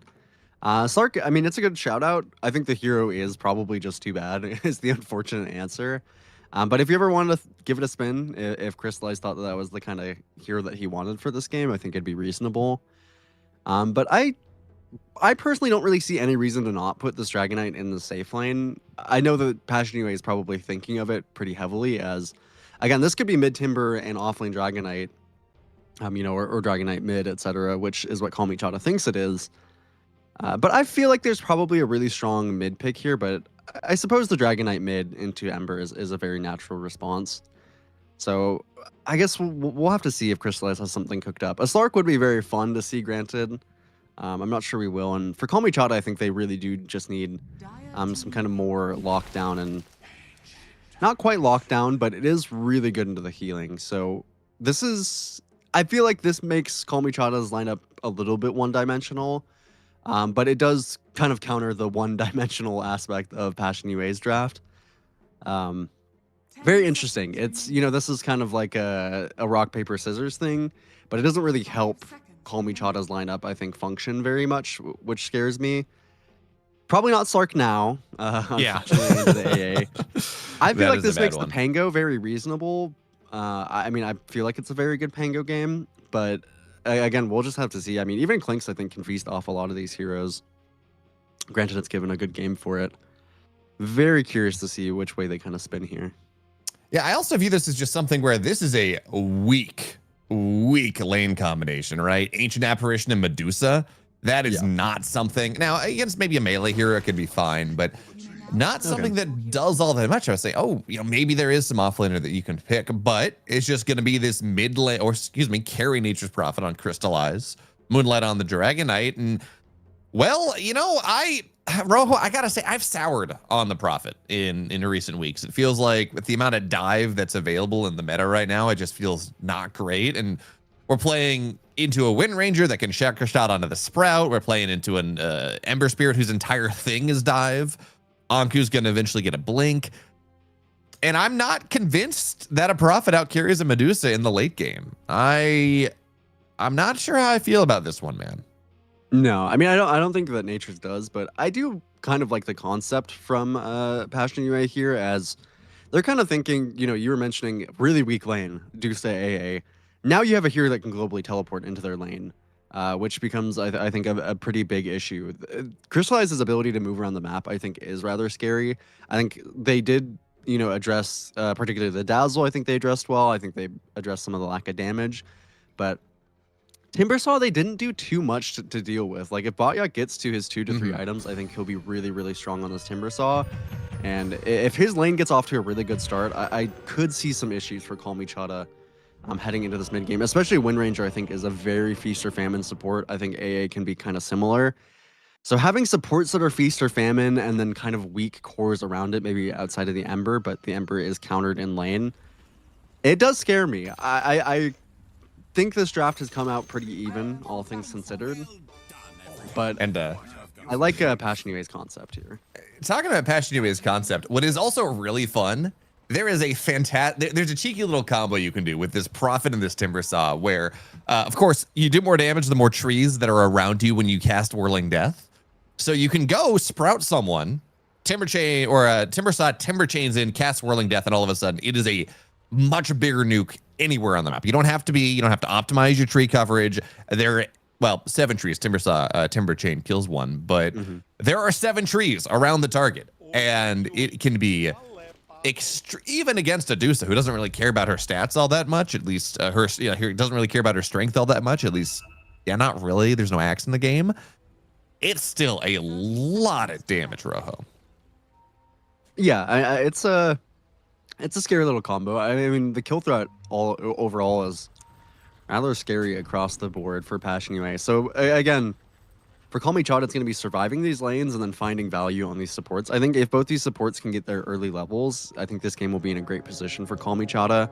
Slark, I mean, it's a good shout out. I think the hero is probably just too bad, is the unfortunate answer. But if you ever wanted to give it a spin, if Crystallize thought that was the kind of hero that he wanted for this game, I think it'd be reasonable. But I personally don't really see any reason to not put this Dragonite in the safe lane. I know that Passion UA is probably thinking of it pretty heavily as, again, this could be mid Timber and offlane Dragonite, or Dragonite mid, etc., which is what Kalmychata thinks it is. But I feel like there's probably a really strong mid pick here, but I suppose the Dragonite mid into Ember is a very natural response. So I guess we'll have to see if Crystallize has something cooked up. A Slark would be very fun to see, granted. I'm not sure we will. And for Kalmychata, I think they really do just need some kind of more lockdown, and not quite lockdown, but it is really good into the healing. So I feel like this makes Kalmychata's lineup a little bit one-dimensional. But it does kind of counter the one-dimensional aspect of Passion UA's draft. Very interesting. It's, this is kind of like a rock, paper, scissors thing, but it doesn't really help Kalmychata's lineup, I think, function very much, which scares me. Probably not Slark now, unfortunately, into the AA. I feel like this makes the Pango very reasonable. I mean, I feel like it's a very good Pango game, but again, we'll just have to see. I mean, even Clinks, I think, can feast off a lot of these heroes. Granted, it's given a good game for it. Very curious to see which way they kind of spin here. Yeah, I also view this as just something where this is a weak lane combination, right? Ancient Apparition and Medusa. That is not something. Now, against maybe a melee hero, it could be fine, but not something that does all that much. I would say, maybe there is some offlaner that you can pick, but it's just going to be this mid lane, or carry Nature's Prophet on Crystallize, Moonlight on the Dragonite, and well, Rojo, I gotta say, I've soured on the Prophet in recent weeks. It feels like with the amount of dive that's available in the meta right now, it just feels not great. And we're playing into a Wind Ranger that can shackle shot onto the Sprout. We're playing into an Ember Spirit whose entire thing is dive. Anku's going to eventually get a blink. And I'm not convinced that a Prophet out carries a Medusa in the late game. I'm not sure how I feel about this one, man. No, I mean, I don't think that Nature's does, but I do kind of like the concept from Passion UA here, as they're kind of thinking, you were mentioning really weak lane, Dusa AA. Now you have a hero that can globally teleport into their lane, which becomes, I think, a pretty big issue. Crystallize's ability to move around the map, I think, is rather scary. I think they did, address particularly the Dazzle. I think they addressed well. I think they addressed some of the lack of damage, but Timbersaw, they didn't do too much to deal with. Like, if Botyak gets to his 2 to 3 items, I think he'll be really, really strong on this Timbersaw. And if his lane gets off to a really good start, I could see some issues for Kalmychata heading into this mid game. Especially Wind Ranger, I think, is a very feast or famine support. I think AA can be kind of similar. So having supports that are feast or famine and then kind of weak cores around it, maybe outside of the Ember, but the Ember is countered in lane, it does scare me. I think this draft has come out pretty even, all things considered. But And I like Passionue's concept here. talking about Passionue's concept, what is also really fun, there's a cheeky little combo you can do with this Prophet and this Timber Saw where, of course, you do more damage the more trees that are around you when you cast Whirling Death. So you can go sprout someone, Timber Chain or Timber Saw Timber Chains in, cast Whirling Death, and all of a sudden it is a much bigger nuke anywhere on the map. You don't have to optimize your tree coverage. Well, 7 trees. Timber Saw, Timber Chain kills 1, but there are 7 trees around the target, and it can be even against a Dusa who doesn't really care about her stats all that much. At least doesn't really care about her strength all that much. At least, not really. There's no axe in the game. It's still a lot of damage, Rojo. Yeah, it's a scary little combo. I mean, the kill threat overall is rather scary across the board for Passionue. So again, for Kalmychata, it's going to be surviving these lanes and then finding value on these supports. I think if both these supports can get their early levels, I think this game will be in a great position for Kalmychata.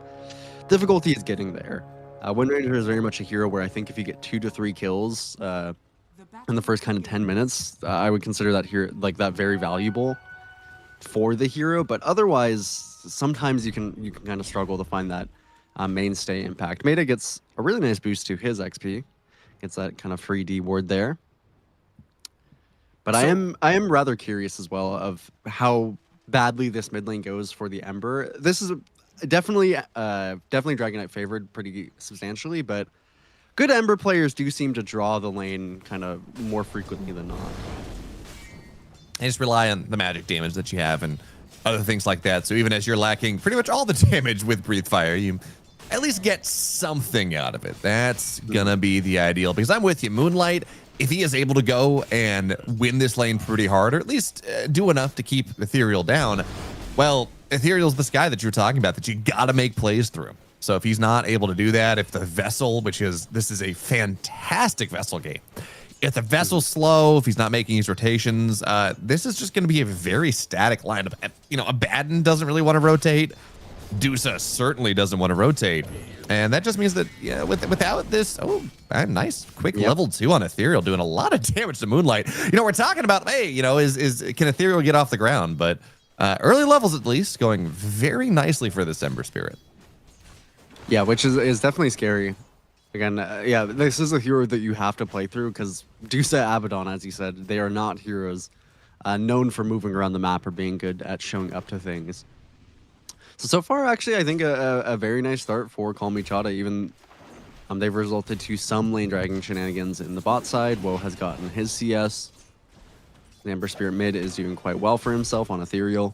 Difficulty is getting there. Wind Ranger is very much a hero where I think if you get 2 to 3 kills in the first kind of 10 minutes, I would consider that here that very valuable for the hero. But otherwise, sometimes you can kind of struggle to find that mainstay impact. Meta gets a really nice boost to his XP, gets that kind of free D ward there. But I am rather curious as well of how badly this mid lane goes for the Ember. This is definitely Dragon Knight favored pretty substantially, but good Ember players do seem to draw the lane kind of more frequently than not. They just rely on the magic damage that you have and other things like that. So even as you're lacking pretty much all the damage with Breathe Fire, you at least get something out of it. That's gonna be the ideal, because I'm with you. Moonlight, if he is able to go and win this lane pretty hard, or at least do enough to keep Ethereal down, well, Ethereal's this guy that you're talking about that you gotta make plays through. So if he's not able to do that, if the Vessel, this is a fantastic Vessel game. If the Vessel's slow, if he's not making his rotations, this is just going to be a very static lineup. Abaddon doesn't really want to rotate. Dusa certainly doesn't want to rotate. And that just means that, without this, nice quick level 2 on Ethereal, doing a lot of damage to Moonlight. We're talking about, hey, can Ethereal get off the ground? But early levels, at least, going very nicely for this Ember Spirit. Yeah, which is definitely scary. Again, this is a hero that you have to play through because Dusa, Abaddon, as you said, they are not heroes known for moving around the map or being good at showing up to things. So far, actually, I think a very nice start for Kalmychata. Even they've resulted to some lane dragging shenanigans in the bot side. Woe has gotten his CS. The Ember Spirit mid is doing quite well for himself on Ethereal.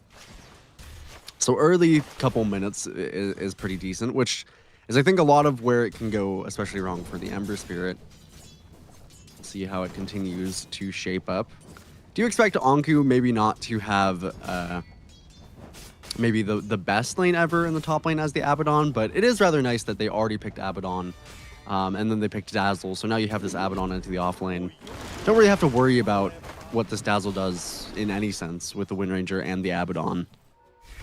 So early couple minutes is pretty decent, which is, I think, a lot of where it can go, especially wrong for the Ember Spirit. See how it continues to shape up. Do you expect Anku maybe not to have maybe the best lane ever in the top lane as the Abaddon, but it is rather nice that they already picked Abaddon, and then they picked Dazzle, so now you have this Abaddon into the off lane. Don't really have to worry about what this Dazzle does in any sense with the Wind Ranger and the Abaddon.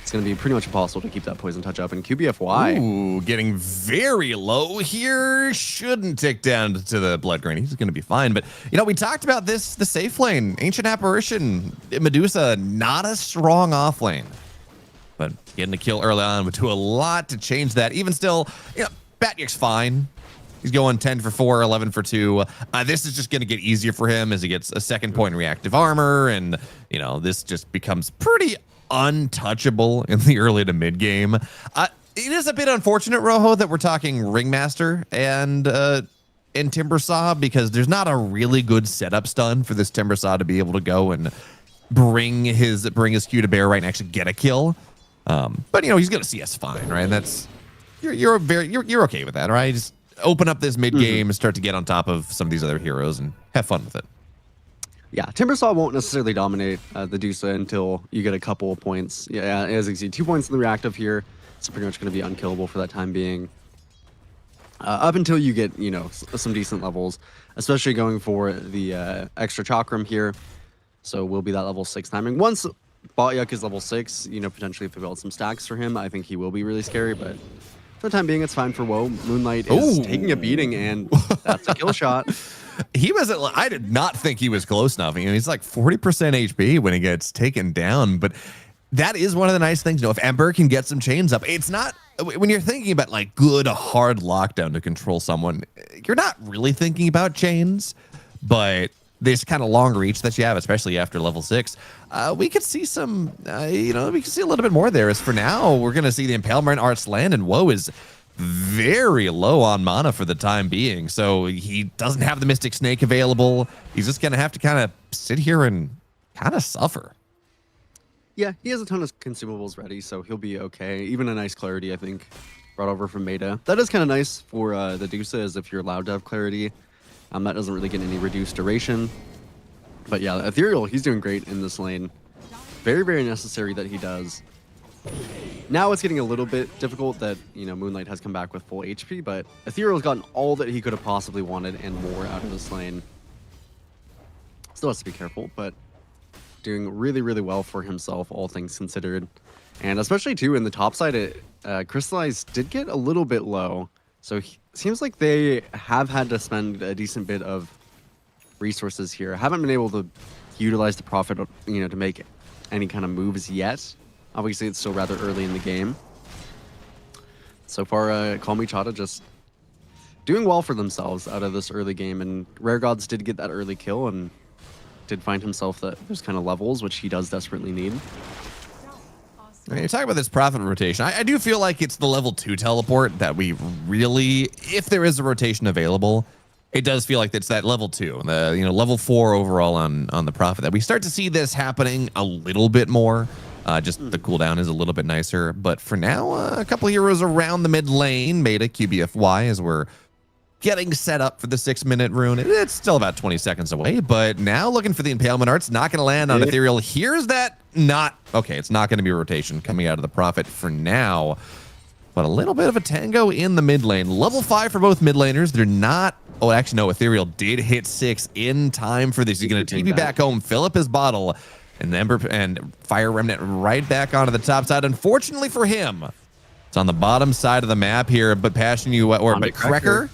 It's going to be pretty much impossible to keep that poison touch up. And QBFY. Ooh, getting very low here. Shouldn't tick down to the Blood Grain. He's going to be fine. But, we talked about this, the safe lane. Ancient Apparition, Medusa, not a strong off lane. But getting a kill early on would do a lot to change that. Even still, Batyek's fine. He's going 10 for 4, 11 for 2. This is just going to get easier for him as he gets a second point in reactive armor. And, this just becomes pretty untouchable in the early to mid game. It is a bit unfortunate, Rojo, that we're talking Ringmaster and Timber Saw, because there's not a really good setup stun for this Timber Saw to be able to go and bring his Q to bear right and actually get a kill. But he's gonna see us fine, right? And that's you're okay with that, right? Just open up this mid game and start to get on top of some of these other heroes and have fun with it. Yeah, Timber Saw won't necessarily dominate the Dusa until you get a couple of points. Yeah, as you can see, 2 points in the reactive here. It's pretty much going to be unkillable for that time being. Up until you get, some decent levels, especially going for the extra Chakram here. So we'll be that level 6 timing. Once Batyek is level 6, potentially if we build some stacks for him, I think he will be really scary, but for the time being, it's fine for Woe. Moonlight is taking a beating, and that's a kill shot. He wasn't. I did not think he was close enough. He's like 40% HP when he gets taken down. But that is one of the nice things. If Ember can get some chains up, it's not when you're thinking about like good hard lockdown to control someone. You're not really thinking about chains, but this kind of long reach that you have, especially after level 6, we could see some. We could see a little bit more there. As for now, we're gonna see the Impalement Arts land, and Woe is very low on mana for the time being, so he doesn't have the Mystic Snake available. He's just gonna have to kind of sit here and kind of suffer. Yeah, he has a ton of consumables ready, so he'll be okay. Even a nice Clarity, I think, brought over from Meta. That is kind of nice for the Dusa, is if you're allowed to have Clarity. That doesn't really get any reduced duration. But yeah, Ethereal, he's doing great in this lane. Very, very necessary that he does. Now it's getting a little bit difficult that, Moonlight has come back with full HP, but Ethereal's gotten all that he could have possibly wanted and more out of this lane. Still has to be careful, but doing really, really well for himself, all things considered. And especially, too, in the top side, Crystallized did get a little bit low. So it seems like they have had to spend a decent bit of resources here. Haven't been able to utilize the Prophet, to make any kind of moves yet. Obviously, it's still rather early in the game. So far, Kalmychata just doing well for themselves out of this early game. And Rare Gods did get that early kill and did find himself those kind of levels, which he does desperately need. You're talking about this Prophet rotation. I do feel like it's the level 2 teleport that we really, if there is a rotation available, it does feel like it's that level 2, the level 4 overall on the Prophet, that we start to see this happening a little bit more. Just the cooldown is a little bit nicer. But for now, a couple heroes around the mid lane, Meta, QBFY, as we're getting set up for the 6-minute rune. It's still about 20 seconds away, but now looking for the Impalement Arts. Not going to land on Ethereal. Here's that. Okay, it's not going to be a rotation coming out of the Prophet for now. But a little bit of a tango in the mid lane. Level 5 for both mid laners. They're not... Oh, actually, no. Ethereal did hit 6 in time for this. He's going to TP back home, fill up his bottle, and the Ember and Fire Remnant right back onto the top side. Unfortunately for him, it's on the bottom side of the map here, but Cracker.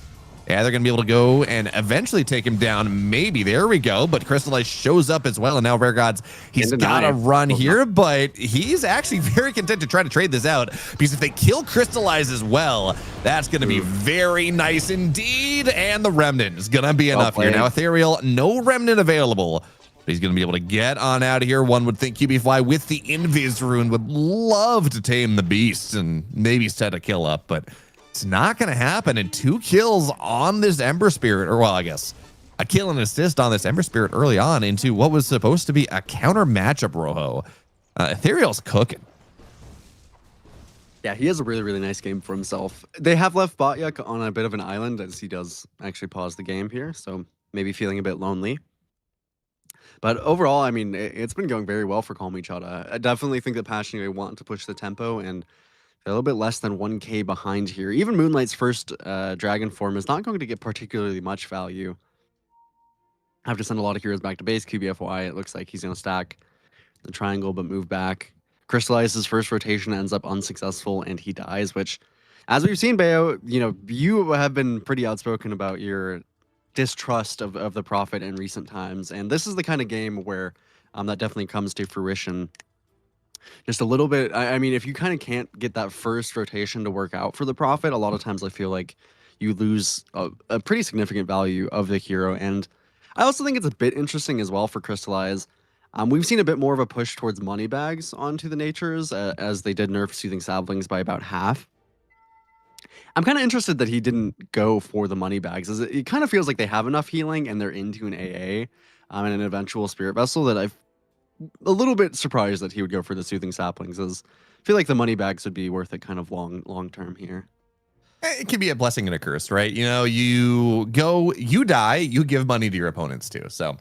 Yeah, they're going to be able to go and eventually take him down. Maybe. There we go. But Crystallize shows up as well. And now Rare Gods, he's got to run here. But he's actually very content to try to trade this out. Because if they kill Crystallize as well, that's going to be very nice indeed. And the Remnant is going to be enough here. Now Ethereal, no Remnant available. But he's going to be able to get on out of here. One would think QBFly with the Invis rune would love to tame the beast and maybe set a kill up. But it's not going to happen. And 2 kills on this Ember Spirit, or well, I guess a kill and assist on this Ember Spirit early on into what was supposed to be a counter matchup, Rojo. Ethereal's cooking. Yeah, he has a really, really nice game for himself. They have left Botyuk on a bit of an island as he does actually pause the game here, so maybe feeling a bit lonely. But overall, I mean, it's been going very well for Kalmychata. I definitely think that Passionate want to push the tempo, and a little bit less than 1k behind here. Even Moonlight's first dragon form is not going to get particularly much value. I have to send a lot of heroes back to base. QBFY, it looks like he's going to stack the triangle but move back. Crystallizes first rotation ends up unsuccessful and he dies, which, as we've seen, Bayo, you have been pretty outspoken about your distrust of the Prophet in recent times. And this is the kind of game where that definitely comes to fruition. Just a little bit. I mean, if you kind of can't get that first rotation to work out for the Prophet, a lot of times I feel like you lose a pretty significant value of the hero. And I also think it's a bit interesting as well for Crystallize. We've seen a bit more of a push towards money bags onto the natures as they did nerf Soothing Saplings by about half. I'm kind of interested that he didn't go for the money bags, as it kind of feels like they have enough healing and they're into an AA and an eventual Spirit Vessel that I've a little bit surprised that he would go for the Soothing Saplings, as I feel like the money bags would be worth it kind of long term here. It can be a blessing and a curse, right? You die, you give money to your opponents too. So,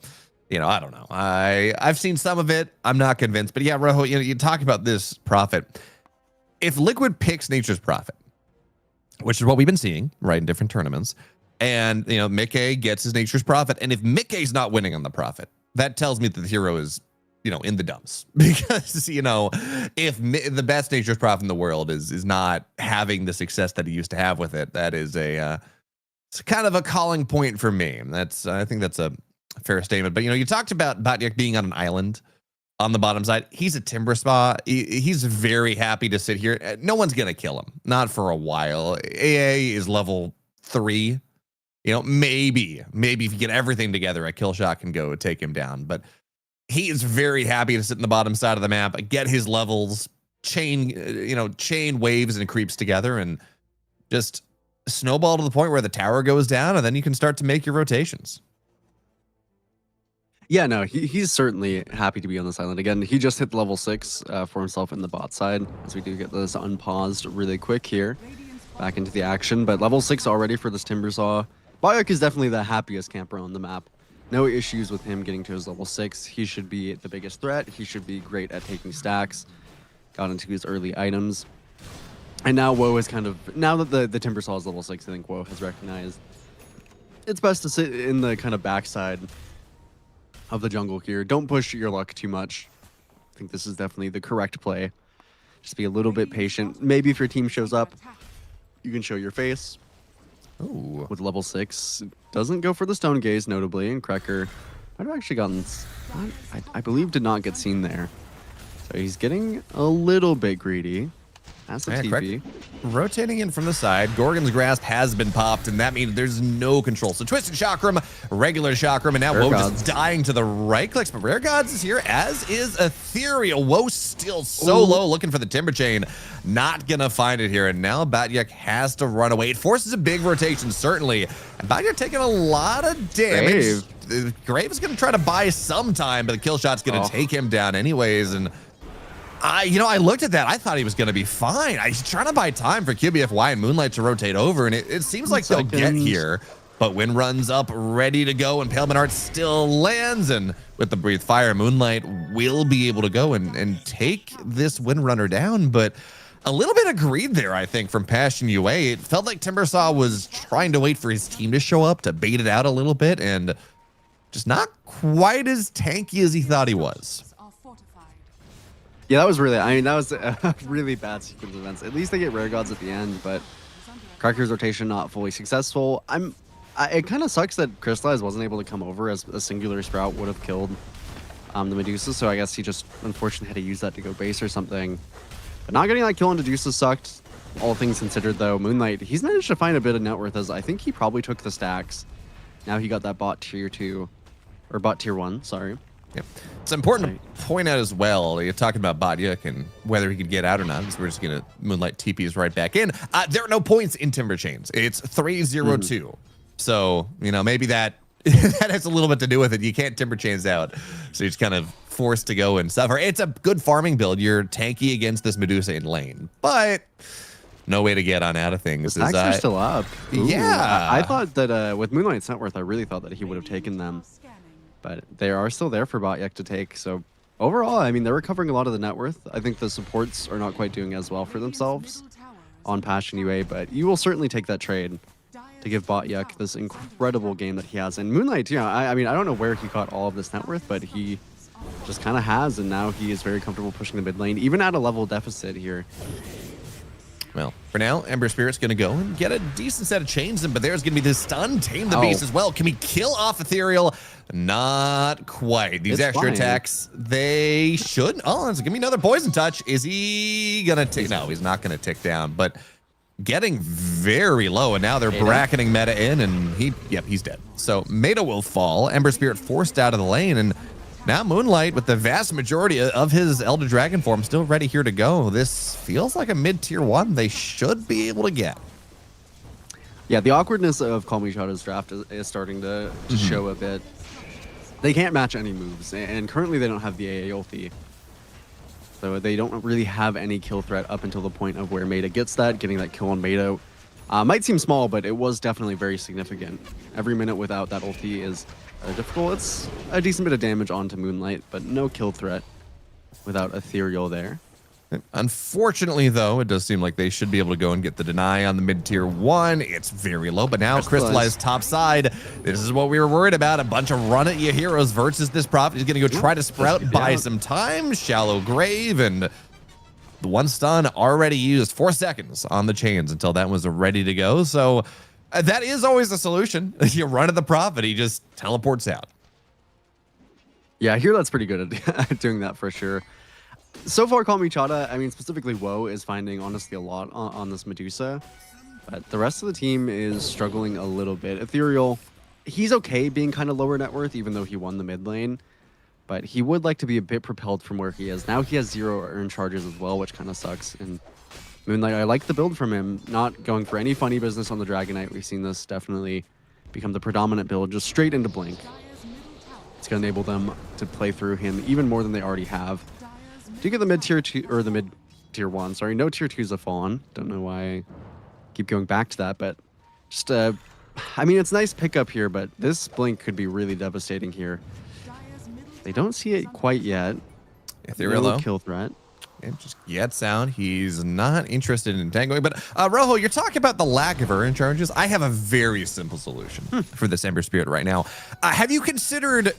I don't know. I've seen some of it. I'm not convinced. But yeah, Rojo, you talk about this Prophet. If Liquid picks Nature's Prophet, which is what we've been seeing, right, in different tournaments, and, Mickey gets his Nature's Prophet, and if Mickey's not winning on the Prophet, that tells me that the hero is in the dumps, because, if the best Nature's Prophet in the world is not having the success that he used to have with it, that is it's kind of a calling point for me. I think that's a fair statement. But you talked about Batyak being on an island on the bottom side. He's a Timber Spa. He's very happy to sit here. No one's gonna kill him, not for a while. AA is level 3. Maybe if you get everything together, a kill shot can go take him down. But he is very happy to sit in the bottom side of the map, get his levels, chain waves and creeps together, and just snowball to the point where the tower goes down, and then you can start to make your rotations. Yeah, no, he's certainly happy to be on this island. Again, he just hit level 6 for himself in the bot side, as we do get this unpaused really quick here. Back into the action, but level 6 already for this Timbersaw. Bayek is definitely the happiest camper on the map. No issues with him getting to his level 6. He should be the biggest threat. He should be great at taking stacks. Got into his early items. And now Woe is now that the Timbersaw is level 6, I think Woe has recognized it's best to sit in the kind of backside of the jungle here. Don't push your luck too much. I think this is definitely the correct play. Just be a little bit patient. Maybe if your team shows up, you can show your face. Ooh. With level 6. Doesn't go for the Stone Gaze, notably, and Krekker might have actually gotten... I believe did not get seen there. So he's getting a little bit greedy. That's a TP. Rotating in from the side. Gorgon's Grasp has been popped, and that means there's no control. So Twisted Chakram, regular Chakram, and now Woe just dying to the right clicks. But Rare Gods is here, as is Ethereal. Woe still so low, looking for the Timber Chain. Not gonna find it here, and now Batyak has to run away. It forces a big rotation, certainly. And Batyak taking a lot of damage. Grave is gonna try to buy some time, but the kill shot's gonna take him down anyways, and I looked at that. I thought he was going to be fine. He's trying to buy time for QBFY and Moonlight to rotate over, and it seems like they'll get here. But Wind runs up, ready to go, and Pale Heart still lands. And with the Breathe Fire, Moonlight will be able to go and take this Windrunner down. But a little bit of greed there, I think, from Passion UA. It felt like Timbersaw was trying to wait for his team to show up to bait it out a little bit, and just not quite as tanky as he thought he was. Yeah, that was a really bad sequence of events. At least they get Rare Gods at the end, but Krekker's rotation not fully successful. It kind of sucks that Crystallize wasn't able to come over, as a singular Sprout would have killed the Medusa, so I guess he just unfortunately had to use that to go base or something. But not getting that kill on Medusa sucked, all things considered, though. Moonlight, he's managed to find a bit of net worth, as I think he probably took the stacks. Now he got that bot tier 2, or bot tier 1, sorry. Yep. It's important to point out as well, you're talking about Batyak and whether he could get out or not, because we're just going to Moonlight TPs right back in. There are no points in Timber Chains. It's 3-0-2. So, maybe that that has a little bit to do with it. You can't Timber Chains out. So you're just kind of forced to go and suffer. It's a good farming build. You're tanky against this Medusa in lane. But no way to get on out of things. The stacks are still up. Ooh, yeah. I thought that with Moonlight's net worth, I really thought that he would have taken them. But they are still there for Batyak to take. So overall, they're recovering a lot of the net worth. I think the supports are not quite doing as well for themselves on Passion UA, but you will certainly take that trade to give Batyak this incredible game that he has. And Moonlight, I don't know where he got all of this net worth, but he just kind of has, and now he is very comfortable pushing the mid lane, even at a level deficit here. Well, for now, Ember Spirit's going to go and get a decent set of chains in, but there's going to be this stun, tame the beast as well. Can we kill off Ethereal? Not quite. These extra attacks, they should. Oh, it's going to be another poison touch. Is he going to tick? No, he's not going to tick down, but getting very low, and now they're bracketing Meta in, and he's dead. So Meta will fall. Ember Spirit forced out of the lane, and now Moonlight, with the vast majority of his Elder Dragon form still ready here to go. This feels like a mid-tier 1 they should be able to get. Yeah, the awkwardness of Kalmychata's draft is starting to show a bit. They can't match any moves, and currently they don't have the AA ulti. So they don't really have any kill threat up until the point of where Meta gets that. Getting that kill on Meta might seem small, but it was definitely very significant. Every minute without that ulti is difficult. It's a decent bit of damage onto Moonlight, but no kill threat without Ethereal there. Unfortunately, though, it does seem like they should be able to go and get the deny on the mid-tier 1. It's very low, but now Crystallized top side. This is what we were worried about. A bunch of run-at-you heroes versus this Prophet. He's going to go try to sprout, buy some time. Shallow Grave, and the one stun already used. 4 seconds on the chains until that was ready to go. So That is always the solution. You run at the Prophet, he just teleports out. Yeah, here that's pretty good at doing that for sure. So far, Kalmychata, I mean, specifically Woe, is finding honestly a lot on this Medusa. But the rest of the team is struggling a little bit. Ethereal, he's okay being kind of lower net worth, even though he won the mid lane. But he would like to be a bit propelled from where he is. Now he has 0 earn charges as well, which kind of sucks. And Moonlight, I like the build from him. Not going for any funny business on the Dragon Knight. We've seen this definitely become the predominant build, just straight into Blink. It's going to enable them to play through him even more than they already have. Do you get the mid-tier 2, or the mid-tier 1? Sorry, no tier 2s have fallen. Don't know why I keep going back to that, but just, I mean, it's nice pickup here, but this Blink could be really devastating here. They don't see it quite yet. Ethereal, no kill threat. It just gets out. He's not interested in entangling. But Rojo, you're talking about the lack of earn charges. I have a very simple solution for this Ember Spirit right now. Have you considered?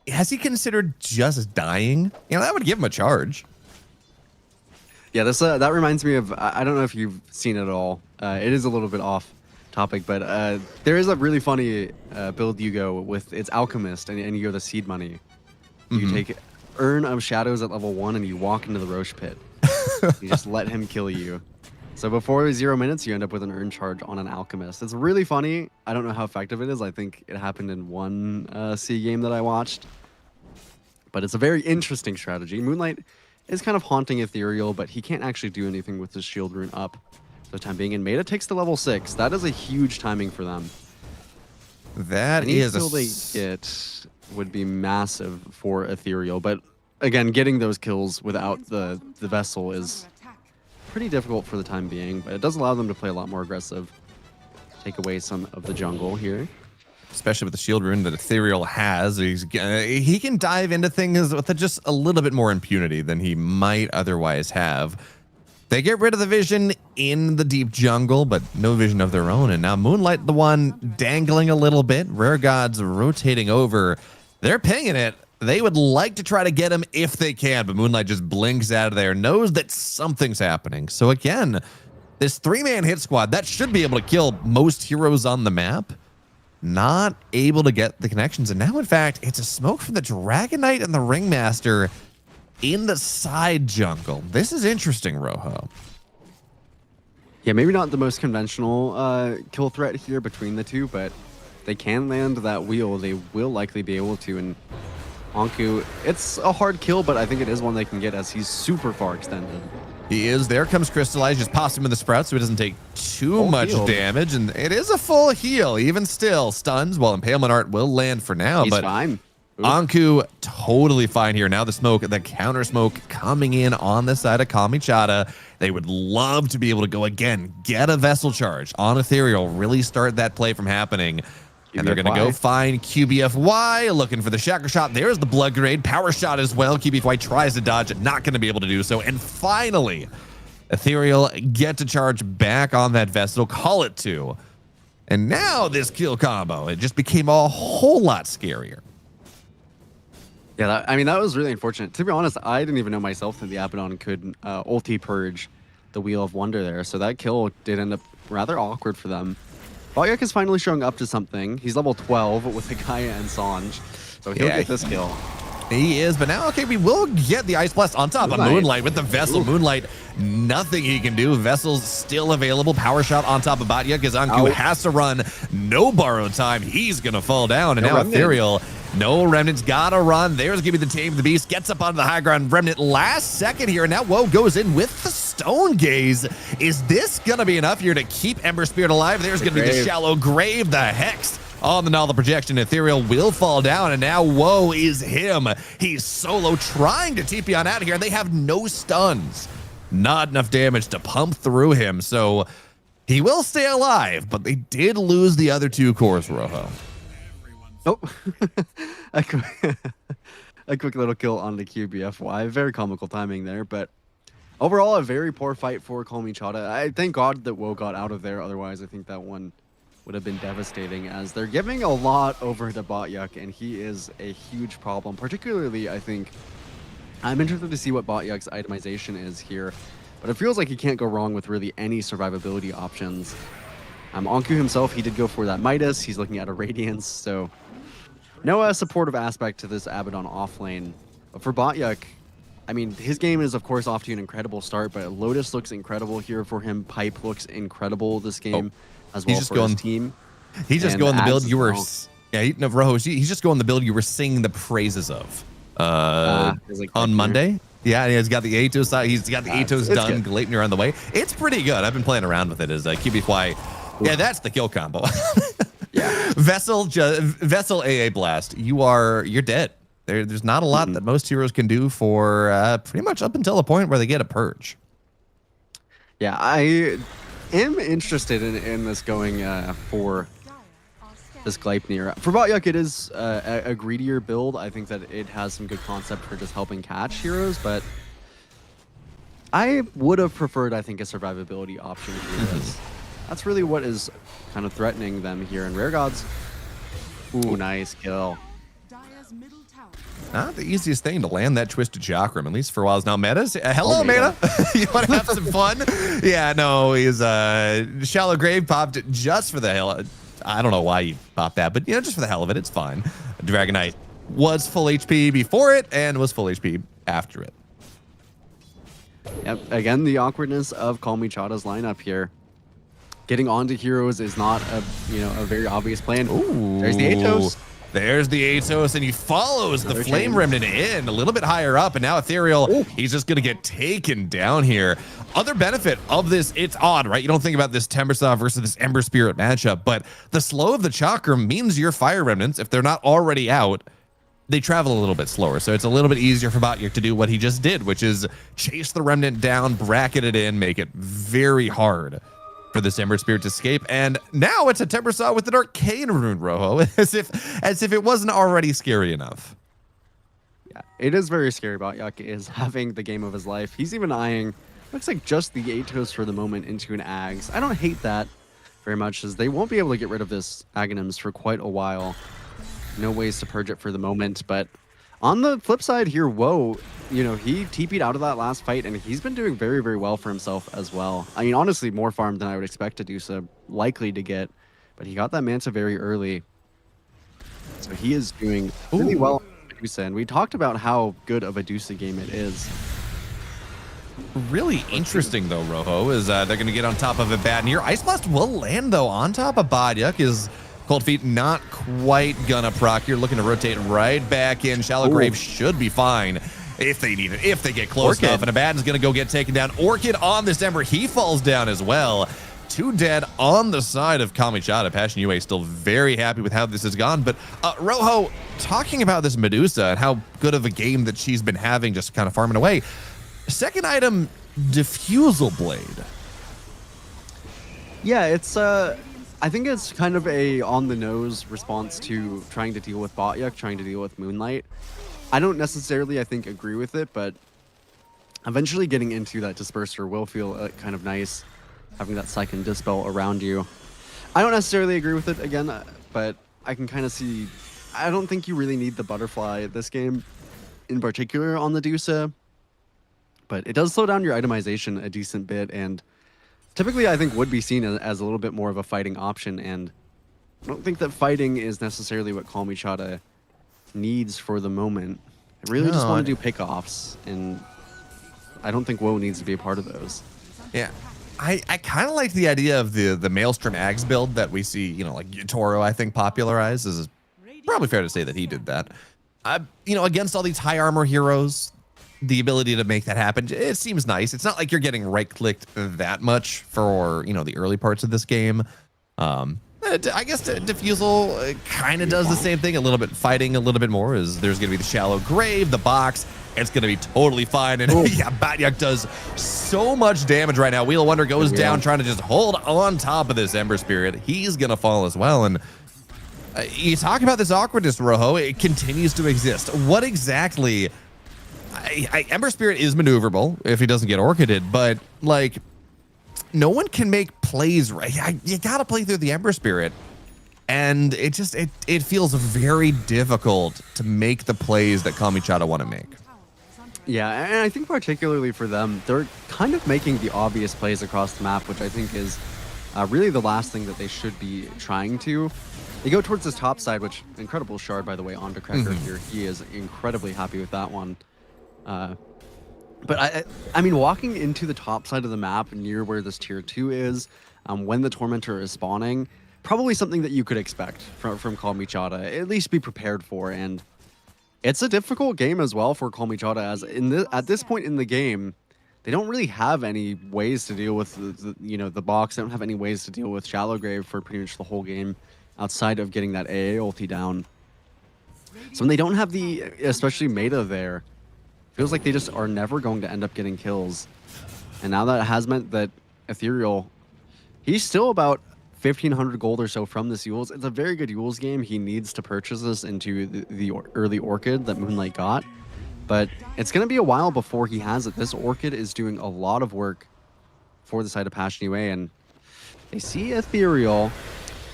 Has he considered just dying? You know, that would give him a charge. Yeah, this that reminds me of, I don't know if you've seen it at all. It is a little bit off topic, but there is a really funny build you go with. It's Alchemist, and you go the seed money. You take Urn of Shadows at level 1 and you walk into the Roche Pit. You just let him kill you. So before 0 minutes, you end up with an Urn charge on an Alchemist. It's really funny. I don't know how effective it is. I think it happened in one C game that I watched. But it's a very interesting strategy. Moonlight is kind of haunting Ethereal, but he can't actually do anything with his shield rune up for the time being. And Meta takes to level 6. That is a huge timing for them. That Any is skill they get would be massive for Ethereal, but again, getting those kills without the vessel is pretty difficult for the time being, but it does allow them to play a lot more aggressive. Take away some of the jungle here. Especially with the shield rune that Ethereal has. He can dive into things with just a little bit more impunity than he might otherwise have. They get rid of the vision in the deep jungle, but no vision of their own. And now Moonlight, the one dangling a little bit. Rare Gods rotating over. They're pinging it. They would like to try to get him if they can, but Moonlight just blinks out of there, knows that something's happening. So again, this 3-man hit squad, that should be able to kill most heroes on the map. Not able to get the connections. And now, in fact, it's a smoke from the Dragon Knight and the Ringmaster in the side jungle. This is interesting, Rojo. Yeah, maybe not the most conventional kill threat here between the two, but they can land that wheel. They will likely be able to. And Anku, it's a hard kill, but I think it is one they can get as he's super far extended. He is. There comes Crystallize. Just pops him in the sprout so he doesn't take too much damage. And it is a full heal. Even still, stuns. Well, Impalement Art will land for now. He's but fine. Anku totally fine here. Now the smoke, the counter smoke coming in on the side of Kalmychata. They would love to be able to go again, get a vessel charge on Ethereal, really start that play from happening. And they're going to go find QBFY, looking for the Shacker Shot. There's the Blood Grenade, Power Shot as well. QBFY tries to dodge it, not going to be able to do so. And finally, Ethereal get to charge back on that vessel, call it 2. And now this kill combo, it just became a whole lot scarier. Yeah, I mean, that was really unfortunate. To be honest, I didn't even know myself that the Abaddon could ulti purge the Wheel of Wonder there. So that kill did end up rather awkward for them. Botyak is finally showing up to something. He's level 12 with Hikaya and Sanj. So he'll get this kill. He is, but now, okay, we will get the Ice Blast on top of Moonlight with the Vessel. Ooh. Moonlight, nothing he can do. Vessel's still available. Power Shot on top of Batya because Anku has to run. No borrowed time. He's going to fall down. And now Ethereal, no Remnant's got to run. There's going to be the Tame of the Beast. Gets up onto the high ground. Remnant last second here. And now Woe goes in with the Stone Gaze. Is this going to be enough here to keep Ember Spirit alive? There's going to be the Shallow Grave, the Hex. On the Null projection, Ethereal will fall down, and now Woe is him. He's solo trying to TP on out of here, and they have no stuns. Not enough damage to pump through him, so he will stay alive, but they did lose the other 2 cores, Rojo. Oh, a quick little kill on the QBFY. Very comical timing there, but overall, a very poor fight for Kalmychata. I thank God that Woe got out of there, otherwise I think that one would have been devastating, as they're giving a lot over to Botyak, and he is a huge problem. Particularly, I think, I'm interested to see what Botyak's itemization is here, but it feels like he can't go wrong with really any survivability options. Anku himself, he did go for that Midas. He's looking at a Radiance, so no supportive aspect to this Abaddon offlane. But for Botyuk, I mean, his game is, of course, off to an incredible start, but Lotus looks incredible here for him. Pipe looks incredible this game as well for his team. He's just And going the build Axe you were... as Rojo, he's just going the build you were singing the praises of on Monday. Yeah, and he's got the Atos side. He's got the Atos done. Gleipnir on the way. It's pretty good. I've been playing around with it as QBY. Yeah, that's the kill combo. Yeah. Vessel AA Blast. You're dead. There's not a lot that most heroes can do for pretty much up until the point where they get a purge. Yeah, I am interested in this going for this Gleipnir. For Botyuk, it is a greedier build. I think that it has some good concept for just helping catch heroes, but I would have preferred, I think, a survivability option here. That's really what is kind of threatening them here in Rare Gods. Ooh, nice kill. Dire's middle tower. Not the easiest thing to land that Twisted Chakram, at least for a while. Now, Metas. Hello, Meta. You want to have some fun? Yeah, no, he's Shallow Grave popped it just for the hell. I don't know why you popped that, but just for the hell of it, it's fine. Dragon Knight was full HP before it and was full HP after it. Yep, again, the awkwardness of Kalmychata's lineup here. Getting onto heroes is not a very obvious plan. Ooh, there's the Atos. There's the Atos, and he follows the Flame Remnant in a little bit higher up, and now Ethereal, he's just going to get taken down here. Other benefit of this, it's odd, right? You don't think about this Timbersaw versus this Ember Spirit matchup, but the slow of the Chakram means your Fire Remnants, if they're not already out, they travel a little bit slower. So it's a little bit easier for Botyuk to do what he just did, which is chase the Remnant down, bracket it in, make it very hard for this Ember Spirit to escape. And now it's a Timbersaw with an Arcane Rune, Rojo, as if it wasn't already scary enough. Yeah, it is very scary. Botyuk is having the game of his life. He's even eyeing, looks like just the Atos for the moment into an Ags. I don't hate that very much, as they won't be able to get rid of this Aghanims for quite a while. No ways to purge it for the moment, but on the flip side here, Woe, he TP'd out of that last fight, and he's been doing very, very well for himself as well. I mean, honestly, more farm than I would expect to do so, likely to get, but he got that Manta very early. So he is doing really well in Medusa, and we talked about how good of a Medusa game it is. Really interesting, though, Rojo, is they're going to get on top of it bad near. Ice Blast will land, though, on top of Botyuk. Is Cold Feet not quite gonna proc. You're looking to rotate right back in. Shallow Grave should be fine if they need it, if they get close enough. And Abaddon's gonna go get taken down. Orchid on this Ember. He falls down as well. 2 dead on the side of Kalmychata. Passion UA still very happy with how this has gone. But Rojo, talking about this Medusa and how good of a game that she's been having, just kind of farming away. Second item, Diffusal Blade. Yeah, it's I think it's kind of a on-the-nose response to trying to deal with Botyuk, trying to deal with Moonlight. I don't necessarily, I think, agree with it, but eventually getting into that Disperser will feel kind of nice, having that second Dispel around you. I don't necessarily agree with it, again, but I can kind of see... I don't think you really need the Butterfly this game, in particular on the Dusa, but it does slow down your itemization a decent bit, and typically, I think, would be seen as a little bit more of a fighting option, and I don't think that fighting is necessarily what Kalmychata needs for the moment. I really just want to do pickoffs, and I don't think Woe needs to be a part of those. Yeah, I kind of like the idea of the Maelstrom Ags build that we see, like Toro, I think, popularized. This is probably fair to say that he did that. Against all these high armor heroes, the ability to make that happen, it seems nice. It's not like you're getting right-clicked that much for, the early parts of this game. I guess Diffusal kind of does the same thing, a little bit fighting a little bit more, as there's going to be the Shallow Grave, the box. It's going to be totally fine. And yeah, Botyuk does so much damage right now. Wheel of Wonder goes down, trying to just hold on top of this Ember Spirit. He's going to fall as well. And you talk about this awkwardness, Rojo. It continues to exist. What exactly... Ember Spirit is maneuverable if he doesn't get Orchided, but no one can make plays right. You gotta play through the Ember Spirit, and it feels very difficult to make the plays that Kalmychata want to make. Yeah, and I think particularly for them, they're kind of making the obvious plays across the map, which I think is really the last thing that they should be trying to. They go towards this top side, which incredible shard, by the way, onto Cracker here. He is incredibly happy with that one. But I mean, walking into the top side of the map near where this tier 2 is, when the Tormentor is spawning, probably something that you could expect from Kalmychata, at least be prepared for. And it's a difficult game as well for Kalmychata, as at this point in the game, they don't really have any ways to deal with the box. They don't have any ways to deal with Shallow Grave for pretty much the whole game, outside of getting that AA ulti down. So when they don't have the, especially meta there, feels like they just are never going to end up getting kills. And now that has meant that Ethereal, he's still about 1,500 gold or so from this Yules. It's a very good Yules game. He needs to purchase this into the early Orchid that Moonlight got. But it's going to be a while before he has it. This Orchid is doing a lot of work for the side of Passion UA, and they see Ethereal.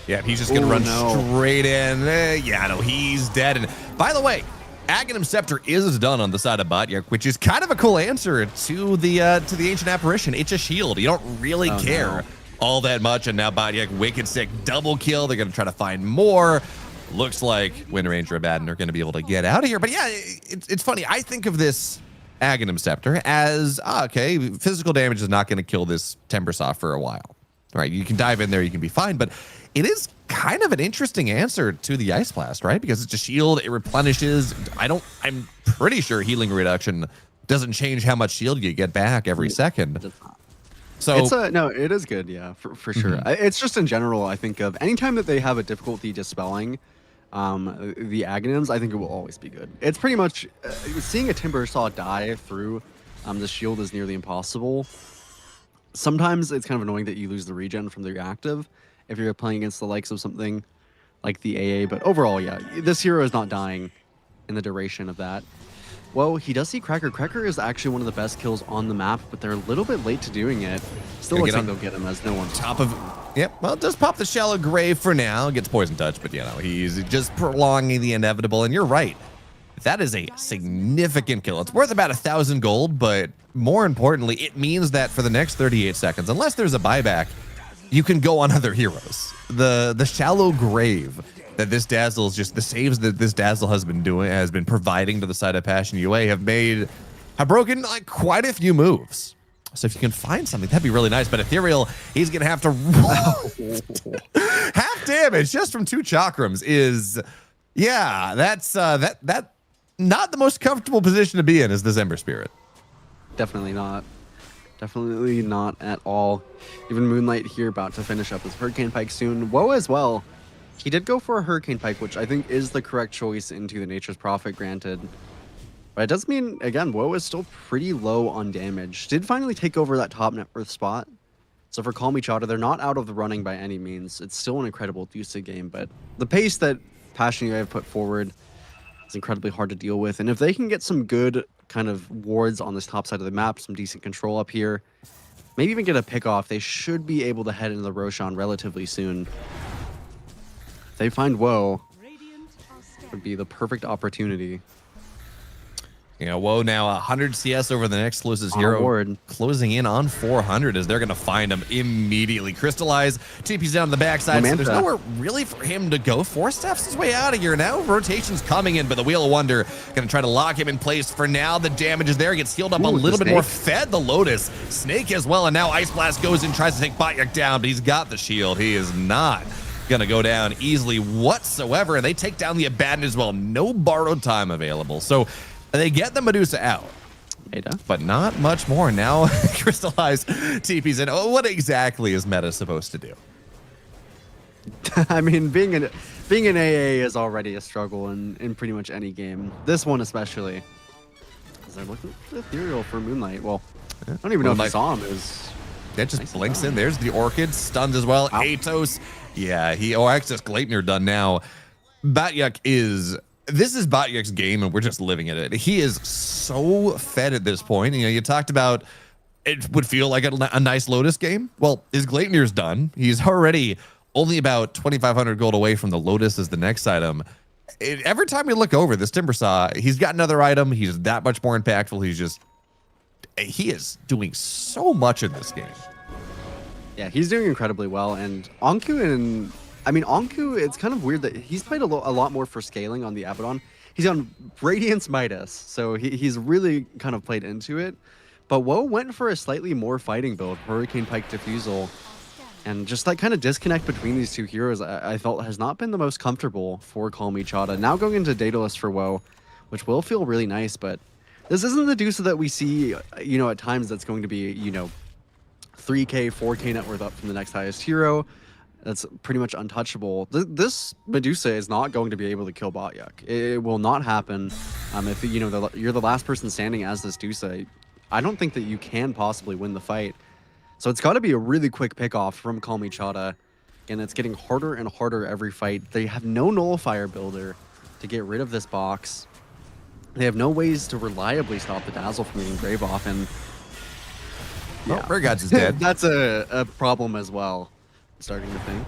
Yeah, he's just going to run straight in. Yeah, no, he's dead. And by the way, Aghanim Scepter is done on the side of Batyak, which is kind of a cool answer to the Ancient Apparition. It's a shield. You don't really care all that much. And now Batyak, Wicked Sick, double kill. They're going to try to find more. Looks like Wind Ranger and Abaddon are going to be able to get out of here. But yeah, it's funny. I think of this Aghanim Scepter as, okay, physical damage is not going to kill this Timbersaw for a while. Right? You can dive in there, you can be fine. But it is kind of an interesting answer to the Ice Blast, right? Because it's a shield, it replenishes. I'm pretty sure healing reduction doesn't change how much shield you get back every second. So it's no, it is good, yeah, for sure. It's just in general, I think of anytime that they have a difficulty dispelling the Aghanims, I think it will always be good. It's pretty much seeing a Timbersaw die through the shield is nearly impossible. Sometimes it's kind of annoying that you lose the regen from the reactive if you're playing against the likes of something like the AA, but overall, yeah, this hero is not dying in the duration of that. Well, he does see Cracker. Cracker is actually one of the best kills on the map, but they're a little bit late to doing it. Still looks like they'll get him as no one's top of. Yep, well, it does pop the Shallow Grave for now. Gets Poison Touch, but he's just prolonging the inevitable. And you're right, that is a significant kill. It's worth about 1,000 gold, but more importantly, it means that for the next 38 seconds, unless there's a buyback, you can go on other heroes. The Shallow Grave that this Dazzle is just, the saves that this Dazzle has been providing to the side of Passion UA have broken like quite a few moves. So if you can find something, that'd be really nice. But Ethereal, he's gonna have to half damage just from 2 chakrams is, yeah, that's that not the most comfortable position to be in as this Ember Spirit. Definitely not. Definitely not at all. Even Moonlight here about to finish up his Hurricane Pike soon. Woe as well. He did go for a Hurricane Pike, which I think is the correct choice into the Nature's Prophet, granted. But it does mean, again, Woe is still pretty low on damage. Did finally take over that top net worth spot. So for Kalmychata, they're not out of the running by any means. It's still an incredible Dusa game, but the pace that Passion UA have put forward is incredibly hard to deal with. And if they can get some good kind of wards on this top side of the map, some decent control up here, maybe even get a pick off, they should be able to head into the Roshan relatively soon. If they find Woe, it would be the perfect opportunity. Woe now 100 CS over the next closest hero, closing in on 400 as they're going to find him immediately. Crystallize, TP's down the backside, so there's nowhere really for him to go. 4-steps his way out of here now. Rotation's coming in, but the Wheel of Wonder going to try to lock him in place for now. The damage is there, gets healed up a little bit more. Fed the Lotus, Snake as well, and now Ice Blast goes in, tries to take Batyak down, but he's got the shield. He is not going to go down easily whatsoever, and they take down the Abaddon as well. No borrowed time available, so they get the Medusa out, but not much more. Now Crystallize TP's in. Oh, what exactly is meta supposed to do? I mean, being an AA is already a struggle in pretty much any game. This one especially. As they're looking for Ethereal for Moonlight. Well, I don't even know if I saw him. That just blinks in. There's the Orchid, stunned as well. Wow. Atos. Yeah, Access Gleipnir done now. Batyak is... This is Batyak's game, and we're just living in it. He is so fed at this point. You talked about it would feel like a nice Lotus game. Well, his Gleipnir's done. He's already only about 2,500 gold away from the Lotus as the next item. Every time we look over this Timbersaw, he's got another item. He's that much more impactful. He is doing so much in this game. Yeah, he's doing incredibly well. And Anku, it's kind of weird that he's played a lot more for scaling on the Abaddon. He's on Radiance Midas, so he's really kind of played into it. But Woe went for a slightly more fighting build, Hurricane Pike Diffusal. And just that kind of disconnect between these two heroes, I felt has not been the most comfortable for Kalmychata. Now going into Daedalus for Woe, which will feel really nice, but this isn't the Dusa that we see, at times that's going to be, 3K, 4K net worth up from the next highest hero. That's pretty much untouchable. This Medusa is not going to be able to kill Botyak. It will not happen. If you're the last person standing as this Dusa, I don't think that you can possibly win the fight. So it's got to be a really quick pickoff from Kalmychata. And it's getting harder and harder every fight. They have no Nullifier builder to get rid of this box. They have no ways to reliably stop the Dazzle from getting Grave off. And yeah, Rare Gods is dead. That's a problem as well, I'm starting to think.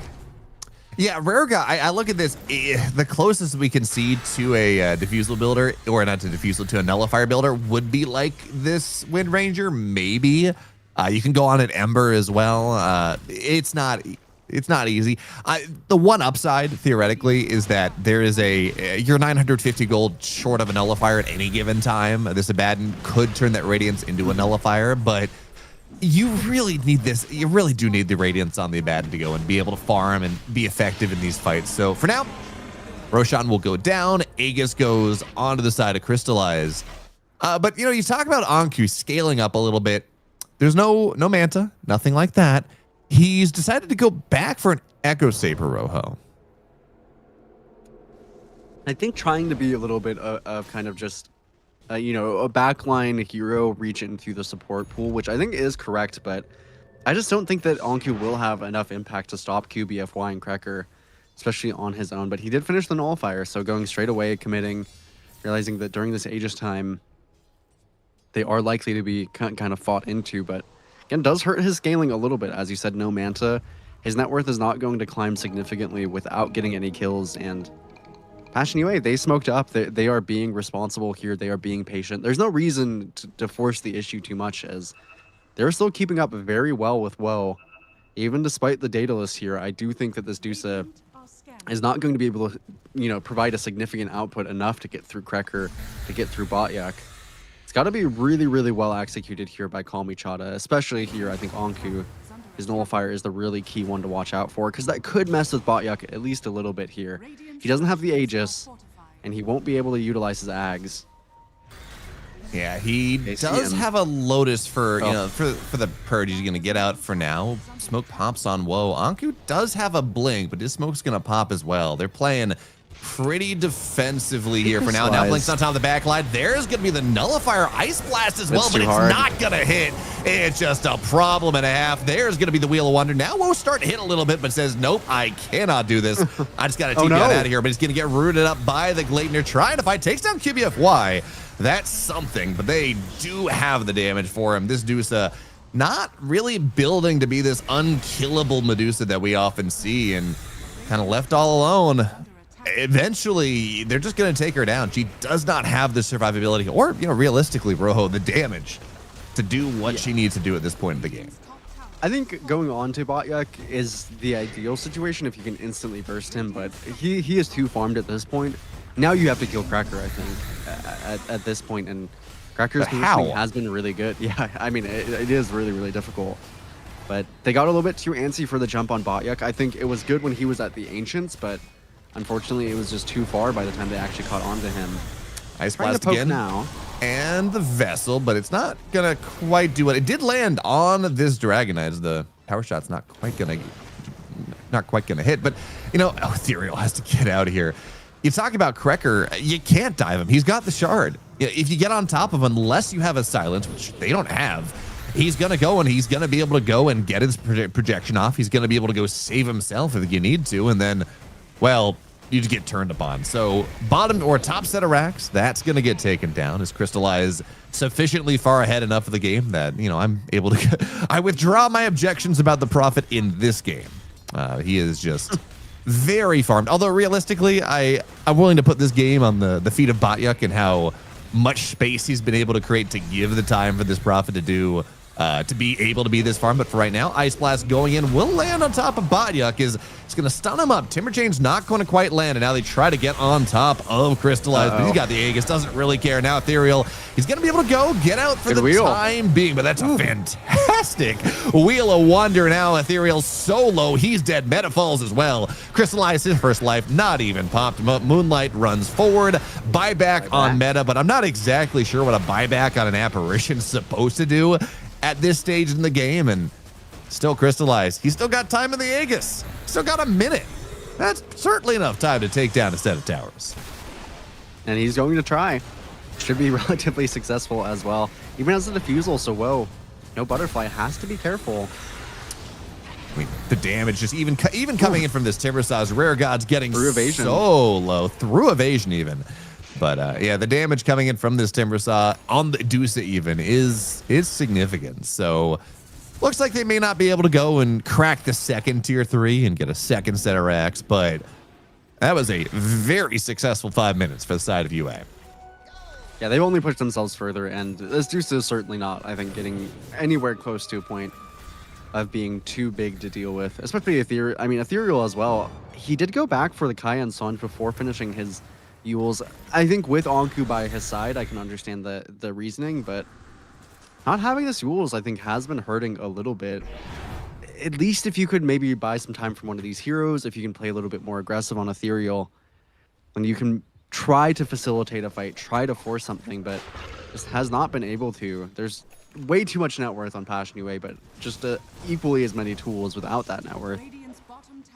Yeah, Rare God, I look at this, the closest we can see to a Diffusal builder, or not to Diffusal, to a Nullifier builder would be like this Wind Ranger, maybe. You can go on at Ember as well. It's not easy. The one upside, theoretically, is that there is you're 950 gold short of a Nullifier at any given time. This Abaddon could turn that Radiance into a Nullifier, but you really need this. You really do need the Radiance on the Abaddon to go and be able to farm and be effective in these fights. So for now, Roshan will go down. Aegis goes onto the side of Crystallize. But, you talk about Anku scaling up a little bit. There's no Manta, nothing like that. He's decided to go back for an Echo Saber, Rojo. I think trying to be a little bit of kind of just, a backline hero reaching through the support pool, which I think is correct, but I just don't think that Anku will have enough impact to stop QBFY and Krekker, especially on his own. But he did finish the Nullifier, so going straight away, committing, realizing that during this Aegis time, they are likely to be kind of fought into, but again, does hurt his scaling a little bit. As you said, no Manta. His net worth is not going to climb significantly without getting any kills, and Passion UA, they smoked up. They are being responsible here. They are being patient. There's no reason to force the issue too much, as they're still keeping up very well with Woe. Even despite the Daedalus here, I do think that this Dusa is not going to be able to, provide a significant output enough to get through Krekker, to get through Botyak. It's got to be really, really well executed here by Kalmychata, especially here. I think Anku, his Nullifier, is the really key one to watch out for, because that could mess with Botyak at least a little bit here. He doesn't have the Aegis, and he won't be able to utilize his Ags. Yeah, he does have a Lotus for for the purge. He's gonna get out for now. Smoke pops on Woe. Anku does have a blink, but his smoke's gonna pop as well. They're playing pretty defensively here for now. Now Blink's on top of the back line. There's going to be the Nullifier Ice Blast as well, but it's not going to hit. It's just a problem and a half. There's going to be the Wheel of Wonder. Now Woe starting to hit a little bit, but says, nope, I cannot do this. I just got to TP out of here, but he's going to get rooted up by the Gleitner. Trying to fight, takes down QBFY. That's something, but they do have the damage for him. This Dusa not really building to be this unkillable Medusa that we often see, and kind of left all alone. Eventually, they're just going to take her down. She does not have the survivability or, realistically, Rojo, the damage to do what she needs to do at this point in the game. I think going on to Botyak is the ideal situation if you can instantly burst him, but he is too farmed at this point. Now you have to kill Krekker, I think, at this point, and Krekker's positioning has been really good. Yeah, I mean, it is really, really difficult. But they got a little bit too antsy for the jump on Botyak. I think it was good when he was at the Ancients, but unfortunately, it was just too far by the time they actually caught on to him. Ice Blast again. Now. And the Vessel, but it's not going to quite do it. It did land on this Dragon as the power shot's not quite going to hit. But, Ethereal has to get out of here. You talk about Krekker, you can't dive him. He's got the shard. If you get on top of him, unless you have a silence, which they don't have, he's going to go and he's going to be able to go and get his projection off. He's going to be able to go save himself if you need to. And then, well, you just get turned upon. So bottom or top set of racks, that's going to get taken down. Is Crystallize sufficiently far ahead enough of the game that, I'm able to... I withdraw my objections about the Prophet in this game. He is just very farmed. Although realistically, I'm willing to put this game on the feet of Botyak and how much space he's been able to create to give the time for this Prophet to do to be able to be this farm. But for right now, Ice Blast going in will land on top of Batyuk. It's going to stun him up. Timber Chain's not going to quite land, and now they try to get on top of Crystallize. But he's got the Aegis, doesn't really care. Now Ethereal, he's going to be able to go get out for the time being, but that's a fantastic Wheel of Wonder. Now Ethereal solo, he's dead. Meta falls as well. Crystallize, his first life, not even popped. Moonlight runs forward. Buyback on Meta, but I'm not exactly sure what a buyback on an apparition is supposed to do at this stage in the game. And still Crystallize, he's still got time in the Aegis, still got a minute. That's certainly enough time to take down a set of towers. And he's going to try. Should be relatively successful as well. Even as a defusal, so whoa. No butterfly, has to be careful. I mean, the damage just even coming in from this Timbersaw's Rare God's getting through evasion. So low, through evasion even. But yeah, the damage coming in from this Timbersaw on the Deuce even is significant. So looks like they may not be able to go and crack the second tier 3 and get a second set of racks, but that was a very successful 5 minutes for the side of UA. Yeah, they've only pushed themselves further, and this Deuce is certainly not, I think, getting anywhere close to a point of being too big to deal with, especially Ethereal as well. He did go back for the Kaya and Sanj before finishing his Yules. I think with Anku by his side, I can understand the reasoning, but not having this Yules, I think, has been hurting a little bit. At least if you could maybe buy some time from one of these heroes, if you can play a little bit more aggressive on Ethereal, and you can try to facilitate a fight, try to force something, but just has not been able to. There's way too much net worth on Passion UA, but just equally as many tools without that net worth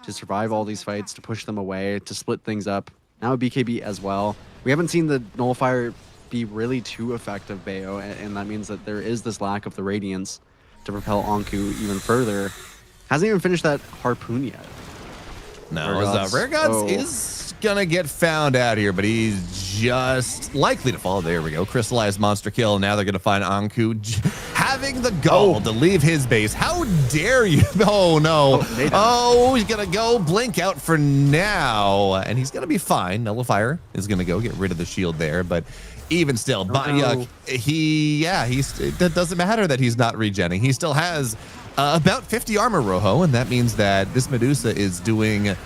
to survive all these fights, to push them away, to split things up. Now BKB as well. We haven't seen the Nullifier be really too effective, Bayo, and that means that there is this lack of the Radiance to propel Anku even further. Hasn't even finished that Harpoon yet. No, Rare Gods is gonna get found out here, but he's just likely to fall. There we go. Crystallized monster kill. Now they're gonna find Anku having the gall to leave his base. How dare you? Oh no. He's gonna go blink out for now, and he's gonna be fine. Nullifier is gonna go get rid of the shield there, but even still, Batyuk, that doesn't matter that he's not regenning. He still has about 50 armor, Rojo, and that means that this Medusa is doing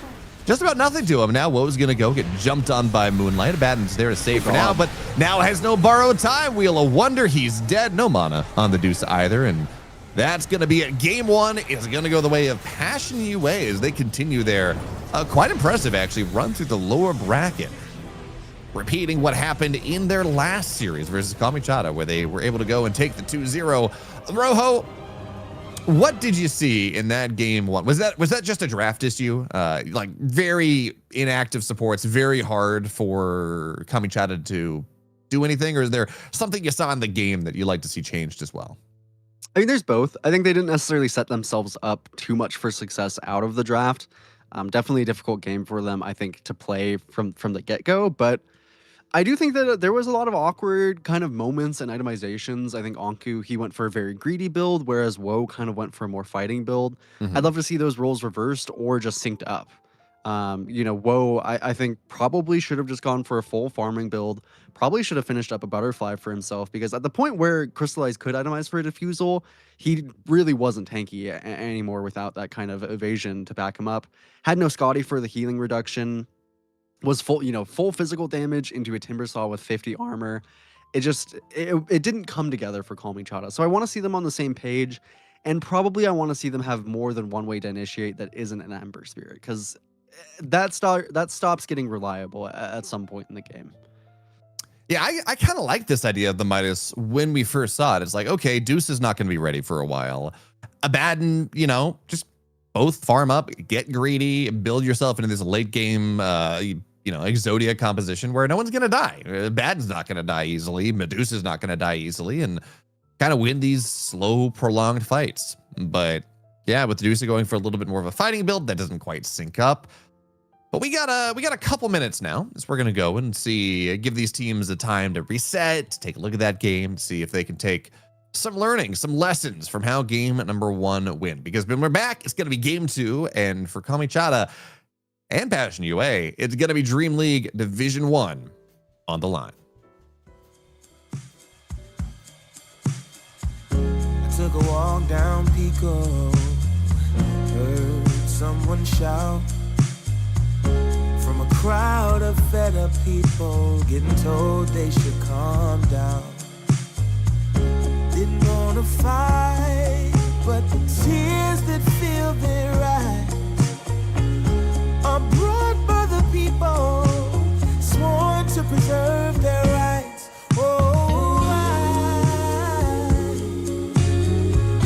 just about nothing to him. Now Woe's gonna go get jumped on by Moonlight. Abaddon's there to save for now, but now has no borrowed time. Wheel of Wonder, he's dead. No mana on the Deuce either, and that's gonna be it. Game 1 is gonna go the way of Passion UA as they continue their quite impressive, actually, run through the lower bracket, repeating what happened in their last series versus Kalmychata, where they were able to go and take the 2-0. Rojo, what did you see in that game 1? Was that just a draft issue? Like very inactive supports, very hard for Kalmychata to do anything, or is there something you saw in the game that you'd like to see changed as well? I think there's both. I think they didn't necessarily set themselves up too much for success out of the draft. Definitely a difficult game for them, I think, to play from the get-go, but I do think that there was a lot of awkward kind of moments and itemizations. I think Anku, he went for a very greedy build, whereas Woe kind of went for a more fighting build. I'd love to see those roles reversed or just synced up. Woe, I think, probably should have just gone for a full farming build. Probably should have finished up a butterfly for himself, because at the point where Crystallize could itemize for a diffusal, he really wasn't tanky anymore without that kind of evasion to back him up. Had no Scotty for the healing reduction. Was full physical damage into a Timbersaw with 50 armor. It didn't come together for Kalmychata. So I want to see them on the same page, and probably I want to see them have more than one way to initiate that isn't an Ember Spirit, because that stops getting reliable at some point in the game. Yeah, I kind of like this idea of the Midas when we first saw it. It's like, okay, Deuce is not going to be ready for a while. Abaddon, just both farm up, get greedy, build yourself into this late game, Exodia composition where no one's going to die. Abaddon's not going to die easily. Medusa's not going to die easily, and kind of win these slow, prolonged fights. But yeah, with Medusa going for a little bit more of a fighting build, that doesn't quite sync up. But we got a couple minutes now, so we're going to go and give these teams a time to reset, to take a look at that game, see if they can take some learning, some lessons from how game number 1 went. Because when we're back, it's going to be game 2. And for Kalmychata and Passion UA, it's going to be Dream League Division 1 on the line. I took a walk down Pico. Heard someone shout from a crowd of fed up people, getting told they should calm down. Didn't wanna fight, but the tears that fill their eyes are brought by the people sworn to preserve their rights. Oh,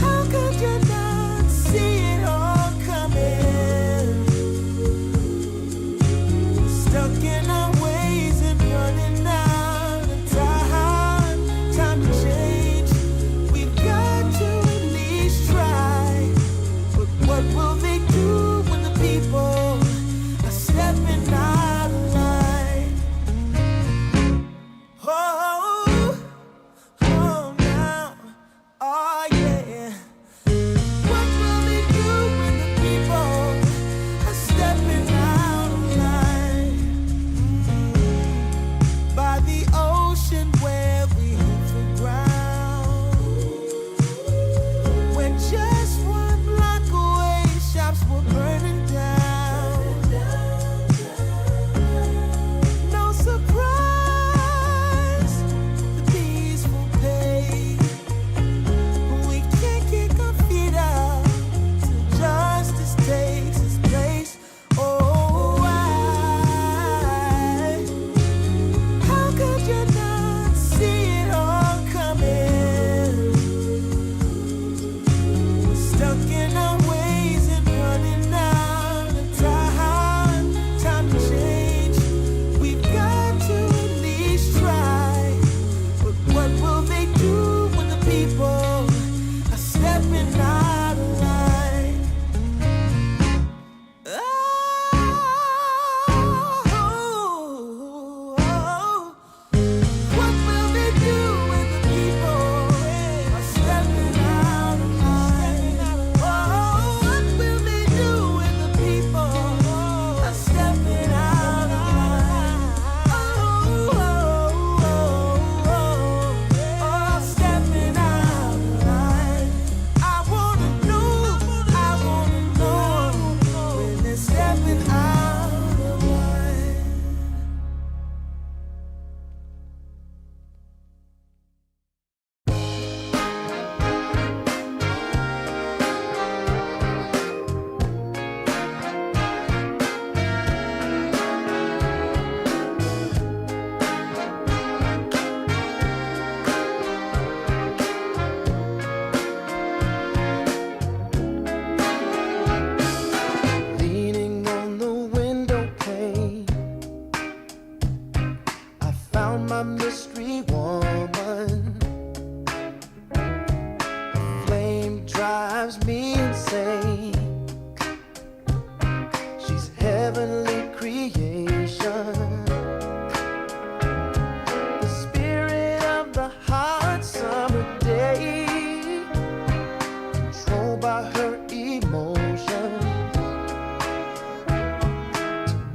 how could you not see it all coming? Stuck in our ways and running out of time to change. We've got to at least try. But what will they do when the people are stepping out of line? Oh, oh now, oh yeah. What will they do when the people are stepping out of line? By the ocean where we hit the ground, when just one block away shops were burning down. No surprise, the peaceful pay. We can't kick our feet up till justice takes its place. Oh, how could you not see it all coming? Stuck in our ways and running out of time to change. We've got to at least try. But what will they do when the people are stepping out of line? What will they do when the people are stepping out of line? What will they do when the people are stepping out of line? Stepping out of line. I wanna know when they're stepping out of line. Leaning on the window pane, I found my mystery woman. The flame drives me insane. She's heavenly creation, the spirit of the hot summer day, controlled by her emotion.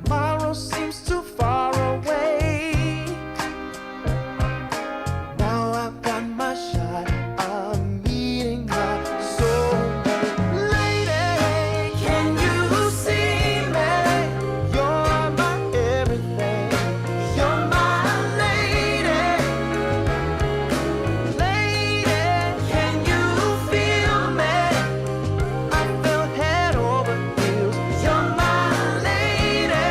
Tomorrow seems too far away. Now I've got my shot. I'm meeting my soulmate. Lady, can you see me? You're my everything. You're my lady. Lady, can you feel me? I feel head over heels. You're my lady,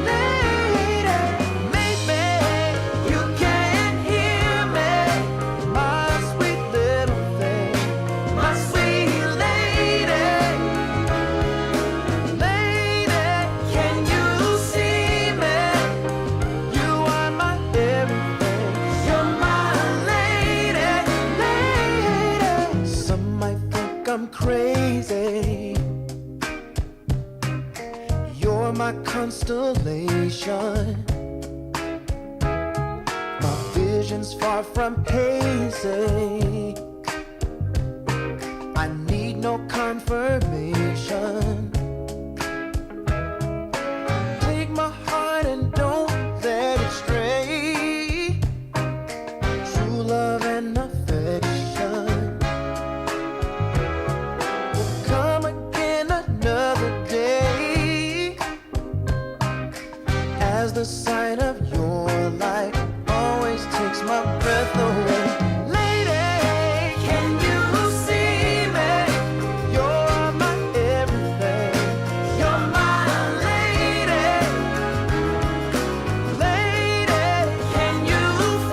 lady. Maybe you can't hear me, my sweet little thing, my sweet lady. Lady, can you see me? You are my everything. You're my lady, lady. Some might think I'm crazy. You're my constellation. My vision's far from hazy. I need no confirmation. Take my heart and don't let it stray. True love and affection. the sight of your light always takes my breath away. Lady, can you see me? You're my everything. You're my lady. Lady, can you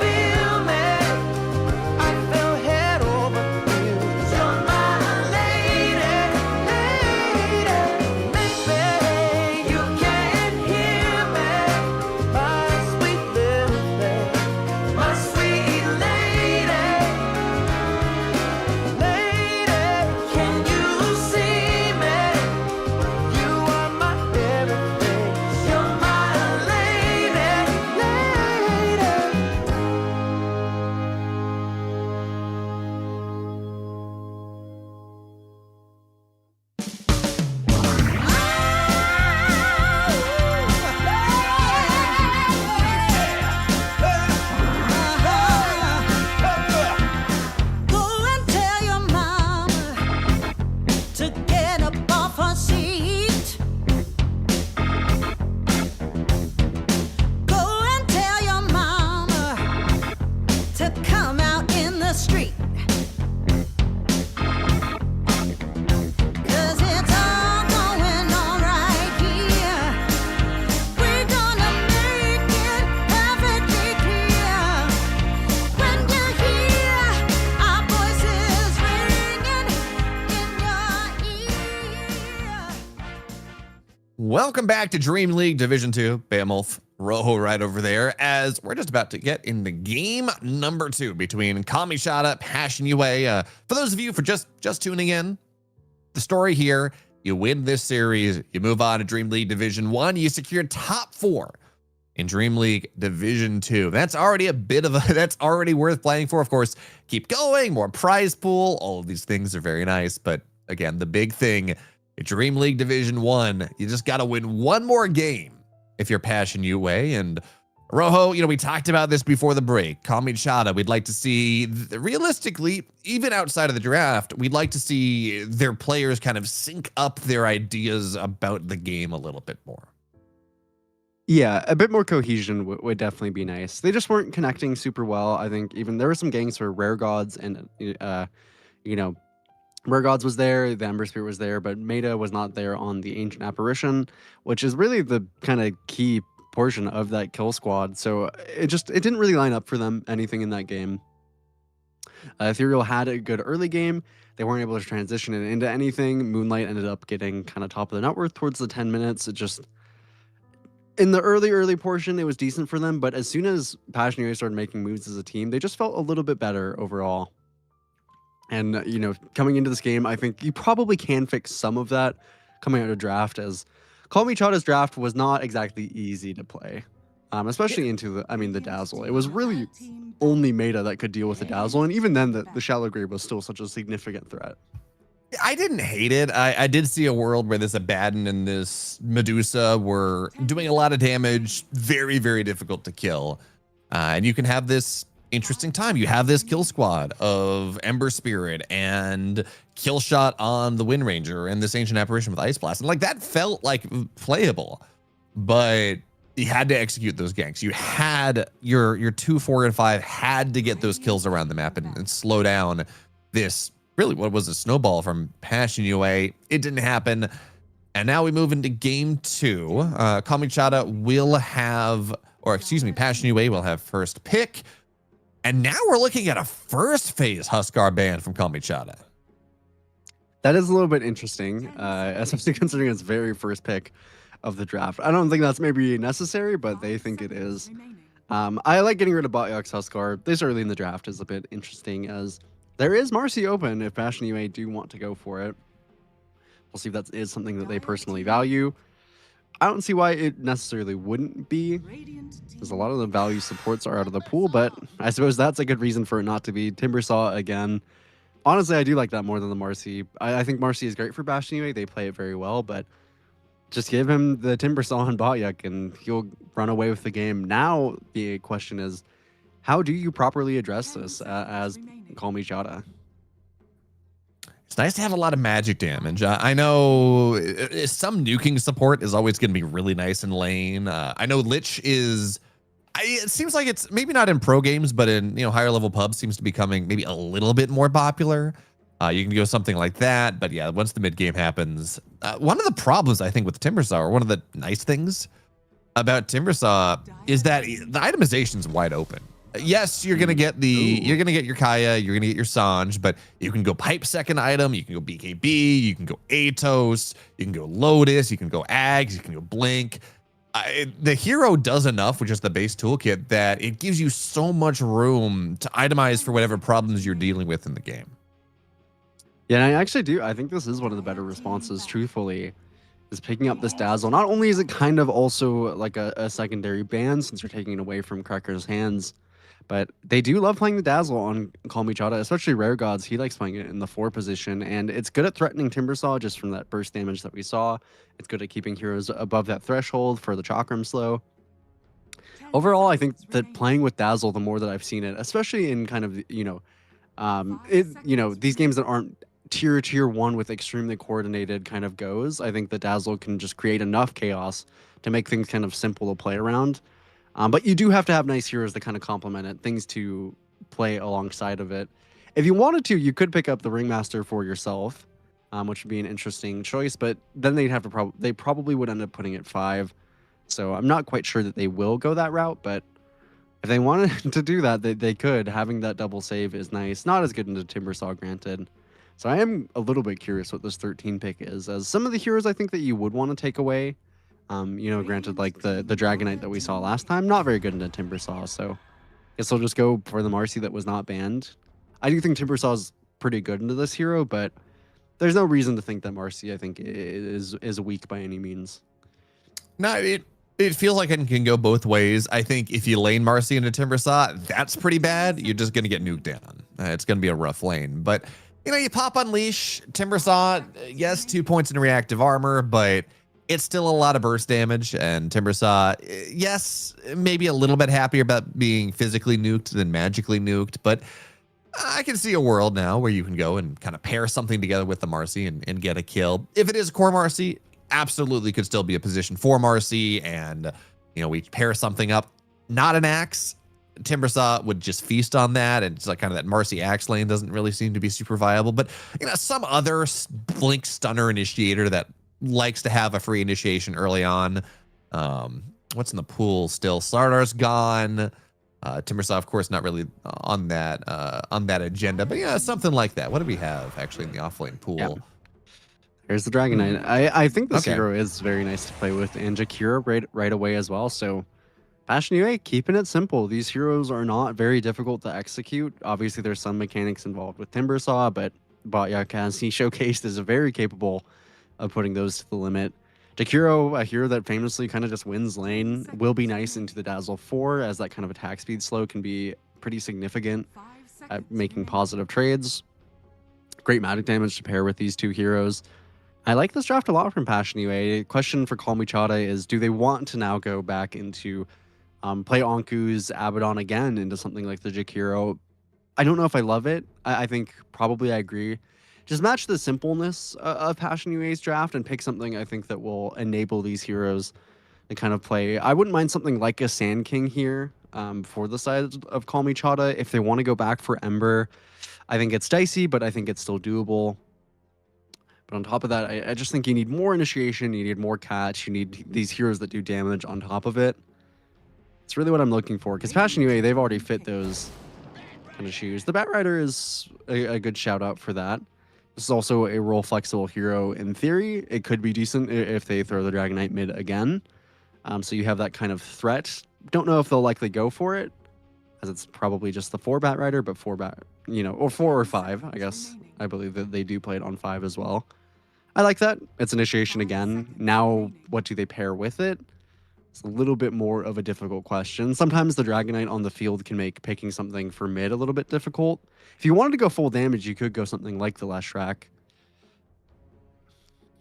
feel me? I fell head over heels. You're my lady, lady. Maybe you can hear me, my sweet little thing, my sweet lady. Lady, can you see me? You are my everything. You're my lady, lady. Go and tell your mama to get up off her seat. Go and tell your mama to come out in the street. 'Cause it's all going on right here. We're gonna make it perfectly clear. When you hear our voices ringing in your ear. Welcome back to Dream League Division 2. Beowulf, Rojo right over there, as we're just about to get into game number 2 between Kalmychata, Passion UA. For those of you for just tuning in, the story here, you win this series, you move on to Dream League Division 1, you secure top 4 in Dream League Division 2. That's already a bit of a, that's already worth playing for. Of course, keep going, more prize pool, all of these things are very nice. But again, the big thing, Dream League Division 1, you just got to win one more game if you're Passion UA. And Rojo, we talked about this before the break. Kalmychata, we'd like to see, realistically, even outside of the draft, we'd like to see their players kind of sync up their ideas about the game a little bit more. Yeah, a bit more cohesion would definitely be nice. They just weren't connecting super well. I think even there were some gangs where Rare Gods and Rare Gods was there, the Ember Spirit was there, but Meta was not there on the Ancient Apparition, which is really the kind of key portion of that kill squad. So it didn't really line up for them, anything in that game. Ethereal had a good early game. They weren't able to transition it into anything. Moonlight ended up getting kind of top of the net worth towards the 10 minutes. It just, in the early portion, it was decent for them, but as soon as Passion UA started making moves as a team, they just felt a little bit better overall. And, coming into this game, I think you probably can fix some of that coming out of draft, as Kalmychata's draft was not exactly easy to play, especially into the Dazzle. It was really only Meta that could deal with the Dazzle, and even then, the Shallow Grave was still such a significant threat. I didn't hate it. I did see a world where this Abaddon and this Medusa were doing a lot of damage, very, very difficult to kill. And you can have this interesting time. You have this kill squad of Ember Spirit and kill shot on the Wind Ranger and this Ancient Apparition with Ice Blast. And like that felt like playable, but you had to execute those ganks. You had your 2, 4, and 5 had to get those kills around the map and slow down this really what was a snowball from Passion UA. It didn't happen. And now we move into game 2. Kalmychata will have, or excuse me, Passion UA will have first pick. And now we're looking at a first phase Huskar ban from Kalmychata. That is a little bit interesting, especially considering it's very first pick of the draft. I don't think that's maybe necessary, but they think it is. I like getting rid of Botyak's Huskar this early in the draft is a bit interesting, as there is Marcy open if Passion UA do want to go for it. We'll see if that is something that they personally value. I don't see why it necessarily wouldn't be, because a lot of the value supports are out of the pool, but I suppose that's a good reason for it not to be. Timbersaw again. Honestly, I do like that more than the Marcy. I think Marcy is great for Bastion UA. They play it very well, but just give him the Timbersaw and Botyak and he'll run away with the game. Now the question is, how do you properly address this as Kalmychata? It's nice to have a lot of magic damage. I know some nuking support is always going to be really nice in lane. I know Lich is. It seems like it's maybe not in pro games, but in higher level pubs seems to be becoming maybe a little bit more popular. You can go something like that, but yeah, once the mid game happens, one of the problems I think with Timbersaw, or one of the nice things about Timbersaw, is that the itemization is wide open. Yes, you're gonna get your Kaya, you're gonna get your Sanj, but you can go pipe second item, you can go BKB, you can go Atos, you can go Lotus, you can go Ags, you can go Blink. The hero does enough with just the base toolkit that it gives you so much room to itemize for whatever problems you're dealing with in the game. Yeah, and I actually do. I think this is one of the better responses, truthfully, is picking up this Dazzle. Not only is it kind of also like a secondary ban since you're taking it away from Cracker's hands, but they do love playing the Dazzle on Kalmychata, especially Rare Gods. He likes playing it in the 4 position, and it's good at threatening Timbersaw just from that burst damage that we saw. It's good at keeping heroes above that threshold for the Chakram slow. Overall, I think that playing with Dazzle, the more that I've seen it, especially in kind of, these games that aren't tier 1 with extremely coordinated kind of goes, I think the Dazzle can just create enough chaos to make things kind of simple to play around. But you do have to have nice heroes that kind of complement it, things to play alongside of it. If you wanted to, you could pick up the Ringmaster for yourself, which would be an interesting choice, but then they probably would end up putting it 5. So I'm not quite sure that they will go that route, but if they wanted to do that, they could. Having that double save is nice. Not as good into Timbersaw, granted. So I am a little bit curious what this 13 pick is, as some of the heroes I think that you would want to take away, granted, like the Dragonite that we saw last time, not very good into Timbersaw, so I guess I'll just go for the Marcy that was not banned. I do think Timbersaw is pretty good into this hero, but there's no reason to think that Marcy, I think, is weak by any means. No, it feels like it can go both ways. I think if you lane Marcy into Timbersaw, that's pretty bad. You're just going to get nuked down. It's going to be a rough lane. But, you pop Unleash, Timbersaw, yes, 2 points in reactive armor, but it's still a lot of burst damage. And Timbersaw, yes, maybe a little bit happier about being physically nuked than magically nuked. But I can see a world now where you can go and kind of pair something together with the Marcy and get a kill. If it is core Marcy, absolutely could still be a position for Marcy, and we pair something up, not an axe. Timbersaw would just feast on that, and it's like kind of that Marcy axe lane doesn't really seem to be super viable. But some other blink stunner initiator that likes to have a free initiation early on. What's in the pool still? Sardar's gone. Timbersaw, of course, not really on that agenda, but yeah, something like that. What do we have actually in the offlane pool? Yeah. There's the Dragonite. I think this hero is very nice to play with, and Jakira right away as well. So Passion UA, keeping it simple. These heroes are not very difficult to execute. Obviously, there's some mechanics involved with Timbersaw, but Botyak, as he showcased, is very capable of putting those to the limit. Jakiro, a hero that famously kind of just wins lane, will be nice into the Dazzle 4, as that kind of attack speed slow can be pretty significant at making positive trades. Great magic damage to pair with these two heroes. I like this draft a lot from Passion UA. Question for Kalmychata is, do they want to now go back into play Anku's Abaddon again into something like the Jakiro? I don't know if I love it. I think probably I agree. Just match the simpleness of Passion UA's draft and pick something I think that will enable these heroes to kind of play. I wouldn't mind something like a Sand King here for the side of Kalmychata. If they want to go back for Ember, I think it's dicey, but I think it's still doable. But on top of that, I just think you need more initiation, you need more catch, you need these heroes that do damage on top of it. It's really what I'm looking for, because Passion UA, they've already fit those kind of shoes. The Batrider is a good shout out for that. This is also a role flexible hero in theory. It could be decent if they throw the Dragonite mid again. So you have that kind of threat. Don't know if they'll likely go for it, as it's probably just the 4 Batrider, but 4 or 5, I guess. I believe that they do play it on 5 as well. I like that. It's initiation again. Now, what do they pair with it? It's a little bit more of a difficult question. Sometimes the Dragonite on the field can make picking something for mid a little bit difficult. If you wanted to go full damage, you could go something like the Leshrac.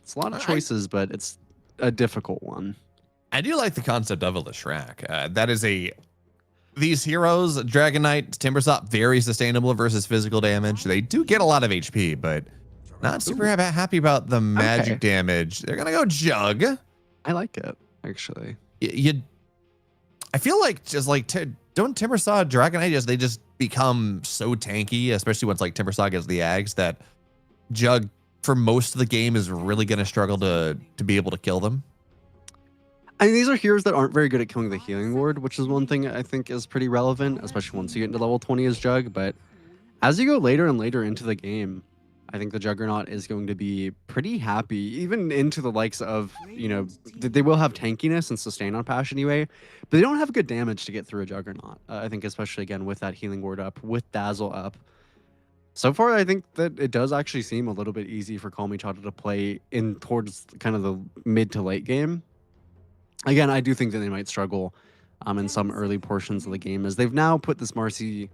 It's a lot of choices, but it's a difficult one. I do like the concept of a Leshrac. That is these heroes, Dragonite, Timbersaw, very sustainable versus physical damage. They do get a lot of HP, but Not super happy about the magic damage. They're gonna go Jug. I like it, actually. I feel like just like don't Timbersaw Dragon Age, they just become so tanky, especially once like Timbersaw gets the Ags, that Jug for most of the game is really gonna struggle to be able to kill them. I mean, these are heroes that aren't very good at killing the healing ward, which is one thing I think is pretty relevant, especially once you get into level 20 as Jug. But as you go later and later into the game, I think the Juggernaut is going to be pretty happy, even into the likes of, you know, they will have tankiness and sustain on Passion UA, but they don't have good damage to get through a Juggernaut. I think especially, again, with that healing ward up, with Dazzle up. So far, I think that it does actually seem a little bit easy for Kalmychata to play in towards kind of the mid to late game. Again, I do think that they might struggle in some early portions of the game, as they've now put this Marcy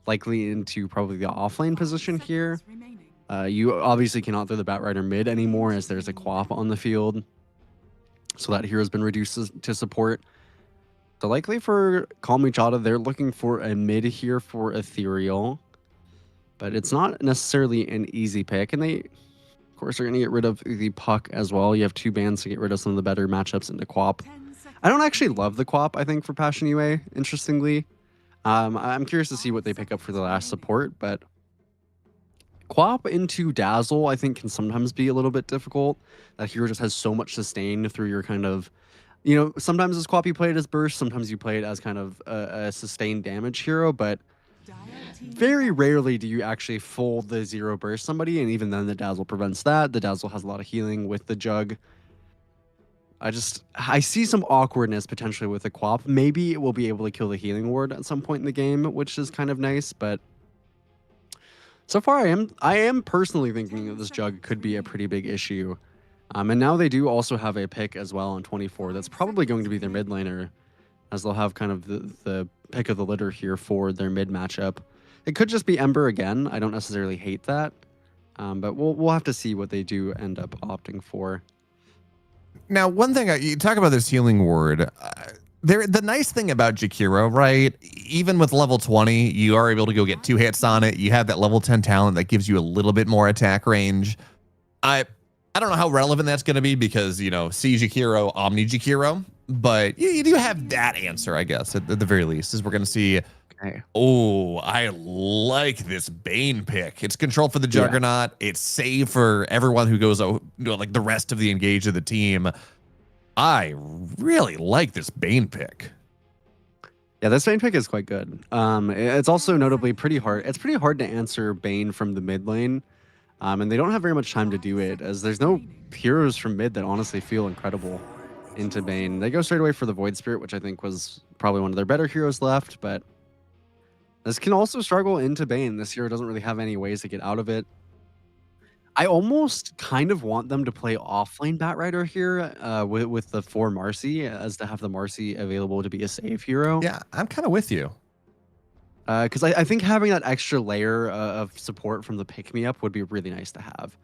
likely into probably the offlane position here. You obviously cannot throw the Batrider mid anymore, as there's a Quap on the field. So that hero's been reduced to support. So likely for Kalmychata, they're looking for a mid here for Ethereal. But it's not necessarily an easy pick. And they, of course, are going to get rid of the Puck as well. You have two bans to get rid of some of the better matchups into Quap. I don't actually love the Quap, I think, for Passion UA, interestingly. I'm curious to see what they pick up for the last support, but Quap into Dazzle, I think, can sometimes be a little bit difficult. That hero just has so much sustain through your kind of, you know, sometimes as Quap you play it as burst, sometimes you play it as kind of a sustained damage hero, but very rarely do you actually full the zero burst somebody, and even then the Dazzle prevents that. The Dazzle has a lot of healing with the Jug. I see some awkwardness potentially with the Quap. Maybe it will be able to kill the healing ward at some point in the game, which is kind of nice, but so far I am personally thinking that this Jug could be a pretty big issue. And now they do also have a pick as well on 24 that's probably going to be their mid laner, as they'll have kind of the pick of the litter here for their mid matchup. It could just be Ember again. I don't necessarily hate that, but we'll have to see what they do end up opting for. Now, one thing you talk about this healing ward. The nice thing about Jakiro, right? Even with level 20, you are able to go get 2 hits on it. You have that level 10 talent that gives you a little bit more attack range. I don't know how relevant that's going to be because, you know, C Jakiro, Omni Jakiro, but you do have that answer, I guess, at the very least, is we're going to see. Okay. Oh, I like this Bane pick. It's control for the Juggernaut. Yeah. It's save for everyone who goes, like the rest of the engage of the team. I really like this Bane pick. Yeah, this Bane pick is quite good. It's also notably pretty hard. It's pretty hard to answer Bane from the mid lane. And they don't have very much time to do it, as there's no heroes from mid that honestly feel incredible into Bane. They go straight away for the Void Spirit, which I think was probably one of their better heroes left, but this can also struggle into Bane. This hero doesn't really have any ways to get out of it. I almost kind of want them to play offlane Batrider here with the 4 Marcy, as to have the Marcy available to be a save hero. Yeah, I'm kind of with you. Because I think having that extra layer of support from the pick-me-up would be really nice to have.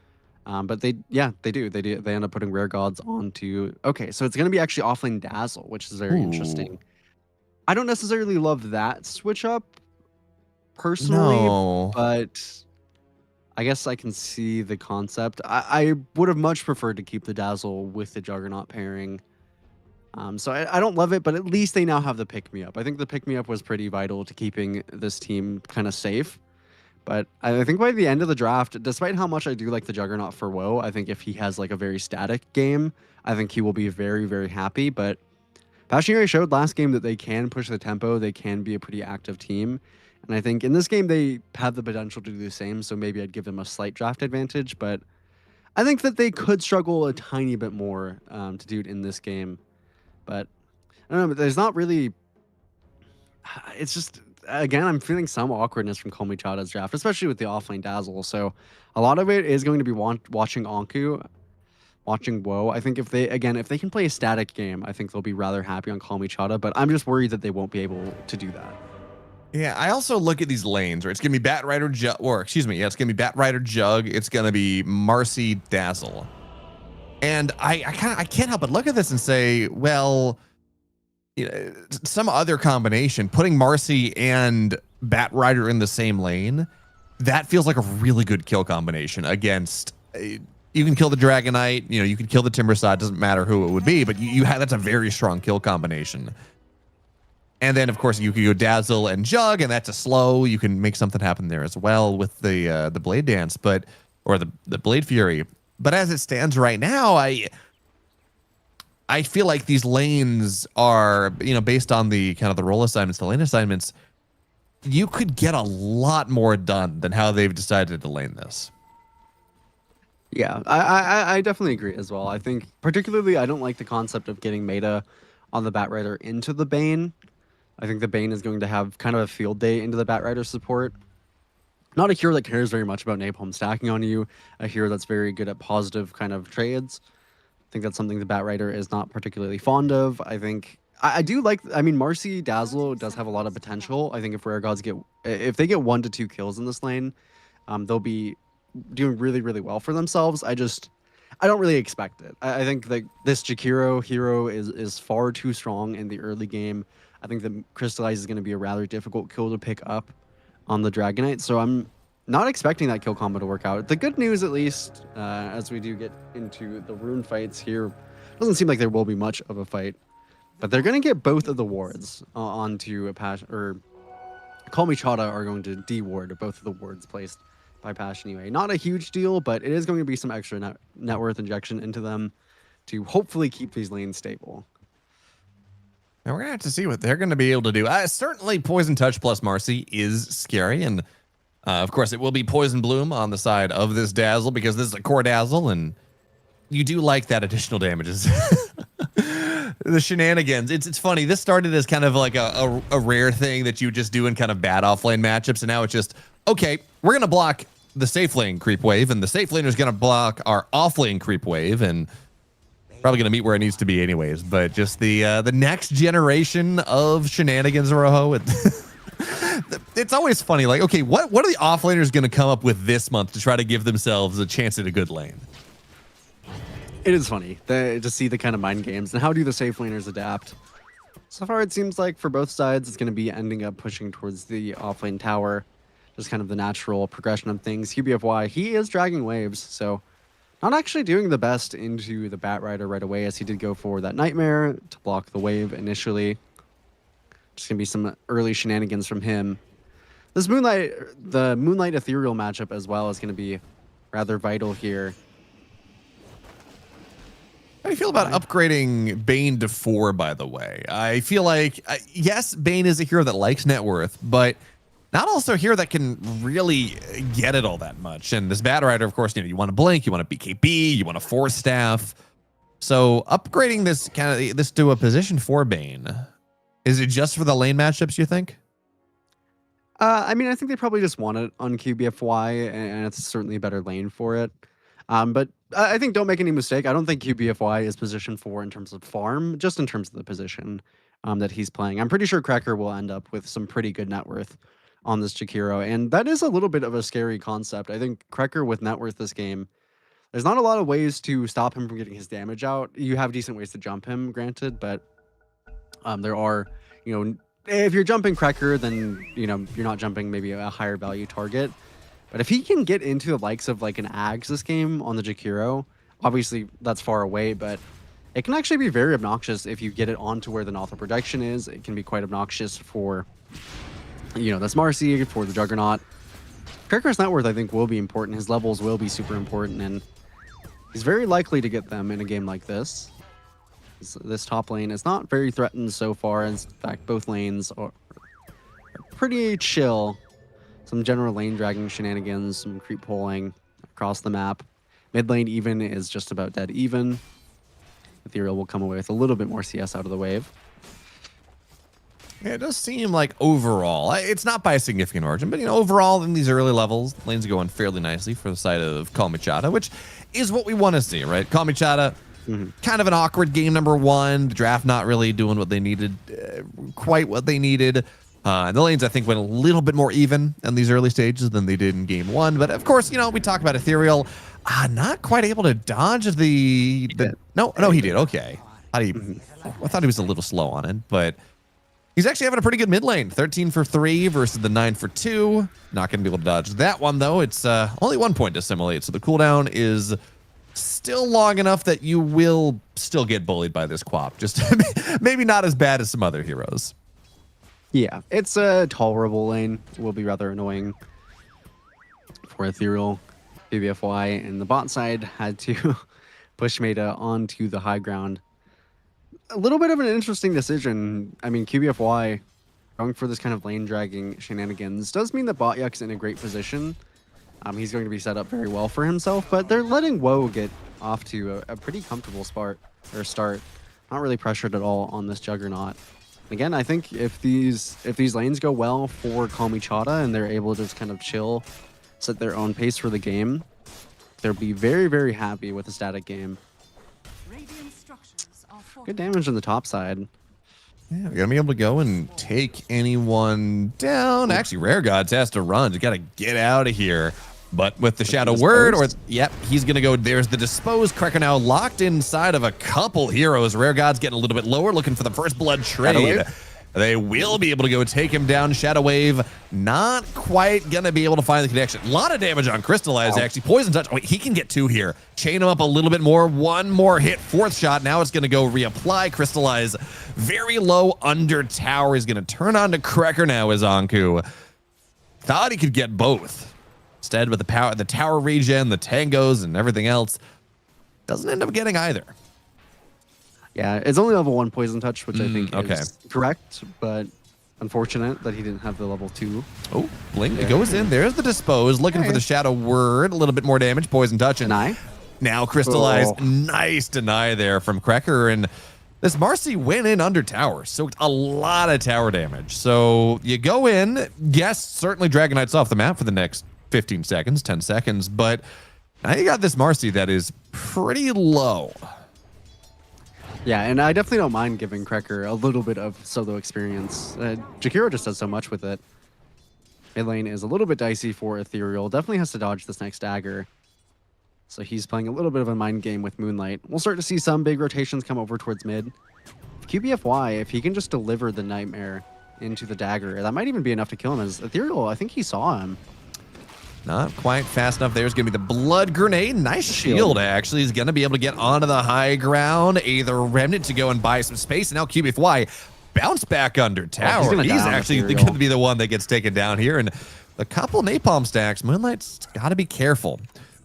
But they do. They end up putting Rare Gods onto... Okay, so it's going to be actually offlane Dazzle, which is very interesting. I don't necessarily love that switch up personally, but I guess I can see the concept. I would have much preferred to keep the Dazzle with the Juggernaut pairing. So I don't love it, but at least they now have the pick-me-up. I think the pick-me-up was pretty vital to keeping this team kind of safe. But I think by the end of the draft, despite how much I do like the Juggernaut for WoW, I think if he has like a very static game, I think he will be very, very happy. But Passionary showed last game that they can push the tempo. They can be a pretty active team. And I think in this game, they have the potential to do the same. So maybe I'd give them a slight draft advantage. But I think that they could struggle a tiny bit more to do it in this game. But I don't know, but there's not really... It's just... Again, I'm feeling some awkwardness from Kalmychata's draft, especially with the offlane Dazzle. So a lot of it is going to be watching Anku, watching WoW. I think if they can play a static game, I think they'll be rather happy on Kalmychata, but I'm just worried that they won't be able to do that. Yeah, I also look at these lanes, right? It's going to be Batrider Jug, it's going to be Batrider Jug. It's going to be Marcy Dazzle. And I can't help but look at this and say, well, you know, some other combination, putting Marcy and Batrider in the same lane, that feels like a really good kill combination against You can kill the Dragonite, you can kill the Timbersaw. It doesn't matter who it would be, but you have that's a very strong kill combination. And then, of course, you can go Dazzle and Jug, and that's a slow. You can make something happen there as well with the Blade Dance, or the Blade Fury. But as it stands right now, I feel like these lanes are, based on the kind of the role assignments, the lane assignments, you could get a lot more done than how they've decided to lane this. Yeah, I definitely agree as well. I think particularly I don't like the concept of getting meta on the Batrider into the Bane. I think the Bane is going to have kind of a field day into the Batrider support. Not a hero that cares very much about Napalm stacking on you, a hero that's very good at positive kind of trades. I think that's something the Batrider is not particularly fond of. I think I do like, Marcy Dazzle does have a lot of potential. I think if Rare Gods if they get 1 to 2 kills in this lane, they'll be doing really, really well for themselves. I don't really expect it. I think that this Jakiro hero is far too strong in the early game. I think the Crystallize is going to be a rather difficult kill to pick up on the Dragonite, so I'm not expecting that kill combo to work out. The good news, at least, as we do get into the rune fights here, doesn't seem like there will be much of a fight, but they're going to get both of the wards onto Kalmychata are going to deward both of the wards placed by Passion UA. Not a huge deal, but it is going to be some extra net worth injection into them to hopefully keep these lanes stable. Now we're going to have to see what they're going to be able to do. Certainly Poison Touch plus Marcy is scary, and of course it will be Poison Bloom on the side of this Dazzle because this is a core Dazzle, and you do like that additional damages. The shenanigans. It's funny. This started as kind of like a rare thing that you just do in kind of bad offlane matchups, and now it's just, okay, we're going to block the safe lane creep wave, and the safe laner is going to block our offlane creep wave, and probably going to meet where it needs to be anyways. But just the next generation of shenanigans, Rojo. It's always funny. Like, okay, what are the offlaners going to come up with this month to try to give themselves a chance at a good lane? It is funny to see the kind of mind games and how do the safe laners adapt. So far, it seems like for both sides, it's going to be ending up pushing towards the offlane tower. Just kind of the natural progression of things. QBFY, he is dragging waves, so not actually doing the best into the Batrider right away, as he did go for that Nightmare to block the wave initially. Just gonna be some early shenanigans from him. This the Moonlight Ethereal matchup as well is gonna be rather vital here. How do you feel about upgrading Bane to 4, by the way? I feel like, yes, Bane is a hero that likes net worth, but not also a hero that can really get it all that much. And this Batrider, of course, you want to Blink, you want to BKB, you want to Force Staff. So upgrading this to a position 4 Bane, is it just for the lane matchups, you think? I think they probably just want it on QBFY, and it's certainly a better lane for it. But I think, don't make any mistake, I don't think QBFY is position 4 in terms of farm, just in terms of the position that he's playing. I'm pretty sure Cracker will end up with some pretty good net worth on this Jakiro, and that is a little bit of a scary concept. I think Cracker with net worth this game, there's not a lot of ways to stop him from getting his damage out. You have decent ways to jump him, granted, but there are, if you're jumping Cracker, then, you're not jumping maybe a higher value target. But if he can get into the likes of like an Ags this game on the Jakiro, obviously that's far away, but it can actually be very obnoxious if you get it onto where the Nothra protection is. It can be quite obnoxious for, this Marcy, for the Juggernaut. Cracker's net worth, I think, will be important. His levels will be super important, and he's very likely to get them in a game like this. This top lane is not very threatened so far. In fact, both lanes are pretty chill. Some general lane dragging shenanigans, some creep pulling across the map. Mid lane even is just about dead even. Ethereal will come away with a little bit more CS out of the wave. Yeah, it does seem like overall, it's not by a significant margin, but overall in these early levels, lanes are going fairly nicely for the side of Kalmychata, which is what we want to see, right? Kalmychata, kind of an awkward game number 1. The draft not really doing what they needed, quite what they needed. And the lanes, I think, went a little bit more even in these early stages than they did in game 1. But of course, we talk about Ethereal, not quite able to dodge the. No, he did. Okay, I thought he was a little slow on it, but He's actually having a pretty good mid lane. 13 for 3 versus the 9 for 2. Not going to be able to dodge that one, though. It's only 1 point to assimilate, so the cooldown is still long enough that you will still get bullied by this quap. Just maybe not as bad as some other heroes. Yeah, it's a tolerable lane. It will be rather annoying for Ethereal. BBFY and the bot side had to push Meta onto the high ground. A little bit of an interesting decision. I mean, QBFY going for this kind of lane dragging shenanigans does mean that Bot Yuck's in a great position. He's going to be set up very well for himself, but they're letting Woe get off to a pretty comfortable start. Not really pressured at all on this Juggernaut. Again, I think if these lanes go well for Kalmychata and they're able to just kind of chill, set their own pace for the game, they'll be very, very happy with a static game. Radiant structures are Good damage on the top side. Yeah, we're gonna be able to go and take anyone down. Actually, Rare Gods has to run. You gotta get out of here. But with the Shadow Word, yep, he's gonna go. There's the Dispose. Cracker now locked inside of a couple heroes. Rare Gods getting a little bit lower, looking for the first blood trade. They will be able to go take him down. Shadow Wave not quite going to be able to find the connection. A lot of damage on Crystallize, actually. Poison Touch. Oh, wait, he can get 2 here. Chain him up a little bit more. 1 more hit. 4th shot. Now it's going to go reapply. Crystallize very low under tower. He's going to turn on to Cracker now as Anku. Thought he could get both. Instead, with the tower regen, the tangos, and everything else, doesn't end up getting either. Yeah, it's only level 1 Poison Touch, which I think is correct, but unfortunate that he didn't have the level 2. Oh, Blink goes in. There's the Dispose, looking for the Shadow Word. A little bit more damage. Poison Touch. And now Crystallize. Oh. Nice deny there from Cracker. And this Marcy went in under tower. Soaked a lot of tower damage. So you go in. Yes, certainly Dragon Knight's off the map for the next 15 seconds, 10 seconds. But now you got this Marcy that is pretty low. Yeah, and I definitely don't mind giving Cracker a little bit of solo experience. Jakiro just does so much with it. Mid lane is a little bit dicey for Ethereal. Definitely has to dodge this next dagger. So he's playing a little bit of a mind game with Moonlight. We'll start to see some big rotations come over towards mid. QBFY, if he can just deliver the Nightmare into the dagger, that might even be enough to kill him. As Ethereal, I think he saw him. Not quite fast enough. There's going to be the Blood Grenade. Nice shield, actually. He's going to be able to get onto the high ground. Either Remnant to go and buy some space. And now QBFY bounce back under tower. He's actually going to be the one that gets taken down here. And a couple napalm stacks. Moonlight's got to be careful.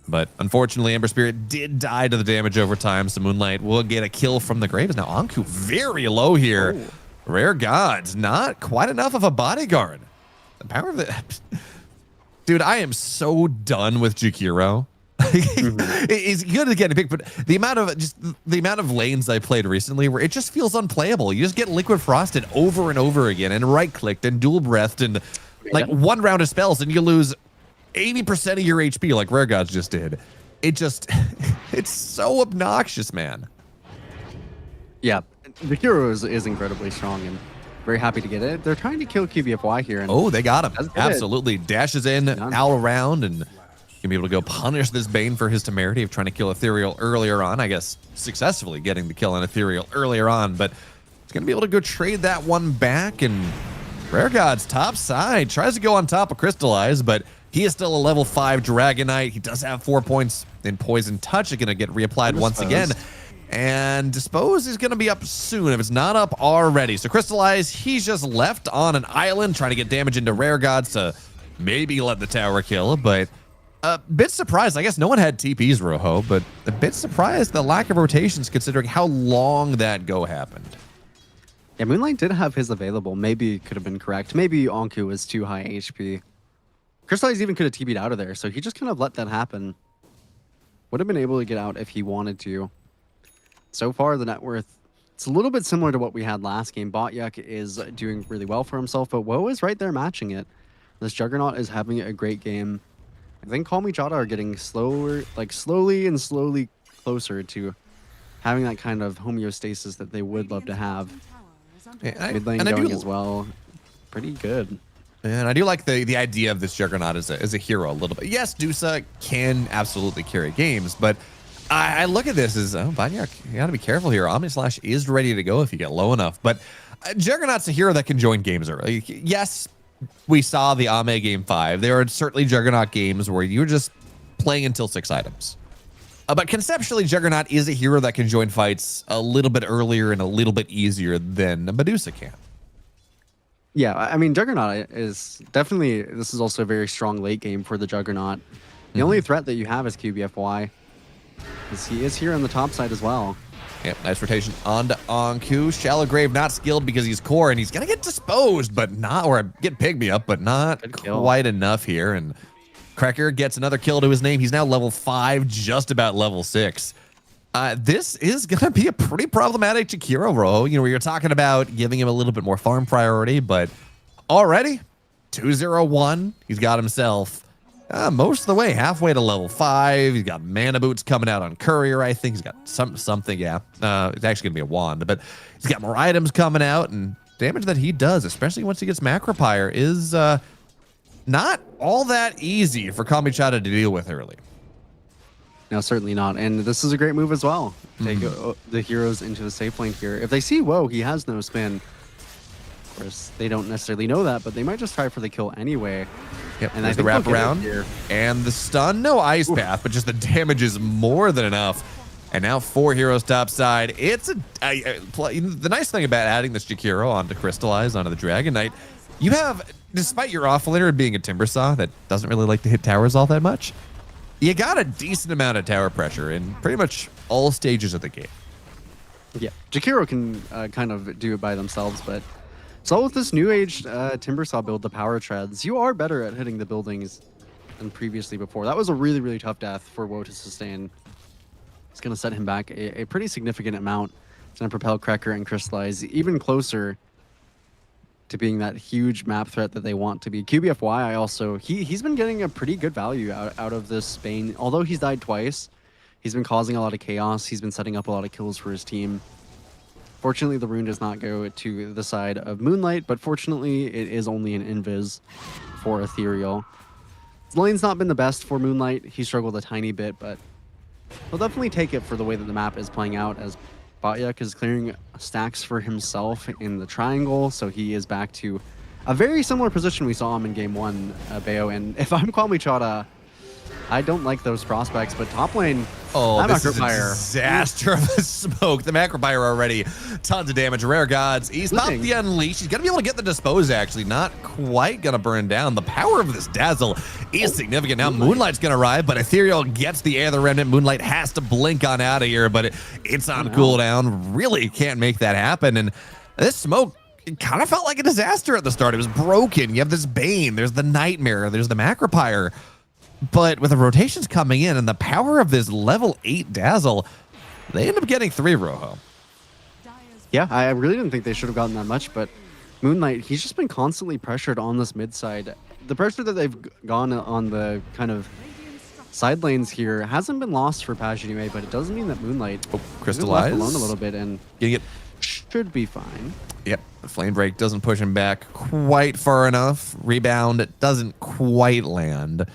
But unfortunately, Ember Spirit did die to the damage over time. So Moonlight will get a kill from the grave. Now Anku very low here. Ooh. Rare Gods, not quite enough of a bodyguard. The power of the... Dude, I am so done with Jakiro. He's good at getting picked, but the amount of lanes I played recently where it just feels unplayable. You just get Liquid Frosted over and over again, and right-clicked and dual-breathed, and like 1 round of spells, and you lose 80% of your HP like Rare Gods just did. It's so obnoxious, man. Yeah, Jakiro is incredibly strong, and very happy to get it. They're trying to kill QBFY here. And they got him. Absolutely. Dashes in, all around, and can be able to go punish this Bane for his temerity of trying to kill Ethereal earlier on. I guess successfully getting the kill on Ethereal earlier on, but he's going to be able to go trade that one back. And Rare Gods top side tries to go on top of Crystallize, but he is still a level 5 Dragon Knight. He does have 4 points in Poison Touch. It's going to get reapplied once again. And Dispose is going to be up soon if it's not up already. So Crystallize, he's just left on an island trying to get damage into Rare Gods to maybe let the tower kill. But a bit surprised. I guess no one had TPs, Rojo, but a bit surprised the lack of rotations considering how long that go happened. Yeah, Moonlight did have his available. Maybe could have been correct. Maybe Anku was too high HP. Crystallize even could have TP'd out of there, so he just kind of let that happen. Would have been able to get out if he wanted to. So far, the net worth, it's a little bit similar to what we had last game. Bot Yuck is doing really well for himself, but Woe is right there matching it. This Juggernaut is having a great game. I think Kalmychata are getting slowly closer to having that kind of homeostasis that they would love to have. Mid lane going as well. Pretty good. And I do like the idea of this Juggernaut as a hero a little bit. Yes, Dusa can absolutely carry games, but I look at this as, Banyak, you got to be careful here. Omni Slash is ready to go if you get low enough. But Juggernaut's a hero that can join games early. Yes, we saw the Ame Game 5. There are certainly Juggernaut games where you're just playing until 6 items. But conceptually, Juggernaut is a hero that can join fights a little bit earlier and a little bit easier than Medusa can. Yeah, I mean, Juggernaut is definitely, this is also a very strong late game for the Juggernaut. The only threat that you have is QBFY. Because he is here on the top side as well. Yep, nice rotation onto Anku. Shallow Grave not skilled because he's core, and he's going to get disposed, but not, or get Pygmy up, but not quite enough here. And Cracker gets another kill to his name. He's now level 5, just about level 6. This is going to be a pretty problematic Jakiro row. You know, where you're talking about giving him a little bit more farm priority, but already 2-0-1. He's got himself most of the way, halfway to level 5. He's got mana boots coming out on Courier, I think. He's got something, yeah. It's actually going to be a wand, but he's got more items coming out, and damage that he does, especially once he gets Macropyre, is not all that easy for Kalmychata to deal with early. No, certainly not. And this is a great move as well. Take the heroes into the safe lane here. If they see, whoa, he has no spin. Of course, they don't necessarily know that, but they might just try for the kill anyway. Yep, and there's the wrap around and the stun. No ice path, but just the damage is more than enough. And now 4 heroes topside. It's the nice thing about adding this Jakiro onto Crystallize, onto the Dragon Knight, you have, despite your offlaner being a Timbersaw that doesn't really like to hit towers all that much, you got a decent amount of tower pressure in pretty much all stages of the game. Yeah, Jakiro can kind of do it by themselves, but so with this new age Timbersaw build, the Power Treads, you are better at hitting the buildings than previously before. That was a really, really tough death for Woe to sustain. It's going to set him back a pretty significant amount. It's going to propel Cracker and Crystallize even closer to being that huge map threat that they want to be. QBFY also, he's been getting a pretty good value out of this Bane. Although he's died twice, he's been causing a lot of chaos. He's been setting up a lot of kills for his team. Fortunately, the rune does not go to the side of Moonlight, but fortunately, it is only an invis for Ethereal. The lane's not been the best for Moonlight. He struggled a tiny bit, but he'll definitely take it for the way that the map is playing out, as Batyak is clearing stacks for himself in the triangle, so he is back to a very similar position we saw him in Game 1, Bayo. And if I'm Kalmychata, I don't like those prospects, but top lane, oh, this is a Macropyre. disaster of a smoke. The Macropyre already, tons of damage. Rare Gods, he's not the Unleash. He's going to be able to get the Dispose, actually. Not quite going to burn down. The power of this Dazzle is significant. Now Moonlight's going to arrive, but Ethereal gets the Aether Remnant. Moonlight has to blink on out of here, but it's on cooldown. Really can't make that happen. And this smoke, it kind of felt like a disaster at the start. It was broken. You have this Bane. There's the Nightmare. There's the Macropyre. But with the rotations coming in and the power of this level 8 Dazzle, they end up getting 3 Rojo. Yeah, I really didn't think they should have gotten that much, but Moonlight, he's just been constantly pressured on this mid side. The pressure that they've gone on the kind of side lanes here hasn't been lost for Passion but it doesn't mean that Moonlight Crystallize left alone a little bit and should be fine. Yep, the Flame Break doesn't push him back quite far enough. Rebound doesn't quite land.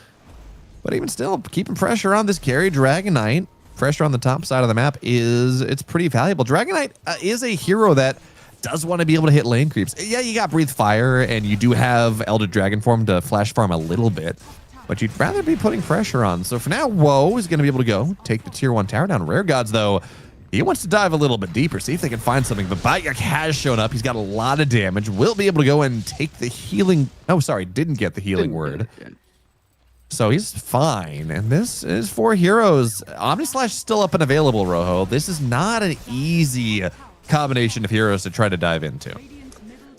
But even still, keeping pressure on this carry, Dragon Knight, pressure on the top side of the map it's pretty valuable. Dragon Knight is a hero that does want to be able to hit lane creeps. Yeah, you got Breathe Fire, and you do have Eldritch Dragon Form to flash farm a little bit, but you'd rather be putting pressure on. So for now, Woe is going to be able to go take the tier 1 tower down. Rare Gods, though, he wants to dive a little bit deeper, see if they can find something. But Batyak has shown up. He's got a lot of damage. Will be able to go and take the healing. Oh, sorry, didn't get the healing word. So he's fine. And this is 4 heroes. Omni Slash still up and available, Rojo. This is not an easy combination of heroes to try to dive into.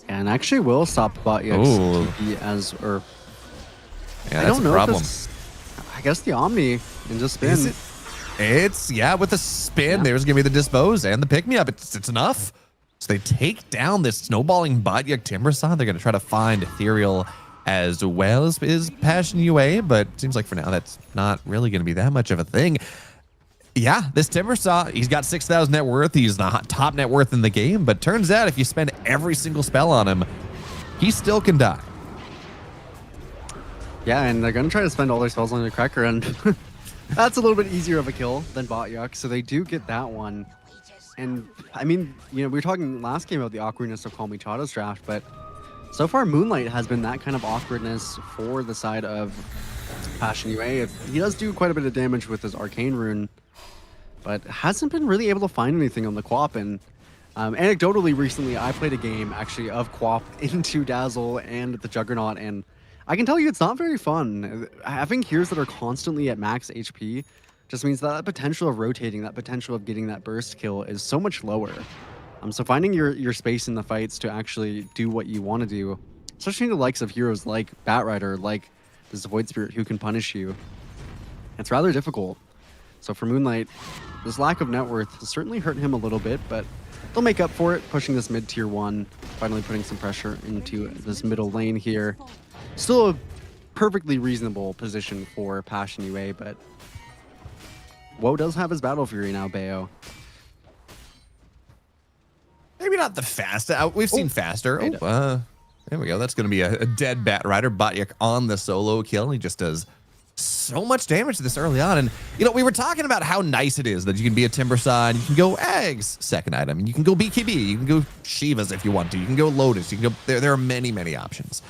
And actually will stop Batyak's TP as, or yeah, I don't know if I guess the Omni and just spin. It's, yeah, with the spin, there's going to be the Dispose and the pick-me-up. It's enough. So they take down this snowballing Batyak Timbersaw. They're going to try to find Ethereal as well as is Passion UA, but it seems like for now that's not really going to be that much of a thing. Yeah, this Timbersaw, he's got 6,000 net worth. He's the top net worth in the game, but turns out if you spend every single spell on him, he still can die. Yeah, and they're going to try to spend all their spells on the Cracker, and That's a little bit easier of a kill than Botyak, so they do get that one. And I mean, we were talking last game about the awkwardness of Kalmychata's draft, but so far Moonlight has been that kind of awkwardness for the side of Passion UA. He does do quite a bit of damage with his Arcane Rune, but hasn't been really able to find anything on the Quap. And anecdotally, recently I played a game actually of Quap into Dazzle and the Juggernaut, and I can tell you it's not very fun. Having heroes that are constantly at max HP just means that potential of rotating, that potential of getting that burst kill is so much lower. So finding your space in the fights to actually do what you want to do, especially in the likes of heroes like Batrider, like this Void Spirit who can punish you, it's rather difficult. So for Moonlight, this lack of net worth has certainly hurt him a little bit, but they'll make up for it, pushing this mid tier 1, finally putting some pressure into this middle lane here. Still a perfectly reasonable position for Passion UA, but Woe does have his Battle Fury now, Bayo. Maybe not the fastest. We've seen faster. There we go. That's going to be a dead Batrider. Botyak on the solo kill. He just does so much damage this early on. And, we were talking about how nice it is that you can be a Timbersaw and you can go Eggs, second item. You can go BKB. You can go Shivas if you want to. You can go Lotus. You can go. There are many, many options.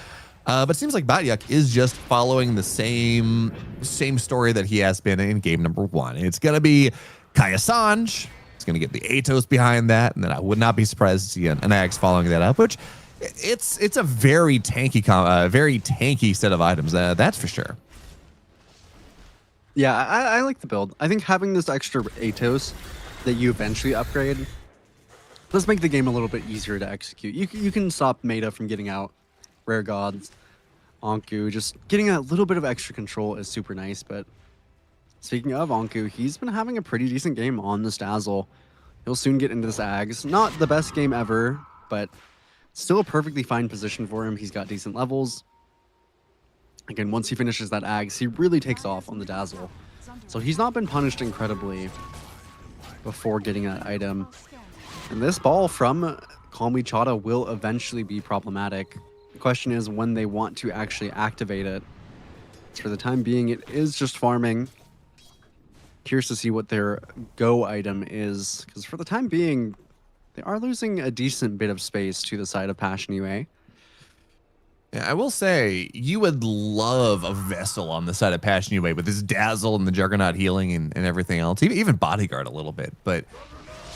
But it seems like Botyak is just following the same story that he has been in game number 1. It's going to be Kaya Sanj. It's going to get the Atos behind that. And then I would not be surprised to see an Axe following that up, which it's a very tanky set of items. That's for sure. Yeah, I like the build. I think having this extra Atos that you eventually upgrade does make the game a little bit easier to execute. You can stop Meta from getting out Rare Gods, Anku. Just getting a little bit of extra control is super nice. But speaking of Anku, he's been having a pretty decent game on this Dazzle. He'll soon get into this Ags. Not the best game ever, but still a perfectly fine position for him. He's got decent levels. Again, once he finishes that Ags, he really takes off on the Dazzle. So he's not been punished incredibly before getting that item. And this ball from Kalmychata will eventually be problematic. The question is when they want to actually activate it. For the time being, it is just farming. Curious to see what their go item is, because for the time being, they are losing a decent bit of space to the side of Passion UA. Yeah, I will say you would love a Vessel on the side of Passion UA with his Dazzle and the Juggernaut healing and everything else, even Bodyguard a little bit, but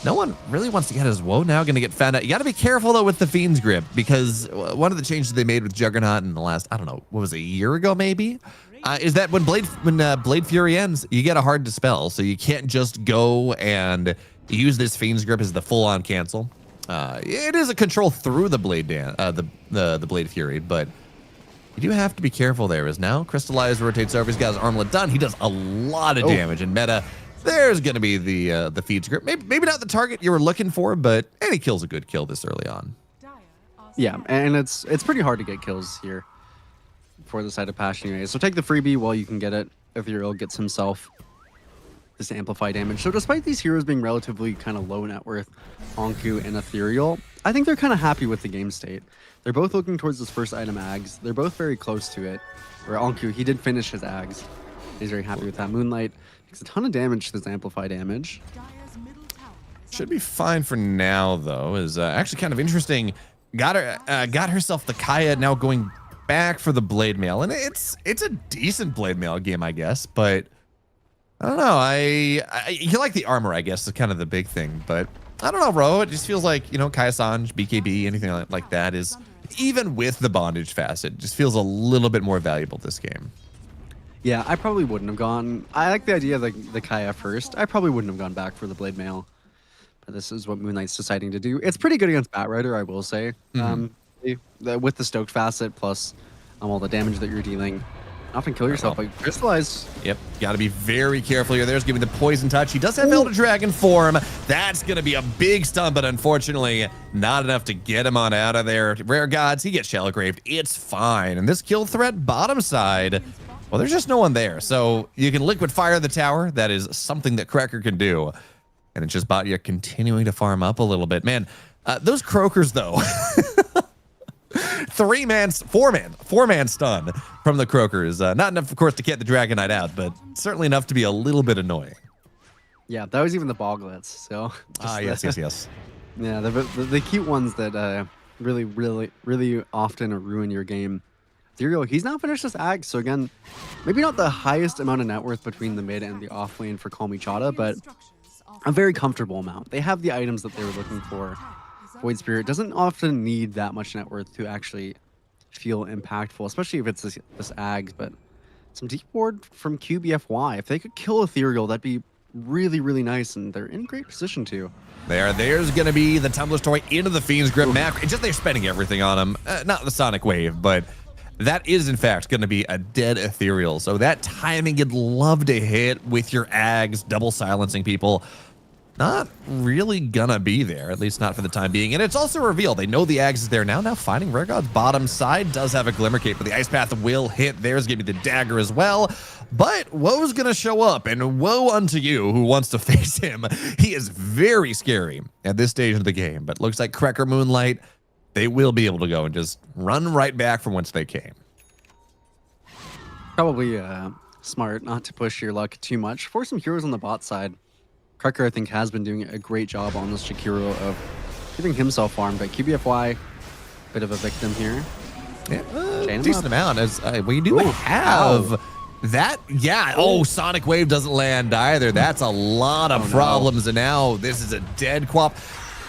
no one really wants to get his Woe now going to get found out. You got to be careful though with the Fiend's Grip, because one of the changes they made with Juggernaut in the last, I don't know, what was it, a year ago maybe? Is that when Blade Fury ends, you get a hard dispel, so you can't just go and use this Fiend's Grip as the full-on cancel. It is a control through the Blade the Blade Fury, but you do have to be careful there. As now Crystallize rotates over, he's got his armlet done. He does a lot of damage in meta. There's going to be the Fiend's Grip. Maybe not the target you were looking for, but any kill's a good kill this early on. Yeah, and it's pretty hard to get kills here for the side of Passion UA. So take the freebie while you can get it. Ethereal gets himself this amplify damage. So despite these heroes being relatively kind of low net worth, Anku and Ethereal, I think they're kind of happy with the game state. They're both looking towards this first item Ags. They're both very close to it. Where Anku, he did finish his Ags. He's very happy with that. Moonlight takes a ton of damage to this amplify damage. Should be fine for now, though. Is actually kind of interesting. Got herself the Kaya, now going back for the Blade Mail, and it's a decent Blade Mail game, I guess. But I don't know. You like the armor, I guess, is kind of the big thing. But I don't know, bro. It just feels like, Kaya Sanj, BKB, anything like that is, even with the bondage facet, just feels a little bit more valuable this game. Yeah, I probably wouldn't have gone. I like the idea of the Kaya first. I probably wouldn't have gone back for the Blade Mail. But this is what Moonlight's deciding to do. It's pretty good against Batrider, I will say. With the stoked facet plus all the damage that you're dealing. Often kill yourself, like Crystallize. Yep, got to be very careful here. There's giving the Poison Touch. He does have Elder Dragon form. That's going to be a big stun, but unfortunately, not enough to get him on out of there. Rare Gods, he gets Shell Graved. It's fine. And this kill threat bottom side, well, there's just no one there. So you can Liquid Fire the tower. That is something that Cracker can do. And it's just Botyak continuing to farm up a little bit. Man, those Croakers, though. four-man stun from the Croakers. Not enough, of course, to get the Dragon Knight out, but certainly enough to be a little bit annoying. Yeah, that was even the Boglets. So Yes. yeah, the cute ones that really often ruin your game. Ethereal, he's now finished this ag, so again, maybe not the highest amount of net worth between the mid and the off lane for Kalmychata, but a very comfortable amount. They have the items that they were looking for. Void Spirit doesn't often need that much net worth to actually feel impactful, especially if it's this ag, but some deep ward from QBFY. If they could kill Ethereal, that'd be really, really nice, and they're in great position to. There's going to be the Tumbler Story into the Fiend's Grip map. It's just they're spending everything on him. Not the Sonic Wave, but that is, in fact, going to be a dead Ethereal. So that timing you'd love to hit with your Ags, double silencing people, not really gonna be there, at least not for the time being. And it's also revealed. They know the Ags is there now. Now finding Rare God's bottom side does have a Glimmer Cape, but the Ice Path will hit. There's gonna be the dagger as well. But Woe's gonna show up, and woe unto you who wants to face him. He is very scary at this stage of the game, but looks like Cracker Moonlight, they will be able to go and just run right back from whence they came. Probably smart not to push your luck too much. For some heroes on the bot side, Cracker, I think, has been doing a great job on this Jakiro of keeping himself farmed, but QBFY, bit of a victim here. Yeah, decent amount. As we do have that. Yeah. Oh, Sonic Wave doesn't land either. That's a lot of problems. And now this is a dead Quap.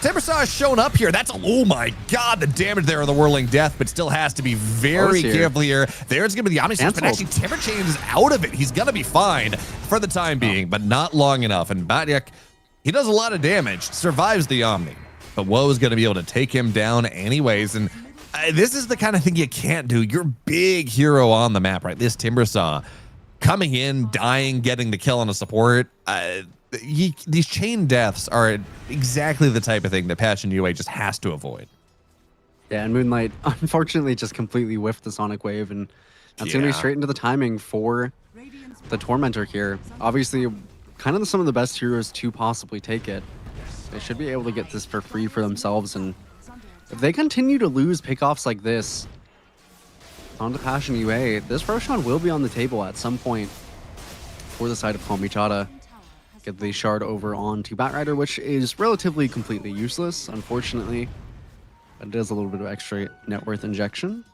Timbersaw has shown up here. That's oh my god, the damage there of the Whirling Death, but still has to be very careful here. There's gonna be the Omnislash, but actually Timber Chain is out of it. He's gonna be fine for the time being, but not long enough. And Batyak, he does a lot of damage, survives the Omni, but Woe is gonna be able to take him down anyways. And this is the kind of thing you can't do. You're big hero on the map, right? This Timbersaw coming in, dying, getting the kill on a support. These chain deaths are exactly the type of thing that Passion UA just has to avoid. Yeah, and Moonlight unfortunately just completely whiffed the Sonic Wave, and that's going to be straight into the timing for the Tormentor here. Obviously, kind of some of the best heroes to possibly take it. They should be able to get this for free for themselves, and if they continue to lose pickoffs like this on to Passion UA, this Roshan will be on the table at some point for the side of Kalmychata. Get the shard over onto Batrider, which is relatively completely useless, unfortunately. But it is a little bit of extra net worth injection.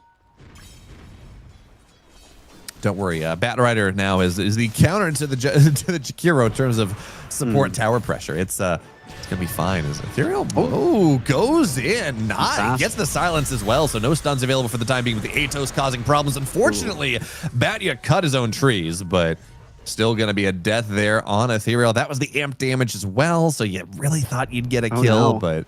Don't worry, Batrider now is the counter to the Jakiro in terms of support tower pressure. It's gonna be fine. Is Ethereal? Oh, goes in. Nice. Gets the silence as well, so no stuns available for the time being with the Atos causing problems. Unfortunately, Batya cut his own trees, but still going to be a death there on Ethereal. That was the amp damage as well, so you really thought you'd get a kill, but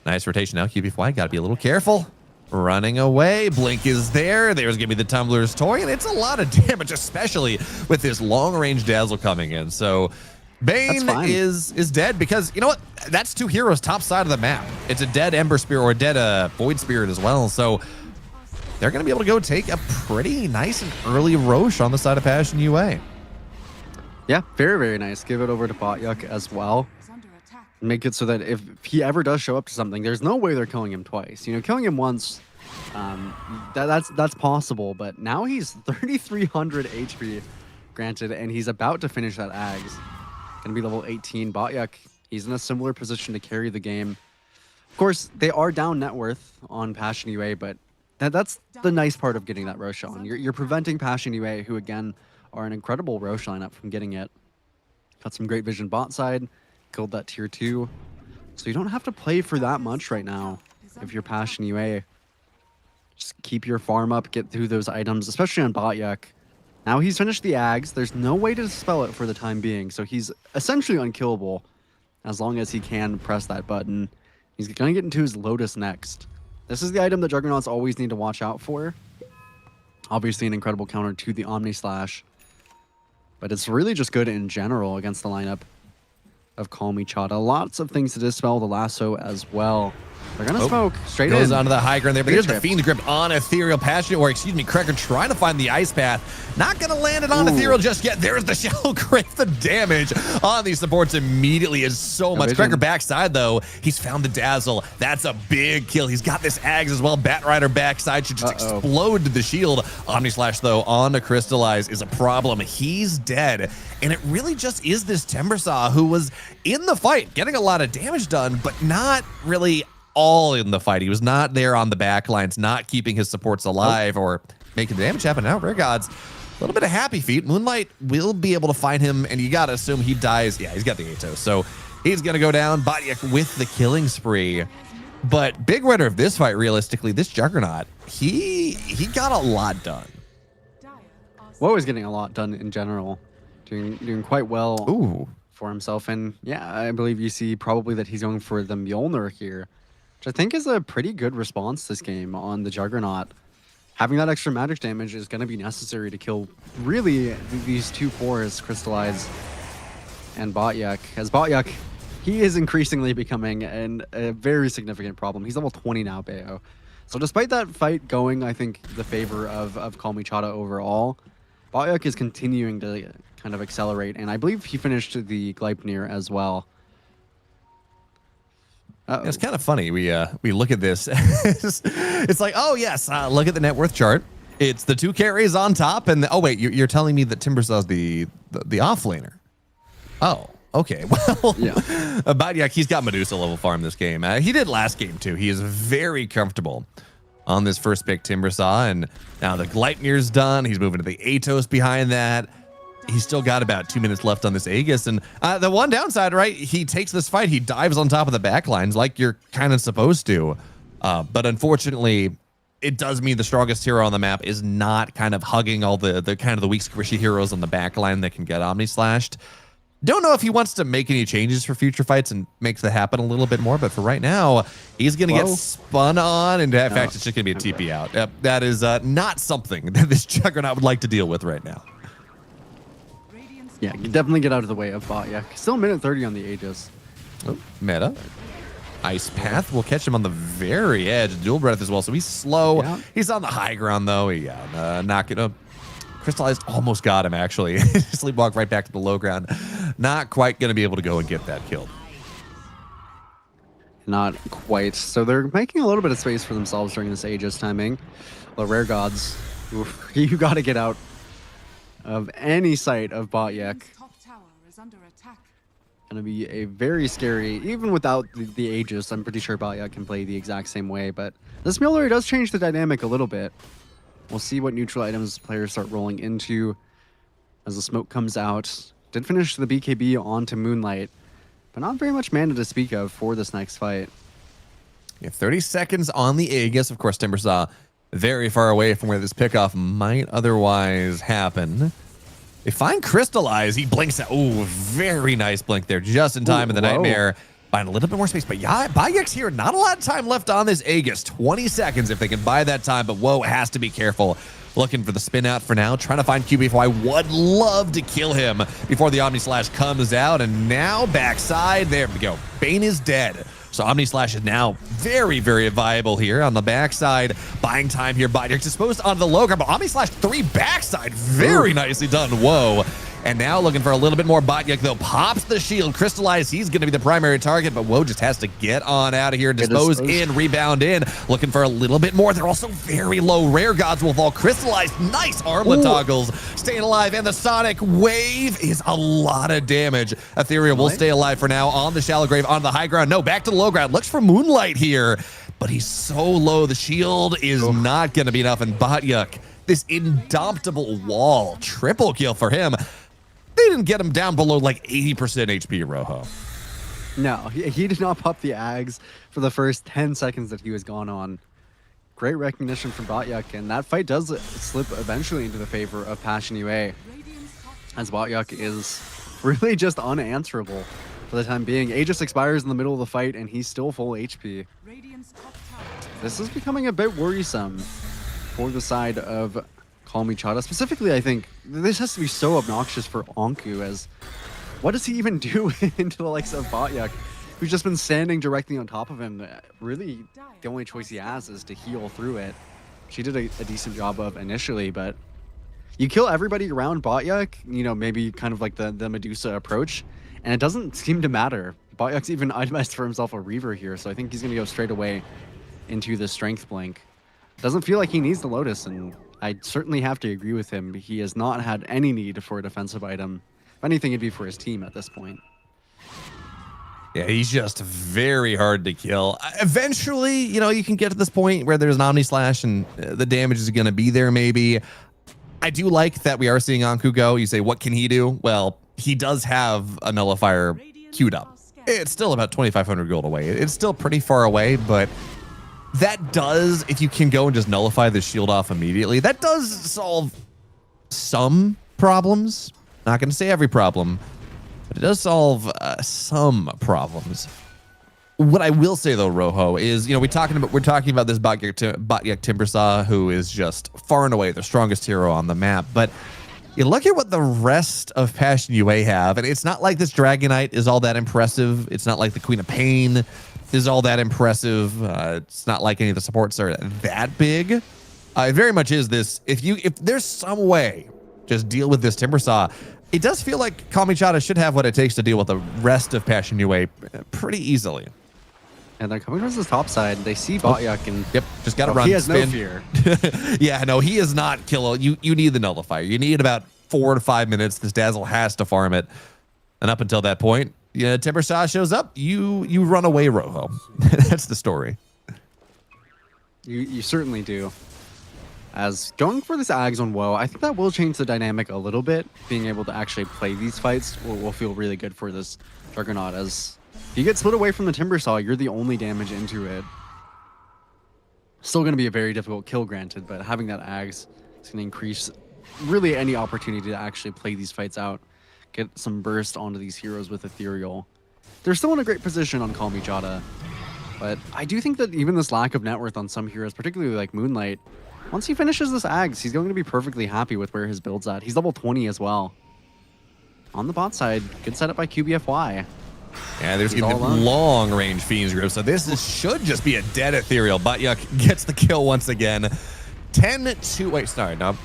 nice rotation now. QBFY got to be a little careful. Running away. Blink is there. There's going to be the Tumbler's Toy, and it's a lot of damage, especially with this long-range Dazzle coming in. So Bane is dead because, you know what? That's two heroes top side of the map. It's a dead Ember Spirit or a dead Void Spirit as well, so they're going to be able to go take a pretty nice and early Roche on the side of Passion UA. Yeah, very, very nice. Give it over to Botyuk as well. Make it so that if he ever does show up to something, there's no way they're killing him twice. You know, killing him once, that's possible, but now he's 3,300 HP, granted, and he's about to finish that Ags. Gonna be level 18. Botyuk, he's in a similar position to carry the game. Of course, they are down net worth on Passion UA, but that's the nice part of getting that Roshan. You're preventing Passion UA, who again are an incredible Roche lineup, from getting it. Got some great vision bot side, killed that tier 2. So you don't have to play for that much right now if you're Passion UA. Just keep your farm up, get through those items, especially on Botyuk. Now he's finished the Ags. There's no way to dispel it for the time being, so he's essentially unkillable as long as he can press that button. He's going to get into his Lotus next. This is the item that Juggernauts always need to watch out for. Obviously an incredible counter to the Omnislash. But it's really just good in general against the lineup of Kalmychata. Lots of things to dispel the lasso as well. They're gonna smoke straight Goes in. onto the high ground there, but Big here's the trip. Fiend's Grip on Ethereal Passion, or excuse me, Cracker trying to find the Ice Path. Not gonna land it on Ooh. Ethereal just yet. There's the Shallow Grave. The damage on these supports immediately is so much. vision. Cracker backside though, he's found the Dazzle. That's a big kill. He's got this Ags as well. Batrider backside should just explode the shield. Omni Slash though on the Crystallize is a problem. He's dead. And it really just is this Timbersaw who was in the fight, getting a lot of damage done, but not really all in the fight. He was not there on the back lines, not keeping his supports alive or making the damage happen. Now, Rare Gods, a little bit of happy feet. Moonlight will be able to find him, and you got to assume he dies. Yeah, he's got the Atos, so he's going to go down. Botyak with the killing spree. But big winner of this fight, realistically, this Juggernaut, he got a lot done. Woe is getting a lot done in general. Doing quite well Ooh. for himself. And yeah, I believe you see probably that he's going for the Mjolnir here, which I think is a pretty good response this game on the Juggernaut. Having that extra magic damage is going to be necessary to kill really these two cores, Crystallize and Botyak. As Botyak, he is increasingly becoming a very significant problem. He's level 20 now, Bayo. So despite that fight going, I think, the favor of Kalmychata overall, Botyak is continuing to kind of accelerate, and I believe he finished the Gleipnir as well. It's kind of funny. We look at this. It's like, oh yes, look at the net worth chart. It's the two carries on top, and oh wait, you're telling me that Timbersaw's the offlaner. Oh, okay. Well, Yeah. Botyak, he's got Medusa level farm this game. He did last game too. He is very comfortable on this first pick Timbersaw, and now the Gleipnir's done. He's moving to the Atos behind that. He's still got about 2 minutes left on this Aegis, and the one downside, right? He takes this fight, he dives on top of the back lines like you're kind of supposed to, but unfortunately, it does mean the strongest hero on the map is not kind of hugging all the kind of the weak squishy heroes on the back line that can get Omni Slashed. Don't know if he wants to make any changes for future fights and makes that happen a little bit more, but for right now, he's going to get spun on, and in fact, it's just going to be a TP out. That is not something that this Juggernaut would like to deal with right now. Yeah, you definitely get out of the way of Botyak. Still a minute 30 on the Aegis. Oh, meta. Ice Path will catch him on the very edge. Dual Breath as well, so he's slow. Yeah. He's on the high ground, though. Not gonna... Crystallized almost got him, actually. Sleepwalk right back to the low ground. Not quite going to be able to go and get that kill. Not quite. So they're making a little bit of space for themselves during this Aegis timing. The Rare Gods, oof, you got to get out of any sight of Botyak. Radiant's top tower is under attack. Gonna be a very scary, even without the Aegis, I'm pretty sure Botyak can play the exact same way, but this Mjolnir does change the dynamic a little bit. We'll see what neutral items players start rolling into as the smoke comes out. Did finish the BKB onto Moonlight, but not very much mana to speak of for this next fight. Yeah, 30 seconds on the Aegis. Of course, Timbersaw very far away from where this pickoff might otherwise happen. They find Crystallize. He blinks out. Ooh, very nice blink there. Just in time in the Nightmare. Find a little bit more space. But yeah, Bayek's here. Not a lot of time left on this Aegis. 20 seconds if they can buy that time. But whoa, has to be careful. Looking for the spin out for now. Trying to find QB4. Would love to kill him before the Omni Slash comes out. And now backside. There we go. Bane is dead. So Omni Slash is now very, very viable here on the backside. Buying time here. Bayek's disposed on the low ground. But Omni Slash 3 backside. Very nicely done. Whoa. And now looking for a little bit more. Botyak, though, pops the shield. Crystallize, he's going to be the primary target, but Woe just has to get on out of here. Dispose in, rebound in. Looking for a little bit more. They're also very low. Rare Gods will fall. Crystallized, nice armlet toggles. Staying alive, and the Sonic Wave is a lot of damage. Ethereal will stay alive for now on the shallow grave, on the high ground. No, back to the low ground. Looks for Moonlight here, but he's so low. The shield is not going to be enough, and Botyak, this indomitable wall. Triple kill for him. They didn't get him down below like 80% HP, Rojo. No, he did not pop the Ags for the first 10 seconds that he was gone on. Great recognition from Botyak, and that fight does slip eventually into the favor of Passion UA, as Botyak is really just unanswerable for the time being. Aegis expires in the middle of the fight, and he's still full HP. Radiant's top tower. This is becoming a bit worrisome for the side of Kalmychata. Specifically, I think this has to be so obnoxious for Anku, as what does he even do into the likes of Botyak? who's just been standing directly on top of him. Really, the only choice he has is to heal through it. She did a decent job of initially, but you kill everybody around Botyuk, you know, maybe kind of like the Medusa approach, and it doesn't seem to matter. Botyuk's even itemized for himself a Reaver here, so I think he's going to go straight away into the Strength Blink. Doesn't feel like he needs the Lotus, and I certainly have to agree with him. He has not had any need for a defensive item. If anything, it'd be for his team at this point. Yeah, he's just very hard to kill. Eventually, you know, you can get to this point where there's an Omni Slash and the damage is going to be there maybe. I do like that we are seeing Anku go. You say, what can he do? Well, he does have a Nullifier queued up. It's still about 2,500 gold away. It's still pretty far away, but that does, if you can go and just nullify the shield off immediately, that does solve some problems. Not going to say every problem, but it does solve some problems. What I will say though, Rojo, is, you know, we're talking about this Botyuk Timbersaw, who is just far and away the strongest hero on the map. But you look at what the rest of Passion UA have, and it's not like this Dragonite is all that impressive. It's not like the Queen of Pain is all that impressive. It's not like any of the supports are that big. It very much is this. If there's some way, just deal with this Timbersaw. It does feel like Kalmychata should have what it takes to deal with the rest of Passion UA pretty easily. And they're coming towards the top side. They see Botyuk and yep, just gotta run. He has spin. no fear. Yeah, no, he is not killer. You need the Nullifier. You need about 4 to 5 minutes. This Dazzle has to farm it, and up until that point, yeah, Timbersaw shows up. You run away, Rojo. That's the story. You certainly do. As going for this Ags on Woe, I think that will change the dynamic a little bit. Being able to actually play these fights will feel really good for this Juggernaut. As if you get split away from the Timbersaw, you're the only damage into it. Still going to be a very difficult kill, granted, but having that Ags is going to increase really any opportunity to actually play these fights out. Get some burst onto these heroes with Ethereal. They're still in a great position on Kalmychata, but I do think that even this lack of net worth on some heroes, particularly like Moonlight, once he finishes this Ags, he's going to be perfectly happy with where his build's at. He's level 20 as well. On the bot side, good setup by QBFY. Yeah, there's going to be long-range Fiends group, so should just be a dead Ethereal. Botyuk gets the kill once again. 10-2. Wait, sorry, no.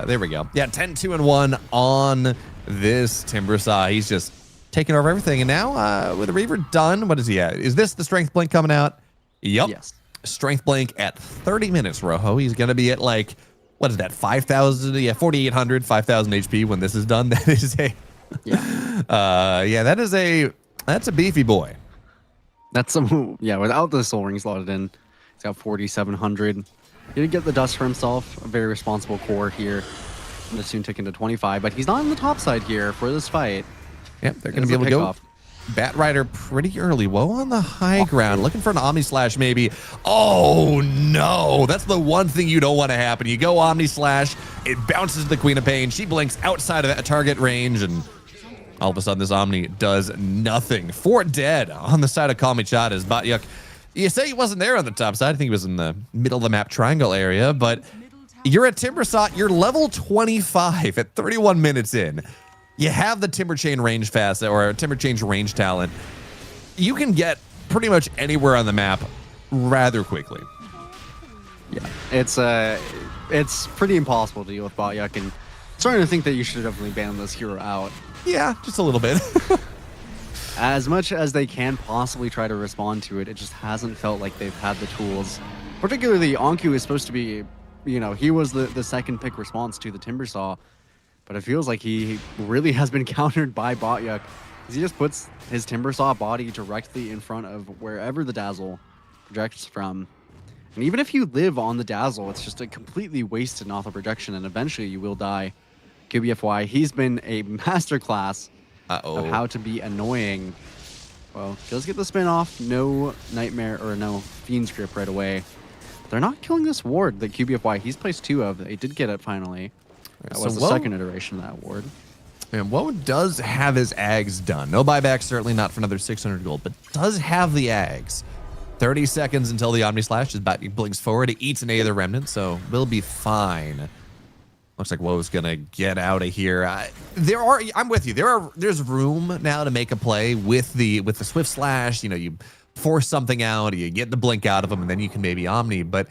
There we go. Yeah, 10-2-1 on this Timbersaw. He's just taking over everything. And now, with the Reaver done, what is he at? Is this the Strength Blink coming out? Yep. Yes. Strength Blink at 30 minutes, Rojo. He's going to be at like, what is that, 5,000? Yeah, 4,800, 5,000 HP when this is done. That is a, yeah, that's a beefy boy. That's some, yeah, without the Soul Ring slotted in, he's got 4,700. He did get the dust for himself, a very responsible core here. Going to soon tick into 25, but he's not on the top side here for this fight. Yep, they're going to be able to go Bat Rider pretty early. Woe on the high ground, looking for an Omni Slash maybe. Oh no, that's the one thing you don't want to happen. You go Omni Slash, it bounces the Queen of Pain. She blinks outside of that target range, and all of a sudden this Omni does nothing. 4 dead on the side of Kalmychata. Botyuk, you say he wasn't there on the top side. I think he was in the middle of the map triangle area, but you're at Timbersaw. You're level 25 at 31 minutes in. You have the Timber Chain range fast, or Timber Chain's range talent. You can get pretty much anywhere on the map rather quickly. Yeah, it's pretty impossible to deal with Botyuk, and starting to think that you should definitely ban this hero out. Yeah, just a little bit. As much as they can possibly try to respond to it, it just hasn't felt like they've had the tools. Particularly, Anku is supposed to be, you know, he was the second pick response to the Timbersaw. But it feels like he really has been countered by Botyuk, as he just puts his Timbersaw body directly in front of wherever the Dazzle projects from. And even if you live on the Dazzle, it's just a completely wasted Notha projection, and eventually you will die. QBFY, he's been a masterclass of how to be annoying. Well, does get the spin off, no Nightmare or no Fiend's Grip right away. But they're not killing this ward that QBFY, he's placed 2 of. They did get it finally. That was the second iteration of that ward. And Woe does have his Ags done. No buyback, certainly not for another 600 gold, but does have the Ags. 30 seconds until the Omni Slash is back. He blinks forward. He eats an A of the Remnant, so we'll be fine. Looks like Woe's gonna get out of here. I'm with you. There's room now to make a play with the Swift Slash. You know, you force something out, you get the blink out of them, and then you can maybe Omni. But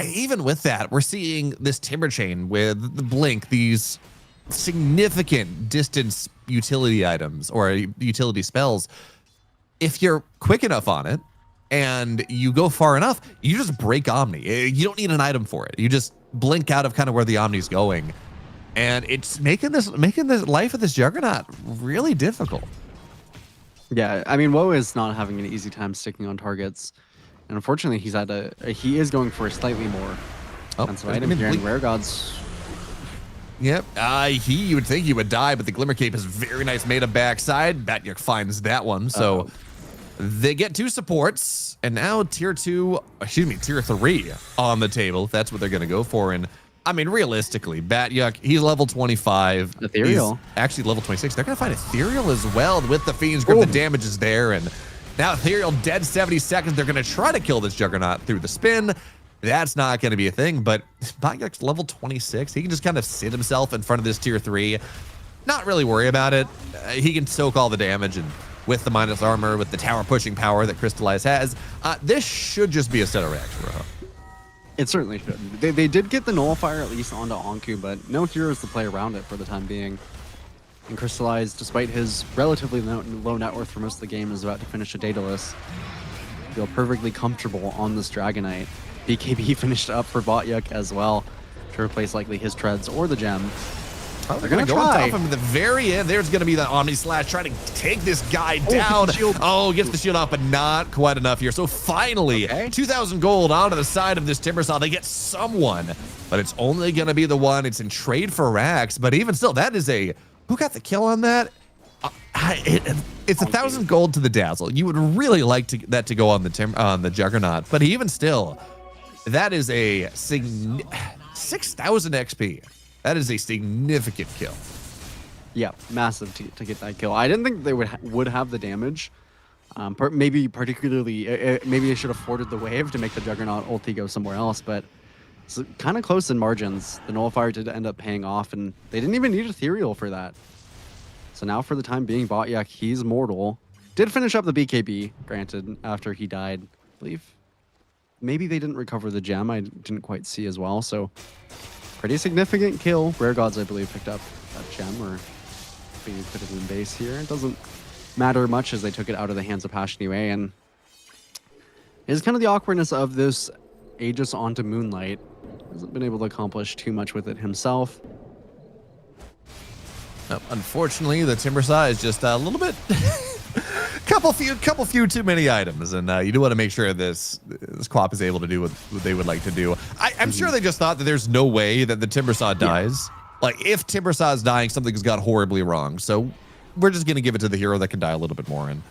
even with that, we're seeing this Timber Chain with the blink, these significant distance utility items or utility spells. If you're quick enough on it and you go far enough, you just break Omni. You don't need an item for it. You just blink out of kind of where the Omni's going. And it's making this life of this Juggernaut really difficult. Yeah, I mean, Woe is not having an easy time sticking on targets. And unfortunately, he is going for a slightly more expensive item here in Rare Gods. Yep. You would think he would die, but the Glimmer Cape is very nice made of backside. Batyuk finds that one. So they get 2 supports, and now tier 3 on the table. If that's what they're going to go for. And I mean, realistically, Batyuk, he's level 25. Ethereal. He's actually level 26. They're going to find Ethereal as well with the Fiend's Grip. The damage is there. And now Ethereal dead 70 seconds. They're going to try to kill this Juggernaut through the spin. That's not going to be a thing, but Batyuk's level 26. He can just kind of sit himself in front of this tier 3. Not really worry about it. He can soak all the damage, and with the minus armor, with the tower pushing power that Crystallize has, this should just be a set of racks for him. It certainly should. They did get the Nullifier at least onto Anku, but no heroes to play around it for the time being. And Crystallize, despite his relatively low net worth for most of the game, is about to finish a Daedalus. Feel perfectly comfortable on this Dragonite. BKB finished up for Batyuk as well to replace likely his treads or the gem. They're going to go on top of him at the very end. There's going to be the Omni Slash trying to take this guy down. Gets the shield off, but not quite enough here. So finally, 2,000 gold onto the side of this Timbersaw. They get someone, but it's only going to be the one. It's in trade for racks, but even still, that is a... Who got the kill on that? It's 1,000 gold to the Dazzle. You would really like that to go on the Juggernaut, but even still, that is a 6,000 XP. That is a significant kill. Yeah, massive to get that kill. I didn't think they would have the damage. Maybe particularly, maybe they should have forwarded the wave to make the Juggernaut ulti go somewhere else, but it's kind of close in margins. The Nullifier did end up paying off, and they didn't even need Ethereal for that. So now for the time being, Batyuk, he's mortal. Did finish up the BKB, granted, after he died, I believe. Maybe they didn't recover the gem, I didn't quite see as well, so pretty significant kill. Rare Gods, I believe, picked up that gem, or maybe put it in base here. It doesn't matter much as they took it out of the hands of Passion anyway, and it's kind of the awkwardness of this Aegis onto Moonlight. Hasn't been able to accomplish too much with it himself. Unfortunately, the Timbersaw is just a little bit... couple few too many items, and you do want to make sure this Quap is able to do what they would like to do. I'm sure they just thought that there's no way that the Timbersaw dies. Like, if Timbersaw is dying, something's got horribly wrong. So we're just going to give it to the hero that can die a little bit more, and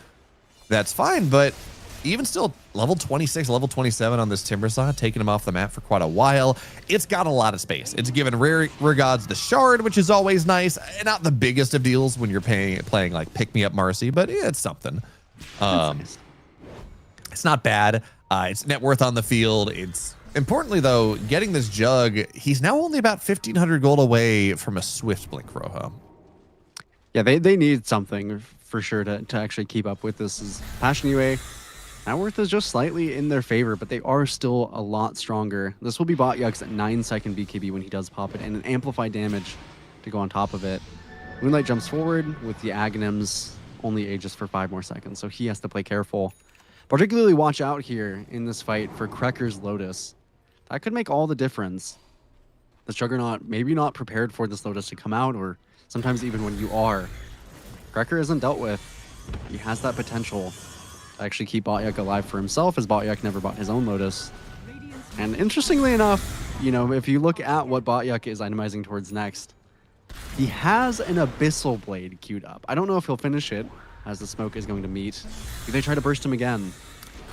that's fine. But even still, level 26, level 27 on this Timbersaw, taking him off the map for quite a while. It's got a lot of space. It's given Rare Gods the Shard, which is always nice. Not the biggest of deals when you're playing like Pick Me Up Marcy, but it's something. Nice. It's not bad. It's net worth on the field. It's importantly though, getting this Jug, he's now only about 1,500 gold away from a Swift Blink, Rojo. Yeah, they need something for sure to actually keep up with this. Is Passion UA net worth is just slightly in their favor, but they are still a lot stronger. This will be Batyuk's 9-second BKB when he does pop it, and an amplified damage to go on top of it. Moonlight jumps forward with the Aghanims, only Aegis for 5 more seconds, so he has to play careful. Particularly watch out here in this fight for Krekker's Lotus. That could make all the difference. The Juggernaut maybe not prepared for this Lotus to come out, or sometimes even when you are. Krekker isn't dealt with. He has that potential to actually keep Batyuk alive for himself, as Batyuk never bought his own Lotus. And interestingly enough, you know, if you look at what Batyuk is itemizing towards next, he has an Abyssal Blade queued up. I don't know if he'll finish it, as the smoke is going to meet. If they try to burst him again,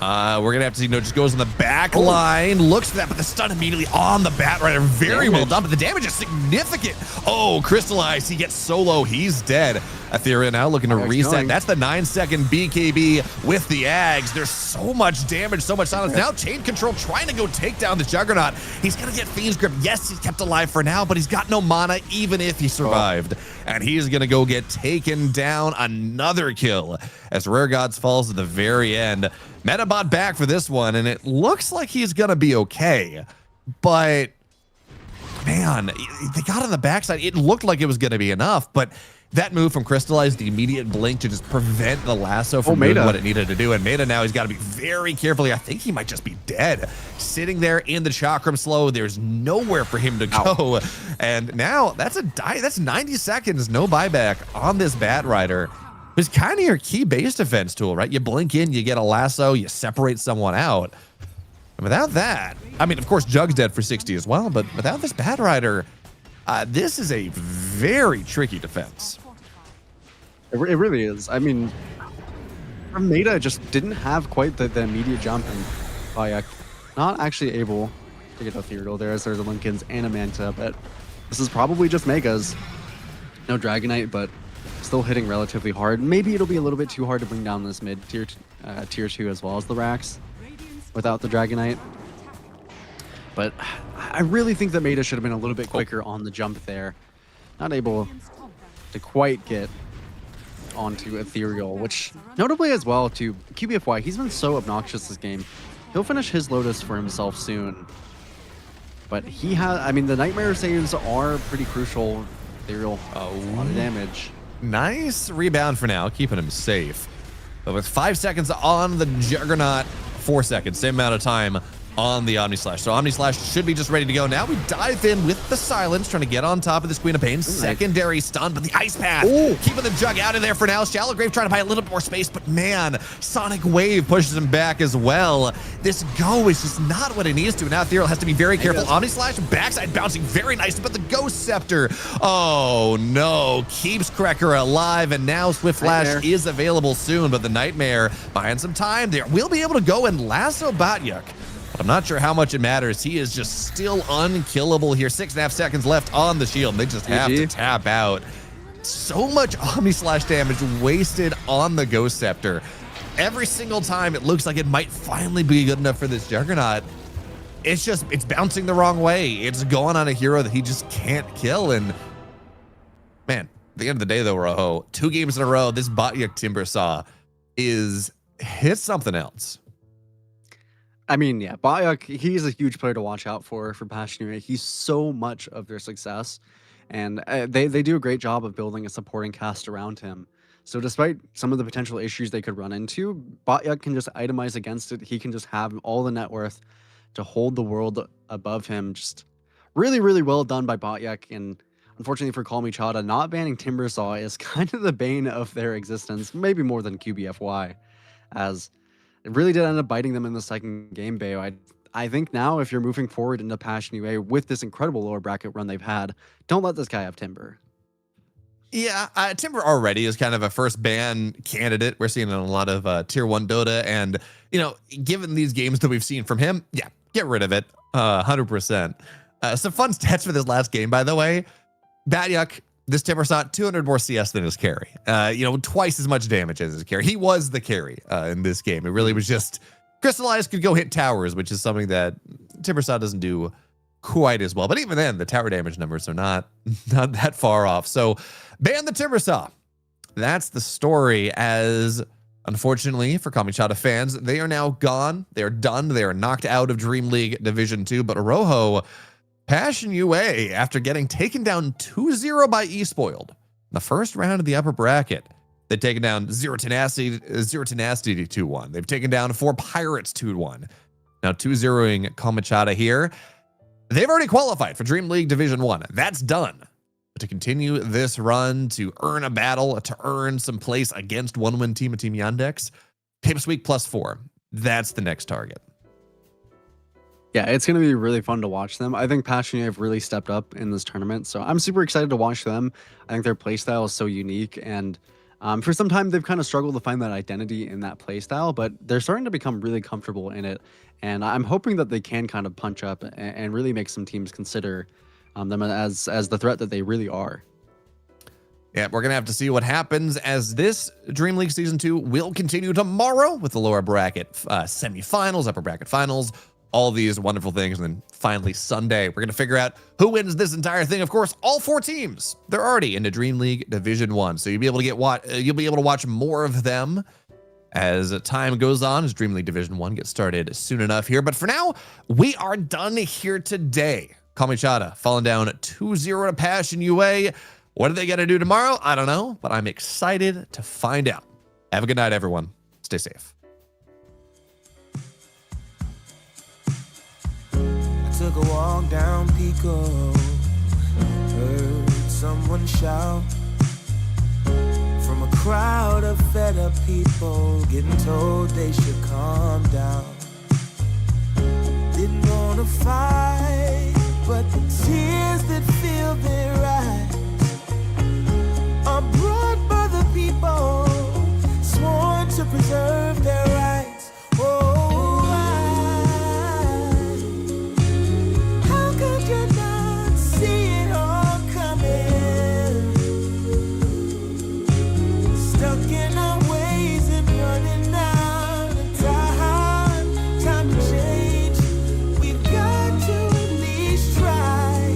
We're gonna have to see. No, just goes on the back line, looks for that, but the stun immediately on the Batrider. Very well done, but the damage is significant. Oh, Crystallize, he gets solo, he's dead. Etheria now looking to reset. That's the 9-second BKB with the Ags. There's so much damage, so much silence. Now Chain Control trying to go take down the Juggernaut. He's gonna get Fiend's Grip. Yes, he's kept alive for now, but he's got no mana even if he survived. And he's gonna go get taken down. Another kill as Rare Gods falls at the very end. Metabot back for this one, and it looks like he's gonna be okay. But man, they got on the backside. It looked like it was gonna be enough, but that move from Crystallize, the immediate blink to just prevent the lasso from doing what it needed to do. And Meta now, he's got to be very careful. I think he might just be dead. Sitting there in the Chakram slow, there's nowhere for him to go. And now that's a die. That's 90 seconds, no buyback on this Batrider. It's kind of your key base defense tool, right? You blink in, you get a lasso, you separate someone out. And without that, I mean, of course, Jug's dead for 60 as well, but without this Batrider, this is a very tricky defense. It really is. I mean, Meta just didn't have quite the immediate jump, and Bayek not actually able to get Ethereal there, as there's a Linken's and a Manta, but this is probably just Megas. No Dragonite, but still hitting relatively hard. Maybe it'll be a little bit too hard to bring down this mid tier 2 as well as the Rax without the Dragonite. But I really think that Meta should have been a little bit quicker on the jump there. Not able to quite get onto Ethereal, which notably as well to QBFY, he's been so obnoxious this game. He'll finish his Lotus for himself soon. But he has, I mean, the Nightmare saves are pretty crucial. Ethereal, a lot of damage. Nice rebound for now, keeping him safe. But with 5 seconds on the Juggernaut, 4 seconds, same amount of time on the Omni Slash. So Omni Slash should be just ready to go. Now we dive in with the silence, trying to get on top of this Queen of Pain. Secondary stun, but the Ice Path keeping the Jug out of there for now. Shallow Grave trying to buy a little bit more space, but man, Sonic Wave pushes him back as well. This go is just not what it needs to. Now Ethereal has to be very careful. Omni Slash backside bouncing very nice, but the Ghost Scepter, oh no, keeps Cracker alive, and now Swift Flash is available soon, but the Nightmare buying some time there. We'll be able to go and lasso Batyuk. But I'm not sure how much it matters. He is just still unkillable here. 6.5 seconds left on the shield. They just have to tap out. So much Omni Slash damage wasted on the Ghost Scepter. Every single time it looks like it might finally be good enough for this Juggernaut, it's bouncing the wrong way. It's going on a hero that he just can't kill. And man, at the end of the day though, Rojo, 2 games in a row, this Batyuk Timbersaw is hit something else. I mean, yeah, Bayek, he's a huge player to watch out for Passionate. He's so much of their success, and they do a great job of building a supporting cast around him. So despite some of the potential issues they could run into, Bayek can just itemize against it. He can just have all the net worth to hold the world above him. Just really, really well done by Bayek. And unfortunately for Kalmychata, not banning Timbersaw is kind of the bane of their existence, maybe more than QBFY, as it really did end up biting them in the second game, Bayo. I think now if you're moving forward into Passion UA with this incredible lower bracket run they've had, don't let this guy have Timber. Yeah, Timber already is kind of a first ban candidate. We're seeing in a lot of tier 1 Dota, and you know, given these games that we've seen from him, yeah, get rid of it, 100%. Some fun stats for this last game, by the way. Batyuk, this Timbersaw, 200 more CS than his carry. You know, twice as much damage as his carry. He was the carry in this game. It really was just Crystallize could go hit towers, which is something that Timbersaw doesn't do quite as well. But even then, the tower damage numbers are not that far off. So ban the Timbersaw. That's the story, as unfortunately for Kalmychata fans, they are now gone. They are done. They are knocked out of DreamLeague Division 2. But Rojo, Passion UA, after getting taken down 2-0 by eSpoiled in the first round of the upper bracket, they've taken down Zero Tenacity 2-1. They've taken down 4 Pirates 2-1. Now 2-0ing Kalmychata here. They've already qualified for DreamLeague Division 1. That's done. But to continue this run, to earn a battle, to earn some place against one-win team of Team Yandex, Pipsweek +4. That's the next target. Yeah, it's going to be really fun to watch them. I think Passion have really stepped up in this tournament, so I'm super excited to watch them. I think their playstyle is so unique, and For some time, they've kind of struggled to find that identity in that play style, but they're starting to become really comfortable in it. And I'm hoping that they can kind of punch up and really make some teams consider them as the threat that they really are. Yeah, we're going to have to see what happens as this Dream League Season 2 will continue tomorrow with the lower bracket semifinals, upper bracket finals, all these wonderful things. And then finally Sunday, we're going to figure out who wins this entire thing. Of course, all 4 teams, they're already into Dream League Division 1. So you'll be able to watch more of them as time goes on, as Dream League Division 1 gets started soon enough here. But for now, we are done here today. Kalmychata falling down 2-0 to Passion UA. What are they going to do tomorrow? I don't know, but I'm excited to find out. Have a good night, everyone. Stay safe. I took a walk down Pico, heard someone shout from a crowd of fed up people, getting told they should calm down. Didn't want to fight, but the tears that fill their eyes are brought by the people sworn to preserve their rights. Oh, how could you not see it all coming? Stuck in our ways and running out of time to change. We've got to at least try.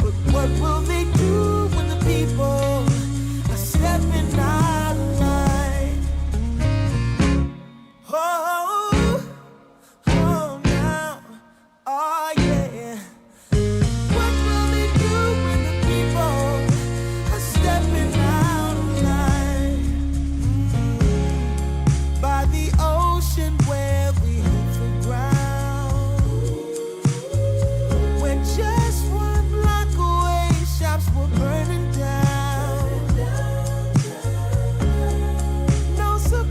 But what will they do when the people stepping out of line? Oh, oh now, oh yeah. What will they do when the people are stepping out of line? By the ocean where we hope for ground, when just one block away shops were burning down. No surprise,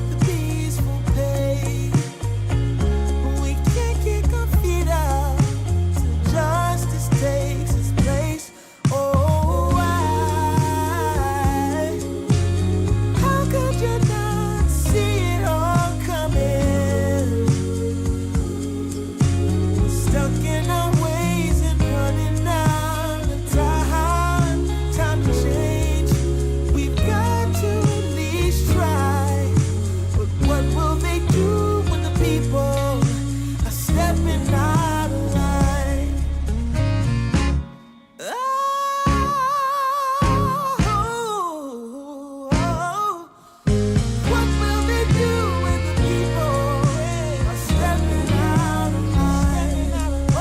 the peaceful pay. We can't kick our feet out till justice takes its place. Oh, how could you not see it all coming? Stuck in our ways and running out of time to change. We've got to at least try. But what will they do when the people are stepping out of line? Oh, what will they do when the people are stepping out of line? Oh,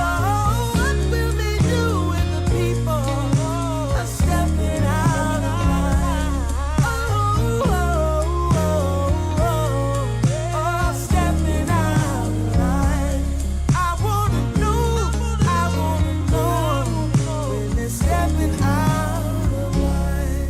what will they do when the people are stepping out of line? Stepping out of line. I wanna know when they're stepping out of line.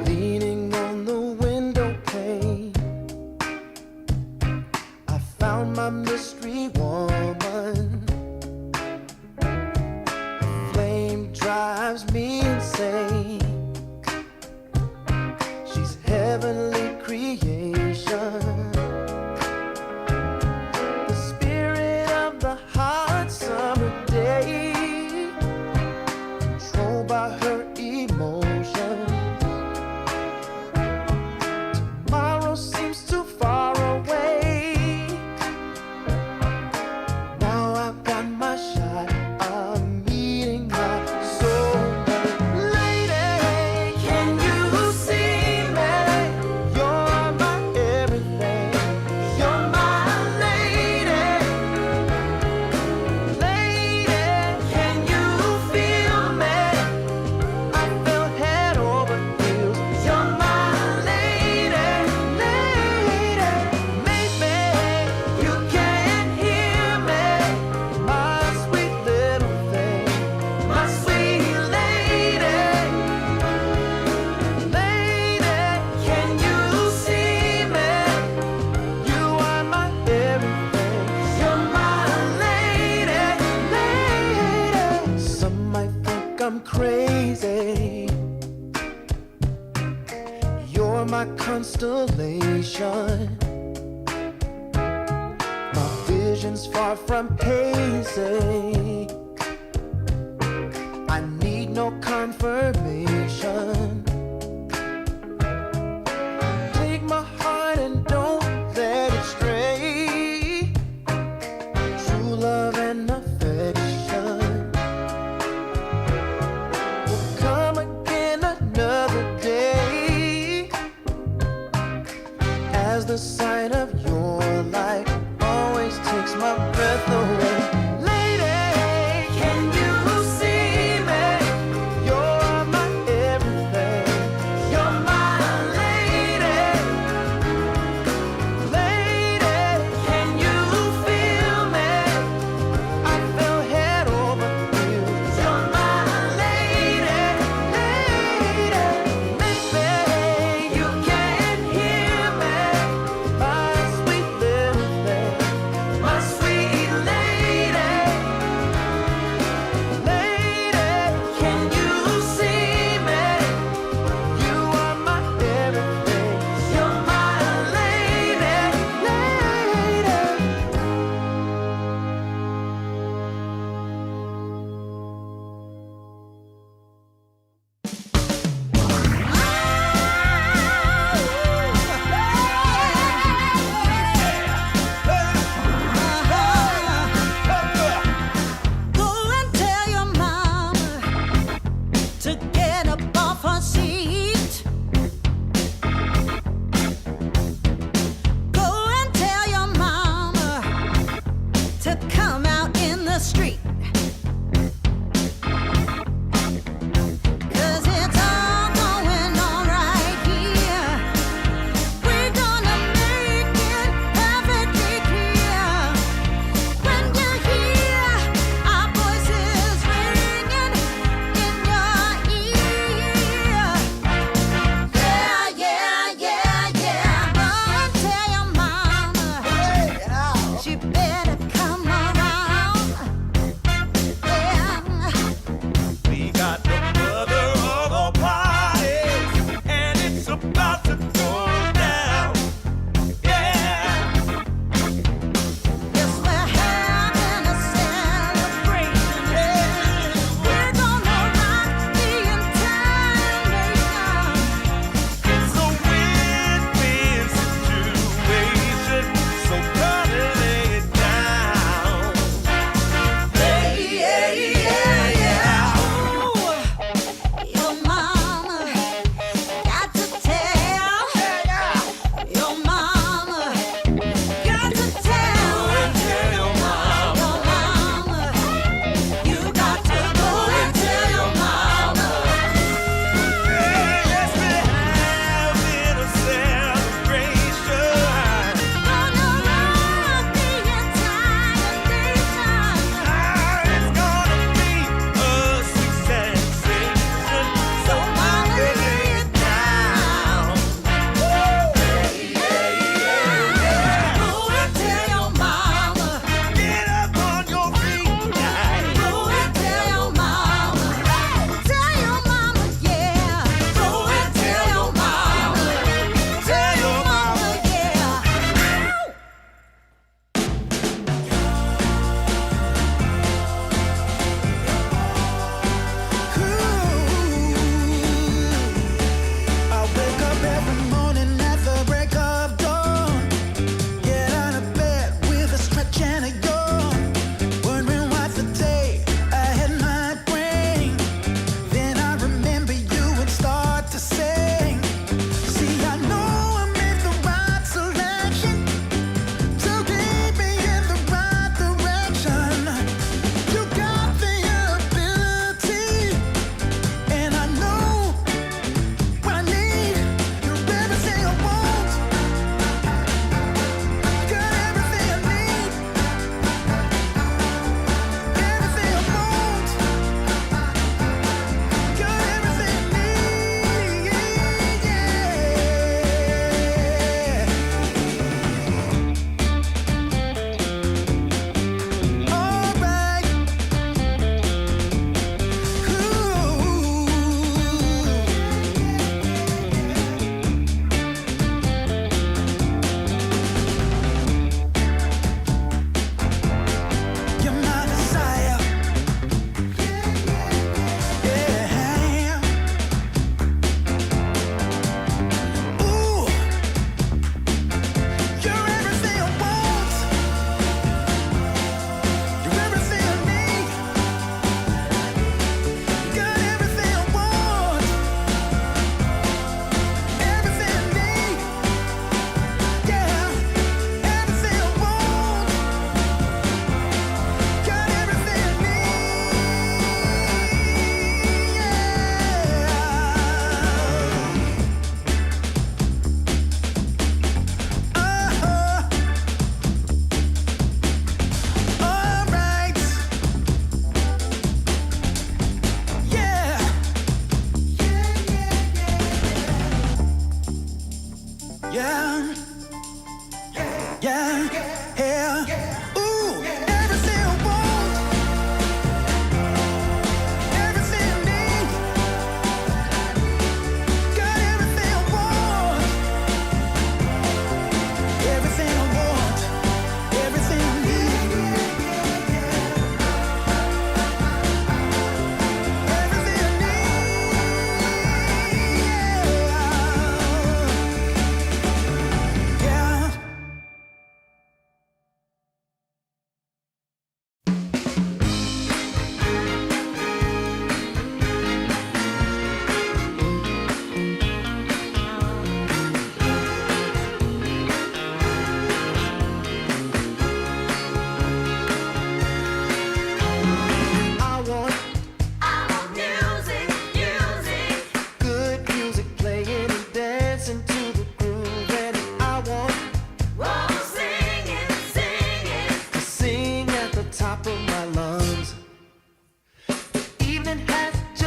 Leaning on the window pane, I found my mystery woman. The flame drives me insane. She's heavenly creation, the spirit of the hot summer day, controlled by her emotion. Tomorrow seems too far away. Now I've got my shot. I'm meeting my soulmate. Lady, my constellation. My vision's far from hazy. I need no confirmation. Take my heart and don't let it stray. True love and affection will come again another day. As the sight of your light always takes my breath away. Lady, can you see me? You're my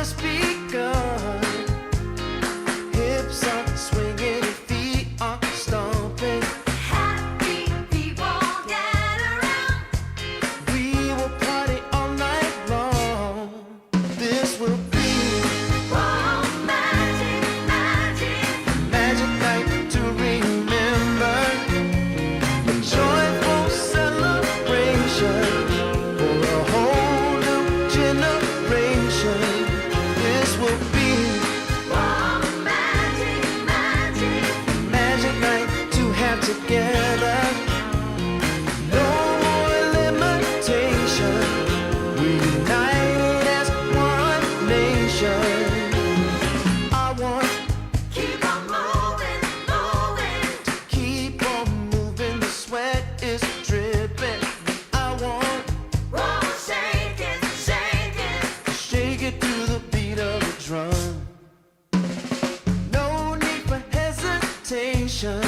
just begun. Hips are swinging, feet are stomping. Happy people gather round. We will party all night long. This will be Oh, magic, magic. magic night to remember. A joyful celebration for a whole new generation. This will be Oh, magic, magic. magic night to have together. No more limitation. We unite as one nation. I want Keep on moving, moving. keep on moving. The sweat is dripping. I want Oh, shake it, shake it. shake it to the beat of the drum. No need for hesitation.